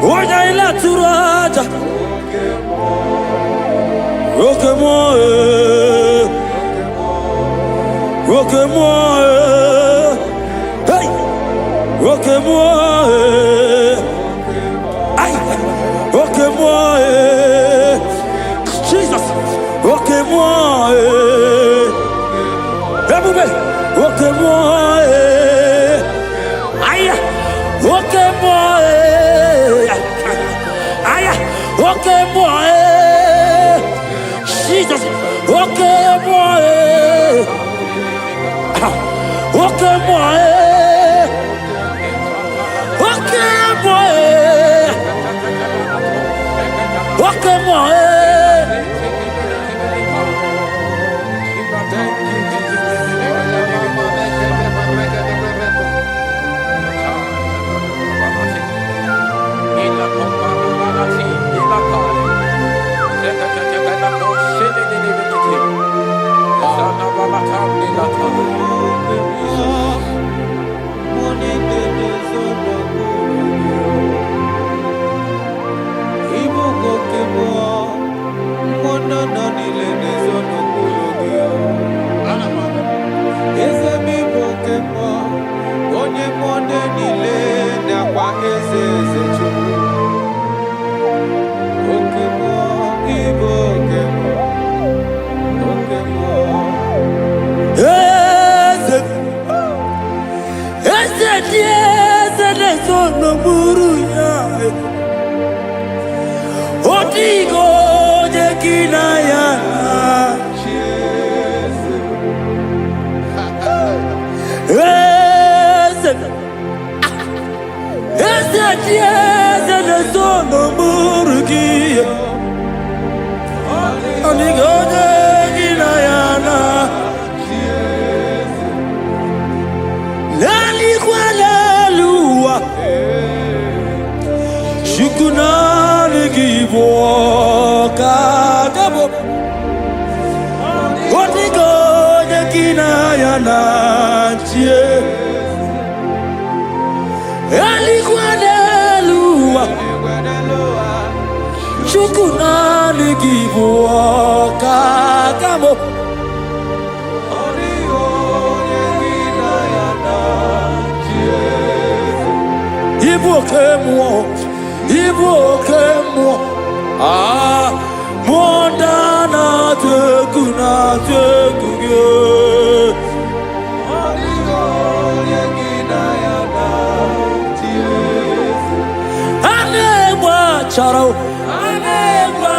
Onya ina turaja. Roke moi, hey, roke moi. Moi, Jesus, ok moi, ok moi, aïe, ok moi, aïe, ok moi, Jesus, ok moi, ok moi, ok moi. Come on, Igbo Igbo kemo ah mondana teguna teguge anegba charo anegba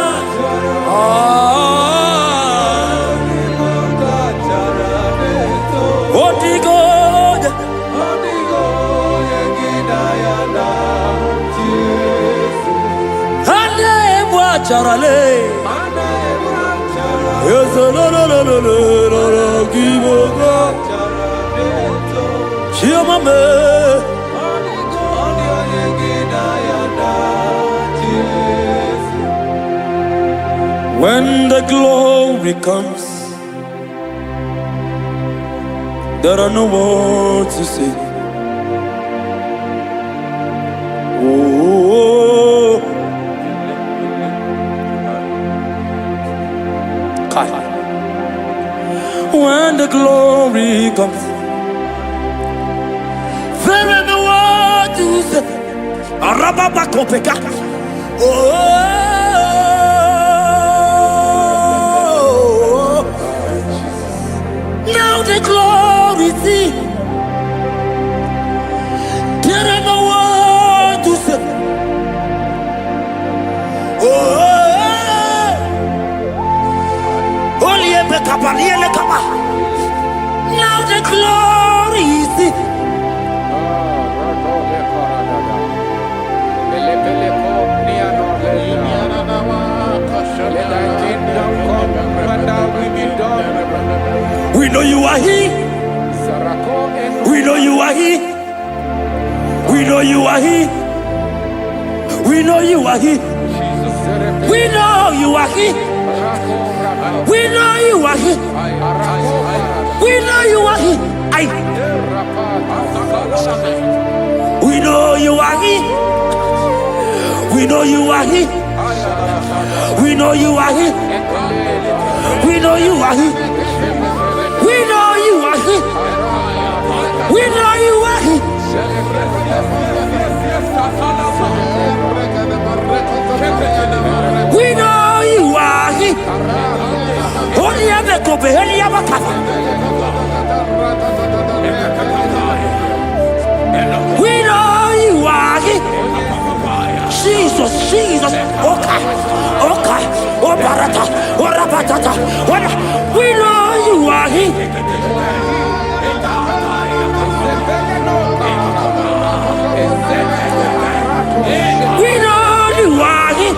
odigo charale when the glory comes, there are no words to say. Oh, when the glory comes, there are no words to say. Oh, now the glory see. There are no words to say. Oh. Now the glory is we know you are here. We know you are here. We know you are here. We know you are here. We know you are here. We know you are here. We know you are here. We know you are here. We know you are here. We know you are here. We know you are here. We know you are here. We know you are here. We know you are here. Only ever go be any ever come. We know you are here. Jesus, Jesus, okay, okay, oh barata, oh rabatata, we know you are here. We know you are here.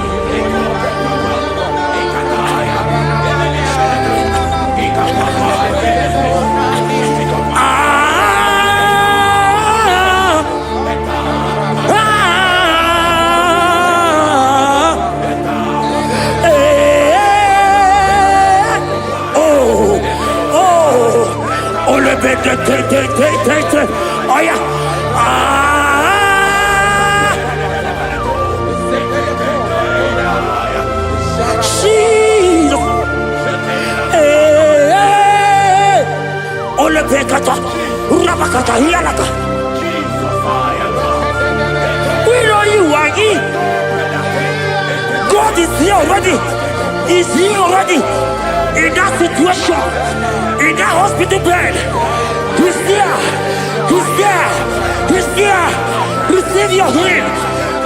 Oh yeah. Jesus. Ole pekata. Rabakata hialaka. We know you are here. God is here already. He's here already. In that situation. In that hospital bed. He's there. He's there. He's there. Receive your healing.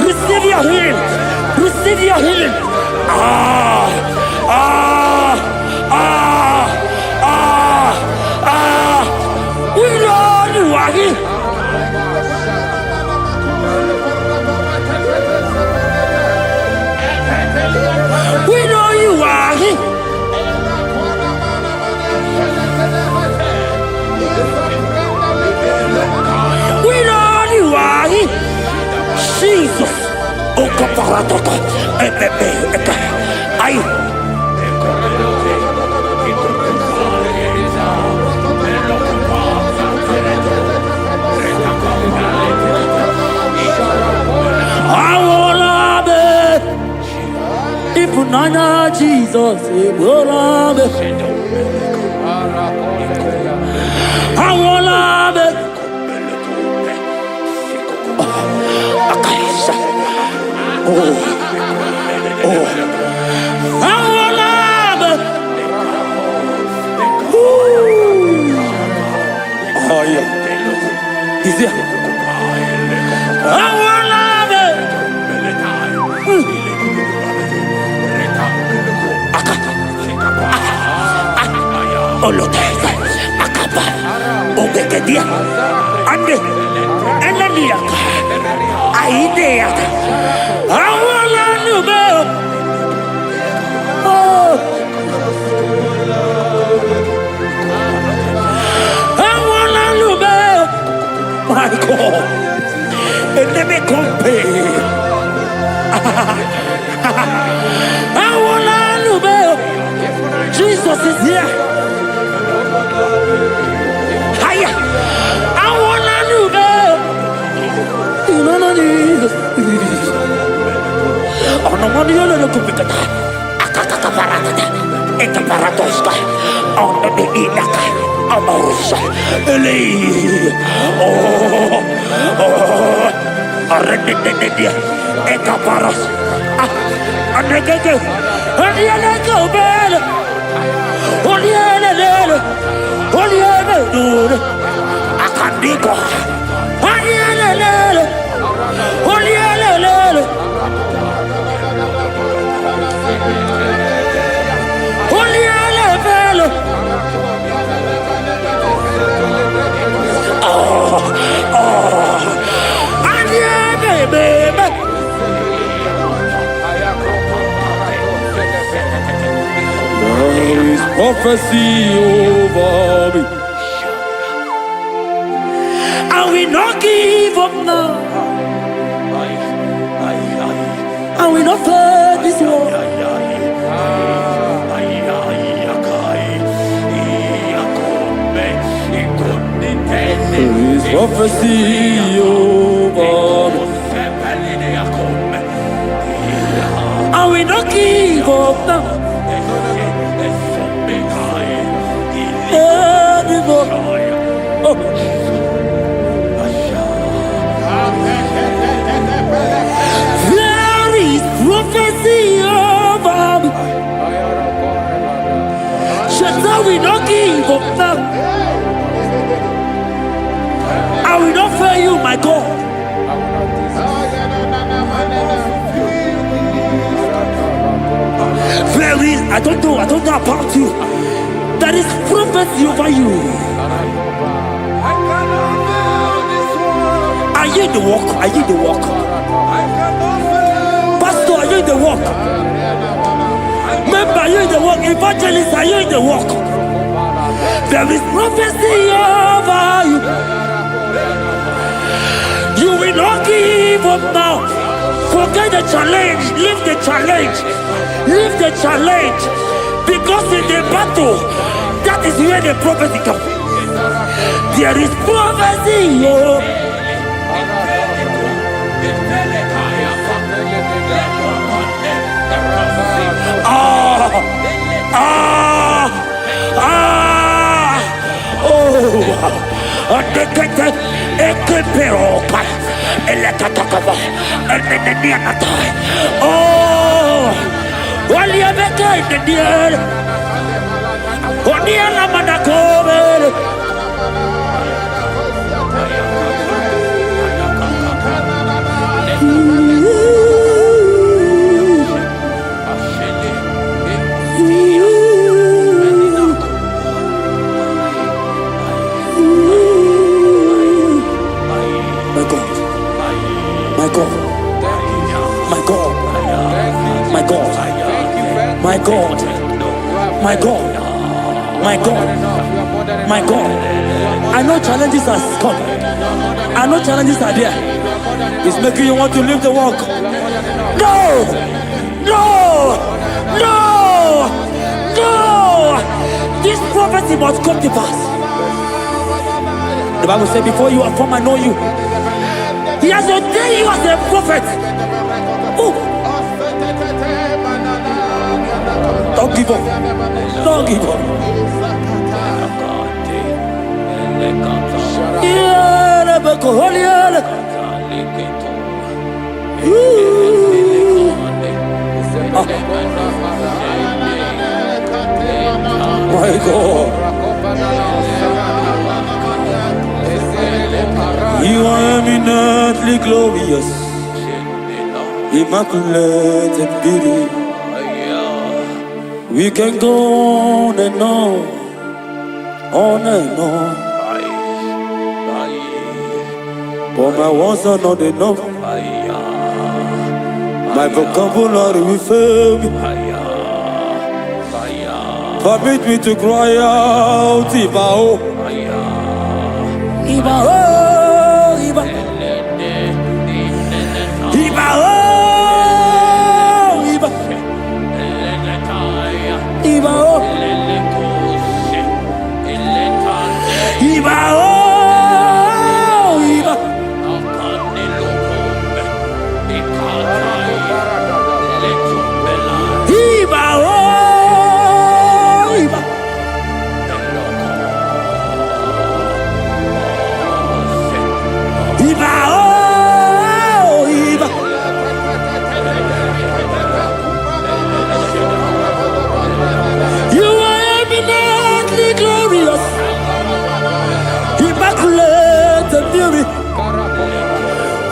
Receive your healing. Receive your healing. We know you are here. Paratoko, Ay. Nana Jesus, I will love it. I will love it. Oh yeah, is it? I will love it. Oloteza, akaba, obekedia, ande, enaniaka, aideaka, awala nube, oh, awala nube, my God, eneme kompe, awala nube, Jesus is here. Hiya! I wanna move up. No, no, oh, no, no, no, no, kupikata. Akaka parata. Eka paratoska. On the inaka. Amorsa. Eli. Oh. Arredededia. Eka paras. Anegege. Anegege bel. Olielele. Olielele. Akandiko. Olielele. Olielele. Olielele. Baby. There is prophecy over me. I will not give up now. I will not fight this war. There is prophecy over me. I will not give up now. Oh. There is prophecy over me. Shall we not give up now? I will not fail you, my God. There is, I don't know about you. There is prophecy over you. Are you in the walk? Are you in the walk? Pastor, are you in the walk? Member, are you in the walk? Evangelist, are you in the walk? There is prophecy over you. You will not give up now. Forget the challenge. Leave the challenge. Leave the challenge. Because in the battle, that is where the prophecy comes. There is prophecy. Oh. My God, my God, my God, my God. I know challenges are come. I know challenges are there. It's making you want to leave the walk. No! No! No! No! This prophecy must come to pass. The Bible said, before you are formed, I know you. He has ordained you as a prophet. Oh. Don't give up. Don't give up. My God. You are eminently glorious, immaculate in beauty. We can go on and on, on and on. But my words are not enough. My vocabulary will fail me. Permit me to cry out, Ibao. Ibao, Ibao. Ibao, Ibao. Ibao. Ibao.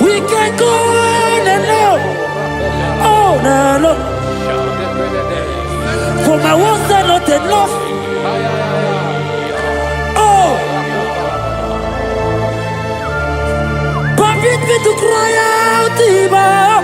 We can go on and on, on and on. For my words are not enough. Oh, permit me to cry out, Ibao.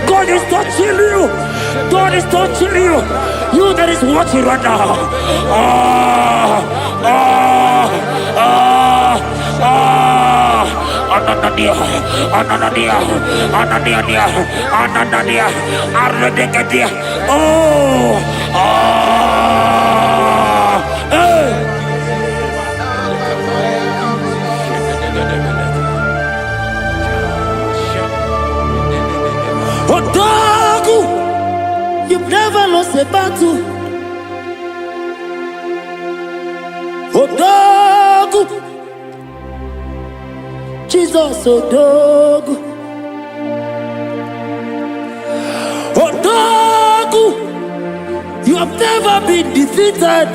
God is touching you. God is touching you. You that is watching right now. Ananadia, Arredegadia. Odagu, you've never lost a battle. Odagu, Jesus, Odagu. Odagu, you have never been defeated.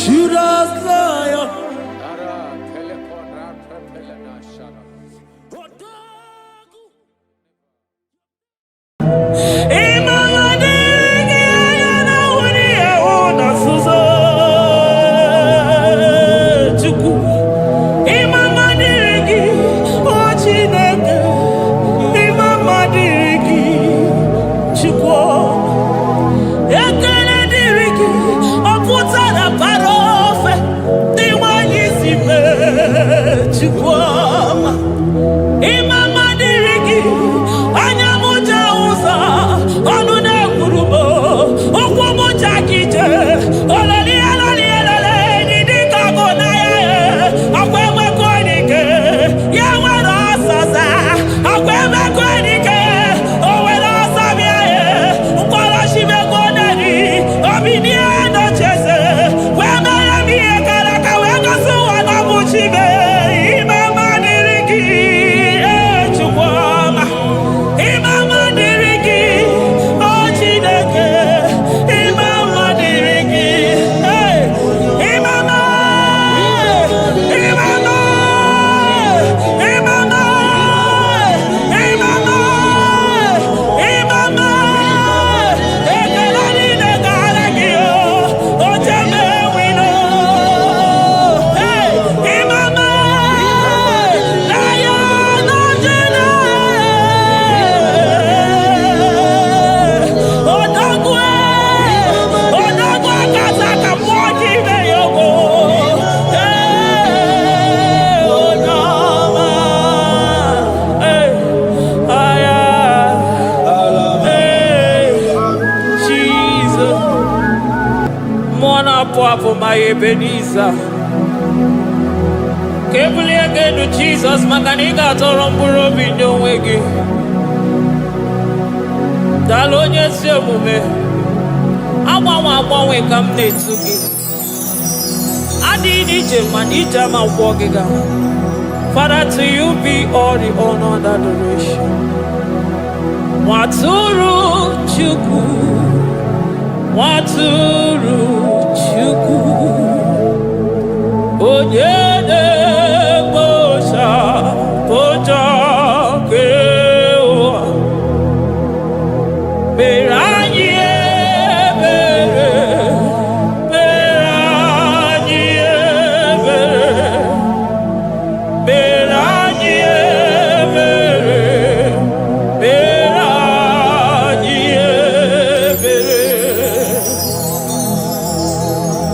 Judas liar. Imama for my Ebenezer. Carefully again to Jesus, Makaniga Toromburo Bindo Wegi. Dalonya Semume. I come near to me. I did it, man, each time I'm walking out. Father, to you be all the honor and adoration. Waturu Chuku. Waturu Chuku. Onyede Bosha Boja Kewa. Beranye Bere. Beranye Bere. Beranye Bere. Beranye Bere.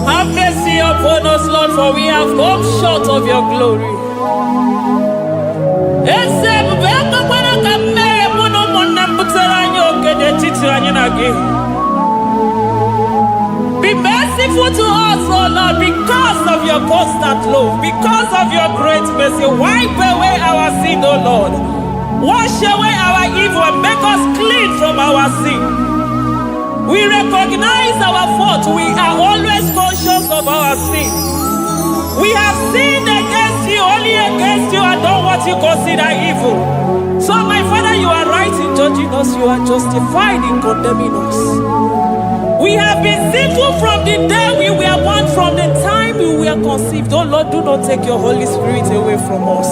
Have mercy upon us, Lord, for we have come short of your glory. Be merciful to us, oh Lord, because of your constant love, because of your great mercy. Wipe away our sin, oh Lord. Wash away our evil and make us clean from our sin. We recognize our fault. We are always conscious of our sin. We have sinned against you, only against you, and done what you consider evil. So, my Father, you are right in judging us. You are justified in condemning us. We have been sinful from the day we were born, from the time we were conceived. Oh Lord, do not take your Holy Spirit away from us.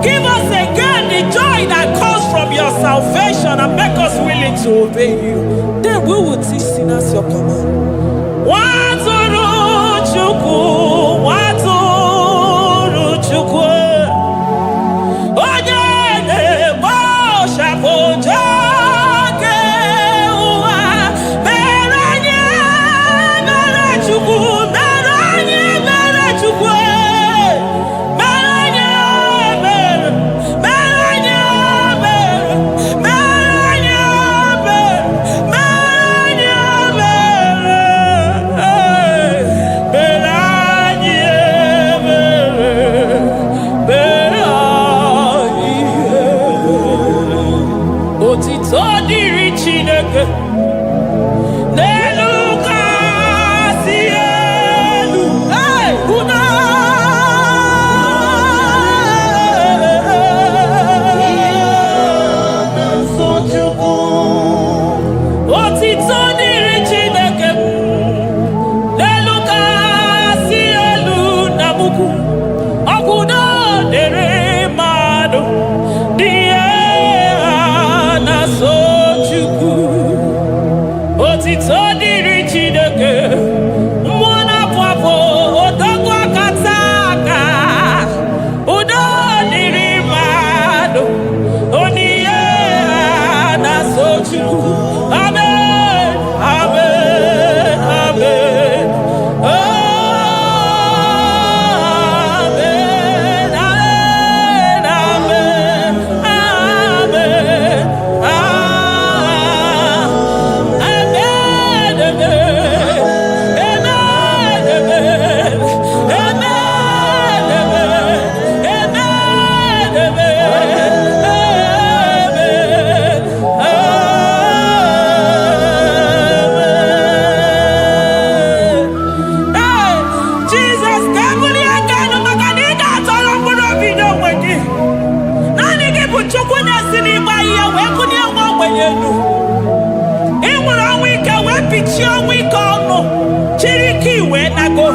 Give us again the joy that comes from your salvation and make us willing to obey you. Then we will teach sinners your command. Waturu Chuku, Waturu Chuku. Onyede Bosha Boja Kewa. Beranye Bere Chuku. Beranye Bere Chuku. Beranye Bere. Beranye Bere. Beranye Bere. Beranye Bere. Beranye Bere. Beranye. Otito diri Chineke. N'elu kasị elu. Hey, una. Otito diri Chineke. N'elu kasị elu na muku. Ọkwụdo dịrị mmadụ. Dị na so Chukwu. Otito dịrị Chineke. Mmụọ na-apụ apụ, odogwu akata aka. Udo dịrị mmadụ. Onyinye na so Chukwu. Amen, amen, amen. Amen, amen, amen, amen, Jesus, kabuli agano makanida atọrọ mkpụrụ obi n'onwe gị. Naanị gị bụ Chukwu na-esi n'ịgba ihe wee kụnye nwa ogbenye elu. Ị nwere ọnwụ ike wee pichie ọnwụ ike ọnụ. Chiri ike iwe nago.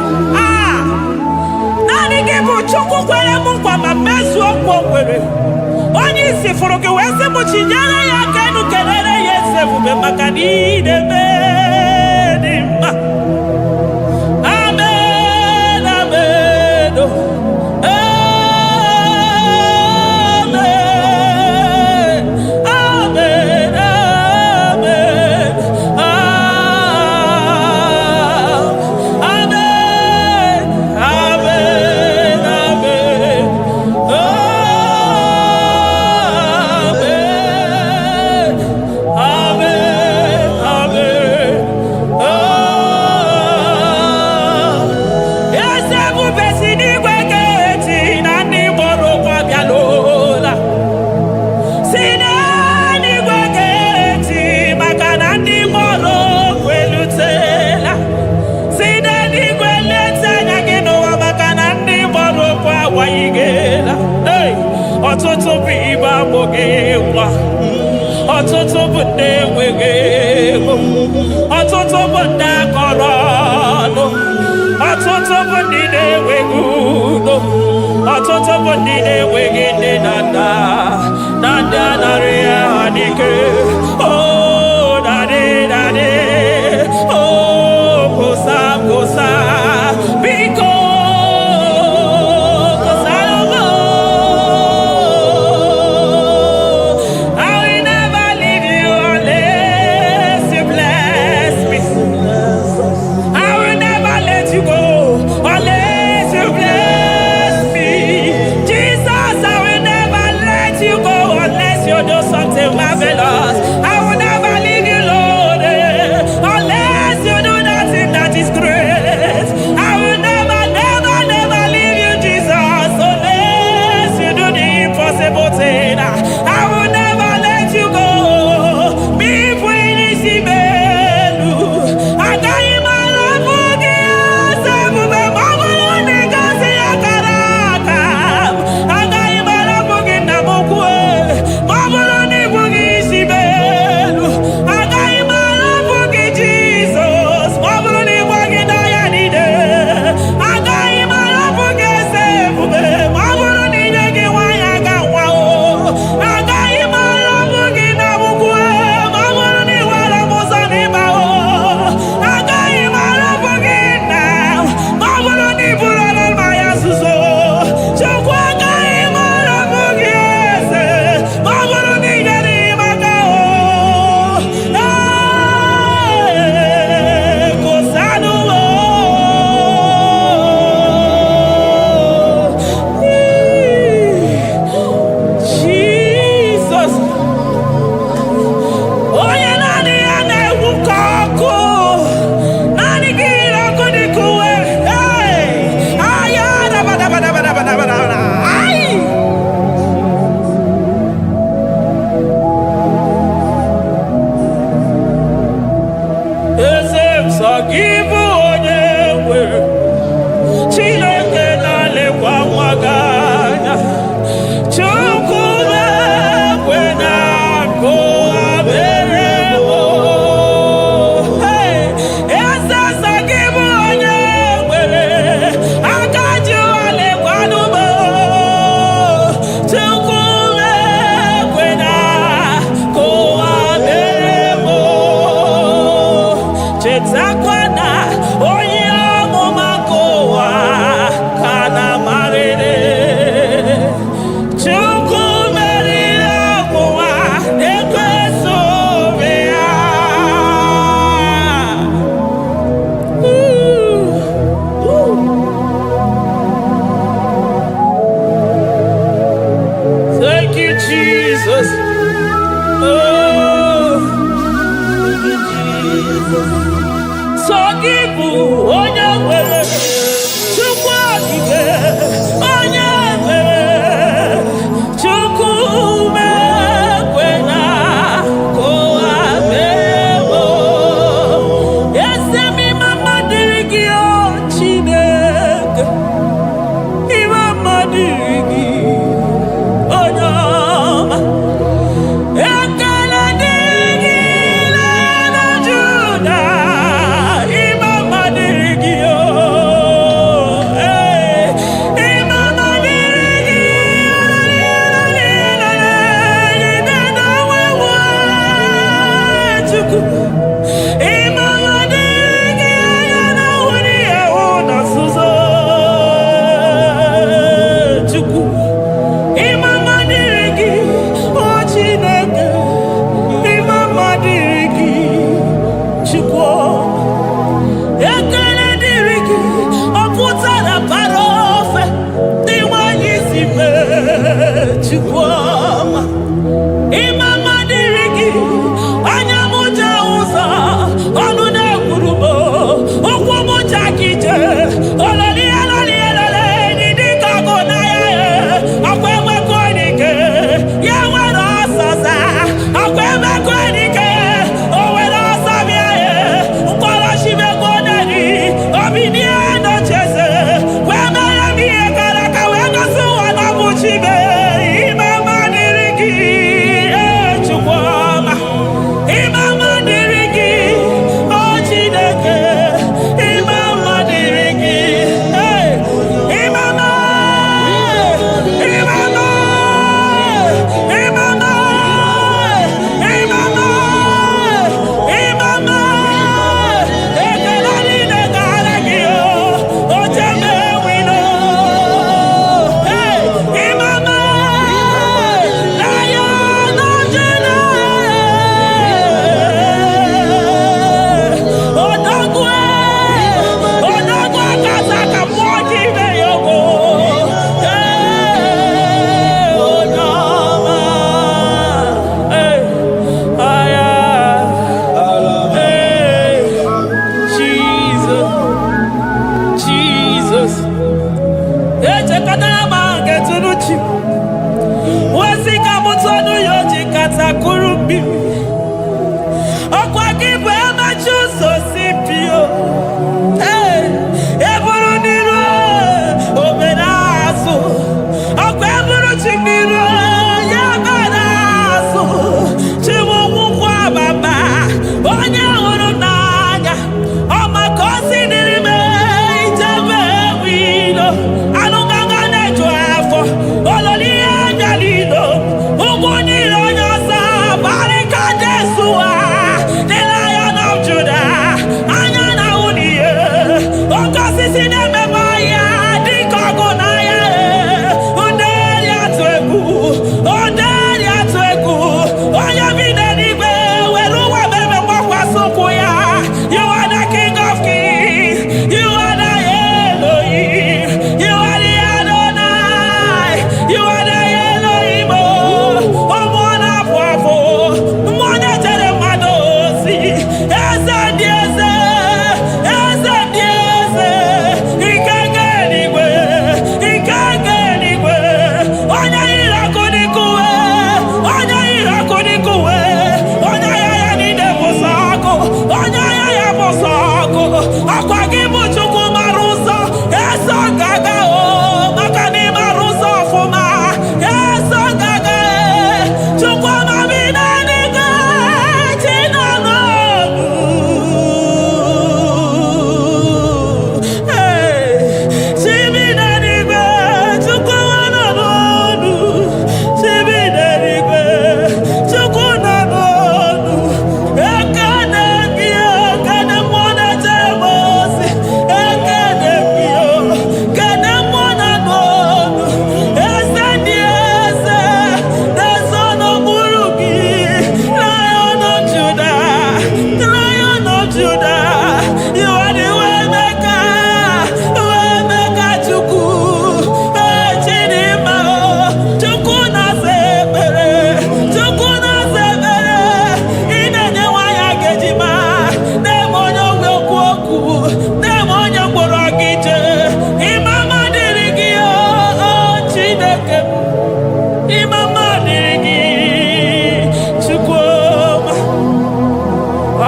Naanị gị bụ Chukwu kwere m nkwa ma mezuo nkwa o kwere. Onye isi fụrụ gị wee sị m chinyere ya aka enu kelere ya eze ebube maka na ị na-eme dị mma. Amen, amen, oh. Amen, amen, amen, amen, amen, amen, amen, amen, amen. ọtụtụ bụ ndị enweghị ego, ọtụtụ bụ ndị akọrọ ọnụ, ọtụtụ bụ ndị na-enweghị udo, ọtụtụ bụ ndị na-enweghị nne na nna, na ndị anarị ya ha n'ike. Oh, daddy, daddy, oh, kosa, kosa, biko. Marvelous. I will never leave you, Lord, unless you do that thing that is great. I will never, never, never leave you, Jesus, unless you do the impossible thing. I will never let you go. Me see belu. I got you, my love, Chukwu, Imama dirigi, anyamuja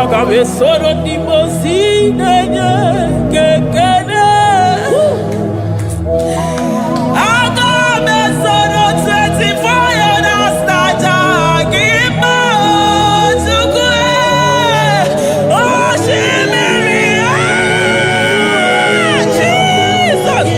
Magabe soro di mosi nenye kekene. Agabe soro 24 years taja gima chukwe. Oh shimiri Jesus.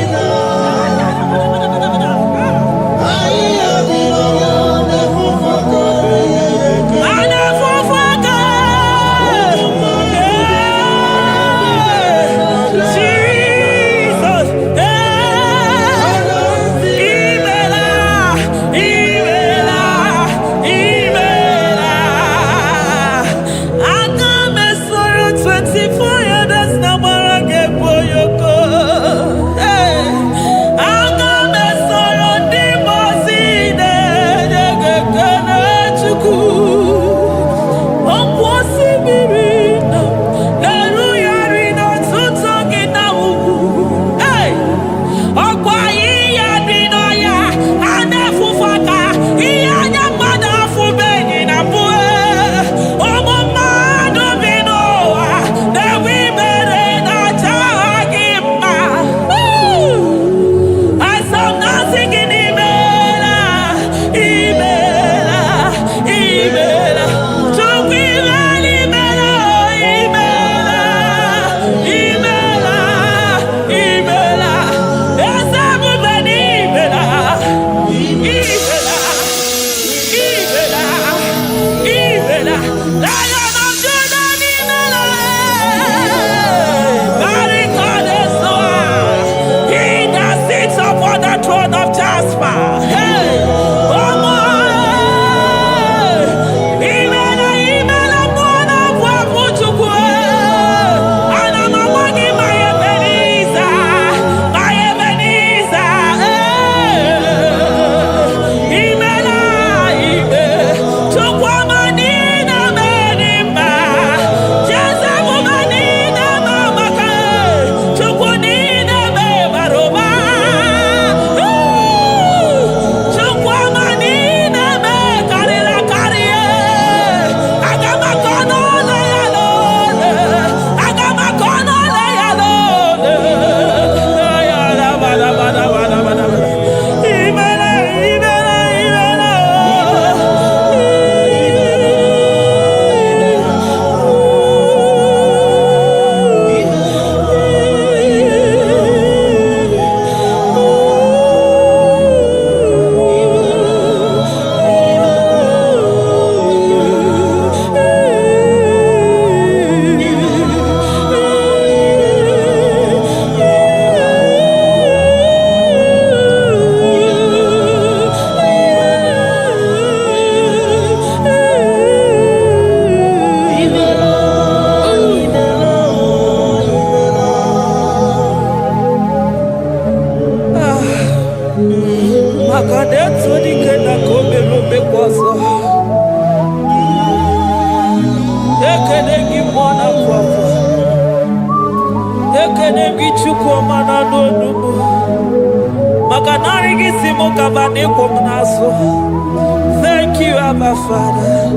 Thank you, Abba Father.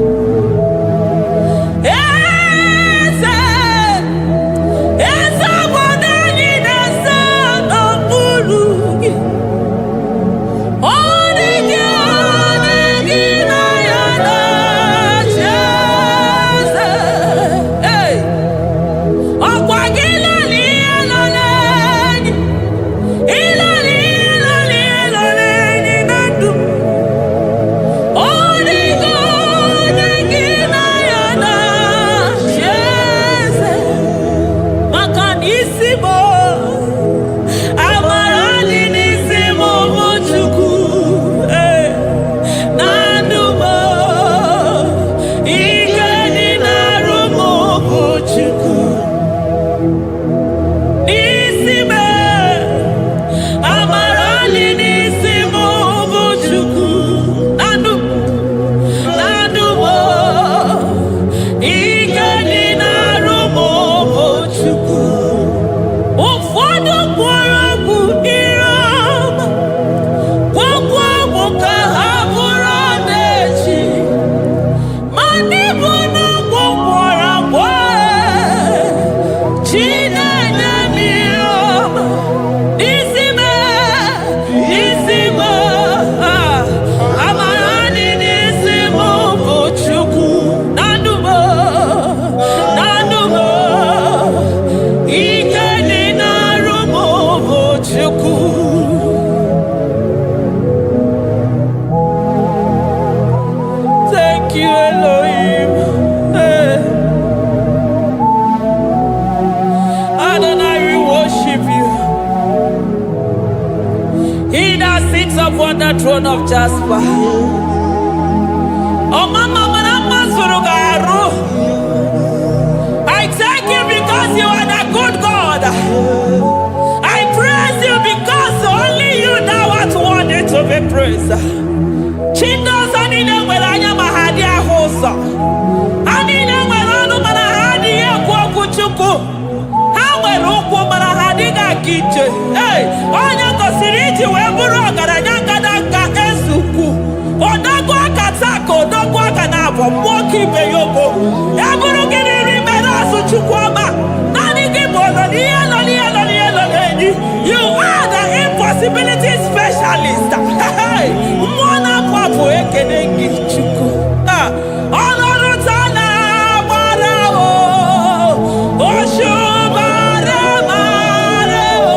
Thank you. throne of Jasper. Oh, Mama, I thank you because you are the good God. I praise you because only you know what wanted to be praised. Chindos anine welanya mahadi ahosa. Anine welanu manahadi ekwo kuchuku. Hawe ruku manahadi ga kiche. Hey, onya kosiriti weburu ogaranya kadaka esuku. Odogwa katako, odogwa kanabo, mwoki beyoko. Eburu gini rimera suchukwama. Nani gibono, you are the impossibility specialist. Hey, mwana papu ekenengi chuku. Olorutana marao, oshubare marao.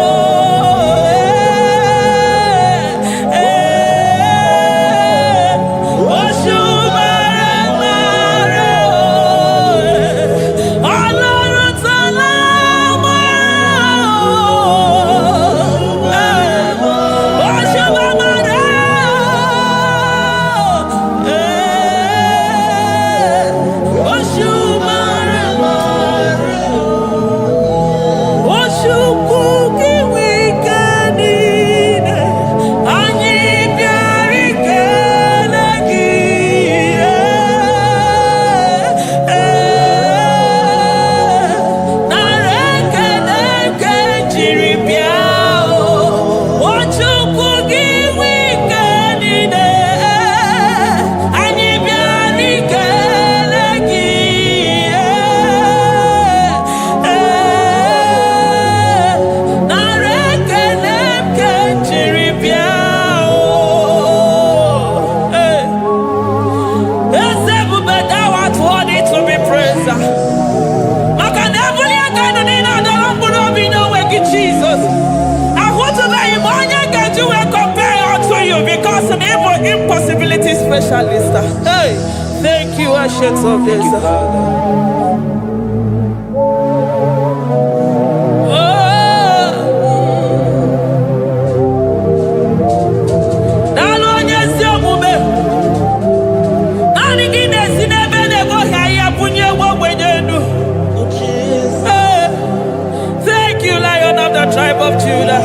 Impossibility specialist. Hey, thank you, Ancient of Days. Thank you, Lion of the tribe of Judah.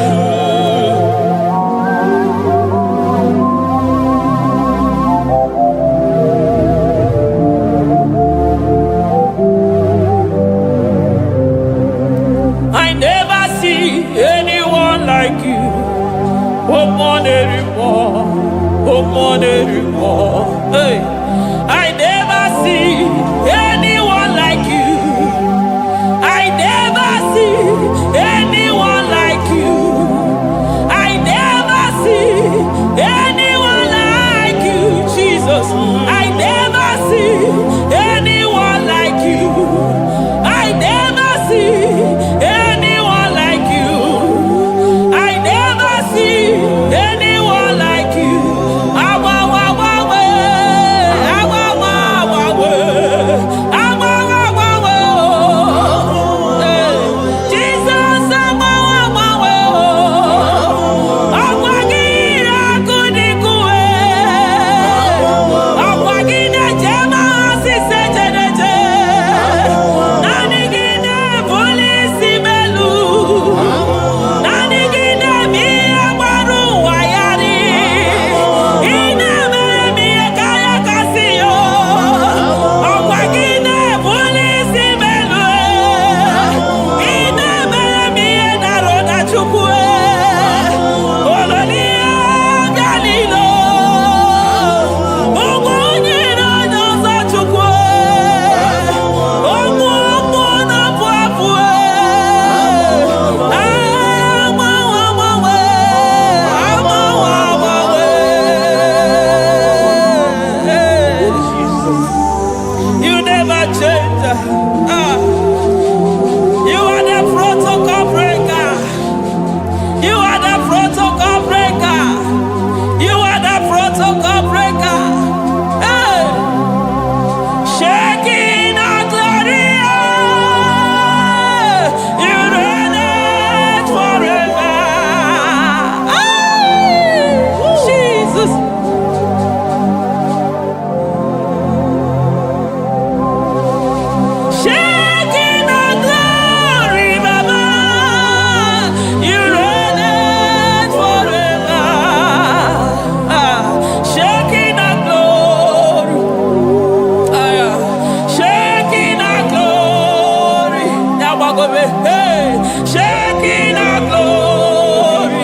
Hey, shaking our glory.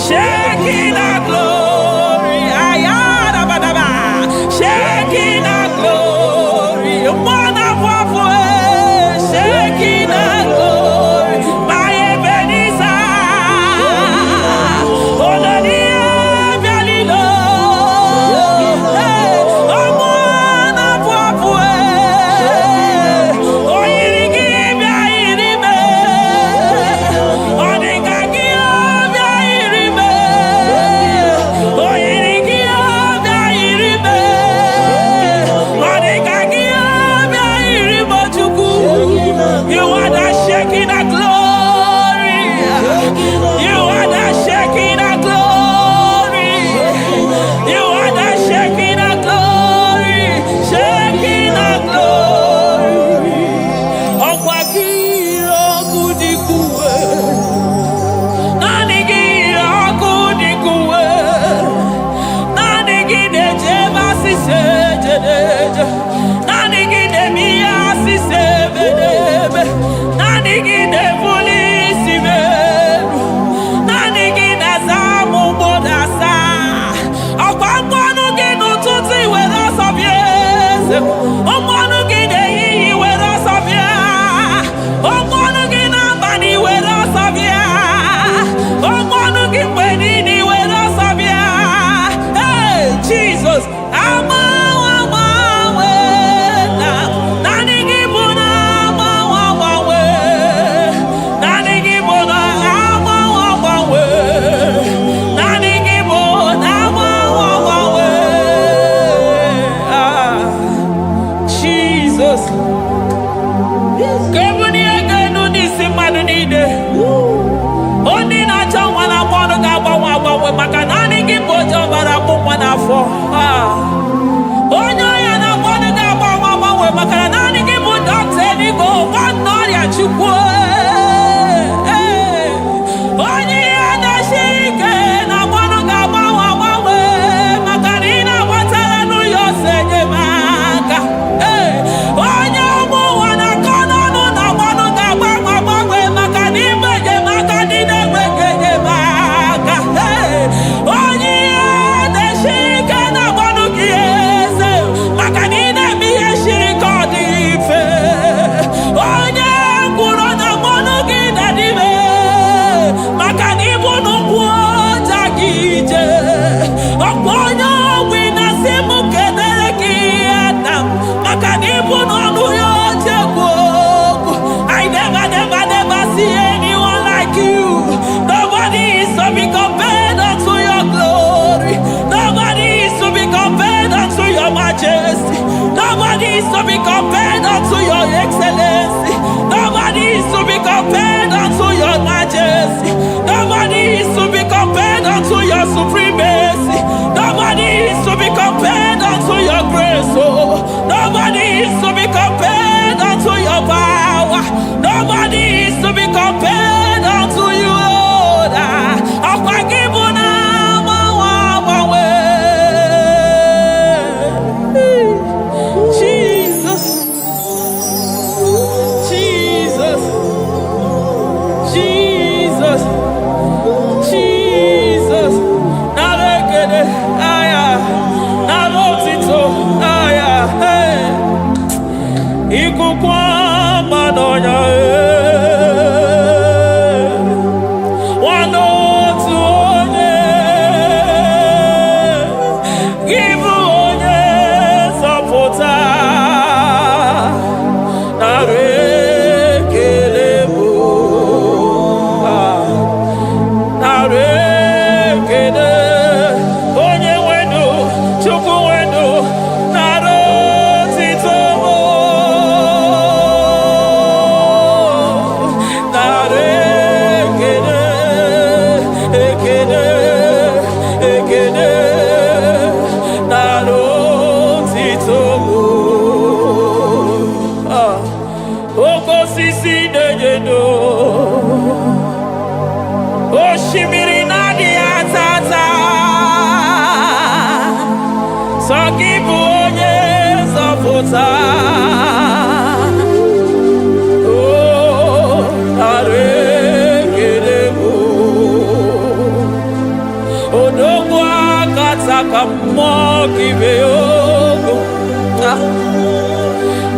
Shaking our glory. Shaking our glory. One of our voice. Shaking our glory. My Ebenezer. You are the shaking of glory. You are the shaking of glory. You are the shaking of glory. Shaking of glory. Okwakiro kudikuwe. Nanigiro kudikuwe. Nanigide jema sisejedeje. Nanigide miya sisebedebe. Nanigide polisi beru. Nanigide zamu bodasa. Okwangwanu ginu tuti wera sobiese. Omwanu gide yiyi wera sobia. Omwanu gina bani wera sobia. Omwanu gimbenini wera sobia. Hey, Jesus, nobody is to be compared unto your excellency. Nobody is to be compared unto your majesty. Nobody is to be compared unto your supremacy. Nobody is to be compared unto your grace. Oh, nobody is to be compared unto your power. Nobody is to be compared unto you, Lord.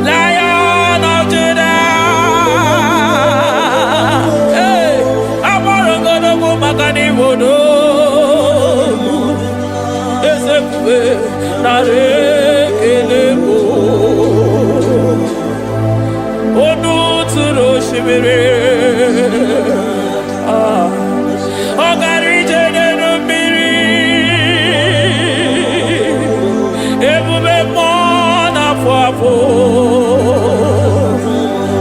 Lion of Judah, hey, Amorogodogo Magani Wodo, Ezekwe, Narekelebo, Onu Turo Shimere, Ogarije Nenumiri, Ebube Mona Fuapo,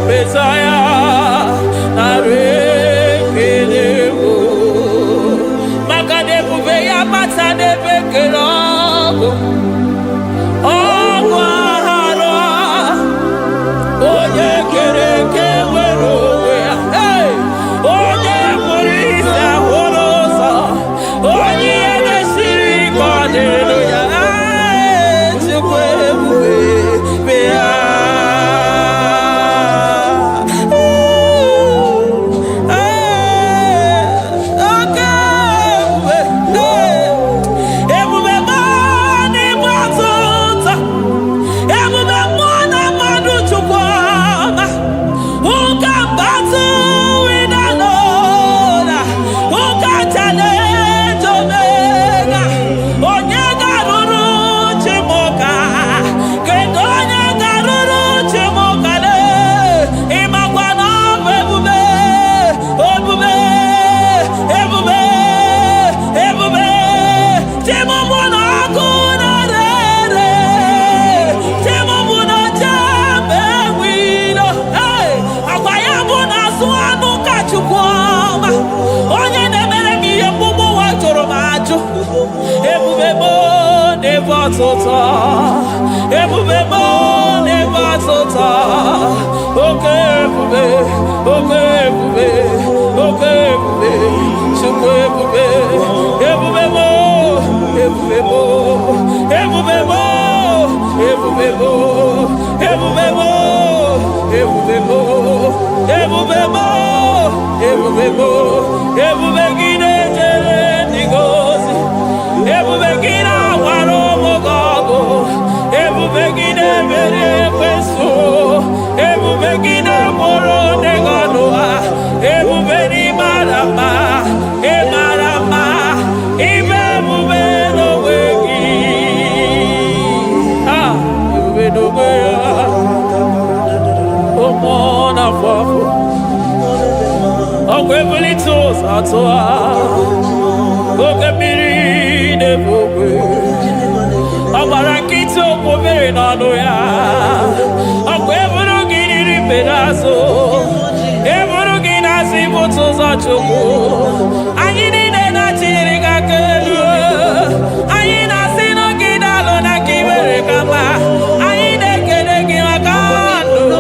Messiah, Narekelebo, Makadebube Yamata Nebekelabo, Ogwahara, Oye Kereke Werowe, hey, Oye Purisa Horosa, Oye Neshiri Hallelujah, Chukwe Bea. Ebubebo never tota. Okay, ebube, okay, ebube, okay, ebube, chukwu ebube, ebubebo, ebubebo, ebubebo, ebubebo, ebubebo, ebubebo, ebubebo, ebubebo, ebubegide jere ndigozi, ebubegide awaro mogogo. Ebubegide mere kweso, ebubegide moro neganoa, ebubeni marama, emarama, ibebube no wegi. Ah, ebube no wegi. Omona fafo, okwebuli tos atoa, okemiri nebube. Abarakito kubiri nanu ya, akweburu gini pedazo, eburu gina sibutu za chuku, anyini nena chiri kakelu, anyina sino gina lona kibere kama, anyine kene gina kando,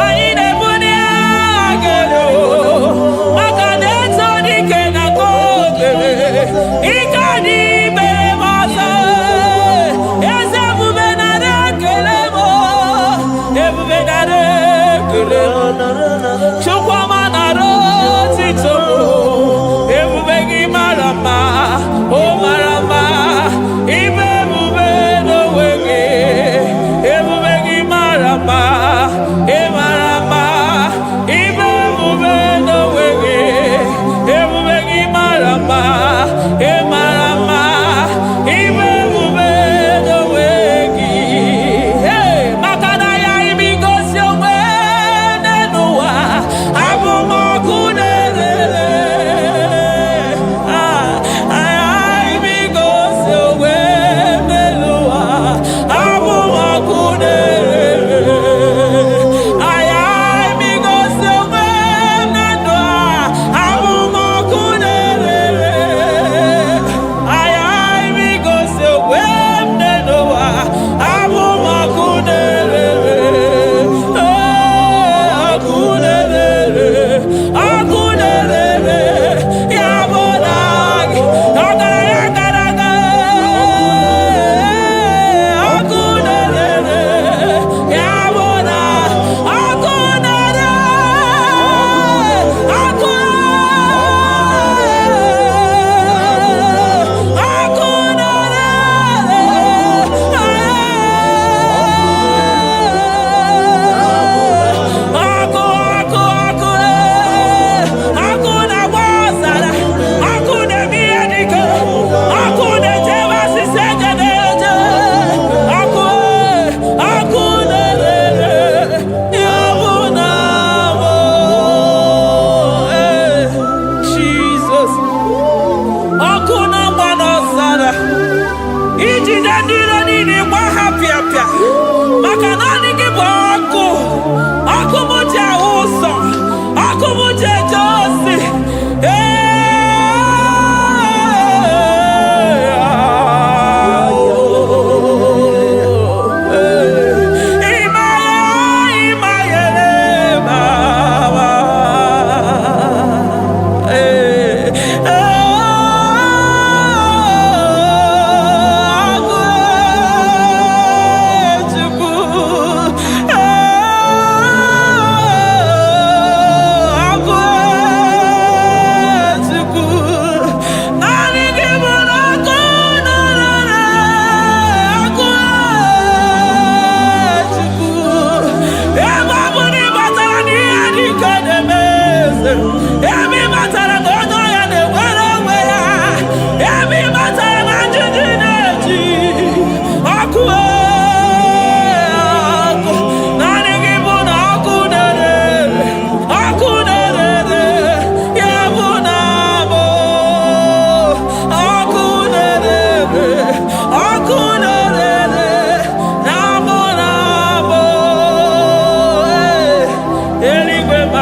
anyine buni agelu, makaneto di kena kobebe, ikani bebe masa. Chukwa manaro tito.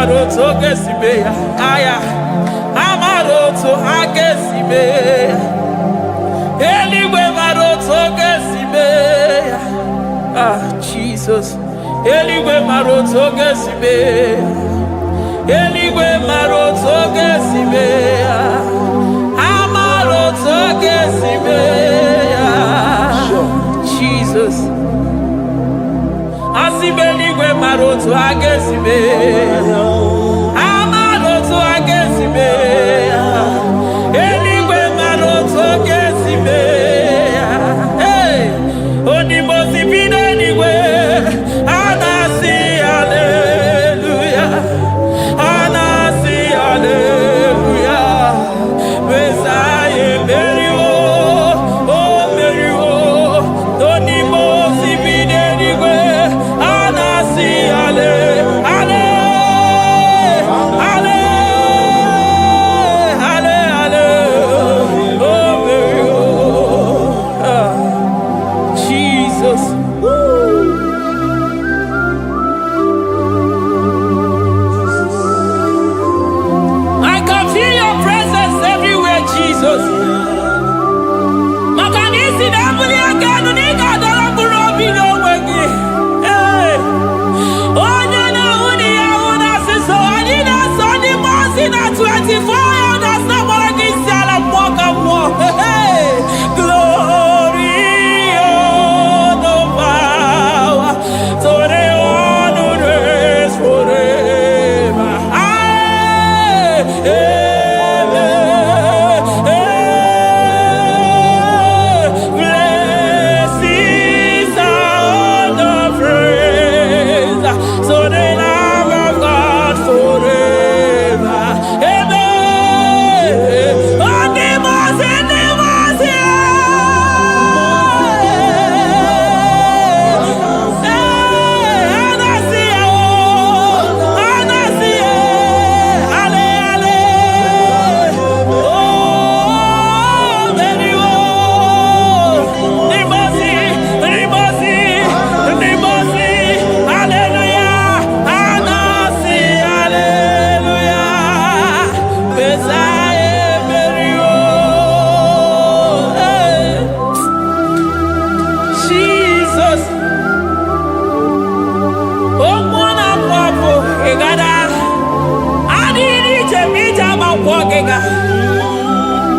maroto gesibe aya amaroto agesibe eligwe maroto gesibe Jesus eligwe maroto gesibe eligwe maroto gesibe amaroto gesibe Jesus Asibeligwe maroto agesibe amaroto agesibe eligwe maroto agesibe onimosi bidenigwe anasi hallelujah anasi hallelujah Messiah merio oh merio onimosi bidenigwe anasi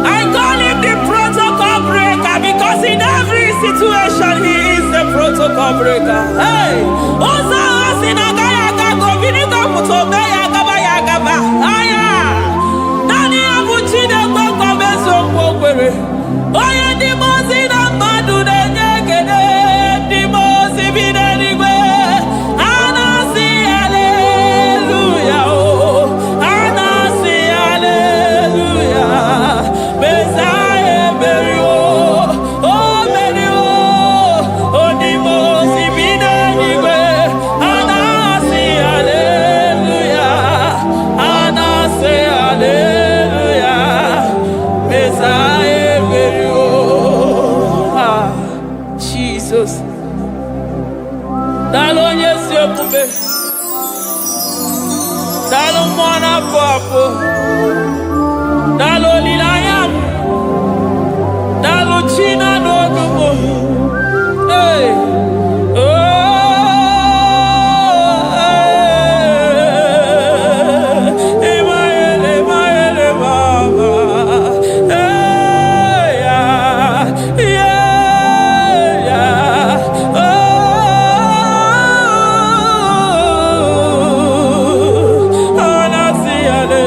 I call him the protocol breaker because in every situation he is the protocol breaker. Hey, Osa Osina Gaya go Vinica Mutoga Yagaba Yagaba. Aya, Nani Abuchina Boko Beso Bokere. Oya Dimosina Madu de Negede, Dimosi Binanigwe. Anasi Hallelujah. Anasi Hallelujah. Messiah Merio. Oh Merio. Oh Dimosi Binanigwe. Anasi Hallelujah. Anasi Hallelujah. Messiah Merio. Jesus. Dalo nyesi okube. Dalo mwana papo. Dalo lilayam. Dalo china nogumo. Hey. Oh. Emaele baba. Hey. Yeah. Oh. Anasi ale.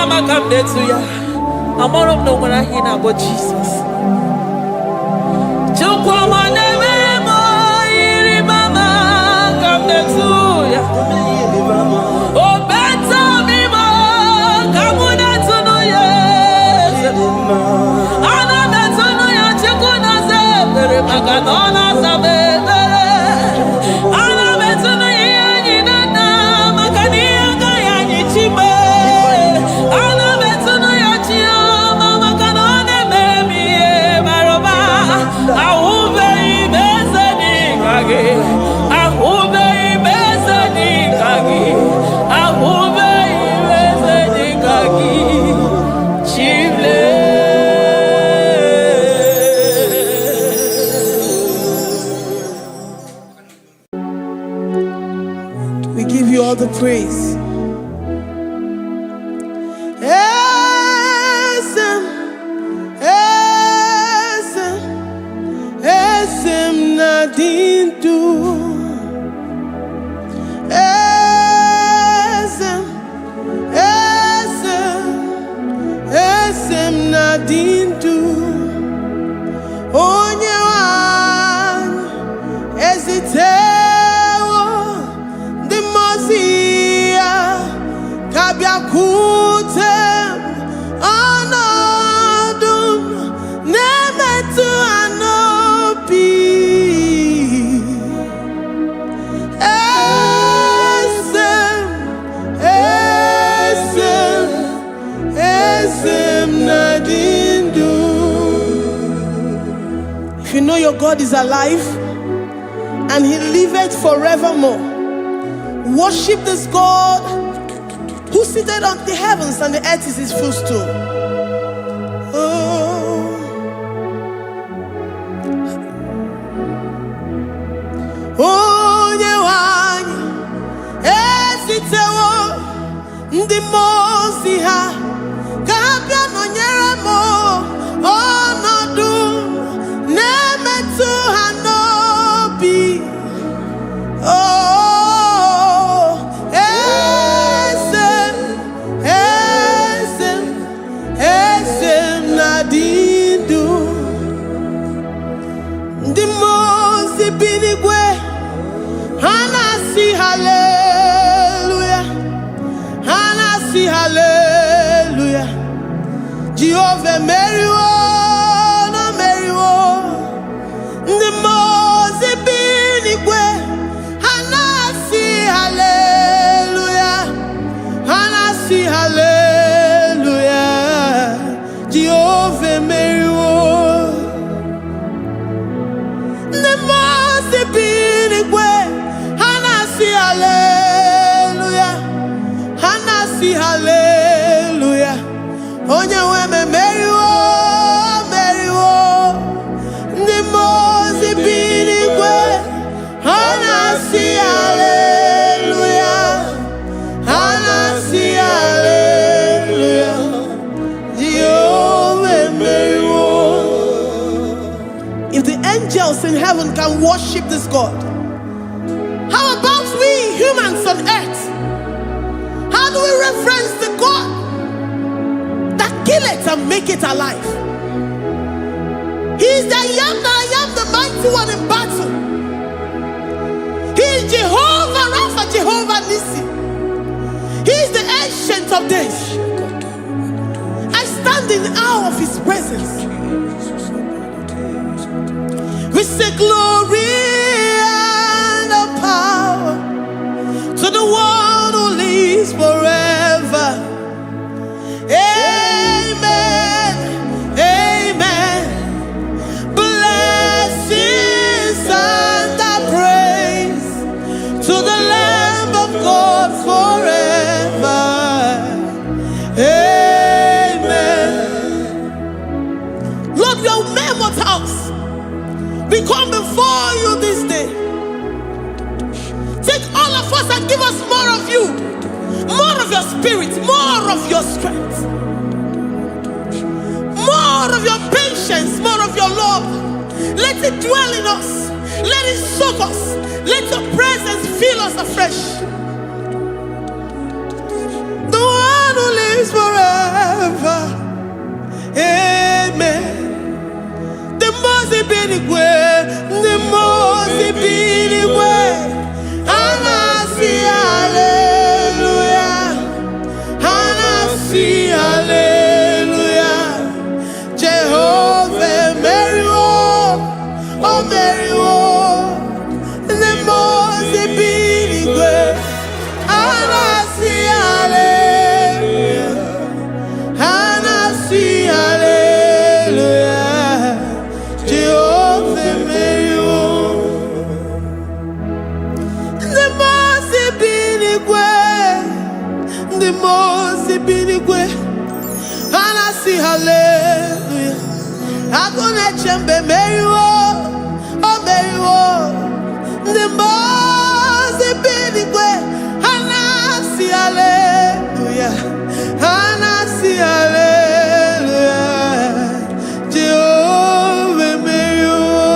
mama come there to ya. I'm all of no one I hear about Jesus. Chukwama neme mo iri mama come there to ya. Oh better me mo come there to no yes. Ana better no ya chukuna se pere maganona sabe. Ana better no ya ni na magania ga ya ni chibe. Ana better no ya chia mama kanone baby baroba. Ahube ibezeni kage. Ahube ibezeni kage. Ahube ibezeni kage. Chible. We give you all the praise. Esem nadindu. Esem nadindu. Onye wan ezitewo the Mosiah kabiakutem anadum nemetu anopi esem nadindu. If you know your God is alive and he liveth forevermore, worship this God who seated on the heavens and the earth is his footstool. Onye wanyi esitewo ndị mozi ha ka ha bịa nọnyere m ọnọdụ na-emetụ ha n'obi. Esem nadindu. Ndị mozi bi n'igwe ha na-asị hallelujah, ha na-asị hallelujah. Jehova meriwo na meriwo. Ndị mozi bi n'igwe ha na-asị hallelujah, ha na-asị hallelujah. Jehova meriwo. Ndị mozi bi n'igwe ha na-asị hallelujah, ha na-asị hallelujah. Onye nwe m emeriwo, meriwo. Ndị mozi bi n'igwe ha na-asị hallelujah, ha na-asị hallelujah. Jehovah emeriwo. If the angels in heaven can worship this God, how about we humans on earth? How do we reference the God that kill it and make it alive? He is the I am, the mighty one in battle. He is Jehovah Rapha, Jehovah Nissi. He is the ancient of days. I stand in awe of his presence. We say glory and the power to the one who lives forever. Amen, amen. Blessings and the praise to the Lamb of God forever. Amen. Lord, we are mere mortals. We come before you this day. Take all of us and give us more of you, more of your spirit, more of your strength, more of your patience, more of your love. Let it dwell in us. Let it soak us. Let your presence fill us afresh. The one who lives forever. see hallelujah. Agone chembe meriwo, oh meriwo. The boss ibinigwe, hana see hallelujah, hana see hallelujah. Jehovah meriwo.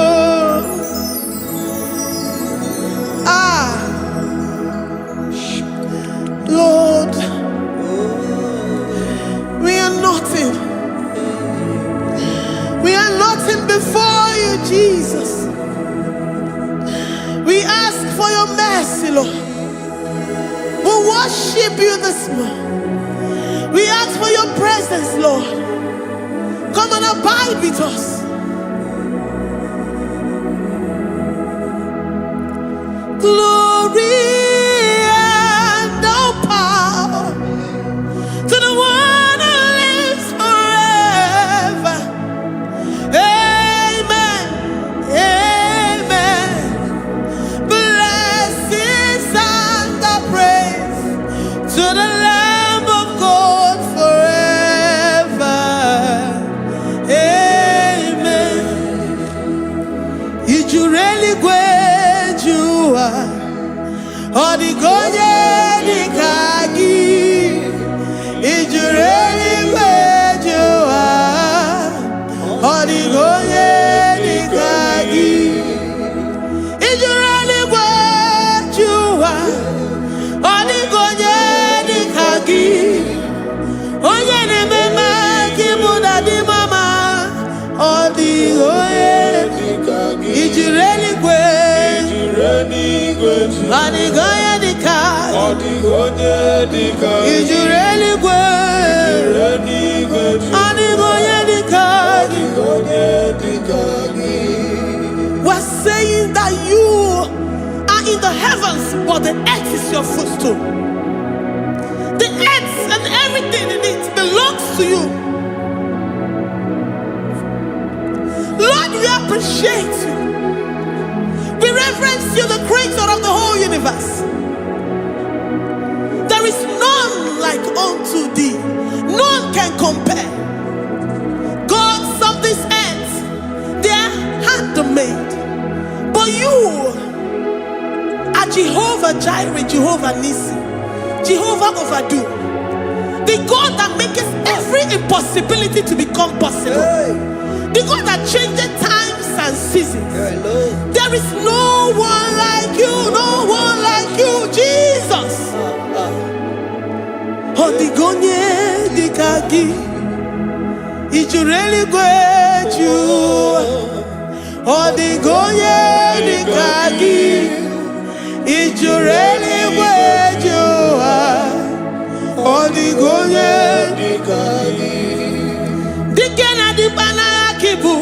Lord, we are nothing. We are nothing before you, Jesus. We ask for your mercy, Lord. We worship you this morning. We ask for your presence, Lord. Come and abide with us. Glory and all power to the one who lives forever. Amen. Amen. Blessings and the praise to the Lamb of God forever. Amen. Did you really go? Odigonye dikagi, ijureli kwejuwa. Odigonye dikagi, ijureli kwejuwa. Odigonye dikagi, onye ne mema kibuda di mama. Odigonye dikagi, ijureli kwejuwa. Odigonye dikagi, odigonye dikagi, ijureli kwejuwa. Odigonye dikagi, odigonye dikagi. We're saying that you are in the heavens, but the earth is your footstool. The earth and everything in it belongs to you. Lord, we appreciate you. We reverence you, the creator of the whole universe. There is none like unto thee. None can compare. Gods of this earth, they are handmade. But you are Jehovah Jireh, Jehovah Nissi, Jehovah Overdo. The God that makes every impossibility to become possible. The God that changes times and seasons. There is no one like you, no one like you, Jesus. Odigonye dikagi, ijureli kweju. Odigonye dikagi, ijureli kweju. Odigonye dikagi. Dikena dibana kibu,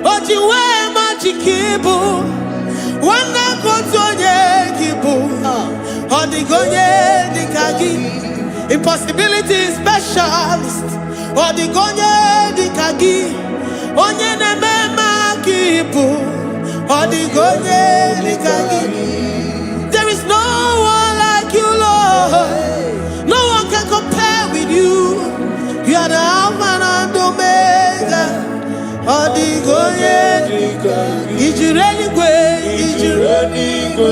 ojiwe majikibu. Wana kotonye kibu, odigonye dikagi. Impossibility specialist, odigonye dikagi. Onye nemema kibu, odigonye dikagi. There is no one like you, Lord. No one can compare with you. You are the Alpha and Omega. Odigonye dikagi. Ijureli kwe, ijureli kwe,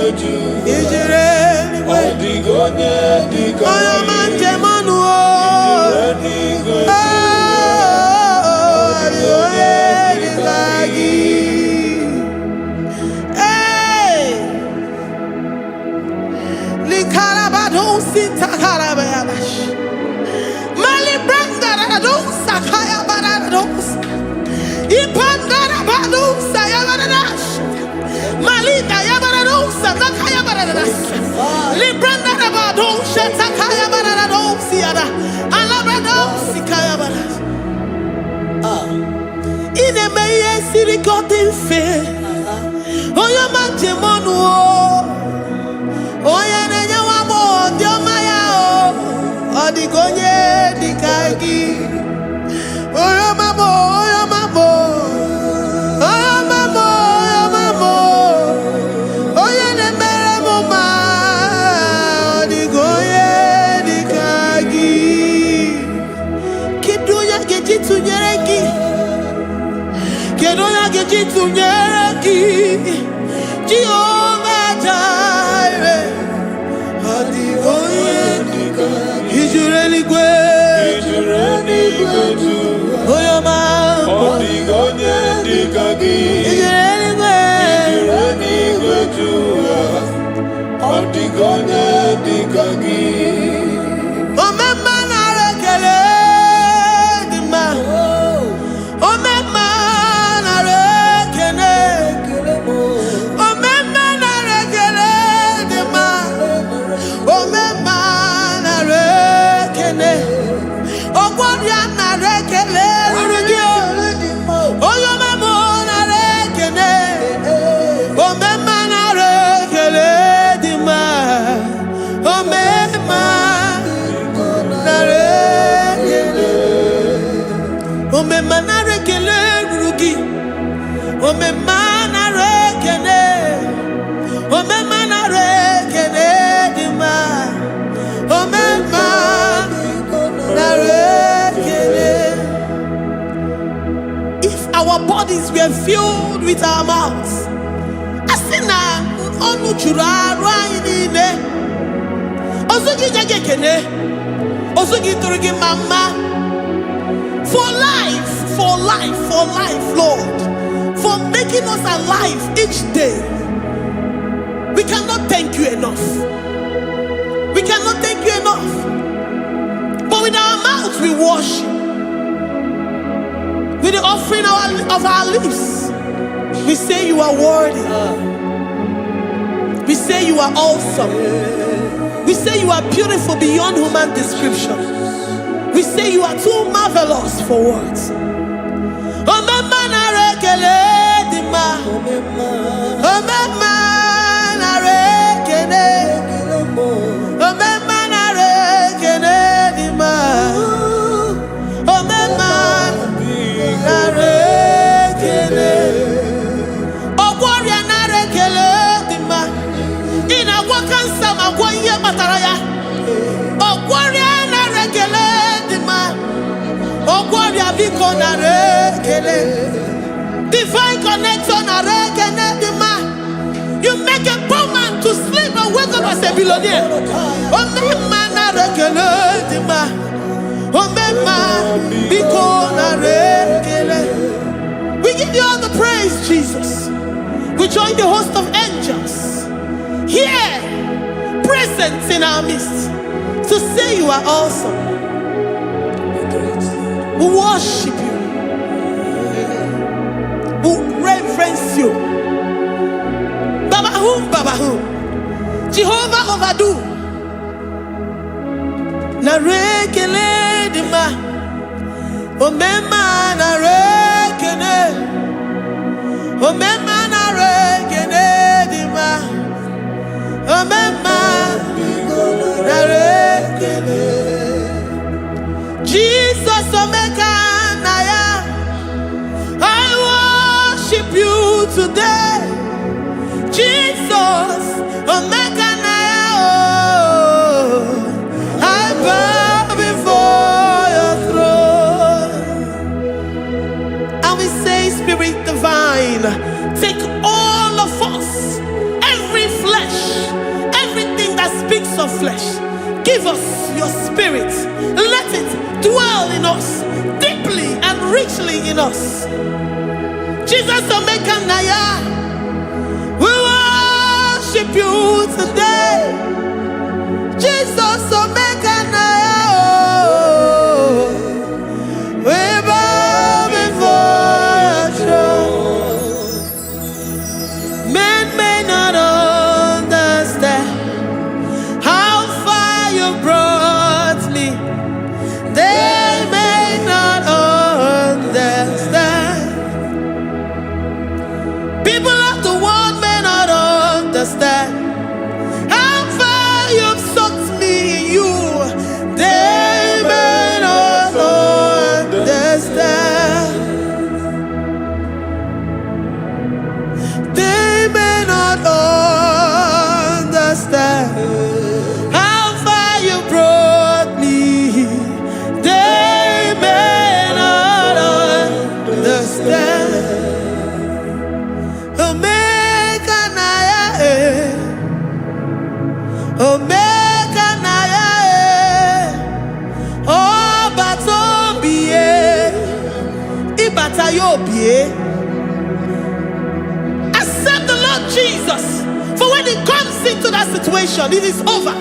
ijureli kwe. Odigonye dikagi. Oyo manje manu o. Ijureli kwe. Odigonye dikagi. Hey, likarabado sitakarabayabash. Mali branga radosa kaya baradosa. Ipangara badosa yabaradosh. Malika yabaradosa takaya baradosa. Libranda rabadosha takaya baradosa yada. Alabradosi kaya baradosa. Ine meye sirikotin fe. Oya manjemonu o. Oya nenya wamo diomaya o. Odigonye dikagi. Oya mamo, oya mamo. Oya mamo, oya mamo. Oya nemere moma. Odigonye dikagi. Kidunya ji tụnyere gị Jehova Jireh ọ dị onye ijuru eluigwe onye ọma Ọ dịghị onye dị ka gị ijuru eluigwe jụụ Ọ dịghị onye dị ka gị omemma nara ekele dị mma omemma nara ekele omemma nara ekele dị mma omemma nara ekele ọgwọrịa nara ekele ruru gị onye omemma nara ekele omemma nara ekele dị mma omemma nara ekele omemma nara ekele ruru gị omemma nara ekele omemma nara ekele dị mma omemma nara ekele. If our bodies were filled with our mouths, asị na ọnụ juru arụ anyị niile ozu gị nye gị ekele ozu gị tụrụ gị mma mma for life, Lord, for making us alive each day. We cannot thank you enough. We cannot thank you enough. But with our mouths we worship. With the offering of our lips, we say you are worthy. We say you are awesome. We say you are beautiful beyond human description. We say you are too marvelous for words. Omemma nara ekele dị mma. Omemma nara ekele. Omemma nara ekele dị mma. Omemma nara ekele. Ọgwọrịa nara ekele dị mma. Ị na-agwọ kansa ma gwọ ihe kpatara ya. Ọgwọrịa nara ekele dị mma. Ọgwọrịa biko nara ekele. Divine connection nara ekele dị mma. You make a poor man to sleep and wake up as a billionaire. Omemma nara ekele dị mma. Omemma biko nara ekele. We give you all the praise, Jesus. We join the host of angels here, present in our midst, to say you are awesome. We worship you. We reverence you. Babahum. Jehovah overdo. Narekele dima. Omemma narekele. Omemma narekele dima. Omemma narekele. Jesus omeka naya. I worship you today. Jesus omeka naya. Oh, I bow before your throne. And we say, Spirit divine, take all of us, every flesh, everything that speaks of flesh. Give us your spirit. Let it dwell in us, deeply and richly in us. Jesus omeka naya. We worship you today. Jesus omeka naya. Oh, we bow before your throne. Men may not understand how far you brought me. They may not understand. People of the world may not understand how far you've sucked me in you. Accept the Lord Jesus. For when He comes into that situation, it is over.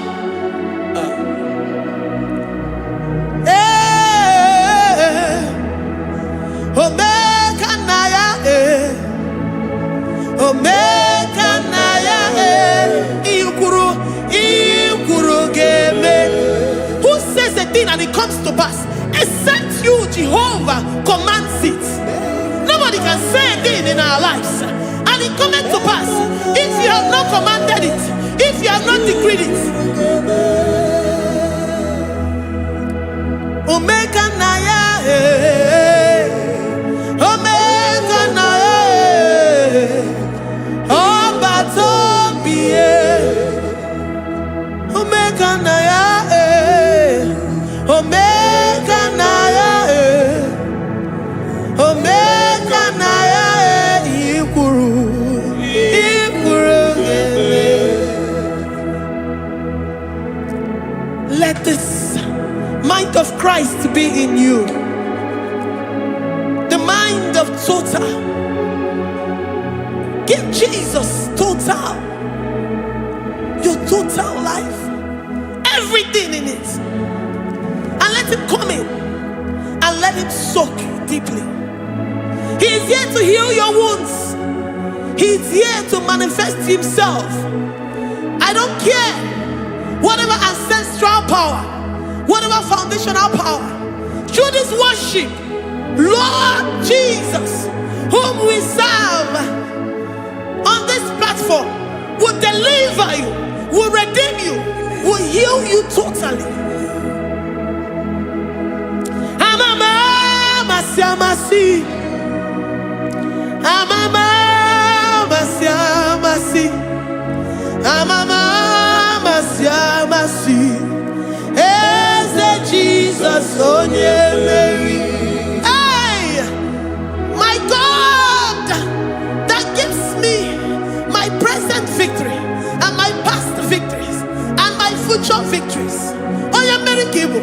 Omega Naya, Omega Naya, Ikuru Game. Who says a thing and it comes to pass? Except you, Jehovah, commands it. Nobody can say a thing in our lives and it comes to pass if you have not commanded it, if you have not decreed it. Omega Naya, Omega Naya, Obatobie, Omega Naya, Omega Naya, Omega Naya, Ikuru. Let this mind of Christ be in you. The mind of total. Give Jesus total. Your total life. Everything in it. And let Him come in. And let Him soak deeply. He is here to heal your wounds. He is here to manifest Himself. I don't care. Whatever ancestral power, whatever foundational power, through this worship, Lord Jesus, whom we serve on this platform, will deliver you, will redeem you, will heal you totally. Amama Masiamasi, Amama Masiamasi, Amama Masiamasi, Eze Jesus onye Mary. Hey, my God, that gives me my present victory and my past victories and my future victories. Onye Mary Kibo.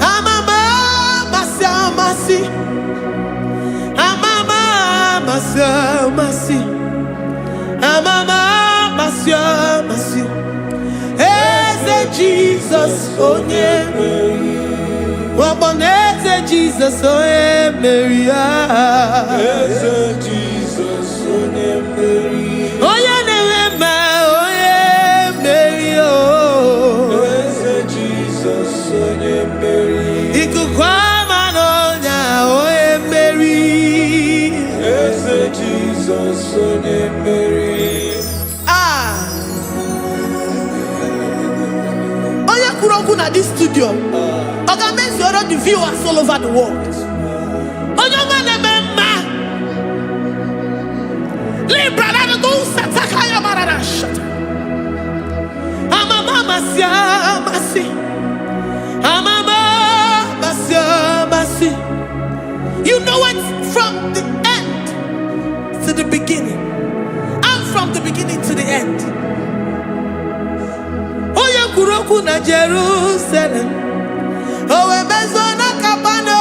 Amama Masiamasi, Amama Masiamasi, Amama Masiamasi, Eze Jesus onye Mary. Waboneze Jesus onye Mary. Eze Jesus onye Mary. Onye Nehema onye Mary. Eze Jesus onye Mary. Ikukwama n'ọnya onye Mary. Eze Jesus onye Mary. Na this studio, organize the viewers all over the world. Libra la do satakaya marara shata. Amama Masiamasi, Amama Masiamasi. You know it from the end to the beginning, and from the beginning to the end. Kuroku na Jerusalem, Owebezona Kapano,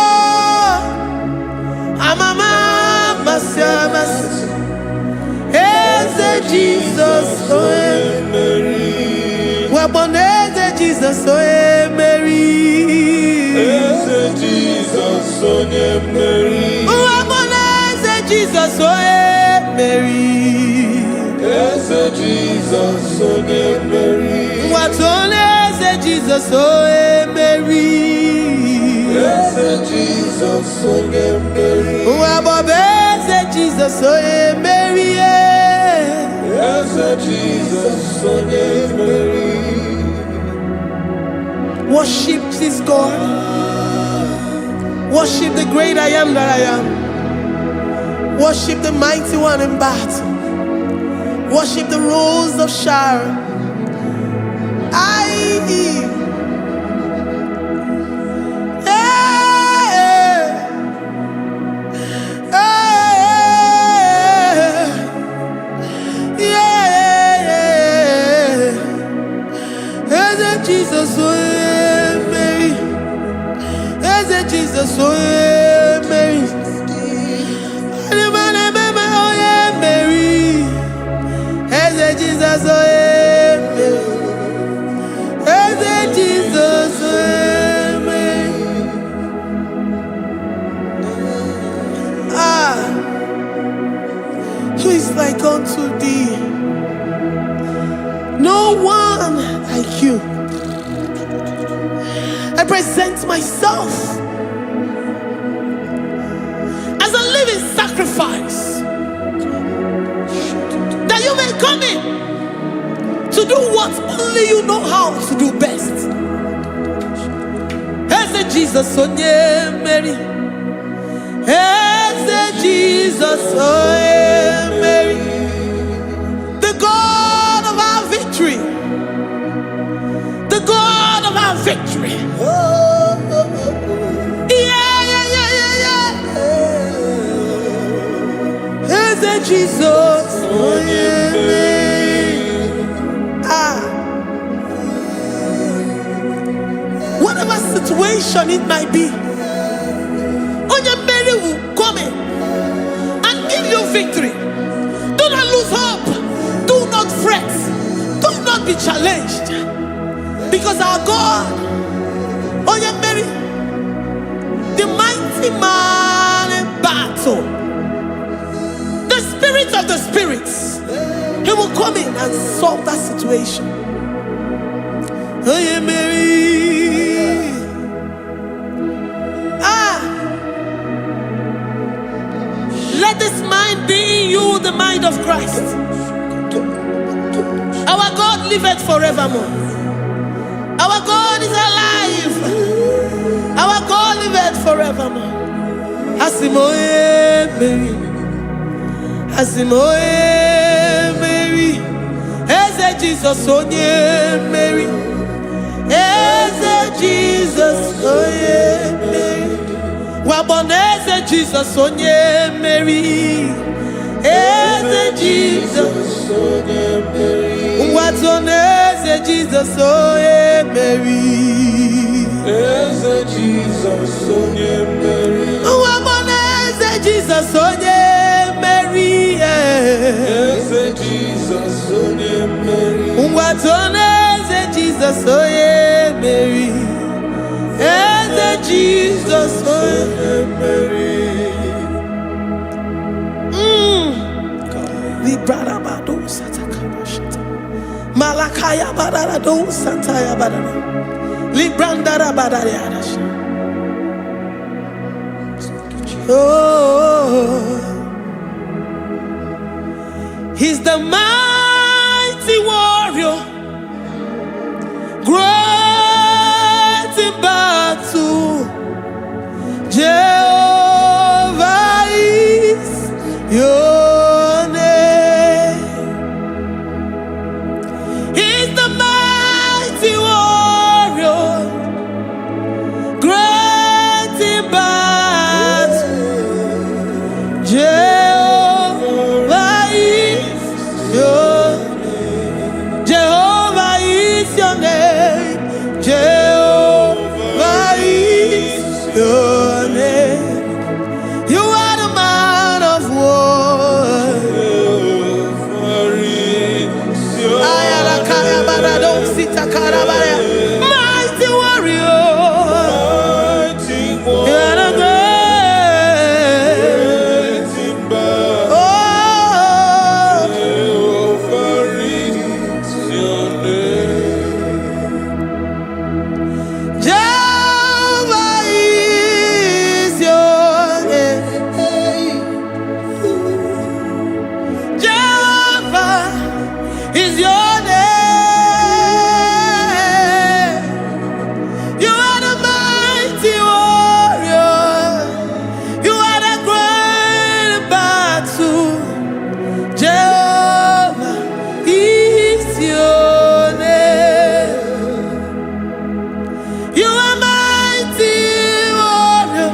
Amama Masiamasi, Eze Jesus oe Mary. Waboneze Jesus oe Mary. Eze Jesus oe Mary. Waboneze Jesus oe Mary. Eze Jesus oe Mary. Watoleze Jesus oe Mary. Eze Jesus oe Mary. Wabobeze Jesus oe Mary. Eze Jesus oe Mary. Worship this God. Worship the great I am that I am. Worship the mighty one in battle. Worship the rose of Sharon. Jesus, Eze Jesus, oh yeah, Mary. Oh yeah, Mary. Eze Jesus, oh yeah, Mary. Eze Jesus, oh yeah, Mary. Who is like unto thee? No one like you. I present myself as a living sacrifice, that you may come in to do what only you know how to do best. As a Jesus, oh yeah, Mary. As a Jesus, oh yeah, Mary. The God of our victory. The God of our victory. As a Jesus, oh yeah, Mary. Whatever situation it might be, Mary will come in and give you victory. Do not lose hope. Do not fret. Do not be challenged. Because our God, Mary, the mighty man in battle, the spirit of the spirits, he will come in and solve that situation. Mary. Let this mind be in you, the mind of Christ. Our God liveth forevermore. Our God is alive. Our God liveth forevermore. Asimoye Mary. Asimoye Mary. Eze Jesus, onye Mary. Eze Jesus, onye Mary. Waboneze Jesus, onye Mary. Eze Jesus, onye Mary. Watoneze Jesus, onye Mary. Eze Jesus, onye Mary. Waboneze Jesus, onye Mary. Eze Jesus, onye Mary. Watoneze Jesus, onye Mary. Eze Jesus, onye Mary. Librada bado satakabashita. Malakaya badara do sataya badara. Librandara badara yadash. Oh, he's the mighty warrior, great in battle. Jehovah is your name. He's the mighty warrior, great in battle. Jehovah is your name. Jehovah is your name. Jehovah is your name. You are the man of war. Mighty warrior. You are the great. Oh, Jehovah is your name. Jehovah is your name. You are the mighty warrior. You are the great battle. Jehovah is your name. You are mighty warrior,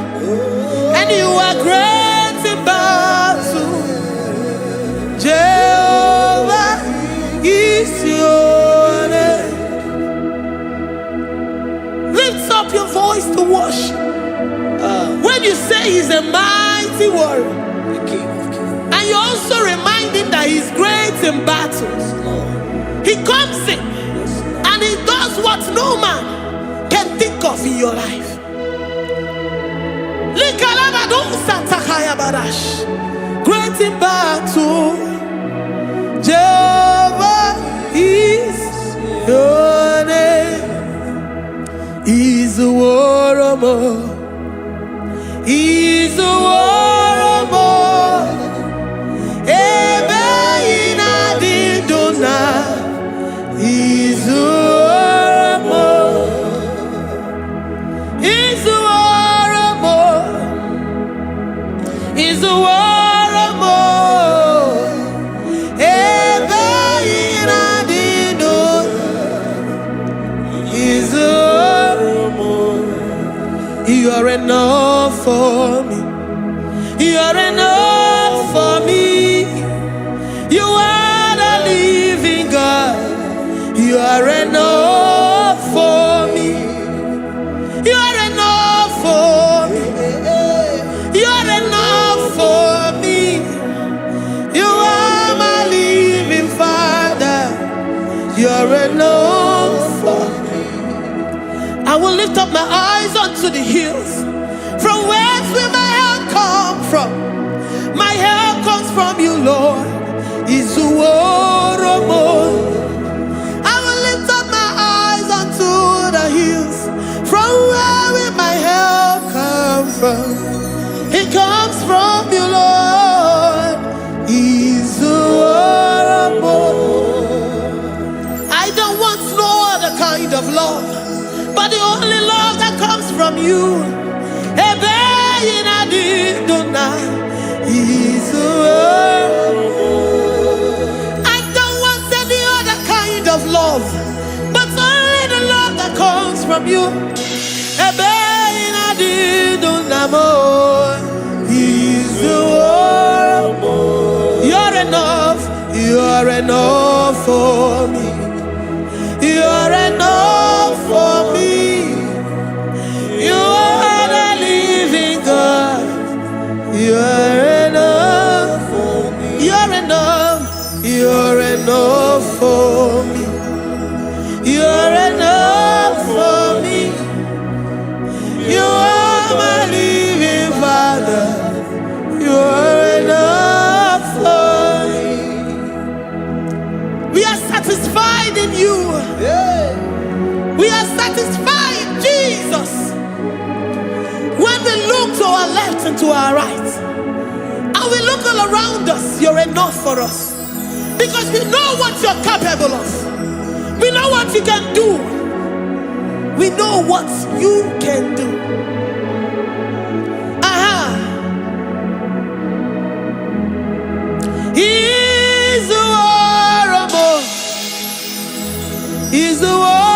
and you are great in battle. Jehovah is your name. Lift up your voice to worship. when you say he's a mighty warrior, and you also remind him that he's great in battles, he comes in and he does what no man can think of in your life. Great in battle, Jehovah is your name. He's a warrior. He's a warrior. Ebe ina didona. He's a warrior. He's a warrior. He's a warrior. Ebe ina didona. He's a warrior. You are enough for me. You are enough for me. You are the living God. You are enough for me. You are enough for me. You are enough for me. You are my living Father. You are enough for me. I will lift up my eyes unto the hills. From whence will my help come from? My help comes from you, Lord. Is the word of God. I will lift up my eyes unto the hills. From where will my help come from? It comes from you, Lord. Is the word of God. I don't want no other kind of love, but the only love that comes from you. I don't want any other kind of love, but only the love that comes from you. You're enough. You're enough for me. You're enough for me. You are the living God. You're enough for me. You're enough. You're enough for me. You're enough for me. You are my living Father. You're enough for me. We are satisfied in you. We are satisfied, Jesus. When we look to our left and to our right, and we look all around us, you're enough for us. Because we know what you're capable of. We know what you can do. We know what you can do. He's the warrior. He's the warrior.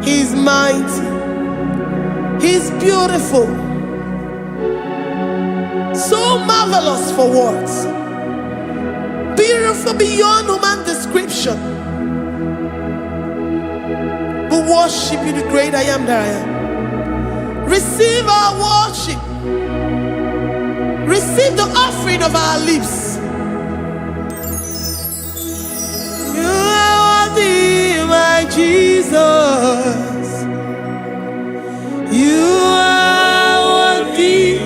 He's mighty. He's beautiful. So marvelous for words. Beautiful beyond human description. We worship you, the great I am that I am. Receive our worship. Receive the offering of our lips. You are worthy, my Jesus. You are worthy,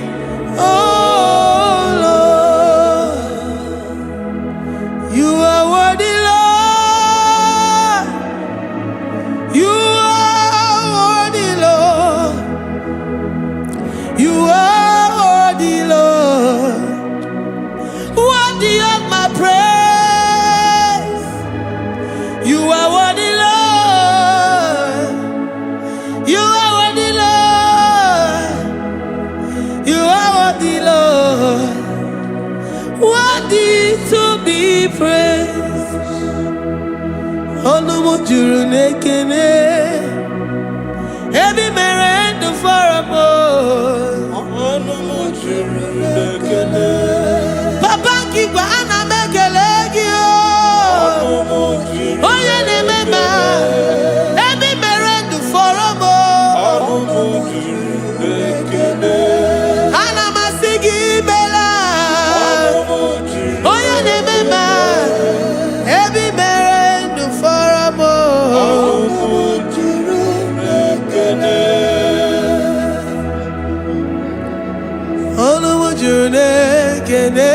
oh Lord. Olumu juru n'ekene. Ebi mere ndụ fọrọ m. Olumu juru n'ekene. Papa Igbo ana m ekele gị o. Onye na-eme mma. Ebi mere ndụ fọrọ m. Olumu juru n'ekene. Ana m asị gị bela. Onye na-eme mma. Ebi mere ndụ fọrọ m. Olumu juru n'ekene. Olumu juru n'ekene.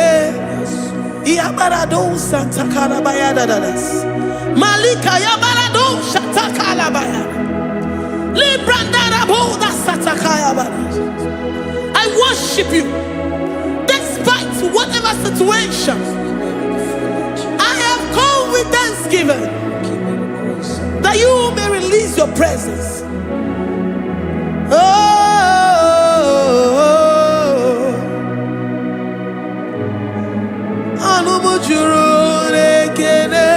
Yabarado Santa Carabaya dadas. Malika Yabarado Santa Carabaya. Librandara Boda Santa Carabaya. I worship you despite whatever situation. I have come with thanksgiving that you may release your presence. Olumu juru n'ekene.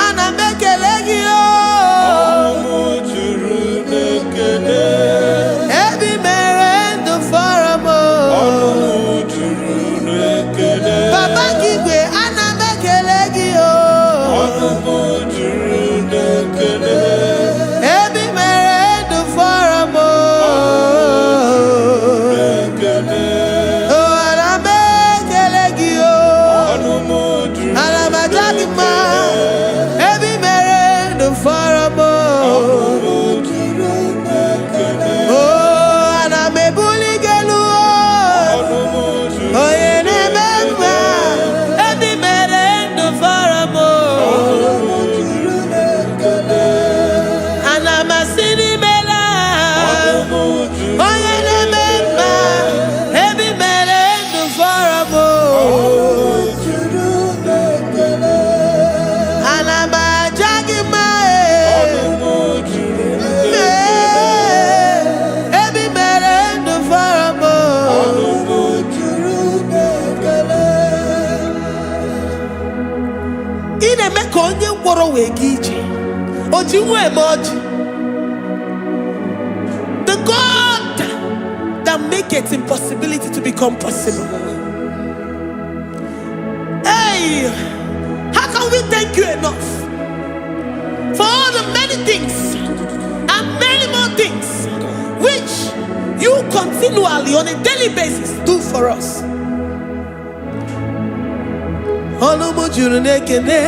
Ana m ekele gị o. Olumu juru n'ekene. Ebi mere ndụ fọrọ m. Olumu juru n'ekene. Papa Igwe ana m ekele gị o. Olumu juru n'ekene. Ebi mere ndụ fọrọ m. The God that maketh impossibility to become possible. Hey, how can we thank you enough for all the many things and many more things which you continually on a daily basis do for us? Olumu juru n'ekene.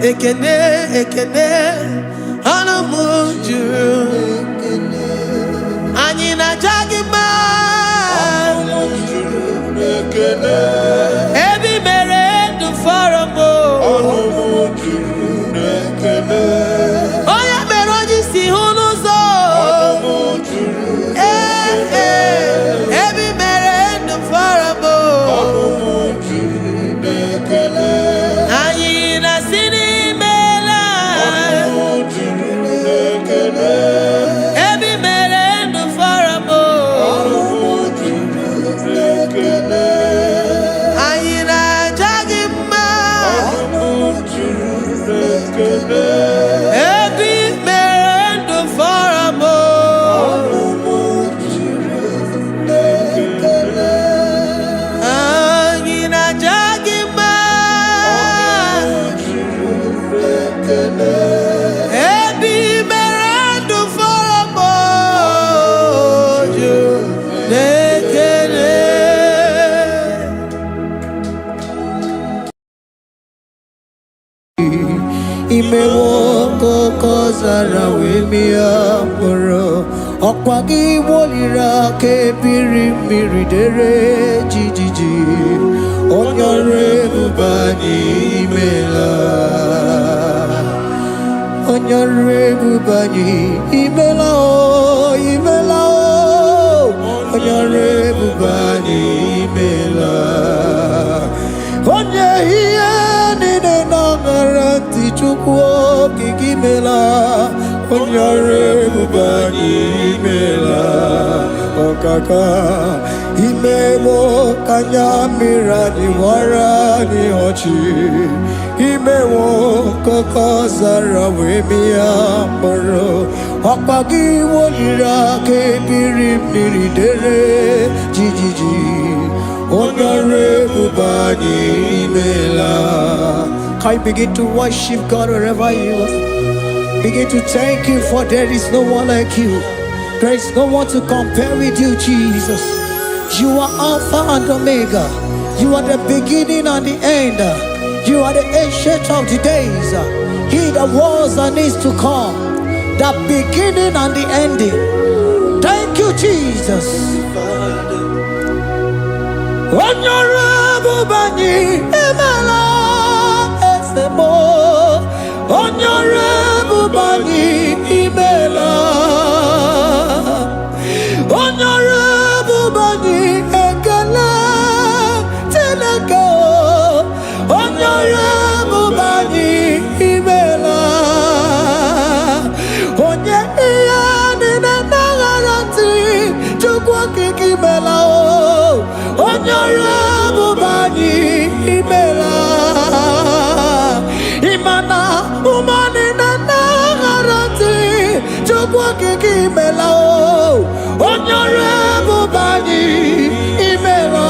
Ekene, ekene, olumu juru n'ekene. Anyị na-aja gị mma. Olumu juru n'ekene. Ebi mere ndụ fọrọ m. Olumu juru n'ekene. Onye mere onye isi hụ n'ụzọ. Olumu juru n'ekene. Ebi mere ndụ fọrọ m. Olumu juru n'ekene. Anyị na-asị Ebi mere ndụ fọrọ m. Olumu juru n'ekene. Anyị na-aja gị mma. Olumu juru n'ekene. Ebi mere ndụ fọrọ m. Olumu juru n'ekene. Anyị na-aja gị mma. Olumu juru n'ekene. Imewo koko zara wemi amoro. Ọkwa gị wolira ka ebiri mmiri dere jijiji. Onye ọrụ ebube anyị imela. Onye ọrụ ebube anyị imela o, imela o. Onye ọrụ ebube anyị imela. Onye ihe niile na-aṅara ntị Chukwu okike imela. Onye ọrụ ebube anyị imela. Ọkaka imewo ka anya mmiri anyị wara anyị ọchị. imewo kokosara wemia moro ọkpagi wolira kebiri mmiri dere jijiji onore bubani imela. Can you begin to worship God wherever you are? Begin to thank Him, for there is no one like you. There is no one to compare with you, Jesus. You are Alpha and Omega. You are the beginning and the end. You are the ancient of the days. He that was and is to come. The beginning and the ending. Thank you, Jesus. Honorable Bani Emala Esemo. Honorable Bani Emala. Honorable Bani Ekala Teleko. Honorable Bani Emala. Onye iyani na nagarati chukwa kikimela o. Honorable Bani Emala. Imana umani na nagarati chukwa kikimela o. Honorable Bani Emala.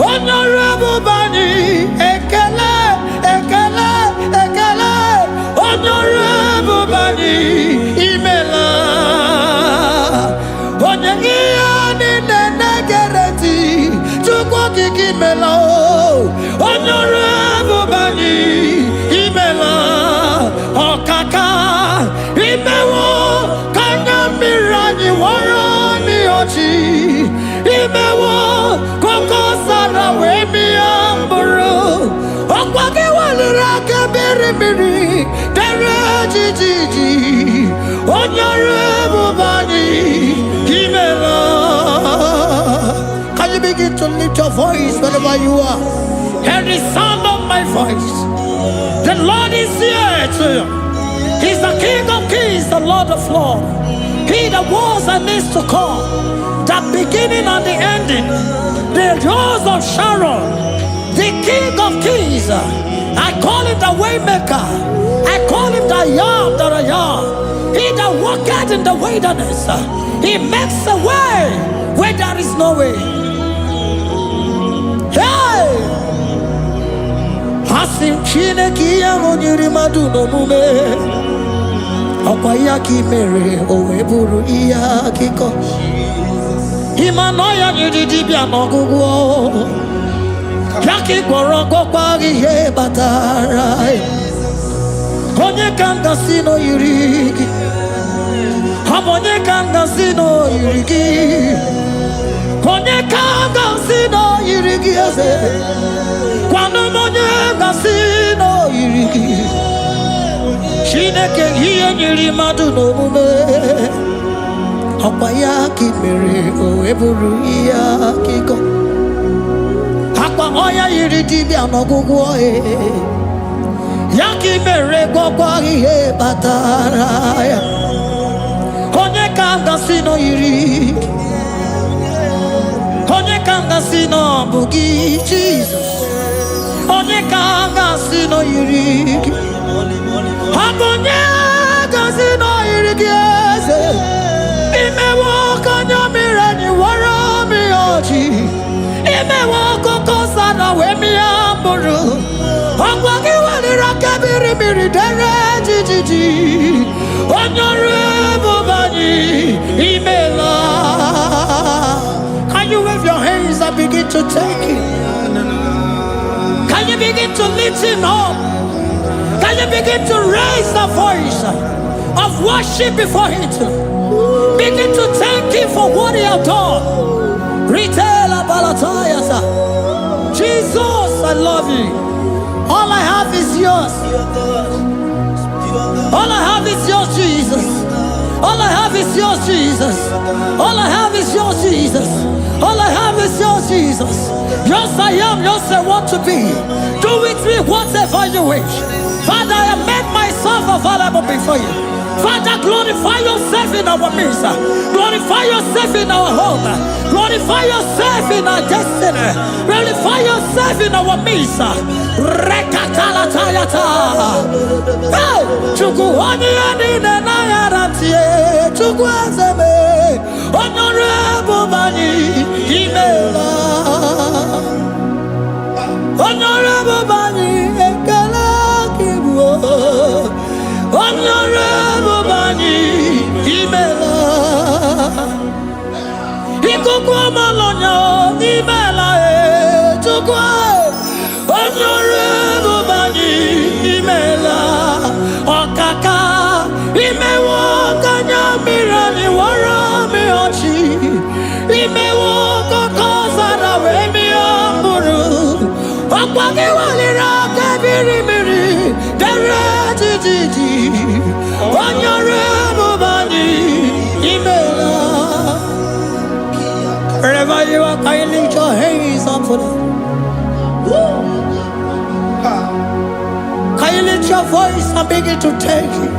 Honorable Bani Ekele Ekele Ekele. Honorable Bani Emala. Onyegiyani nenegereti chukwa kikimela o. Honorable Bani Emala. Okaka imewo kanyambirani warani ochi. Imewo kokosara wemi amburu. Okwage walira kebirimiri dere jijiji. Honorable Bani Emala. Can you begin to lift your voice wherever you are? Hear the sound of my voice. The Lord is here to you. He's the King of Kings, the Lord of Lords. He that was and is to come, the beginning and the ending, the Rose of Sharon, the King of Kings. I call him the Waymaker. I call him the Yam that I am. He that walketh in the wilderness, he makes a way where there is no way. Hey! Asim Chineke ya onyiri madu no mume. Ọkwa ya ka mere o wee bụrụ ihe akụkọ. Ịma na ya nyere dibịa n'ọgwụgwọ. Ya ka ị gwọrọ gwọkwa ihe batara. Onye ka m gasị na o yiri gị? Ọ bụ onye ka m gasị na o yiri gị? Onye ka m gasị na o yiri gị eze? Gwanụ m onye gasị na o yiri gị? Chineke ihe nyere mmadụ n'omume. Ọkwa ya ka mere o wee bụrụ ihe akụkọ. Akwa ọya yiri dibịa n'ọgwụgwọ. Ya ka mere gwọkwa ihe batara ya. Onye ka m gasị na o yiri gị? Onye ka m gasị na ọ bụ gị Jizọs? Onye ka m gasị na o yiri gị? Ọ bụ onye gasị na o yiri gị eze? Imewo ka anya mmiri anyị wara m ọjị. Imewo kokosara wee mịa mkpụrụ. Ọgwa gị weliri aka birimiri dere jijiji. Honorable Bani Emala. Can you wave your hands and begin to take it? Can you begin to lift him up? Can you begin to raise the voice of worship before him? Begin to thank him for what he has done. Retail Abalatayasa. Jesus, I love you. All I have is yours. All I have is yours, Jesus. All I have is yours, Jesus. All I have is yours, Jesus. All I have is yours, Jesus. Yours I am, yours I want to be. Do with me whatever you wish. Father, I have made myself available before you. Father, glorify yourself in our midst. Glorify yourself in our home. Glorify yourself in our destiny. Glorify yourself in our midst. Rekatalatayata. Hey, Chukwani ani nenayarantie. Chukwazeme. Honorable Bani Imela. Honorable Bani Ekala Kibu. Honorable Bani Imela. Ikukwa Malonya Imela Chukwa. Honorable Bani Imela. Okaka Imewo Kanya Mirani Warami Ochi. Imewo Kokosara Wemi Amburu. Okwagi Walira Kabiri Miri. Dere Titi. Honorable Bani Imela. Wherever you are, can you lift your hands up for them? Can you lift your voice and begin to take it?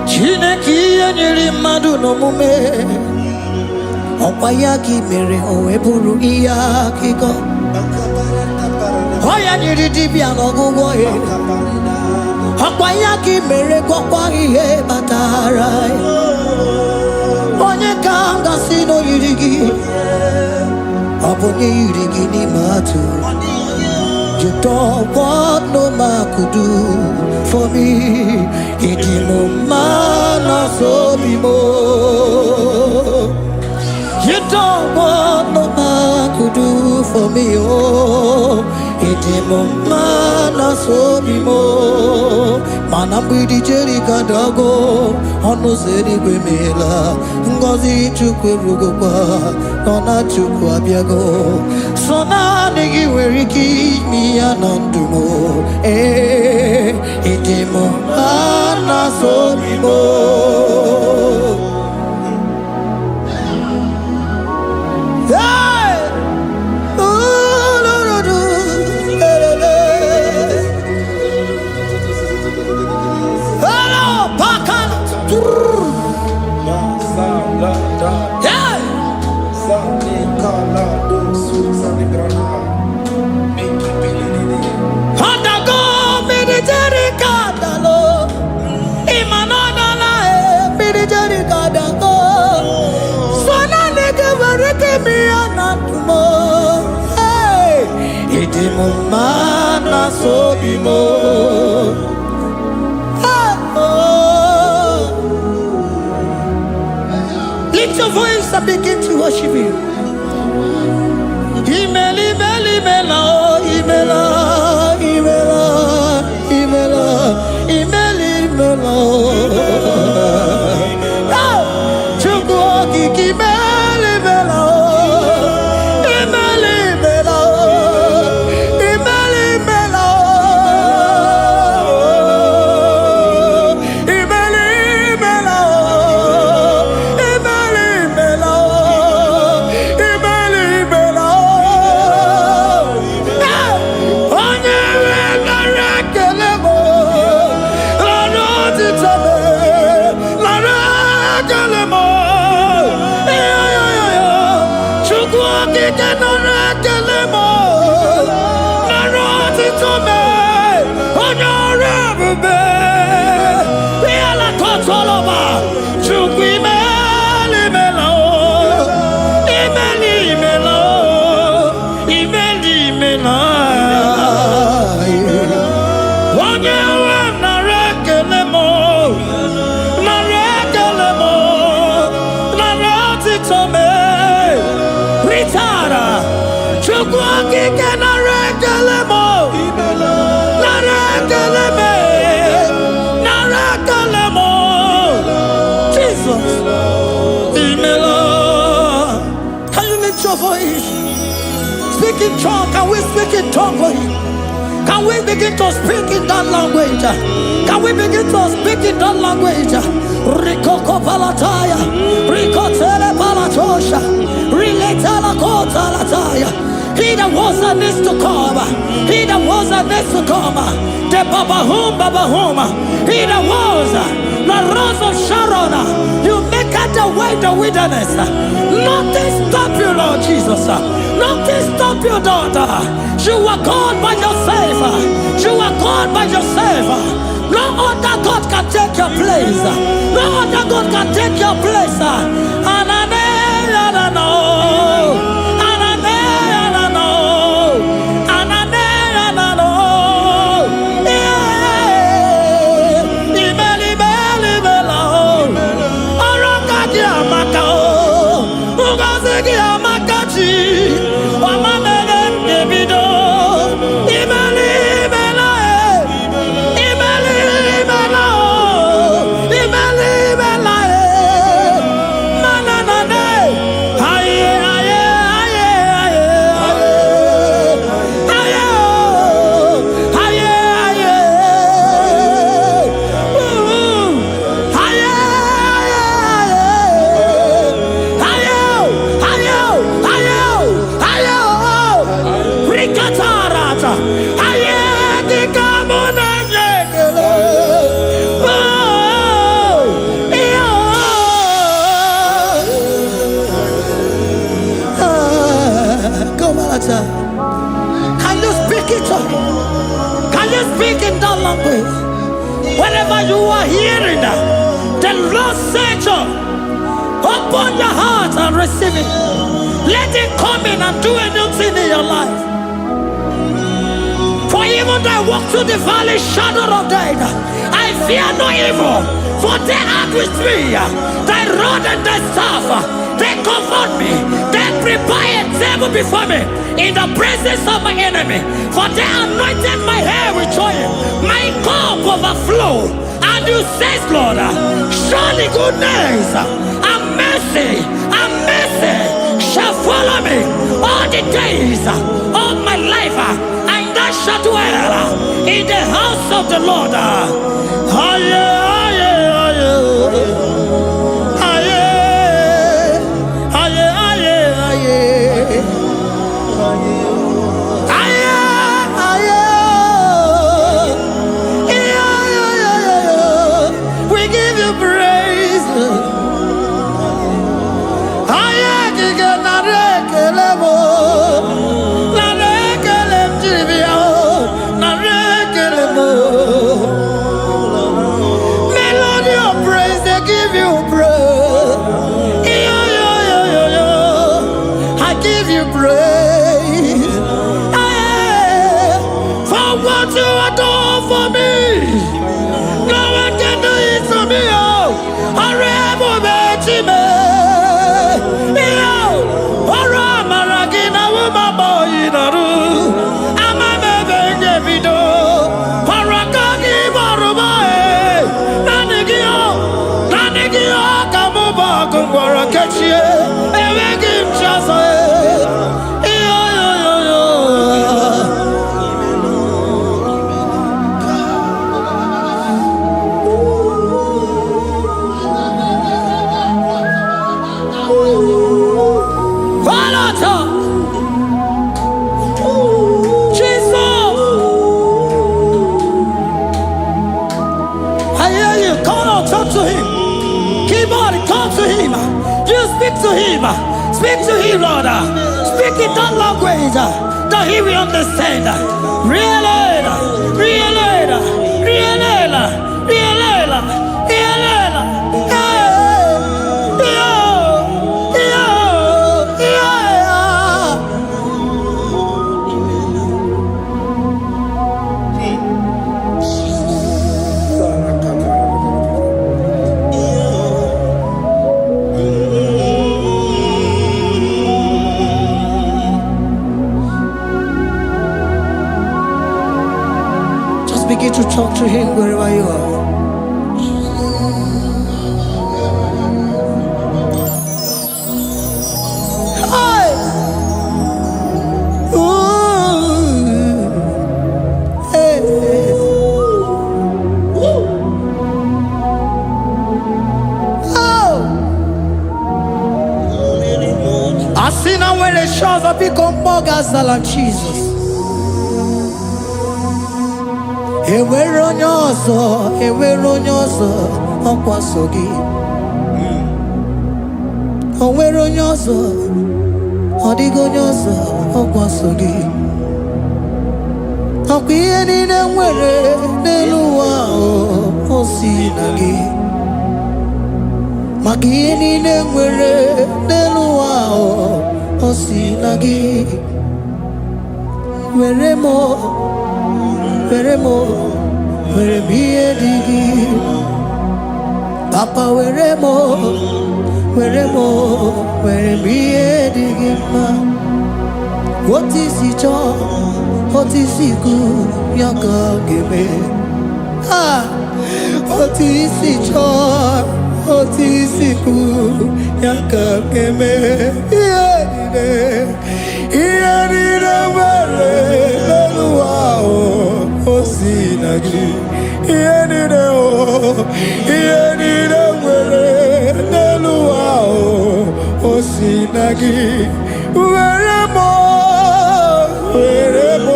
Chineki anyiri madu no mume. Opayaki mere oeburu iya kiko. Oya nyiri dibia no gugo he. Opayaki mere kokwa ihe batara. Onye kanga sino yirigi. Obonye yirigi ni matu. You don't want no man could do for me. Idimo mana so bimo. You don't want no man could do for me. Oh, idimo mana so bimo. Manambidi jerika dago. Ono zeri gwemela. Ngozi chukwe rugokwa. Nona chukwa biago. Sona nigi weriki mi anandumo. Idimo mana so bimo. Mana so bimo. Lift your voice and begin to worship Him. Imeli, meli, mela, imela, imela, imela, imeli, mela. Chukwu kiki meli, mela. Speak in tongue, can we speak in tongue for Him? Can we begin to speak in that language? Can we begin to speak in that language? Rikoko palataya, rikotele palatosha, riletala kota lataya. He that was and is to come. He that was and is to come. The Babahum. He that was the rose of Sharon. You make out the way in the wilderness. Nothing stop you, Lord Jesus. Nothing stop you, daughter. You are God by yourself. You are God by yourself. No other God can take your place. No other God can take your place. And I know. Can you speak it? Can you speak in that language? Whenever you are hearing that, the Lord said, open your heart and receive it. Let it come in and do a new thing in your life. For even though I walk through the valley shadow of death, I fear no evil. For they are with me. Thy rod and thy staff, they comfort me. They prepare a table before me in the presence of my enemy. For they anointed my hair with oil. My cup overflow. And you say, Lord, surely goodness and mercy shall follow me all the days of my life. And I shall dwell in the house of the Lord. We give you praise. Melody of praise, they give you praise. I give you praise. For what you have done for me, no one can do it for me. Speak to him, Lord. Speak in that language that he will understand. Begin to talk to him wherever you are. Hi. Ooh. ọzọ biko mmụọ ga-azala Jesus. Enwere onye ọzọ, enwere onye ọzọ ọkwa so gị. O nwere onye ọzọ, ọ dịghị onye ọzọ ọkwa so gị. Ọkwa ihe niile nwere n'elu ụwa o si na gị. Maka ihe niile nwere n'elu ụwa o si na gị. Were m, were m, were m ihe dị gị. Papa were m, were m, were m ihe dị gị mma. What is it chọọ, what is it good, ya ka ga-eme. What is it chọọ, what is it good, ya ka ga-eme. Ihe niile nwere n'elu ụwa o si na gị. Ihe niile nwere n'elu ụwa o si na gị. Were m, were m,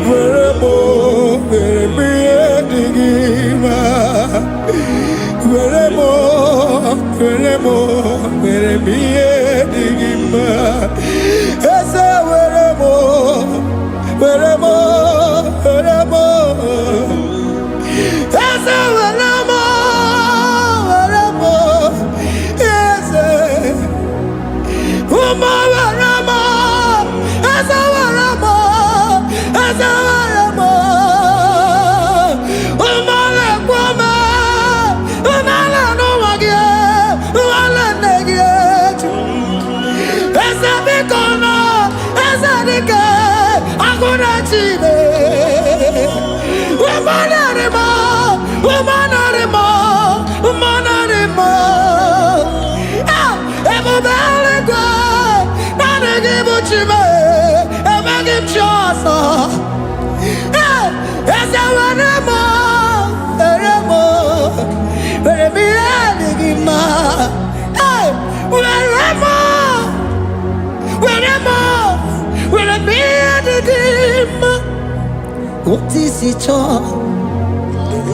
were m, were m ihe dị gị mma. Were m, were m, were m ihe dị gị mma. Eze were m, were m, were m. Eze were m, were m. Eze ụmụ were m, eze were m, eze were m. Ụmụ na-ekwu m, ụmụ na-anụwa gị, ụmụ na-nne gị eju. Eze biko nọ, eze dike agụ na-echi ime. Ụmụ narị m, ụmụ narị m, ụmụ narị m. Ebube eluigwe, naanị gị bụ chi m, enweghị m chi ọzọ. Eze were m, were m, were m ihe dị gị mma. Were m, were m, were m ihe dị gị mma. What is it chọọ,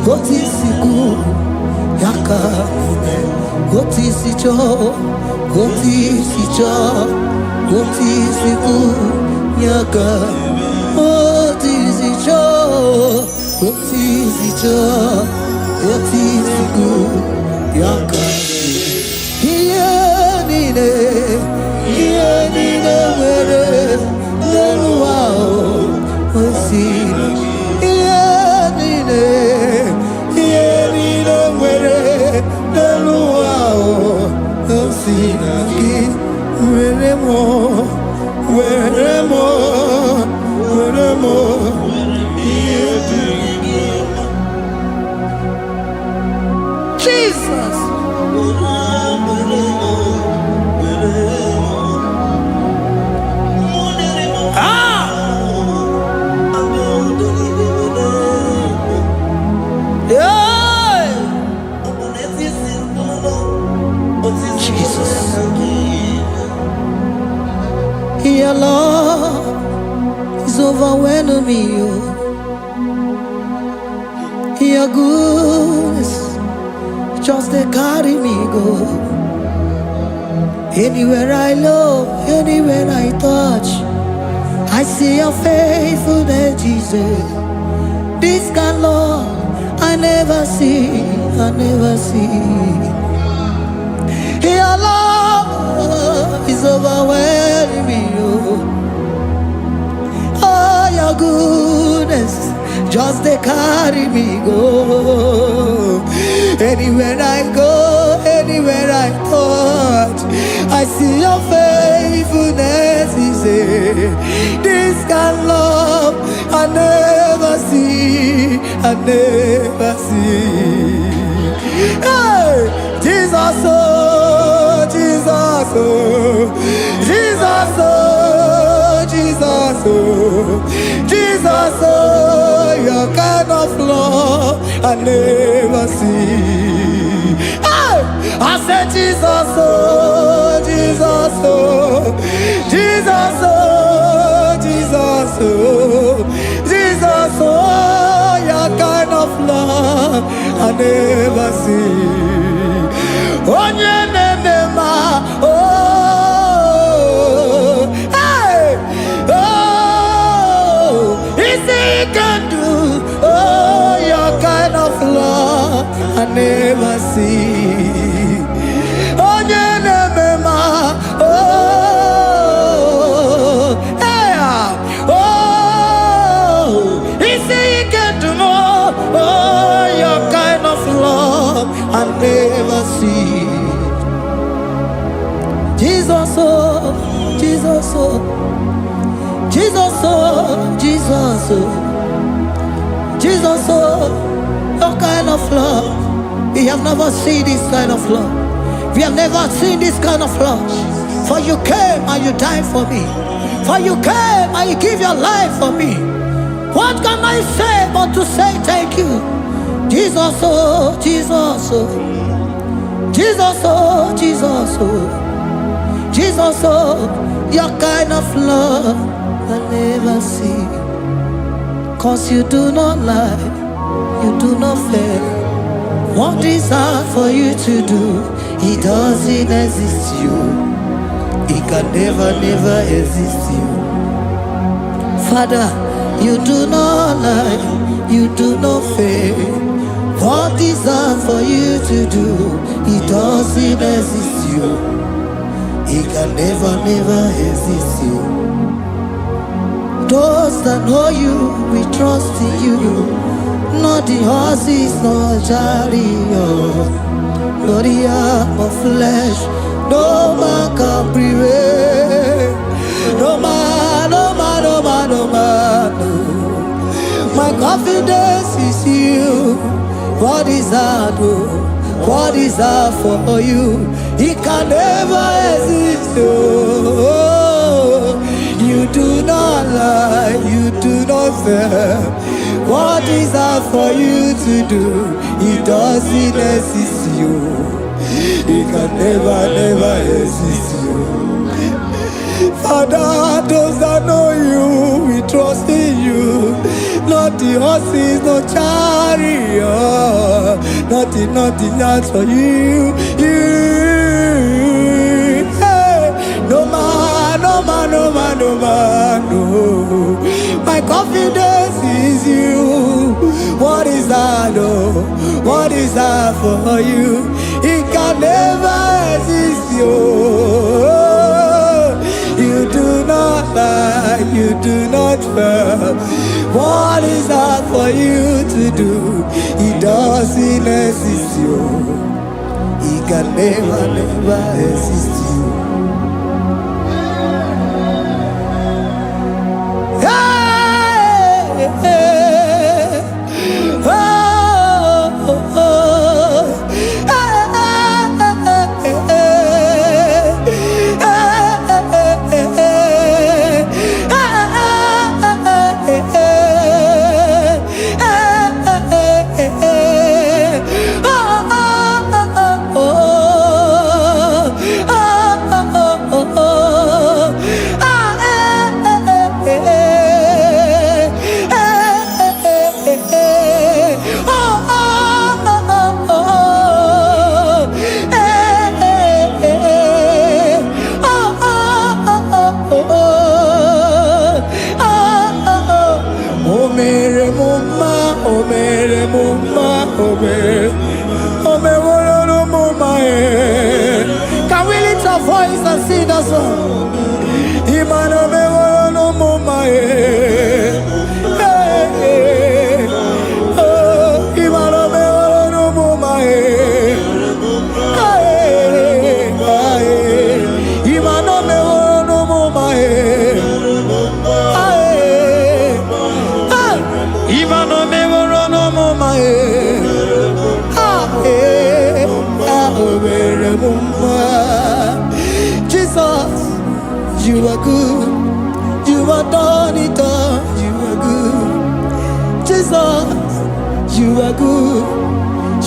what is it good, ya ka ga-eme. What is it chọọ, what is it chọọ, what is it good, ya ka. What is it chọọ, what is it chọọ, what is it good, ya ka. Ihe niile nwere n'elu ụwa o si na gị. Ihe niile nwere n'elu ụwa o si na gị. Were m, were m, were m ihe dị gị mma. Jesus. Your love is overwhelming me. Your goodness just they carry me go. Anywhere I look, anywhere I touch, I see your faithfulness, Jesus. This kind of love I never see, I never see. Your love is overwhelming me. Oh, your goodness just they carry me go. Anywhere I go, anywhere I touch, I see your faithfulness. This kind of love I never see, I never see. Hey, Jesus, oh, Jesus, oh, Jesus, oh, Jesus, oh, Jesus, oh, your kind of love I never see. Hey, I said Jesus, oh, Jesus, oh, never see. Onye nemema, oh, hey, oh, is he can do, oh, your kind of love I never see. Onye nemema, oh, hey, oh, is he can do more, oh, your kind of love I never see. Jesus, oh, Jesus, oh, Jesus, oh, Jesus, oh, Jesus, oh, your kind of love. We have never seen this kind of love. We have never seen this kind of love. For you came and you died for me. For you came and you give your life for me. What can I say but to say thank you? Jesus, oh, Jesus, oh, Jesus, oh, Jesus, oh, Jesus, oh, your kind of love I never see. 'Cause you do not lie, you do not fail. What is hard for you to do, it doesn't exist you. It can never, never exist you. Father, you do not lie, you do not fail. What is hard for you to do, it doesn't exist you. It can never, never exist you. Those that know you, we trust in you. Not the horses, not chariot, not the arm of flesh. No man can prevail. No man, no man, no man, no man. No. My confidence is you. What is hard, oh? What is hard for you? It can never exist, oh. You do not lie, you do not fail. What is hard for you to do? It doesn't exist you. It can never, never exist you. Father, those that know you, we trust in you. Not the horses, no chariot. Nothing else for you. You, hey, no man, no man, no man, no man, no. My confidence is you. What is that, oh? What is that for you? It can never exist, you. You do not lie, you do not fail. What is that for you to do? It doesn't exist, you. It can never, never exist, you. Hey, hey, oh, oh, oh. Can we lift our voice and sing that song? Imano me no mama oh, imano me no mama imano me no mama imano me no mama Jesus, you are good. You are done it all. You are good. Jesus, you are good.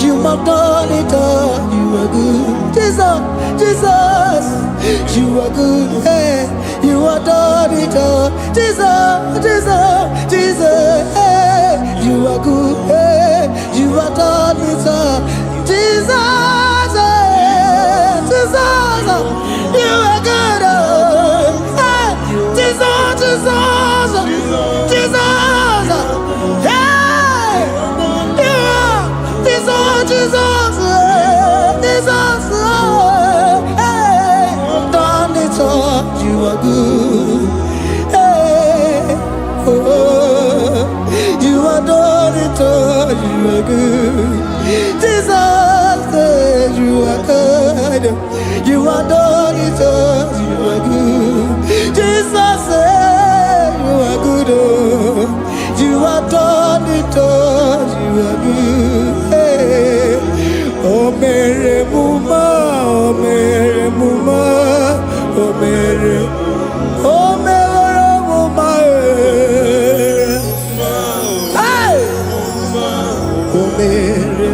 You have done it all. You are good. Jesus, Jesus, you are good. Hey, you are done it all. Jesus, Jesus, Jesus, hey, you are good. Hey, you are done it all. You are good. Hey, oh, you are done it all. You are good. Jesus, you are good. You are done it all. You are good. Jesus, you are good. Oh, you are done it all. You are good. Hey, oh, Mary Muma, oh, Mary Muma. Oh Mary, oh Mary, oh my, hey, oh Mary,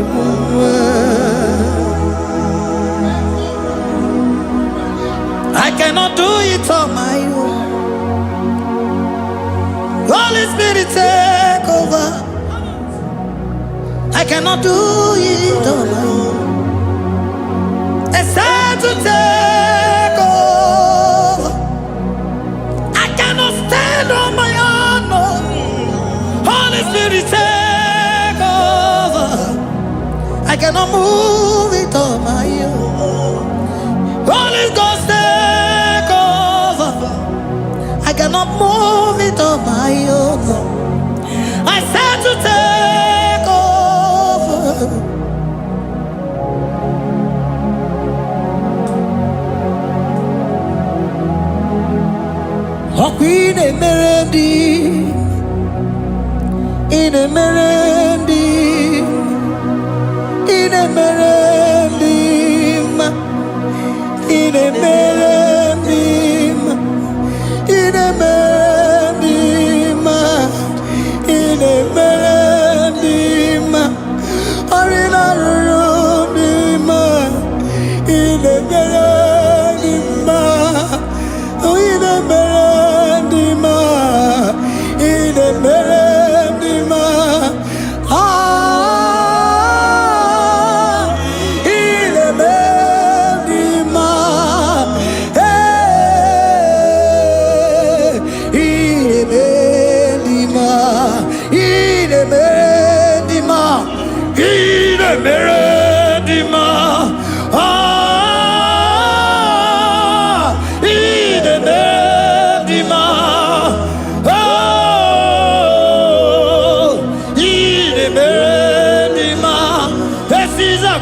I cannot do it on my own. Holy Spirit, take over. I cannot do it on my own. It's time to take over. Stand on my own. Holy Spirit, take over. I cannot move it on my own. Holy Ghost, take over. I cannot move it on my own. I said to take over. In a melody, in a melody, in a melody, in a melody, in a melody, in a melody, or in a room, in a melody, in a melody. In a melody, in a melody, hey, in a melody, in a melody, in a melody, in a melody,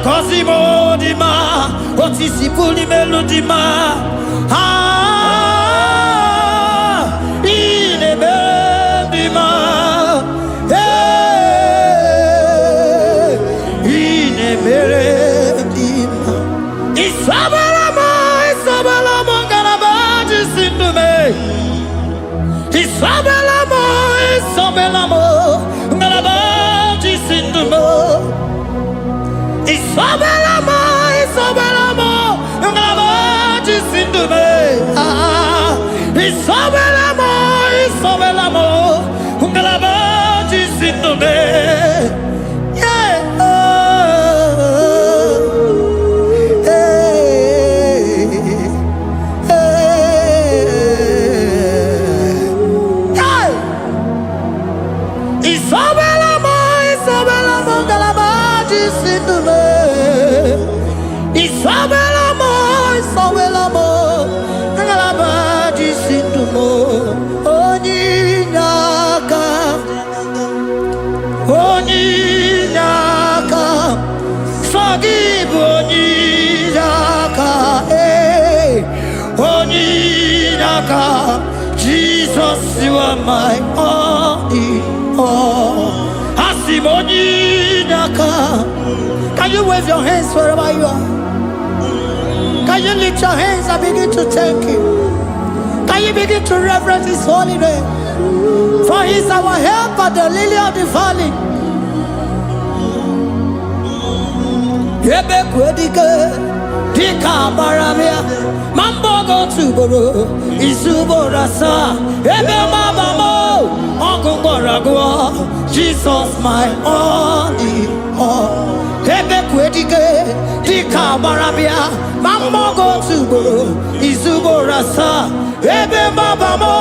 Cosimo di ma, otisipuli melodi ma, in a melody ma, in a melody ma. Isabelamo, garabaji sindume. Isabelamo, garabaji sindume. Isabelamo, ngalabaji sindume. Isabelamo, ngalabaji sindume. Yeah. Isabelamo, ngalabaji sindume. Isabelamo, ngalabaji sindumo. Onyinaka, forgive Onyinaka, hey, Onyinaka. Jesus, you are my only all. Asim Onyinaka. Can you wave your hands wherever you are? Can you lift your hands and begin to thank Him? Can you begin to reverence His holy name? For He is our help at the lily of the valley. Ebe kwedike, dika baramia, mambogo tuboro, isuborasa, ebe mabamo, ongungorago, Jesus my only all. Ebe kwedike, dika baramia, mambogo tuboro, isuborasa, ebe mabamo,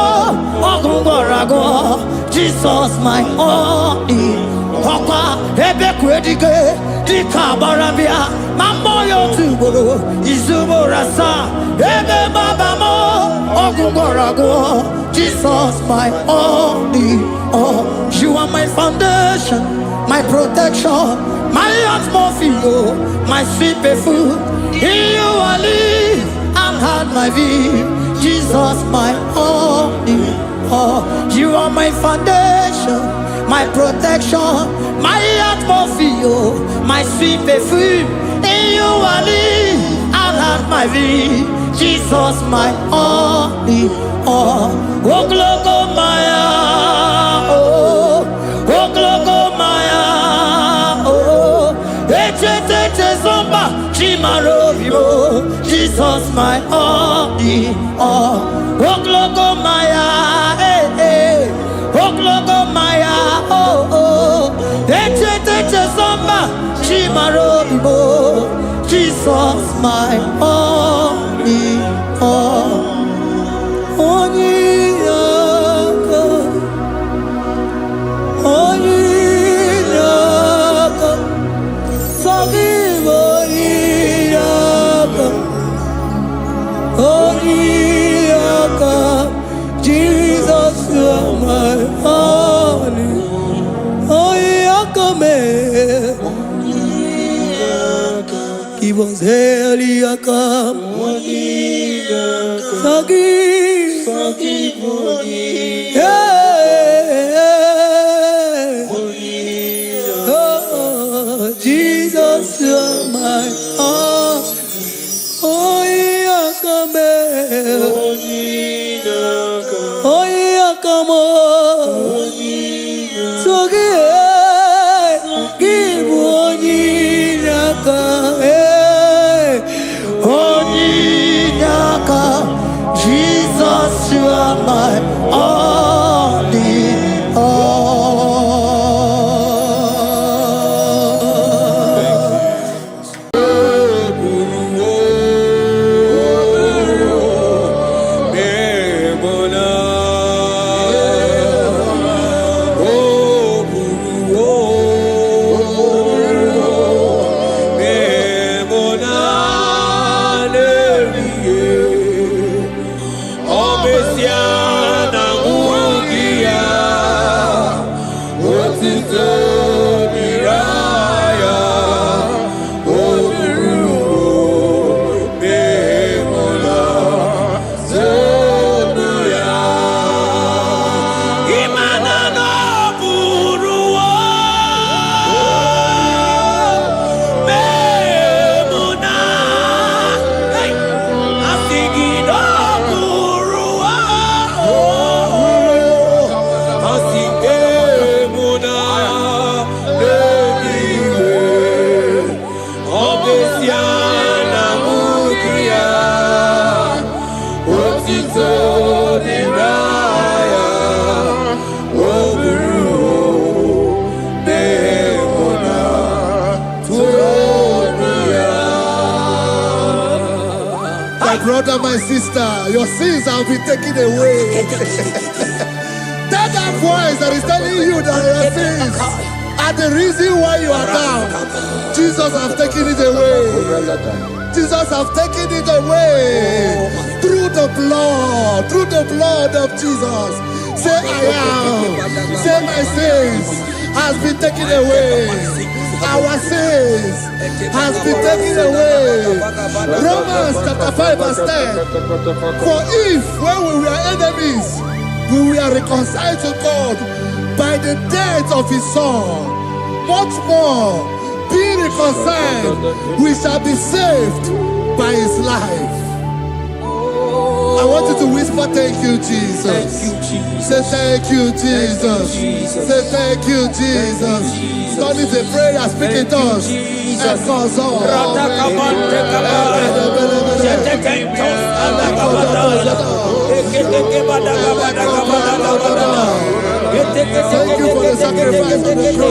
Ogungwarago, Jesus my only. Papa, ebe kwedige, dika barabia, mamoyo tuboro, izubo rasa, ebe babamo, Ogungwarago, Jesus my only. Oh, you are my foundation, my protection, my atmosphere, my sweet food. In you I live and had my vie. Jesus my only. Oh, you are my foundation, my protection, my atmosphere, my sweet perfume. In you I live and have my vie. Jesus my only. Oh, Ogloko Maya. Oh, Ogloko Maya. Oh, Echete Zomba Chimarovio. Jesus my only. Oh, Ogloko Maya. Ogloko Maya. Oh, Echete Zomba Chimarovio. Jesus my only. Oh, Jesus, you are my only. Give us Eliaka. Forgive me. Oh, Jesus, you are my all. Oh, Yakame. Oh, Yakamo. So give Onyaka. Onyaka. Jesus, you are my only. My brother, my sister, your sins have been taken away. Tell that voice that is telling you that your sins are the reason why you are down. Jesus has taken it away. Jesus has taken it away. Through the blood of Jesus. Say I am. Say my sins has been taken away. Our sins has been taken away. Romans chapter 5 verse 10. For if when we were enemies, we were reconciled to God by the death of his son, much more, being reconciled, we shall be saved by his life. I want you to whisper, thank you, Jesus. Thank you, Jesus. Say thank you, Jesus. Say thank you, Jesus. God is a prayer, speak in tongues. Thank you for the sacrifice of the cross.